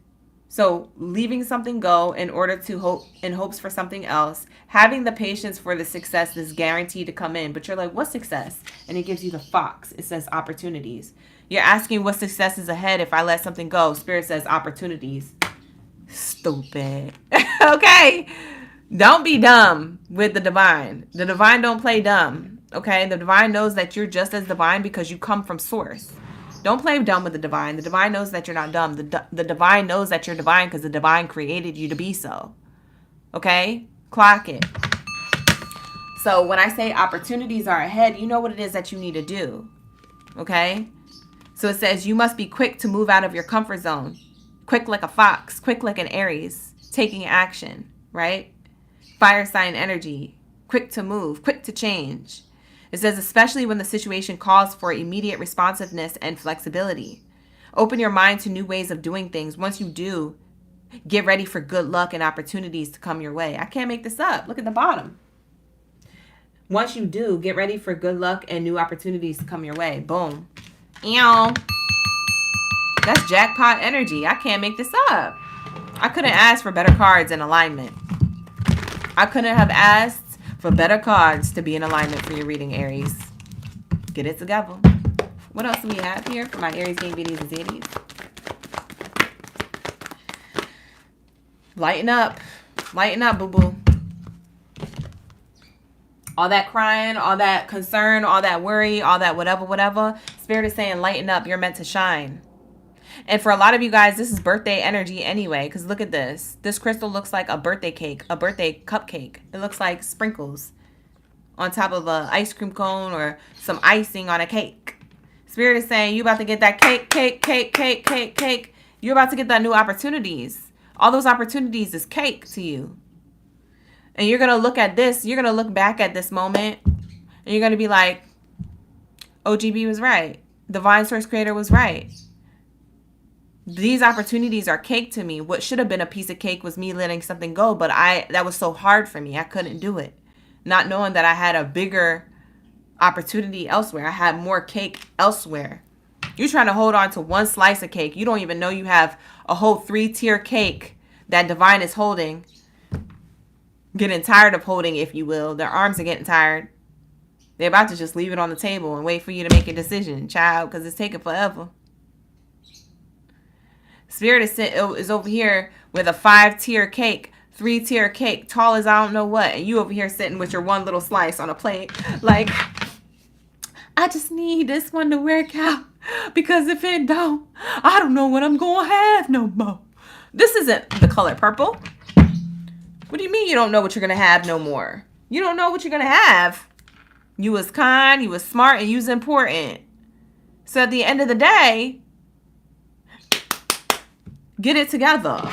so leaving something go in order to hope, in hopes for something else, having the patience for the success that's guaranteed to come in. But you're like, what success? And it gives you the fox. It says opportunities. You're asking what success is ahead if I let something go. Spirit says opportunities. Stupid. Okay? Don't be dumb with the divine. The divine don't play dumb. Okay? The divine knows that you're just as divine because you come from source. Don't play dumb with the divine. The divine knows that you're not dumb. The divine knows that you're divine because the divine created you to be so. Okay? Clock it. So when I say opportunities are ahead, you know what it is that you need to do. Okay? So it says you must be quick to move out of your comfort zone. Quick like a fox. Quick like an Aries. Taking action, right? Fire sign energy. Quick to move. Quick to change. It says especially when the situation calls for immediate responsiveness and flexibility. Open your mind to new ways of doing things. Once you do, get ready for good luck and opportunities to come your way. I can't make this up. Look at the bottom. Once you do, get ready for good luck and new opportunities to come your way. Boom. Ew. That's jackpot energy. I can't make this up. I couldn't ask for better cards in alignment. I couldn't have asked for better cards to be in alignment for your reading, Aries. Get it together. What else do we have here for my Aries, gang baddies, and zadies? Lighten up. Lighten up, boo-boo. All that crying, all that concern, all that worry, all that whatever. Spirit is saying lighten up. You're meant to shine. And for a lot of you guys, this is birthday energy anyway. Because look at this. This crystal looks like a birthday cake. A birthday cupcake. It looks like sprinkles on top of an ice cream cone or some icing on a cake. Spirit is saying you about to get that cake. You're about to get that new opportunities. All those opportunities is cake to you. And you're going to look at this. You're going to look back at this moment. And you're going to be like, OGB was right. Divine Source Creator was right. These opportunities are cake to me. What should have been a piece of cake was me letting something go. But that was so hard for me. I couldn't do it. Not knowing that I had a bigger opportunity elsewhere. I had more cake elsewhere. You're trying to hold on to one slice of cake. You don't even know you have a whole 3-tier cake that Divine is holding. Getting tired of holding, if you will. Their arms are getting tired. They're about to just leave it on the table and wait for you to make a decision, child, because it's taking forever. Spirit is over here with a 5-tier cake, 3-tier cake, tall as I don't know what. And you over here sitting with your one little slice on a plate. Like, I just need this one to work out. Because if it don't, I don't know what I'm going to have no more. This isn't the color purple. What do you mean you don't know what you're going to have no more? You don't know what you're going to have. You was kind, you was smart, and you was important. So at the end of the day, get it together.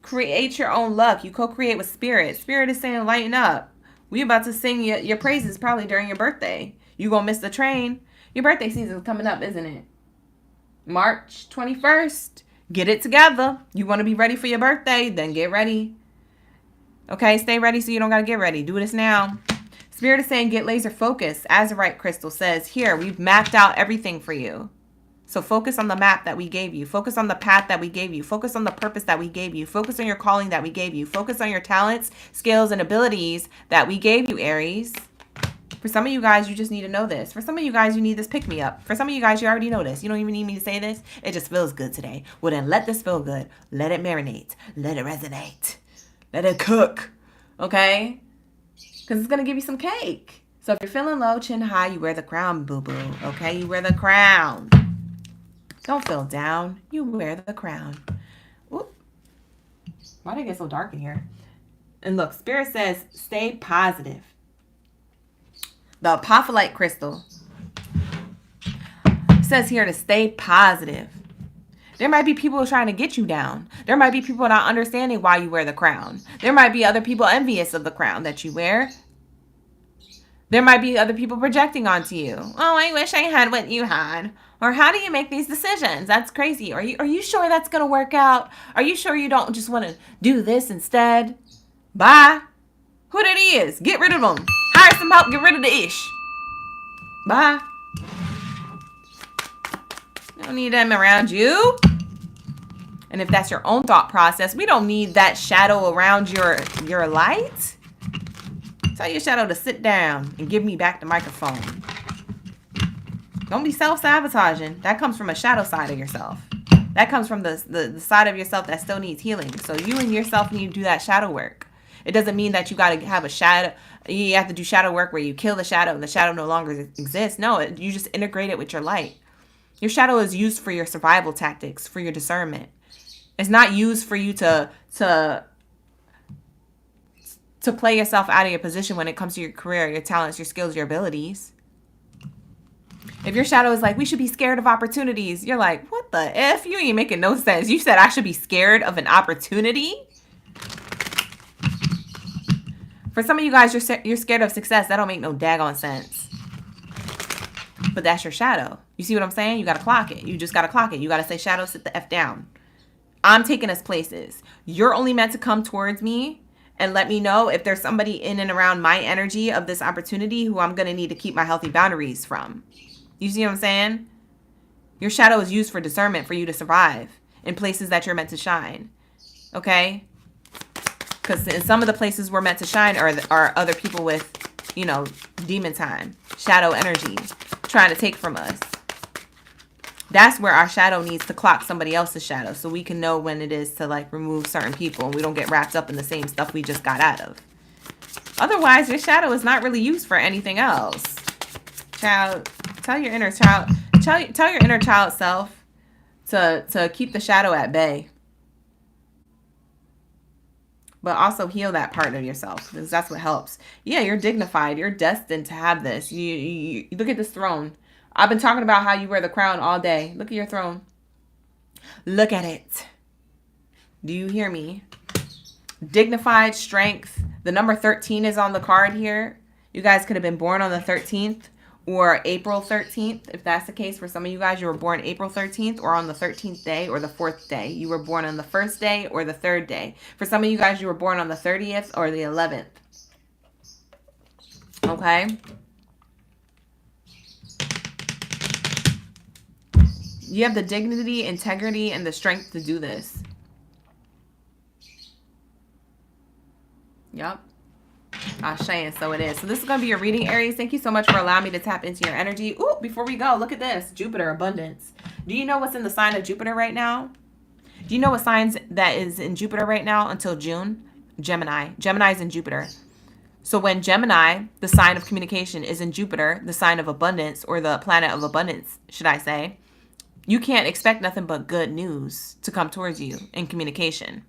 Create your own luck. You co-create with Spirit. Spirit is saying lighten up. We about to sing your praises probably during your birthday. You going to miss the train. Your birthday season is coming up, isn't it? March 21st. Get it together. You want to be ready for your birthday? Then get ready. Okay, stay ready so you don't got to get ready. Do this now. Spirit is saying get laser focused. Azurite crystal says, here, we've mapped out everything for you. So focus on the map that we gave you. Focus on the path that we gave you. Focus on the purpose that we gave you. Focus on your calling that we gave you. Focus on your talents, skills, and abilities that we gave you, Aries. For some of you guys, you just need to know this. For some of you guys, you need this pick-me-up. For some of you guys, you already know this. You don't even need me to say this. It just feels good today. Well, then let this feel good. Let it marinate. Let it resonate. Let it cook. Okay? Because it's going to give you some cake. So if you're feeling low, chin high, you wear the crown, boo-boo. Okay? You wear the crown. Don't feel down. You wear the crown. Oop. Why did it get so dark in here? And look, Spirit says, stay positive. The apophyllite crystal says here to stay positive. There might be people trying to get you down. There might be people not understanding why you wear the crown. There might be other people envious of the crown that you wear. There might be other people projecting onto you. Oh, I wish I had what you had. Or how do you make these decisions? That's crazy. Are you sure that's going to work out? Are you sure you don't just want to do this instead? Bye. Who that is? Get rid of them. Hire some help. Get rid of the ish. Bye. You don't need them around you. And if that's your own thought process, we don't need that shadow around your light. Tell your shadow to sit down and give me back the microphone. Don't be self-sabotaging. That comes from a shadow side of yourself. That comes from the side of yourself that still needs healing. So you and yourself need to do that shadow work. It doesn't mean that you got to have a shadow. You have to do shadow work where you kill the shadow and the shadow no longer exists. No, you just integrate it with your light. Your shadow is used for your survival tactics, for your discernment. It's not used for you to play yourself out of your position when it comes to your career, your talents, your skills, your abilities. If your shadow is like, we should be scared of opportunities, you're like, what the F? You ain't making no sense. You said I should be scared of an opportunity? For some of you guys, you're scared of success. That don't make no daggone sense. But that's your shadow. You see what I'm saying? You got to clock it. You just got to clock it. You got to say, shadow, sit the F down. I'm taking us places. You're only meant to come towards me and let me know if there's somebody in and around my energy of this opportunity who I'm going to need to keep my healthy boundaries from. You see what I'm saying? Your shadow is used for discernment, for you to survive in places that you're meant to shine. Okay? Because in some of the places we're meant to shine are other people with, you know, demon time, shadow energy, trying to take from us. That's where our shadow needs to clock somebody else's shadow so we can know when it is to, like, remove certain people and we don't get wrapped up in the same stuff we just got out of. Otherwise, your shadow is not really used for anything else. Child, tell your inner child, tell your inner child self to keep the shadow at bay. But also heal that part of yourself, because that's what helps. Yeah, you're dignified. You're destined to have this. You look at this throne. I've been talking about how you wear the crown all day. Look at your throne. Look at it. Do you hear me? Dignified strength. The number 13 is on the card here. You guys could have been born on the 13th or April 13th. If that's the case for some of you guys, you were born April 13th or on the 13th day or the 4th day. You were born on the 1st day or the 3rd day. For some of you guys, you were born on the 30th or the 11th. Okay? You have the dignity, integrity, and the strength to do this. Yep. Ashe, and so it is. So this is going to be your reading, Aries. Thank you so much for allowing me to tap into your energy. Ooh, before we go, look at this. Jupiter, abundance. Do you know what's in the sign of Jupiter right now? Do you know what signs that is in Jupiter right now until June? Gemini. Gemini is in Jupiter. So when Gemini, the sign of communication, is in Jupiter, the sign of abundance, or the planet of abundance, should I say, you can't expect nothing but good news to come towards you in communication.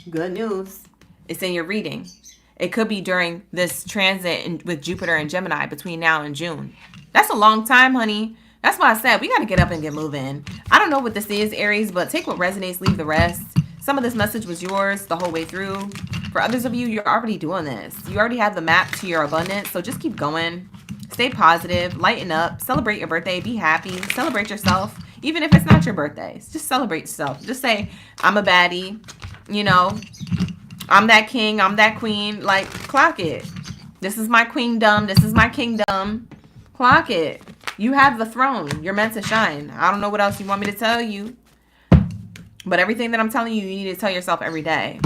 Good news. It's in your reading. It could be during this transit with Jupiter and Gemini between now and June. That's a long time, honey. That's why I said we got to get up and get moving. I don't know what this is, Aries, but take what resonates, leave the rest. Some of this message was yours the whole way through. For others of you, you're already doing this. You already have the map to your abundance, so just keep going. Stay positive, lighten up, celebrate your birthday, be happy, celebrate yourself, even if it's not your birthday. Just celebrate yourself. Just say, I'm a baddie, you know, I'm that king, I'm that queen. Like, clock it. This is my queendom, this is my kingdom. Clock it. You have the throne. You're meant to shine. I don't know what else you want me to tell you. But everything that I'm telling you, you need to tell yourself every day.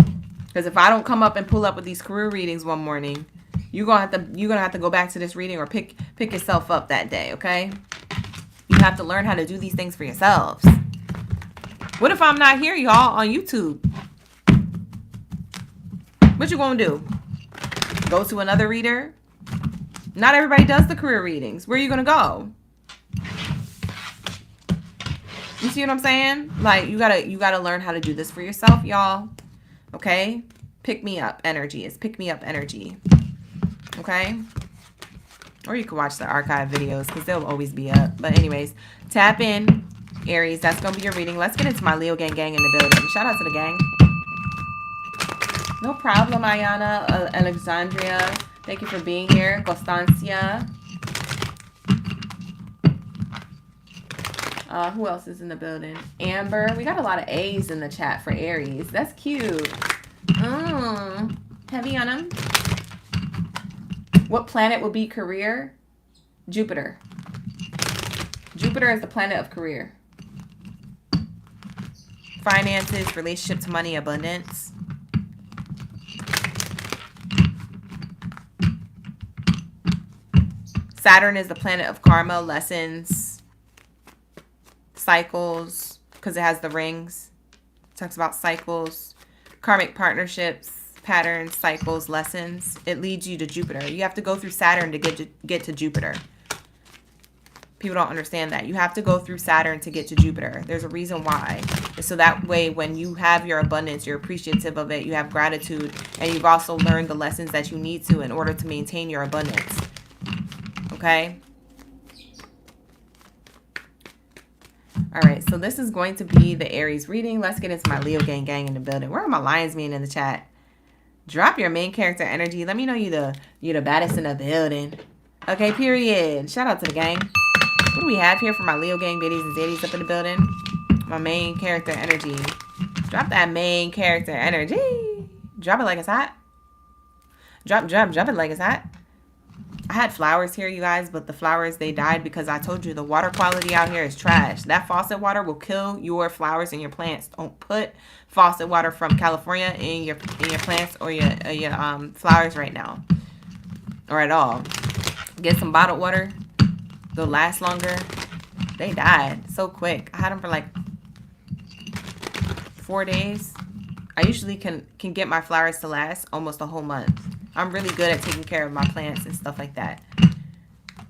Because if I don't come up and pull up with these career readings one morning, you're gonna have to go back to this reading or pick yourself up that day, okay? You have to learn how to do these things for yourselves. What if I'm not here, y'all, on YouTube? What you gonna do? Go to another reader? Not everybody does the career readings. Where are you gonna go? You see what I'm saying? Like, you gotta learn how to do this for yourself, y'all. Okay? Pick me up energy. It's pick me up energy. Okay? Or you can watch the archive videos because they'll always be up. But anyways, tap in, Aries. That's going to be your reading. Let's get into my Leo gang in the building. Shout out to the gang. No problem, Ayana, Alexandria. Thank you for being here. Constancia. Who else is in the building? Amber. We got a lot of A's in the chat for Aries. That's cute. Heavy on them. What planet will be career? Jupiter. Jupiter is the planet of career. Finances, relationship to money, abundance. Saturn is the planet of karma, lessons, cycles, because it has the rings. It talks about cycles, karmic partnerships, patterns, cycles, lessons. It leads you to Jupiter. You have to go through Saturn to get to Jupiter. People don't understand that. You have to go through Saturn to get to Jupiter. There's a reason why. So that way, when you have your abundance, you're appreciative of it, you have gratitude, and you've also learned the lessons that you need to in order to maintain your abundance. Okay? All right, so this is going to be the Aries reading. Let's get into my Leo gang in the building. Where are my lions being in the chat? Drop your main character energy. Let me know you're the baddest in the building. Okay, period. Shout out to the gang. What do we have here for my Leo gang biddies and zaddies up in the building? My main character energy. Drop that main character energy. Drop it like it's hot. Drop it like it's hot. I had flowers here, you guys, but the flowers, they died because I told you the water quality out here is trash. That faucet water will kill your flowers and your plants. Don't put faucet water from California in your plants or your flowers right now, or at all. Get some bottled water. They'll last longer. They died so quick. I had them for like 4 days. I usually can get my flowers to last almost a whole month. I'm really good at taking care of my plants and stuff like that.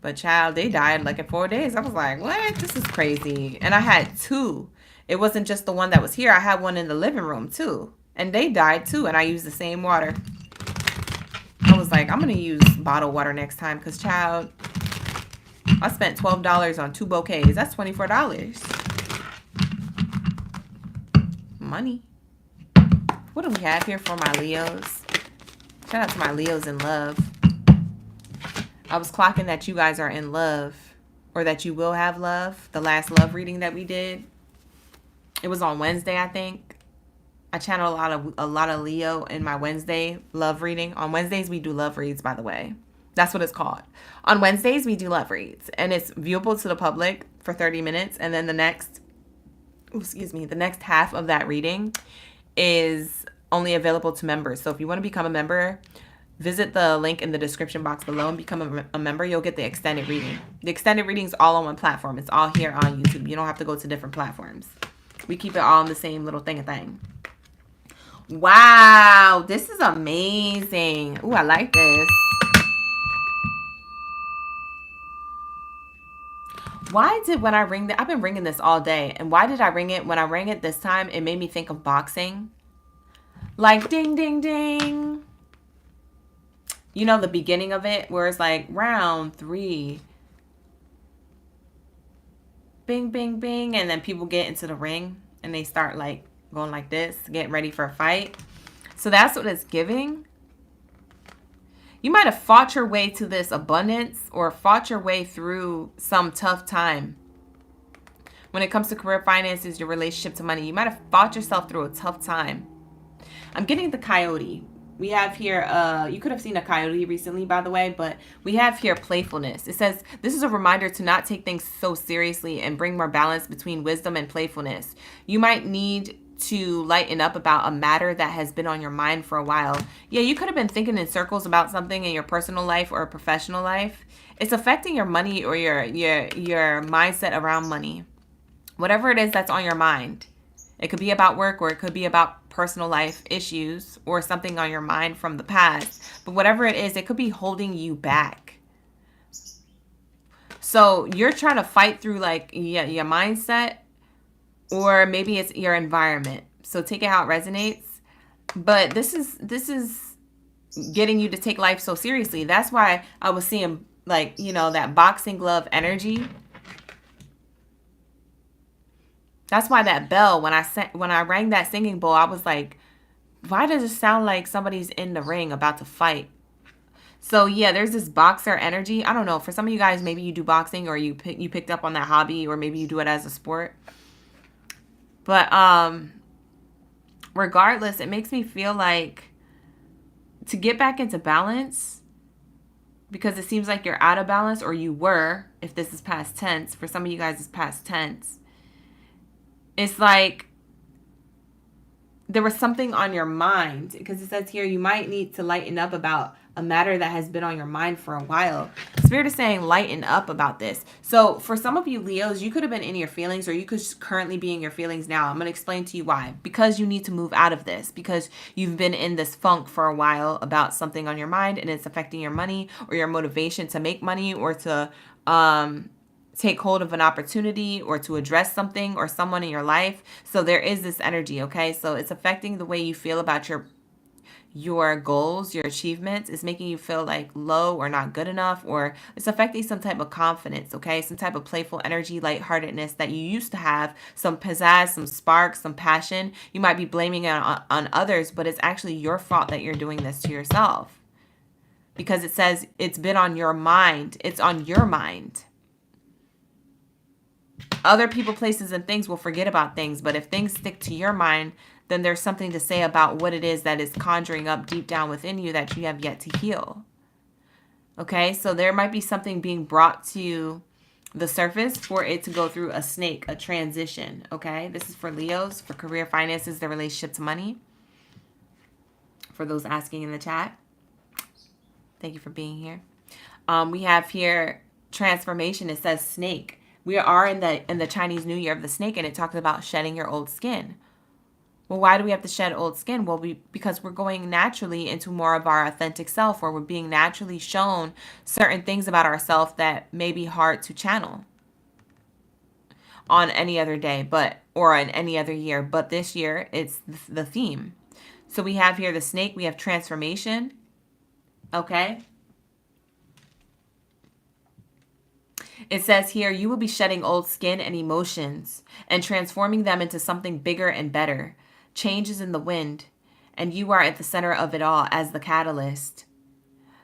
But child, they died like in 4 days. I was like, what? This is crazy. And I had two. It wasn't just the one that was here. I had one in the living room too. And they died too. And I used the same water. I was like, I'm going to use bottled water next time. Because child, I spent $12 on 2 bouquets. That's $24. money. What do we have here for my Leos? Shout out to my Leos in love. I was clocking that you guys are in love, or that you will have love. The last love reading that we did, it was on Wednesday, I think. I channel a lot of Leo in my Wednesday love reading. On Wednesdays, we do love reads, by the way. That's what it's called. On Wednesdays, we do love reads, and it's viewable to the public for 30 minutes. And then the next half of that reading is only available to members. So if you want to become a member, visit the link in the description box below and become a member. You'll get the extended reading. The extended reading is all on one platform. It's all here on YouTube. You don't have to go to different platforms. We keep it all in the same little thing. Wow, this is amazing. Ooh, I like this. Why did, when I ring that, I've been ringing this all day, and why did I ring it? When I rang it this time, it made me think of boxing. Like ding, ding, ding. You know, the beginning of it where it's like round 3. Bing, bing, bing. And then people get into the ring and they start like going like this, getting ready for a fight. So that's what it's giving. You might have fought your way to this abundance, or fought your way through some tough time. When it comes to career, finances, your relationship to money, you might have fought yourself through a tough time. I'm getting the coyote. We have here, you could have seen a coyote recently, by the way, but we have here playfulness. It says, this is a reminder to not take things so seriously and bring more balance between wisdom and playfulness. You might need to lighten up about a matter that has been on your mind for a while. Yeah, you could have been thinking in circles about something in your personal life or professional life. It's affecting your money or your mindset around money. Whatever it is that's on your mind. It could be about work, or it could be about personal life issues, or something on your mind from the past. But whatever it is, it could be holding you back. So you're trying to fight through like your mindset, or maybe it's your environment. So take it how it resonates. But this is getting you to take life so seriously. That's why I was seeing like, you know, that boxing glove energy. That's why that bell, when I rang that singing bowl, I was like, why does it sound like somebody's in the ring about to fight? So yeah, there's this boxer energy. I don't know. For some of you guys, maybe you do boxing, or you picked up on that hobby, or maybe you do it as a sport. But regardless, it makes me feel like to get back into balance, because it seems like you're out of balance, or you were, if this is past tense. For some of you guys, it's past tense. It's like there was something on your mind, because it says here you might need to lighten up about a matter that has been on your mind for a while. Spirit is saying lighten up about this. So for some of you Leos, you could have been in your feelings, or you could currently be in your feelings now. I'm going to explain to you why. Because you need to move out of this, because you've been in this funk for a while about something on your mind, and it's affecting your money or your motivation to make money, or to take hold of an opportunity, or to address something or someone in your life. So there is this energy, okay? So it's affecting the way you feel about your goals, your achievements. It's making you feel like low or not good enough, or it's affecting some type of confidence, okay? Some type of playful energy, lightheartedness that you used to have, some pizzazz, some spark, some passion. You might be blaming it on others, but it's actually your fault that you're doing this to yourself, because it says it's been on your mind. It's on your mind. Other people, places, and things will forget about things, but if things stick to your mind, then there's something to say about what it is that is conjuring up deep down within you that you have yet to heal. Okay, so there might be something being brought to the surface for it to go through a snake, a transition. Okay, this is for Leos, for career, finances, their relationship to money. For those asking in the chat, thank you for being here. We have here transformation. It says snake. We are in the Chinese New Year of the snake, and it talks about shedding your old skin. Well, why do we have to shed old skin? Well, because we're going naturally into more of our authentic self, where we're being naturally shown certain things about ourselves that may be hard to channel on any other day, or in any other year. But this year, it's the theme. So we have here the snake. We have transformation. Okay. It says here, you will be shedding old skin and emotions and transforming them into something bigger and better. change is in the wind, and you are at the center of it all as the catalyst.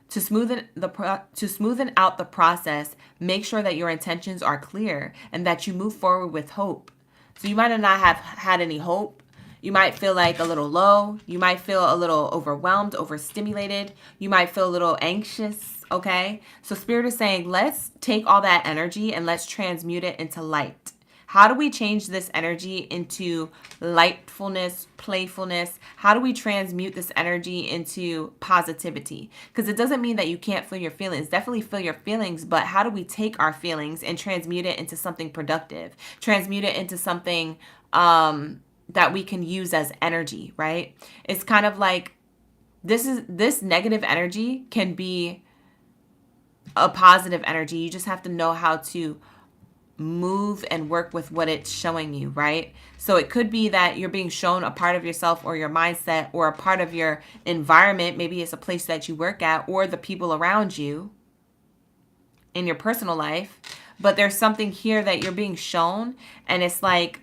To smoothen out the process, make sure that your intentions are clear and that you move forward with hope. So you might not have had any hope. You might feel like a little low. You might feel a little overwhelmed, overstimulated. You might feel a little anxious, okay? So Spirit is saying, let's take all that energy and let's transmute it into light. How do we change this energy into lightfulness, playfulness? How do we transmute this energy into positivity? Because it doesn't mean that you can't feel your feelings. Definitely feel your feelings, but how do we take our feelings and transmute it into something productive? Transmute it into something that we can use as energy, right? It's kind of like this negative energy can be a positive energy. You just have to know how to move and work with what it's showing you, right? So it could be that you're being shown a part of yourself or your mindset or a part of your environment. Maybe it's a place that you work at or the people around you in your personal life. But there's something here that you're being shown, and it's like,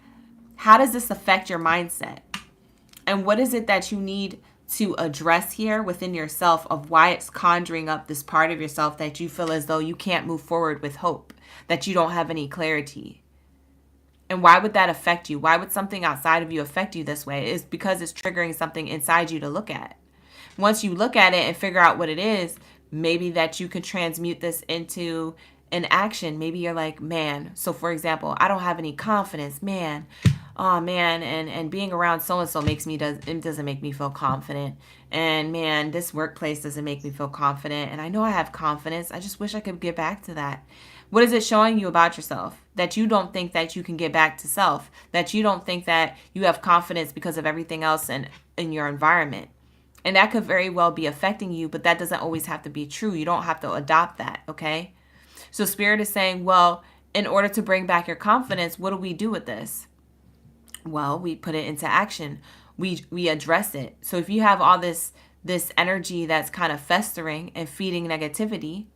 how does this affect your mindset? And what is it that you need to address here within yourself of why it's conjuring up this part of yourself that you feel as though you can't move forward with hope, that you don't have any clarity? And why would that affect you? Why would something outside of you affect you this way? It's because it's triggering something inside you to look at. Once you look at it and figure out what it is, maybe that you can transmute this into an action. Maybe you're like, man, so for example, I don't have any confidence, man. Oh man, and being around so-and-so doesn't make me feel confident. And man, this workplace doesn't make me feel confident. And I know I have confidence. I just wish I could get back to that. What is it showing you about yourself? That you don't think that you can get back to self. That you don't think that you have confidence because of everything else in your environment. And that could very well be affecting you, but that doesn't always have to be true. You don't have to adopt that, okay? So Spirit is saying, well, in order to bring back your confidence, what do we do with this? Well, we put it into action. We address it. So if you have all this energy that's kind of festering and feeding negativity,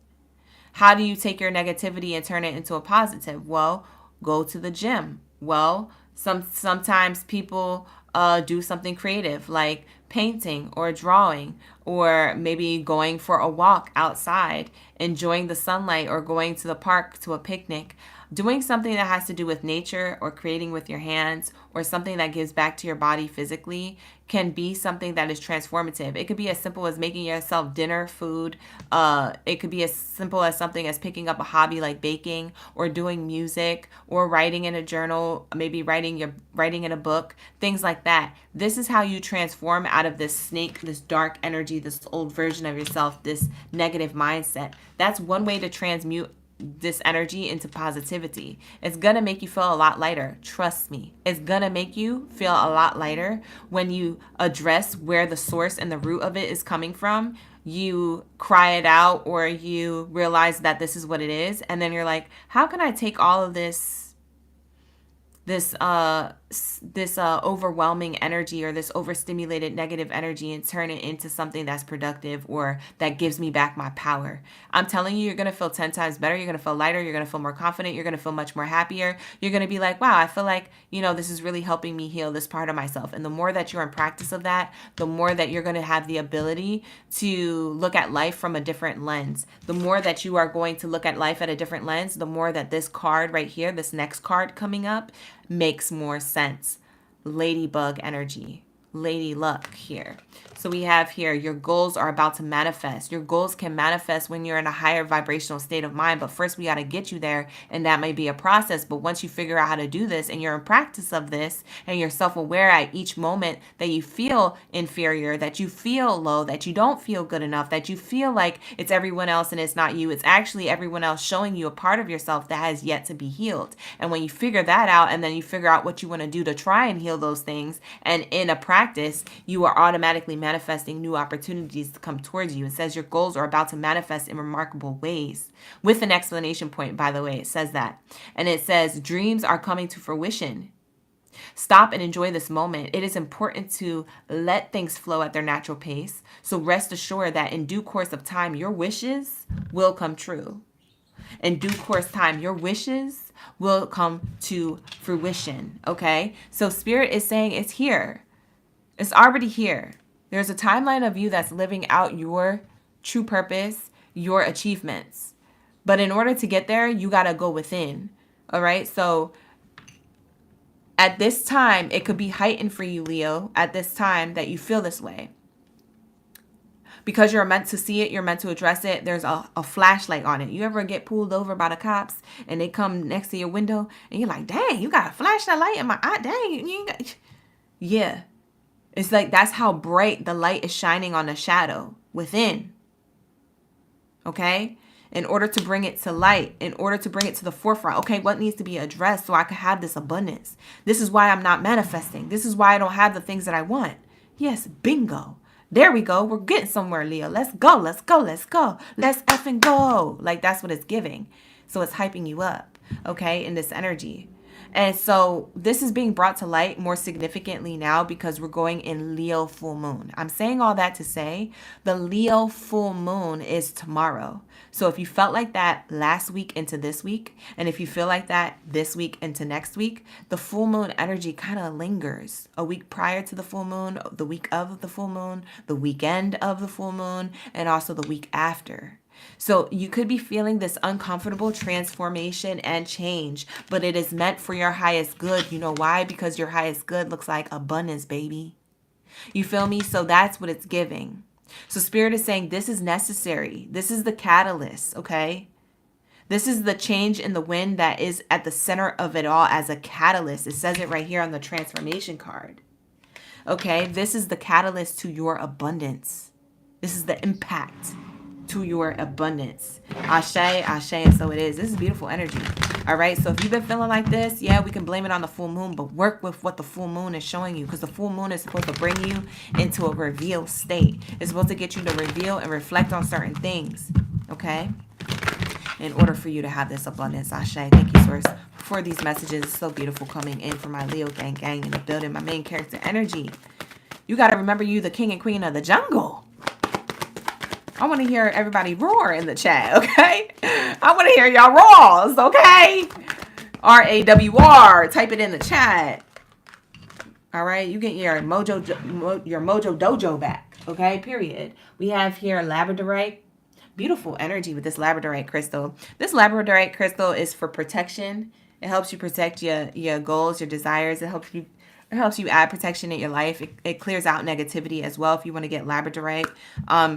how do you take your negativity and turn it into a positive? Well, go to the gym. Well, sometimes people do something creative like painting or drawing, or maybe going for a walk outside, enjoying the sunlight, or going to the park to a picnic. Doing something that has to do with nature or creating with your hands or something that gives back to your body physically can be something that is transformative. It could be as simple as making yourself dinner, food. It could be as simple as something as picking up a hobby like baking or doing music or writing in a journal, maybe writing in a book, things like that. This is how you transform out of this snake, this dark energy, this old version of yourself, this negative mindset. That's one way to transmute this energy into positivity. It's gonna make you feel a lot lighter. Trust me. It's gonna make you feel a lot lighter when you address where the source and the root of it is coming from. You cry it out, or you realize that this is what it is, and then you're like, how can I take all of this overwhelming energy or this overstimulated negative energy and turn it into something that's productive or that gives me back my power? I'm telling you, you're going to feel 10 times better. You're going to feel lighter. You're going to feel more confident. You're going to feel much more happier. You're going to be like, wow, I feel like, this is really helping me heal this part of myself. And the more that you're in practice of that, the more that you're going to have the ability to look at life from a different lens. The more that you are going to look at life at a different lens, the more that this card right here, this next card coming up, makes more sense. Ladybug energy, lady luck here. So we have here, your goals are about to manifest. Your goals can manifest when you're in a higher vibrational state of mind, but first we got to get you there, and that may be a process. But once you figure out how to do this and you're in practice of this and you're self-aware at each moment that you feel inferior, that you feel low, that you don't feel good enough, that you feel like it's everyone else and it's not you, it's actually everyone else showing you a part of yourself that has yet to be healed. And when you figure that out, and then you figure out what you want to do to try and heal those things, and in a practice, you are automatically manifesting new opportunities to come towards you. It says your goals are about to manifest in remarkable ways. With an exclamation point, by the way, it says that. And it says dreams are coming to fruition. Stop and enjoy this moment. It is important to let things flow at their natural pace. So rest assured that in due course of time, your wishes will come true. In due course time, your wishes will come to fruition. Okay? So Spirit is saying it's here. It's already here. There's a timeline of you that's living out your true purpose, your achievements. But in order to get there, you got to go within. All right. So at this time, it could be heightened for you, Leo, at this time that you feel this way. Because you're meant to see it, you're meant to address it. There's a flashlight on it. You ever get pulled over by the cops and they come next to your window and you're like, dang, you got a flashlight light in my eye. Dang, you got... Yeah. It's like that's how bright the light is shining on the shadow within. Okay? In order to bring it to light, in order to bring it to the forefront. Okay, what needs to be addressed so I can have this abundance? This is why I'm not manifesting. This is why I don't have the things that I want. Yes, bingo. There we go. We're getting somewhere, Leo. Let's go. Let's go. Let's go. Let's effing go. Like that's what it's giving. So it's hyping you up, okay, in this energy. And so this is being brought to light more significantly now because we're going in Leo full moon. I'm saying all that to say the Leo full moon is tomorrow. So if you felt like that last week into this week, and if you feel like that this week into next week, the full moon energy kind of lingers. A week prior to the full moon, the week of the full moon, the weekend of the full moon, and also the week after. So you could be feeling this uncomfortable transformation and change, but it is meant for your highest good. You know why? Because your highest good looks like abundance, baby. You feel me? So that's what it's giving. So Spirit is saying this is necessary. This is the catalyst, okay? This is the change in the wind that is at the center of it all as a catalyst. It says it right here on the transformation card. Okay, this is the catalyst to your abundance. This is the impact to your abundance. Ashe, ashe, and so it is. This is beautiful energy. All right, so if you've been feeling like this, yeah, we can blame it on the full moon, but work with what the full moon is showing you because the full moon is supposed to bring you into a reveal state. It's supposed to get you to reveal and reflect on certain things, okay, in order for you to have this abundance. Ashe, thank you, Source, for these messages. It's so beautiful coming in from my Leo gang in the building, my main character energy. You got to remember you the king and queen of the jungle. I want to hear everybody roar in the chat, okay? I want to hear y'all roars, okay? R-A-W-R. Type it in the chat. All right? You get your mojo dojo back, okay? Period. We have here labradorite. Beautiful energy with this labradorite crystal. This labradorite crystal is for protection. It helps you protect your goals, your desires. It helps you add protection in your life. It clears out negativity as well if you want to get labradorite.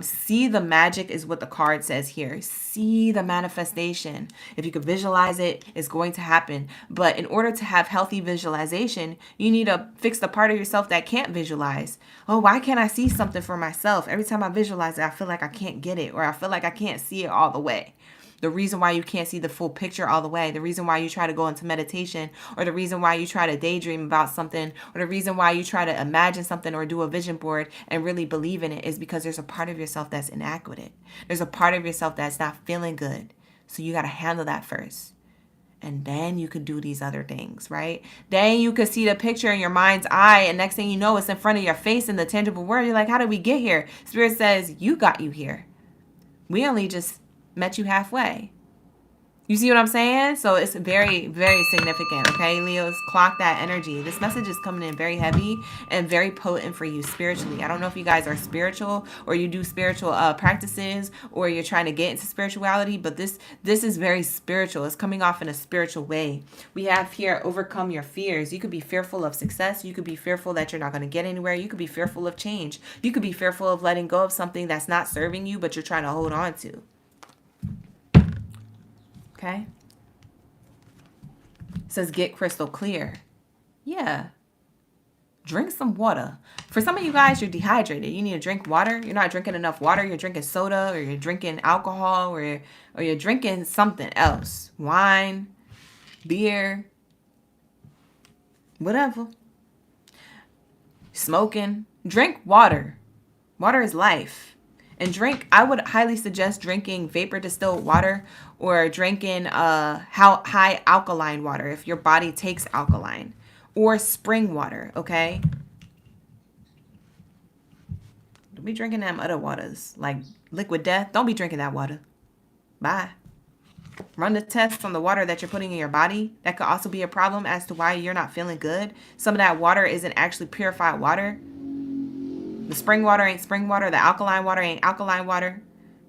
See the magic is what the card says here. See the manifestation. If you could visualize it, it's going to happen. But in order to have healthy visualization, you need to fix the part of yourself that can't visualize. Oh, why can't I see something for myself? Every time I visualize it, I feel like I can't get it, or I feel like I can't see it all the way. The reason why you can't see the full picture all the way, the reason why you try to go into meditation, or the reason why you try to daydream about something, or the reason why you try to imagine something or do a vision board and really believe in it is because there's a part of yourself that's inadequate. There's a part of yourself that's not feeling good. So you got to handle that first. And then you could do these other things, right? Then you could see the picture in your mind's eye, and next thing you know, it's in front of your face in the tangible world. You're like, how did we get here? Spirit says, you got you here. We only just met you halfway. You see what I'm saying? So it's very, very significant, okay? Leos, clock that energy. This message is coming in very heavy and very potent for you spiritually. I don't know if you guys are spiritual or you do spiritual practices or you're trying to get into spirituality, but this is very spiritual. It's coming off in a spiritual way. We have here, overcome your fears. You could be fearful of success. You could be fearful that you're not going to get anywhere. You could be fearful of change. You could be fearful of letting go of something that's not serving you, but you're trying to hold on to. Okay. It says get crystal clear. Yeah. Drink some water. For some of you guys, you're dehydrated. You need to drink water. You're not drinking enough water. You're drinking soda, or you're drinking alcohol, or you're drinking something else. Wine, beer, whatever. Smoking. Drink water. Water is life. And drink, I would highly suggest drinking vapor distilled water or drinking high alkaline water if your body takes alkaline, or spring water, okay? Don't be drinking them other waters like liquid death. Don't be drinking that water. Bye. Run the test on the water that you're putting in your body. That could also be a problem as to why you're not feeling good. Some of that water isn't actually purified water. The spring water ain't spring water. The alkaline water ain't alkaline water.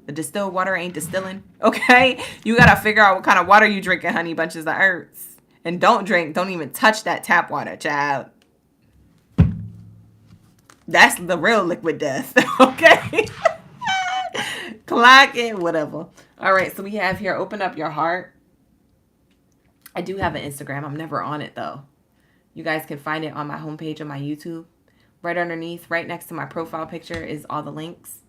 The distilled water ain't distilling. Okay? You got to figure out what kind of water you drinking, honey bunches of earths. And don't even touch that tap water, child. That's the real liquid death. Okay? Clock it, whatever. All right, so we have here, open up your heart. I do have an Instagram. I'm never on it, though. You guys can find it on my homepage on my YouTube. Right underneath, right next to my profile picture is all the links.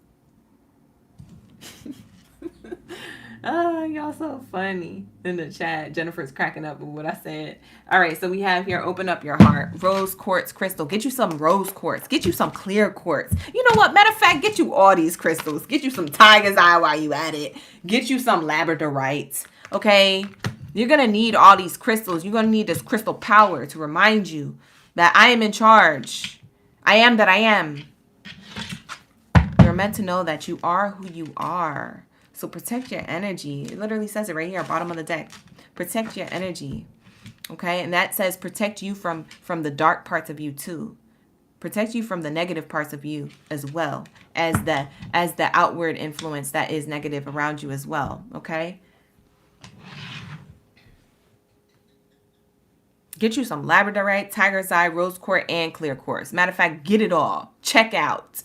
Oh, y'all so funny in the chat. Jennifer's cracking up with what I said. All right, so we have here, open up your heart. Rose quartz crystal. Get you some rose quartz. Get you some clear quartz. You know what? Matter of fact, get you all these crystals. Get you some tiger's eye while you at it. Get you some labradorite. Okay? You're going to need all these crystals. You're going to need this crystal power to remind you that I am in charge. I am that I am. You're meant to know that you are who you are. So protect your energy. It literally says it right here, bottom of the deck. Protect your energy. Okay? And that says protect you from the dark parts of you too. Protect you from the negative parts of you as well as the outward influence that is negative around you as well. Okay? Get you some labradorite, tiger's eye, rose quartz, and clear quartz. Matter of fact, get it all. Check out.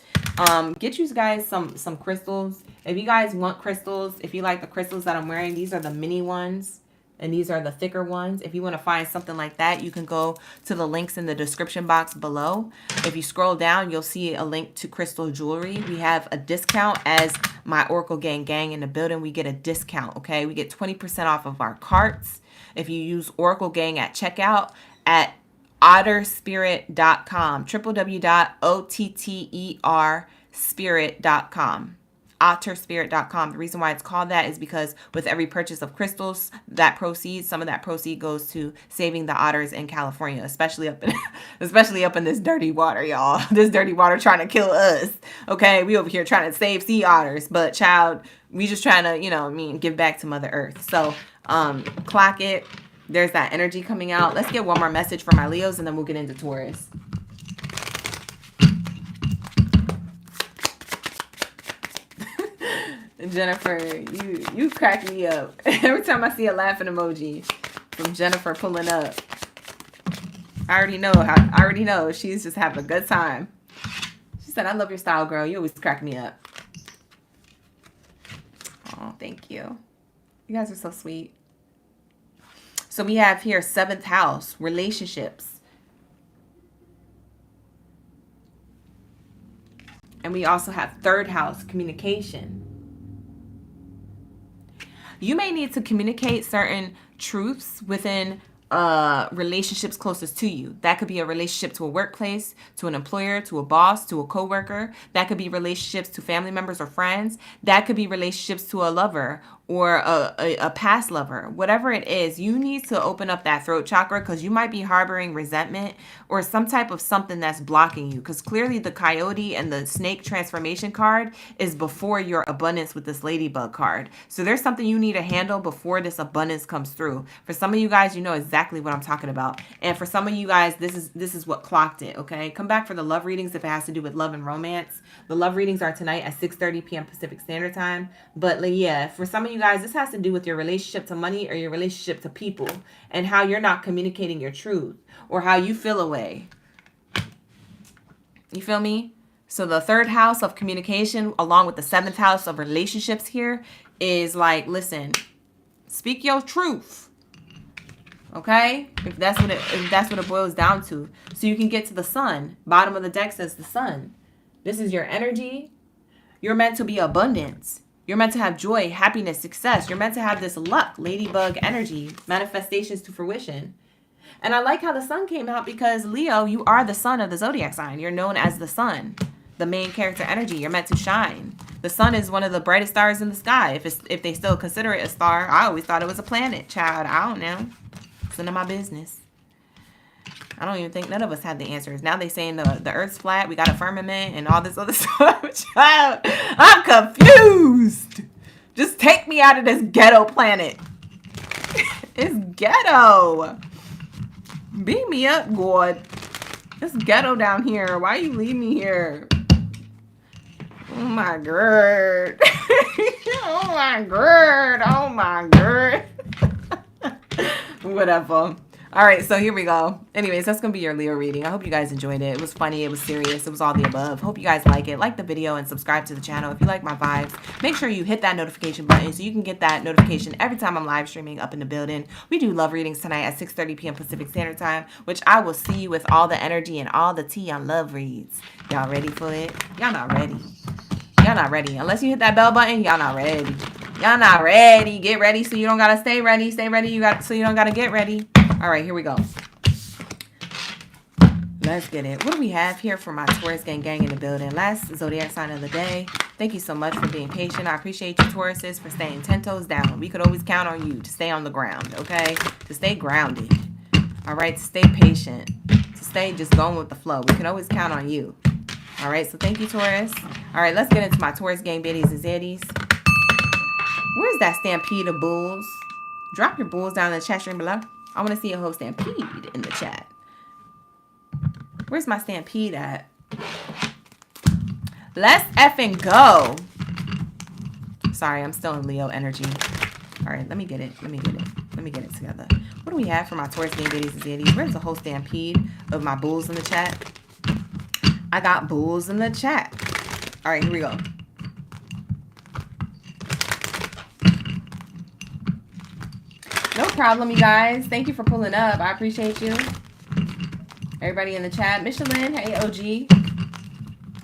Get you guys some crystals. If you guys want crystals, if you like the crystals that I'm wearing, these are the mini ones. And these are the thicker ones. If you want to find something like that, you can go to the links in the description box below. If you scroll down, you'll see a link to crystal jewelry. We have a discount as my Oracle Gang in the building. We get a discount, okay? We get 20% off of our carts. If you use Oracle Gang at checkout at otterspirit.com, www.otterspirit.com. otterspirit.com. The reason why it's called that is because with every purchase of crystals, that proceeds, some of that proceed goes to saving the otters in California, especially up in this dirty water, y'all. This dirty water trying to kill us. Okay, we over here trying to save sea otters, but child, we just trying to, give back to Mother Earth. So, clock it. There's that energy coming out. Let's get one more message for my Leos, and then we'll get into Taurus. Jennifer, you crack me up. Every time I see a laughing emoji from Jennifer pulling up, I already know she's just having a good time. She said, I love your style, girl. You always crack me up. Oh, thank you. You guys are so sweet. So we have here 7th house, relationships. And we also have 3rd house, communication. You may need to communicate certain truths within relationships closest to you. That could be a relationship to a workplace, to an employer, to a boss, to a coworker. That could be relationships to family members or friends. That could be relationships to a lover or a past lover. Whatever it is, you need to open up that throat chakra because you might be harboring resentment or some type of something that's blocking you, because clearly the coyote and the snake transformation card is before your abundance with this ladybug card. So there's something you need to handle before this abundance comes through. For some of you guys, you know exactly what I'm talking about. And for some of you guys, this is what clocked it, okay? Come back for the love readings if it has to do with love and romance. The love readings are tonight at 6:30 p.m. Pacific Standard Time. But yeah, for some of you guys, this has to do with your relationship to money or your relationship to people and how you're not communicating your truth or how you feel away. You feel me? So the 3rd house of communication along with the 7th house of relationships here is like, listen, speak your truth. Okay? If that's what it boils down to. So you can get to the sun. Bottom of the deck says the sun. This is your energy. You're meant to be abundance. You're meant to have joy, happiness, success. You're meant to have this luck, ladybug energy, manifestations to fruition. And I like how the sun came out because, Leo, you are the sun of the zodiac sign. You're known as the sun, the main character energy. You're meant to shine. The sun is one of the brightest stars in the sky. If they still consider it a star, I always thought it was a planet, child. I don't know. It's none of my business. I don't even think none of us had the answers. Now they saying the earth's flat, we got a firmament and all this other stuff. Child, I'm confused. Just take me out of this ghetto planet. It's ghetto. Beat me up, God. It's ghetto down here. Why you leave me here? Oh my god. Oh my god. Oh my god. Whatever. All right, so here we go. Anyways, that's going to be your Leo reading. I hope you guys enjoyed it. It was funny. It was serious. It was all the above. Hope you guys like it. Like the video and subscribe to the channel. If you like my vibes, make sure you hit that notification button so you can get that notification every time I'm live streaming up in the building. We do love readings tonight at 6:30 p.m. Pacific Standard Time, which I will see you with all the energy and all the tea on love reads. Y'all ready for it? Y'all not ready. Y'all not ready. Unless you hit that bell button, y'all not ready. Y'all not ready. Get ready so you don't got to stay ready. Stay ready so you don't got to get ready. All right, here we go. Let's get it. What do we have here for my Taurus gang in the building? Last zodiac sign of the day. Thank you so much for being patient. I appreciate you, Tauruses, for staying 10 toes down. We could always count on you to stay on the ground, okay? To stay grounded. All right, to stay patient. To stay just going with the flow. We can always count on you. All right, so thank you, Taurus. All right, let's get into my Taurus gang biddies and zaddies. Where's that stampede of bulls? Drop your bulls down in the chat stream below. I want to see a whole stampede in the chat. Where's my stampede at? Let's effing go. Sorry, I'm still in Leo energy. All right, let me get it. Let me get it. Let me get it together. What do we have for my Taurus gang biddies and zaddies? Where's the whole stampede of my bulls in the chat? I got bulls in the chat. All right, here we go. No problem, you guys. Thank you for pulling up. I appreciate you. Everybody in the chat. Michelin, hey, OG.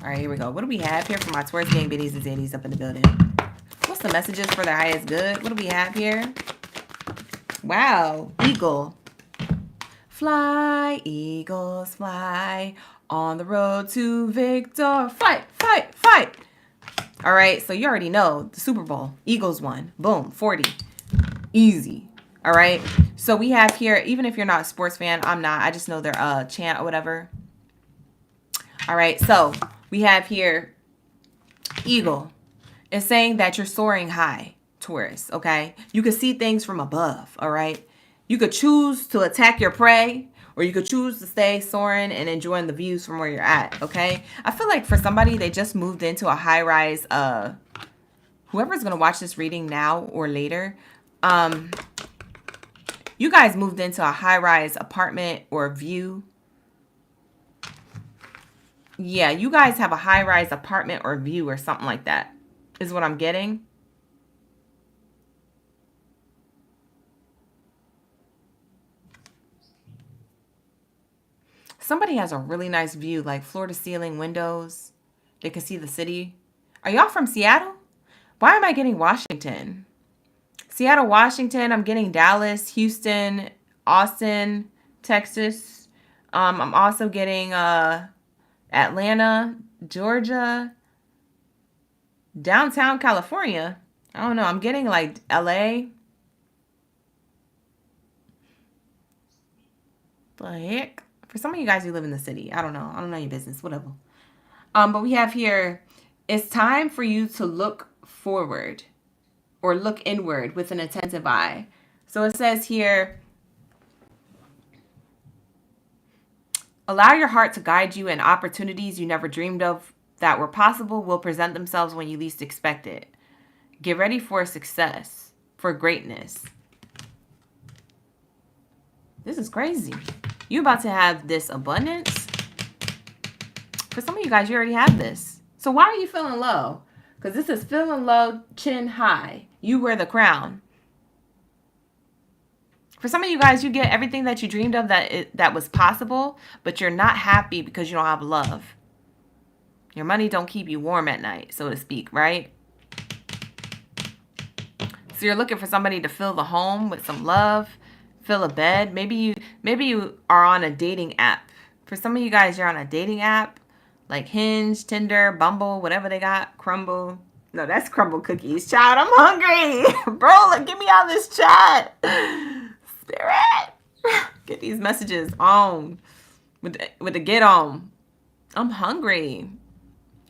All right, here we go. What do we have here for my Taurus gang biddies and zaddies up in the building? What's the messages for the highest good? What do we have here? Wow, eagle. Fly, eagles, fly on the road to victor. Fight, fight, fight. All right, so you already know the Super Bowl. Eagles won. Boom, 40. Easy. All right, so we have here, even if you're not a sports fan, I'm not. I just know their chant or whatever. All right, so we have here eagle. It's saying that you're soaring high, Taurus, okay? You can see things from above, all right? You could choose to attack your prey, or you could choose to stay soaring and enjoying the views from where you're at, okay? I feel like for somebody, they just moved into a high-rise, whoever's going to watch this reading now or later, you guys moved into a high-rise apartment or view. Yeah, you guys have a high-rise apartment or view or something like that is what I'm getting. Somebody has a really nice view, like floor-to-ceiling windows. They can see the city. Are y'all from Seattle? Why am I getting Washington? Seattle, Washington. I'm getting Dallas, Houston, Austin, Texas. I'm also getting Atlanta, Georgia, downtown California. I don't know. I'm getting like LA. The heck? For some of you guys who live in the city, I don't know. I don't know your business. Whatever. But we have here, it's time for you to look forward or look inward with an attentive eye. So it says here, allow your heart to guide you, and opportunities you never dreamed of that were possible will present themselves when you least expect it. Get ready for success, for greatness. This is crazy. You're about to have this abundance. For some of you guys, you already have this. So why are you feeling low? Because this is feeling low, chin high. You wear the crown. For some of you guys, you get everything that you dreamed of that was possible, but you're not happy because you don't have love. Your money don't keep you warm at night, so to speak, right? So you're looking for somebody to fill the home with some love, fill a bed. Maybe you are on a dating app. For some of you guys, you're on a dating app like Hinge, Tinder, Bumble, whatever they got, Crumble. No, that's Crumble Cookies. Child, I'm hungry. Bro, like, get me out of this chat. Spirit. Get these messages on with the get on. I'm hungry.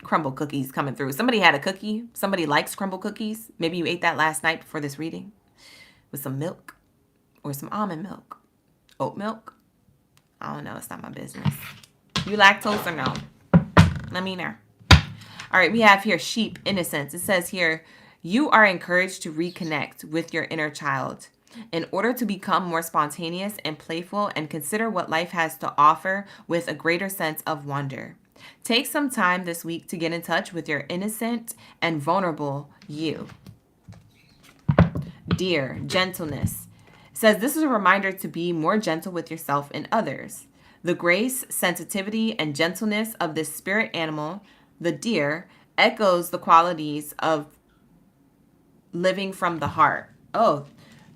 Crumble cookies coming through. Somebody had a cookie. Somebody likes crumble cookies. Maybe you ate that last night before this reading with some milk or some almond milk. Oat milk. I don't know. It's not my business. You lactose or no? Let me know. All right, we have here sheep, innocence. It says here, you are encouraged to reconnect with your inner child in order to become more spontaneous and playful and consider what life has to offer with a greater sense of wonder. Take some time this week to get in touch with your innocent and vulnerable you. Dear, gentleness. It says this is a reminder to be more gentle with yourself and others. The grace, sensitivity, and gentleness of this spirit animal, the deer, echoes the qualities of living from the heart. Oh,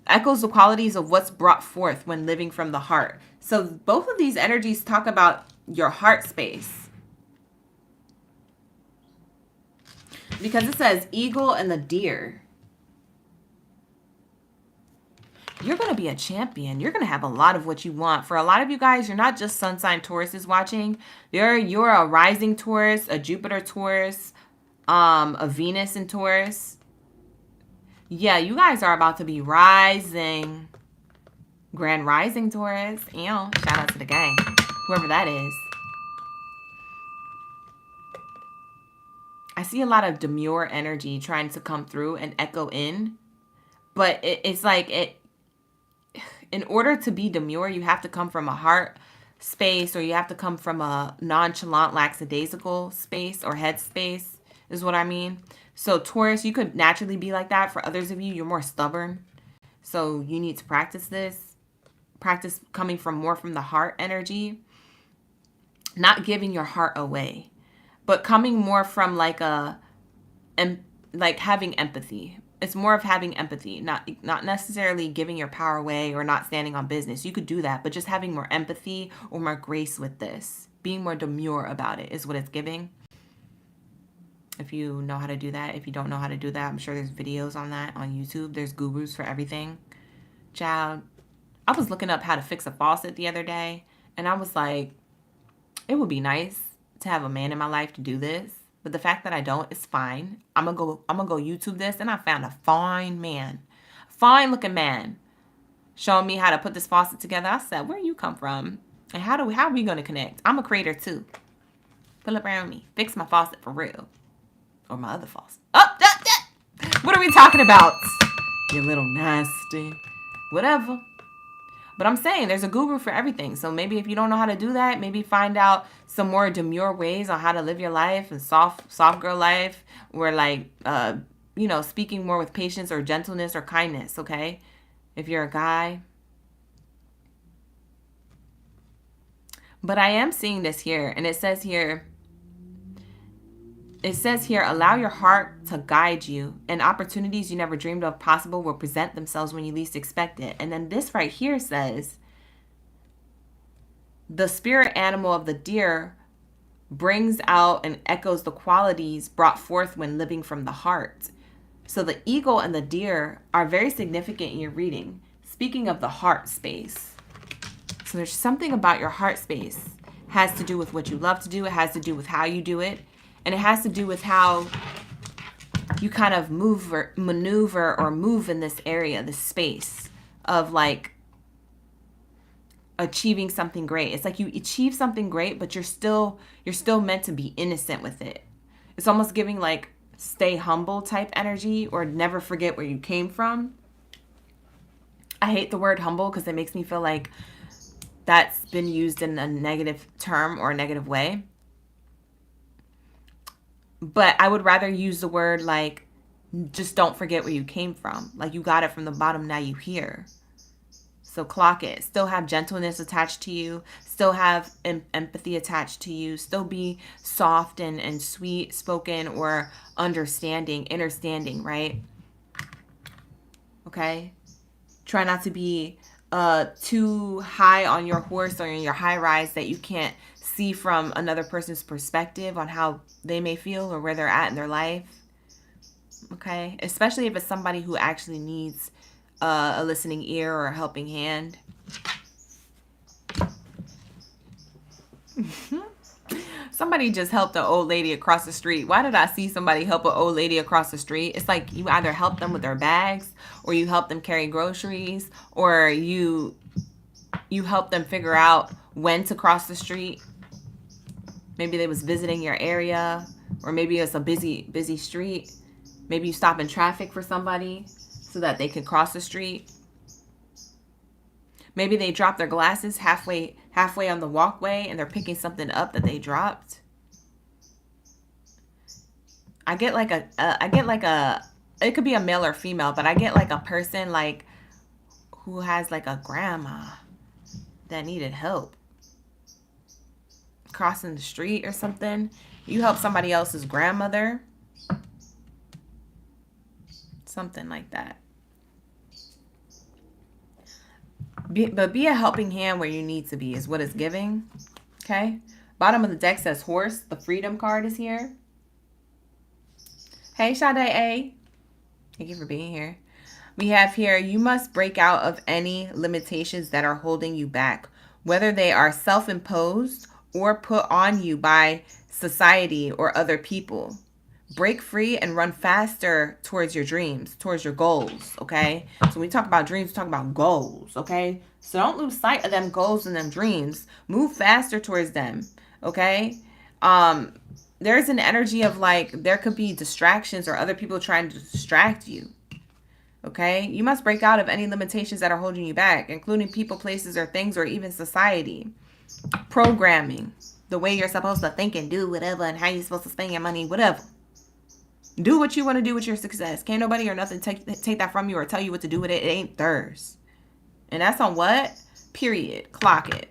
echoes the qualities of what's brought forth when living from the heart. So both of these energies talk about your heart space. Because it says eagle and the deer. You're going to be a champion. You're going to have a lot of what you want. For a lot of you guys, you're not just sun sign Tauruses watching. You're a rising Taurus, a Jupiter Taurus, a Venus in Taurus. Yeah, you guys are about to be rising. Grand rising Taurus. Ew, shout out to the gang. Whoever that is. I see a lot of demure energy trying to come through and echo in. But it's like in order to be demure, you have to come from a heart space, or you have to come from a nonchalant, lackadaisical space or head space, is what I mean. So Taurus, you could naturally be like that. For others of you, you're more stubborn. So you need to practice this. Practice coming from more from the heart energy. Not giving your heart away, but coming more from like having empathy. It's more of having empathy, not necessarily giving your power away or not standing on business. You could do that, but just having more empathy or more grace with this. Being more demure about it is what it's giving. If you know how to do that. If you don't know how to do that, I'm sure there's videos on that on YouTube. There's gurus for everything. Child, I was looking up how to fix a faucet the other day, and I was like, it would be nice to have a man in my life to do this. But the fact that I don't is fine. I'm gonna go YouTube this, and I found a fine man. Fine looking man. Showing me how to put this faucet together. I said, where you come from? And how are we gonna connect? I'm a creator too. Pull up around me. Fix my faucet for real. Or my other faucet. What are we talking about? You little nasty. Whatever. But I'm saying there's a guru for everything. So maybe if you don't know how to do that, maybe find out some more demure ways on how to live your life and soft girl life, where like, speaking more with patience or gentleness or kindness. Okay. If you're a guy. But I am seeing this here, and it says here, allow your heart to guide you, and opportunities you never dreamed of possible will present themselves when you least expect it. And then this right here says, the spirit animal of the deer brings out and echoes the qualities brought forth when living from the heart. So the eagle and the deer are very significant in your reading. Speaking of the heart space. So there's something about your heart space. It has to do with what you love to do. It has to do with how you do it. And it has to do with how you kind of maneuver or move in this area, this space of like achieving something great. It's like you achieve something great, but you're still meant to be innocent with it. It's almost giving like stay humble type energy, or never forget where you came from. I hate the word humble because it makes me feel like that's been used in a negative term or a negative way. But I would rather use the word like, just don't forget where you came from. Like you got it from the bottom, now you here. So clock it. Still have gentleness attached to you. Still have empathy attached to you. Still be soft and sweet spoken or understanding, right? Okay? Try not to be too high on your horse or in your high rise that you can't see from another person's perspective on how they may feel or where they're at in their life. Okay? Especially if it's somebody who actually needs a listening ear or a helping hand. Somebody just helped an old lady across the street. Why did I see somebody help an old lady across the street? It's like you either help them with their bags, or you help them carry groceries, or you help them figure out when to cross the street. Maybe they was visiting your area, Or maybe it's a busy street. Maybe you stop in traffic for somebody so that they can cross the street. Maybe they drop their glasses halfway on the walkway and they're picking something up that they dropped. I get like it could be a male or female, but I get like a person like who has like a grandma that needed help crossing the street or something. You help somebody else's grandmother. Something like that. But be a helping hand where you need to be is what it's giving. Okay. Bottom of the deck says horse. The freedom card is here. Hey, Sade A. Thank you for being here. We have here, you must break out of any limitations that are holding you back, whether they are self-imposed or put on you by society or other people. Break free and run faster towards your dreams, towards your goals, okay? So when we talk about dreams, we talk about goals, okay? So don't lose sight of them goals and them dreams. Move faster towards them, okay? There's an energy of like, there could be distractions or other people trying to distract you, okay? You must break out of any limitations that are holding you back, including people, places, or things, or even society. Programming, the way you're supposed to think and do whatever, and how you're supposed to spend your money, whatever. Do what you want to do with your success. Can't nobody or nothing take that from you or tell you what to do with it. It ain't theirs. And that's on what? Period. Clock it.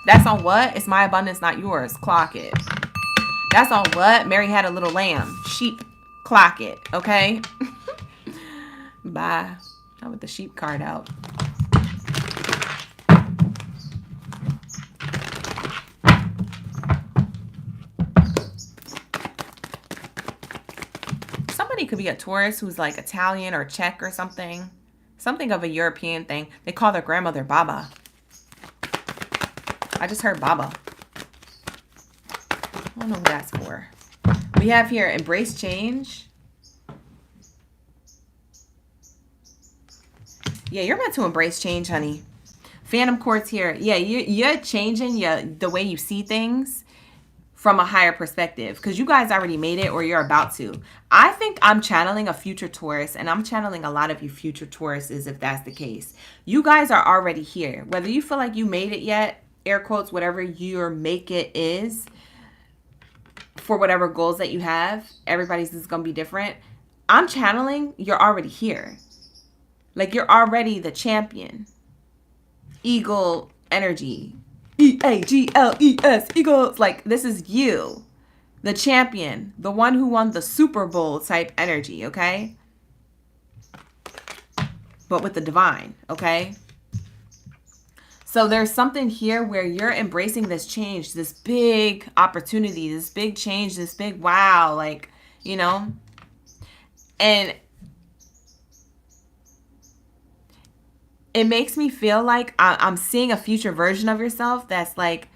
That's on what? It's my abundance, not yours. Clock it. That's on what? Mary had a little lamb. Sheep. Clock it. Okay? Bye. Not with the sheep card out. Somebody could be a Taurus who's like Italian or Czech or something. Something of a European thing. They call their grandmother Baba. I just heard Baba. I don't know who that's for. We have here embrace change. Yeah, you're meant to embrace change, honey. Phantom Quartz here. Yeah, you're changing the way you see things from a higher perspective because you guys already made it or you're about to. I think I'm channeling a future Taurus, and I'm channeling a lot of you future Tauruses if that's the case. You guys are already here. Whether you feel like you made it yet, air quotes, whatever your make it is, for whatever goals that you have, everybody's is going to be different. I'm channeling, you're already here. Like you're already the champion. Eagle energy. E-A-G-L-E-S. Eagles. Like this is you. The champion. The one who won the Super Bowl type energy, okay? But with the divine, okay? So there's something here where you're embracing this change, this big opportunity, this big change, this big wow, like, you know? And it makes me feel like I'm seeing a future version of yourself that's like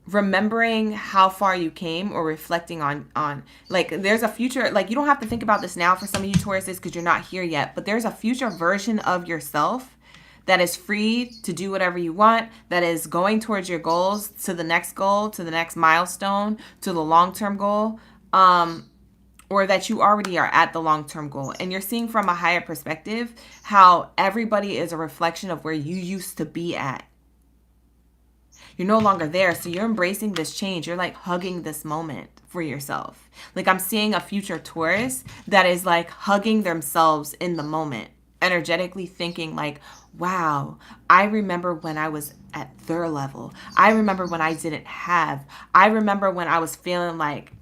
remembering how far you came or reflecting on like there's a future, like you don't have to think about this now for some of you Tauruses because you're not here yet, but there's a future version of yourself that is free to do whatever you want, that is going towards your goals, to the next goal, to the next milestone, to the long-term goal, or that you already are at the long-term goal. And you're seeing from a higher perspective how everybody is a reflection of where you used to be at. You're no longer there, so you're embracing this change. You're like hugging this moment for yourself. Like I'm seeing a future Taurus that is like hugging themselves in the moment, energetically thinking like, wow, I remember when I was at their level. I remember when I didn't have. I remember when I was feeling like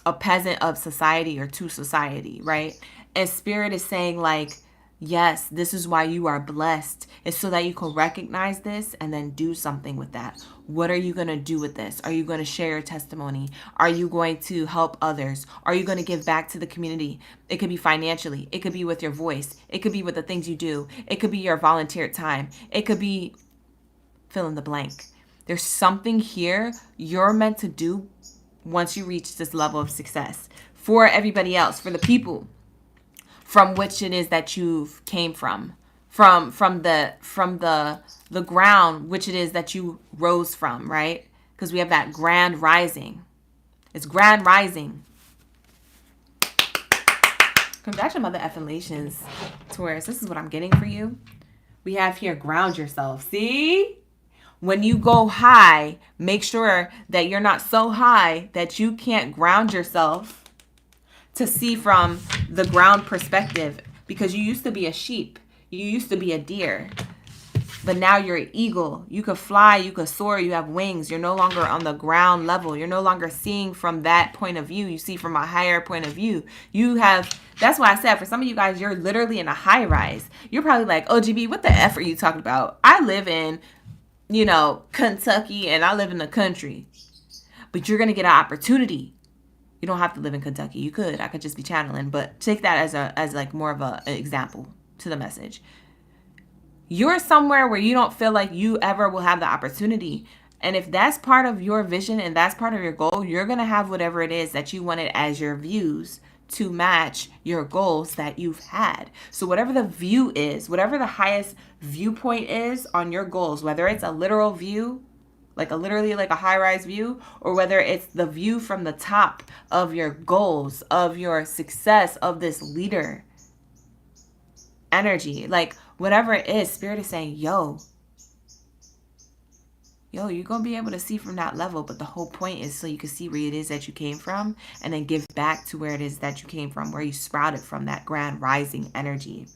a peasant of society or to society, right? And Spirit is saying like, yes, this is why you are blessed. It's so that you can recognize this and then do something with that. What are you going to do with this? Are you going to share your testimony? Are you going to help others? Are you going to give back to the community? It could be financially. It could be with your voice. It could be with the things you do. It could be your volunteer time. It could be fill in the blank. There's something here you're meant to do once you reach this level of success for everybody else, for the people from which it is that you've came from the ground which it is that you rose from, right? Because we have that grand rising. It's grand rising. Congratulations, mother effalations, Taurus. This is what I'm getting for you. We have here, ground yourself. See? When you go high, make sure that you're not so high that you can't ground yourself to see from the ground perspective, because you used to be a sheep. You used to be a deer. But now you're an eagle. You could fly, you could soar, you have wings. You're no longer on the ground level. You're no longer seeing from that point of view. You see from a higher point of view. You have, that's why I said, for some of you guys, you're literally in a high rise. You're probably like, oh, GB, what the F are you talking about? I live in, you know, Kentucky, and I live in the country. But you're going to get an opportunity. You don't have to live in Kentucky. You could. I could just be channeling. But take that as like more of an example to the message. You're somewhere where you don't feel like you ever will have the opportunity. And if that's part of your vision and that's part of your goal, you're going to have whatever it is that you wanted as your views to match your goals that you've had. So whatever the view is, whatever the highest viewpoint is on your goals, whether it's a literal view, like a literally like a high-rise view, or whether it's the view from the top of your goals, of your success, of this leader energy, like whatever it is, Spirit is saying, yo, you're going to be able to see from that level. But the whole point is so you can see where it is that you came from and then give back to where it is that you came from, where you sprouted from, that grand rising energy.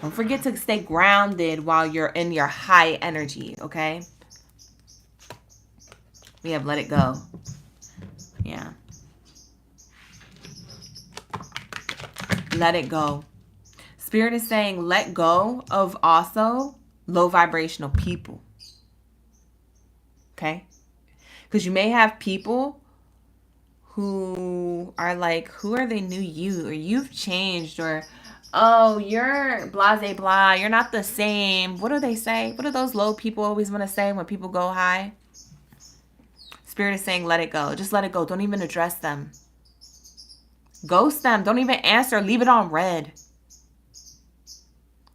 Don't forget to stay grounded while you're in your high energy, okay? We have let it go. Yeah. Let it go. Spirit is saying let go of also low vibrational people. Okay? Because you may have people who are like, who are the new you? Or you've changed, or, oh, you're blase blah. You're not the same. What do they say? What do those low people always want to say when people go high? Spirit is saying let it go. Just let it go. Don't even address them. Ghost them. Don't even answer. Leave it on red.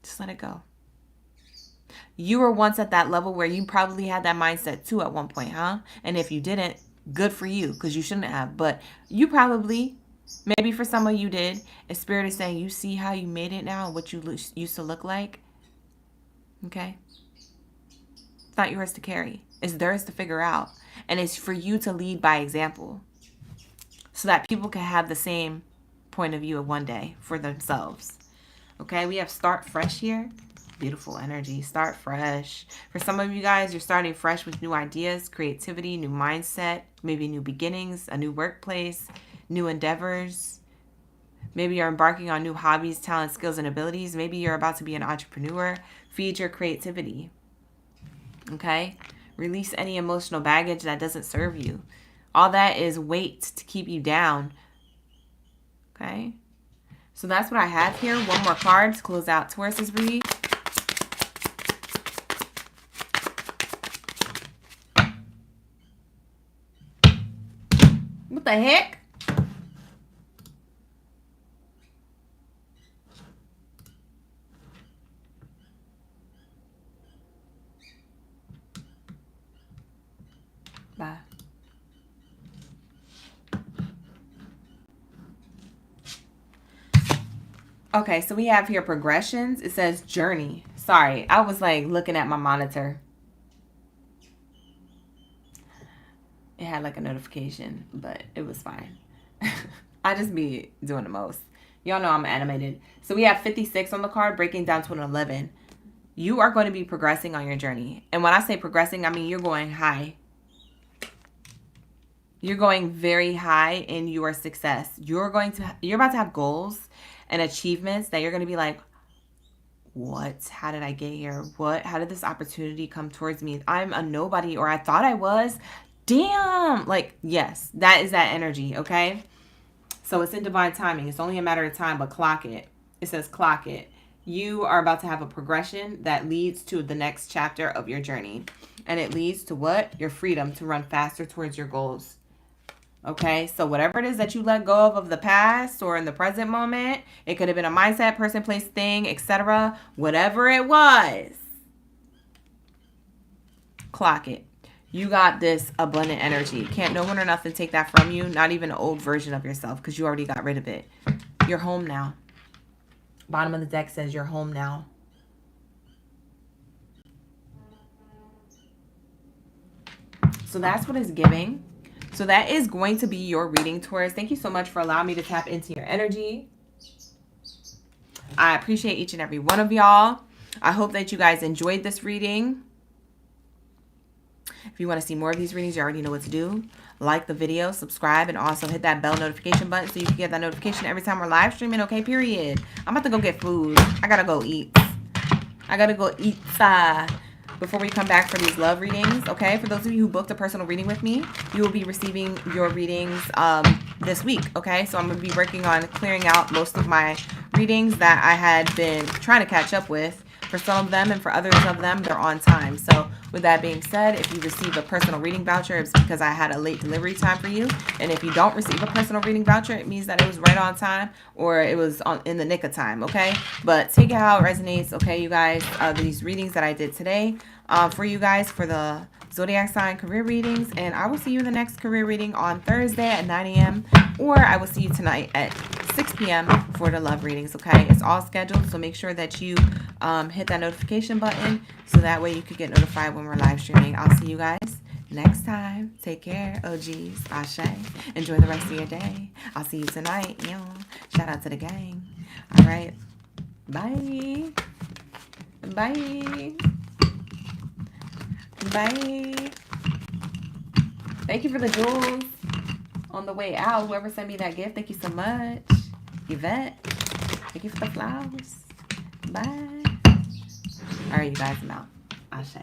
Just let it go. You were once at that level where you probably had that mindset too at one point, huh? And if you didn't, good for you, because you shouldn't have. But you probably, maybe for some of you did. And Spirit is saying, you see how you made it now and what you used to look like? Okay? It's not yours to carry. It's theirs to figure out. And it's for you to lead by example, so that people can have the same point of view of one day for themselves. Okay, we have start fresh here. Beautiful energy. Start fresh. For some of you guys, you're starting fresh with new ideas, creativity, new mindset, maybe new beginnings, a new workplace, new endeavors. Maybe you're embarking on new hobbies, talents, skills, and abilities. Maybe you're about to be an entrepreneur. Feed your creativity. Okay? Release any emotional baggage that doesn't serve you. All that is weight to keep you down. Okay? So that's what I have here. One more card to close out Taurus's read. What the heck? Bye. Okay, so we have here progressions. It says journey. Sorry, I was like looking at my monitor. It had like a notification, but it was fine. I just be doing the most. Y'all know I'm animated. So we have 56 on the card, breaking down to an 11. You are going to be progressing on your journey. And when I say progressing, I mean you're going high. You're going very high in your success. You're about to have goals and achievements that you're going to be like, what? How did I get here? What? How did this opportunity come towards me? I'm a nobody, or I thought I was. Damn. Like, yes, that is that energy. Okay. So it's in divine timing. It's only a matter of time, but clock it. It says clock it. You are about to have a progression that leads to the next chapter of your journey. And it leads to what? Your freedom to run faster towards your goals. Okay, so whatever it is that you let go of the past or in the present moment, it could have been a mindset, person, place, thing, etc. Whatever it was, clock it. You got this abundant energy. Can't no one or nothing take that from you. Not even an old version of yourself, because you already got rid of it. You're home now. Bottom of the deck says you're home now. So that's what it's giving. So that is going to be your reading, Taurus. Thank you so much for allowing me to tap into your energy. I appreciate each and every one of y'all. I hope that you guys enjoyed this reading. If you want to see more of these readings, you already know what to do. Like the video, subscribe, and also hit that bell notification button so you can get that notification every time we're live streaming, okay? Period. I'm about to go get food. I gotta go eat. I gotta go eat before we come back for these love readings, okay? For those of you who booked a personal reading with me, you will be receiving your readings this week, okay? So I'm going to be working on clearing out most of my readings that I had been trying to catch up with. For some of them and for others of them, they're on time. So with that being said, if you receive a personal reading voucher, it's because I had a late delivery time for you. And if you don't receive a personal reading voucher, it means that it was right on time or it was in the nick of time, okay? But take it how it resonates, okay, you guys? These readings that I did today for you guys for the Zodiac sign career readings. And I will see you in the next career reading on Thursday at 9 a.m. Or I will see you tonight at 6 p.m. for the love readings, okay? It's all scheduled, so make sure that you hit that notification button so that way you can get notified when we're live streaming. I'll see you guys next time. Take care, OGs. Ashe. Enjoy the rest of your day. I'll see you tonight. Shout out to the gang. All right. Bye. Bye. Bye. Thank you for the jewels on the way out. Whoever sent me that gift, thank you so much. Yvette, thank you for the flowers. Bye. All right, you guys, I'm out. Ashe.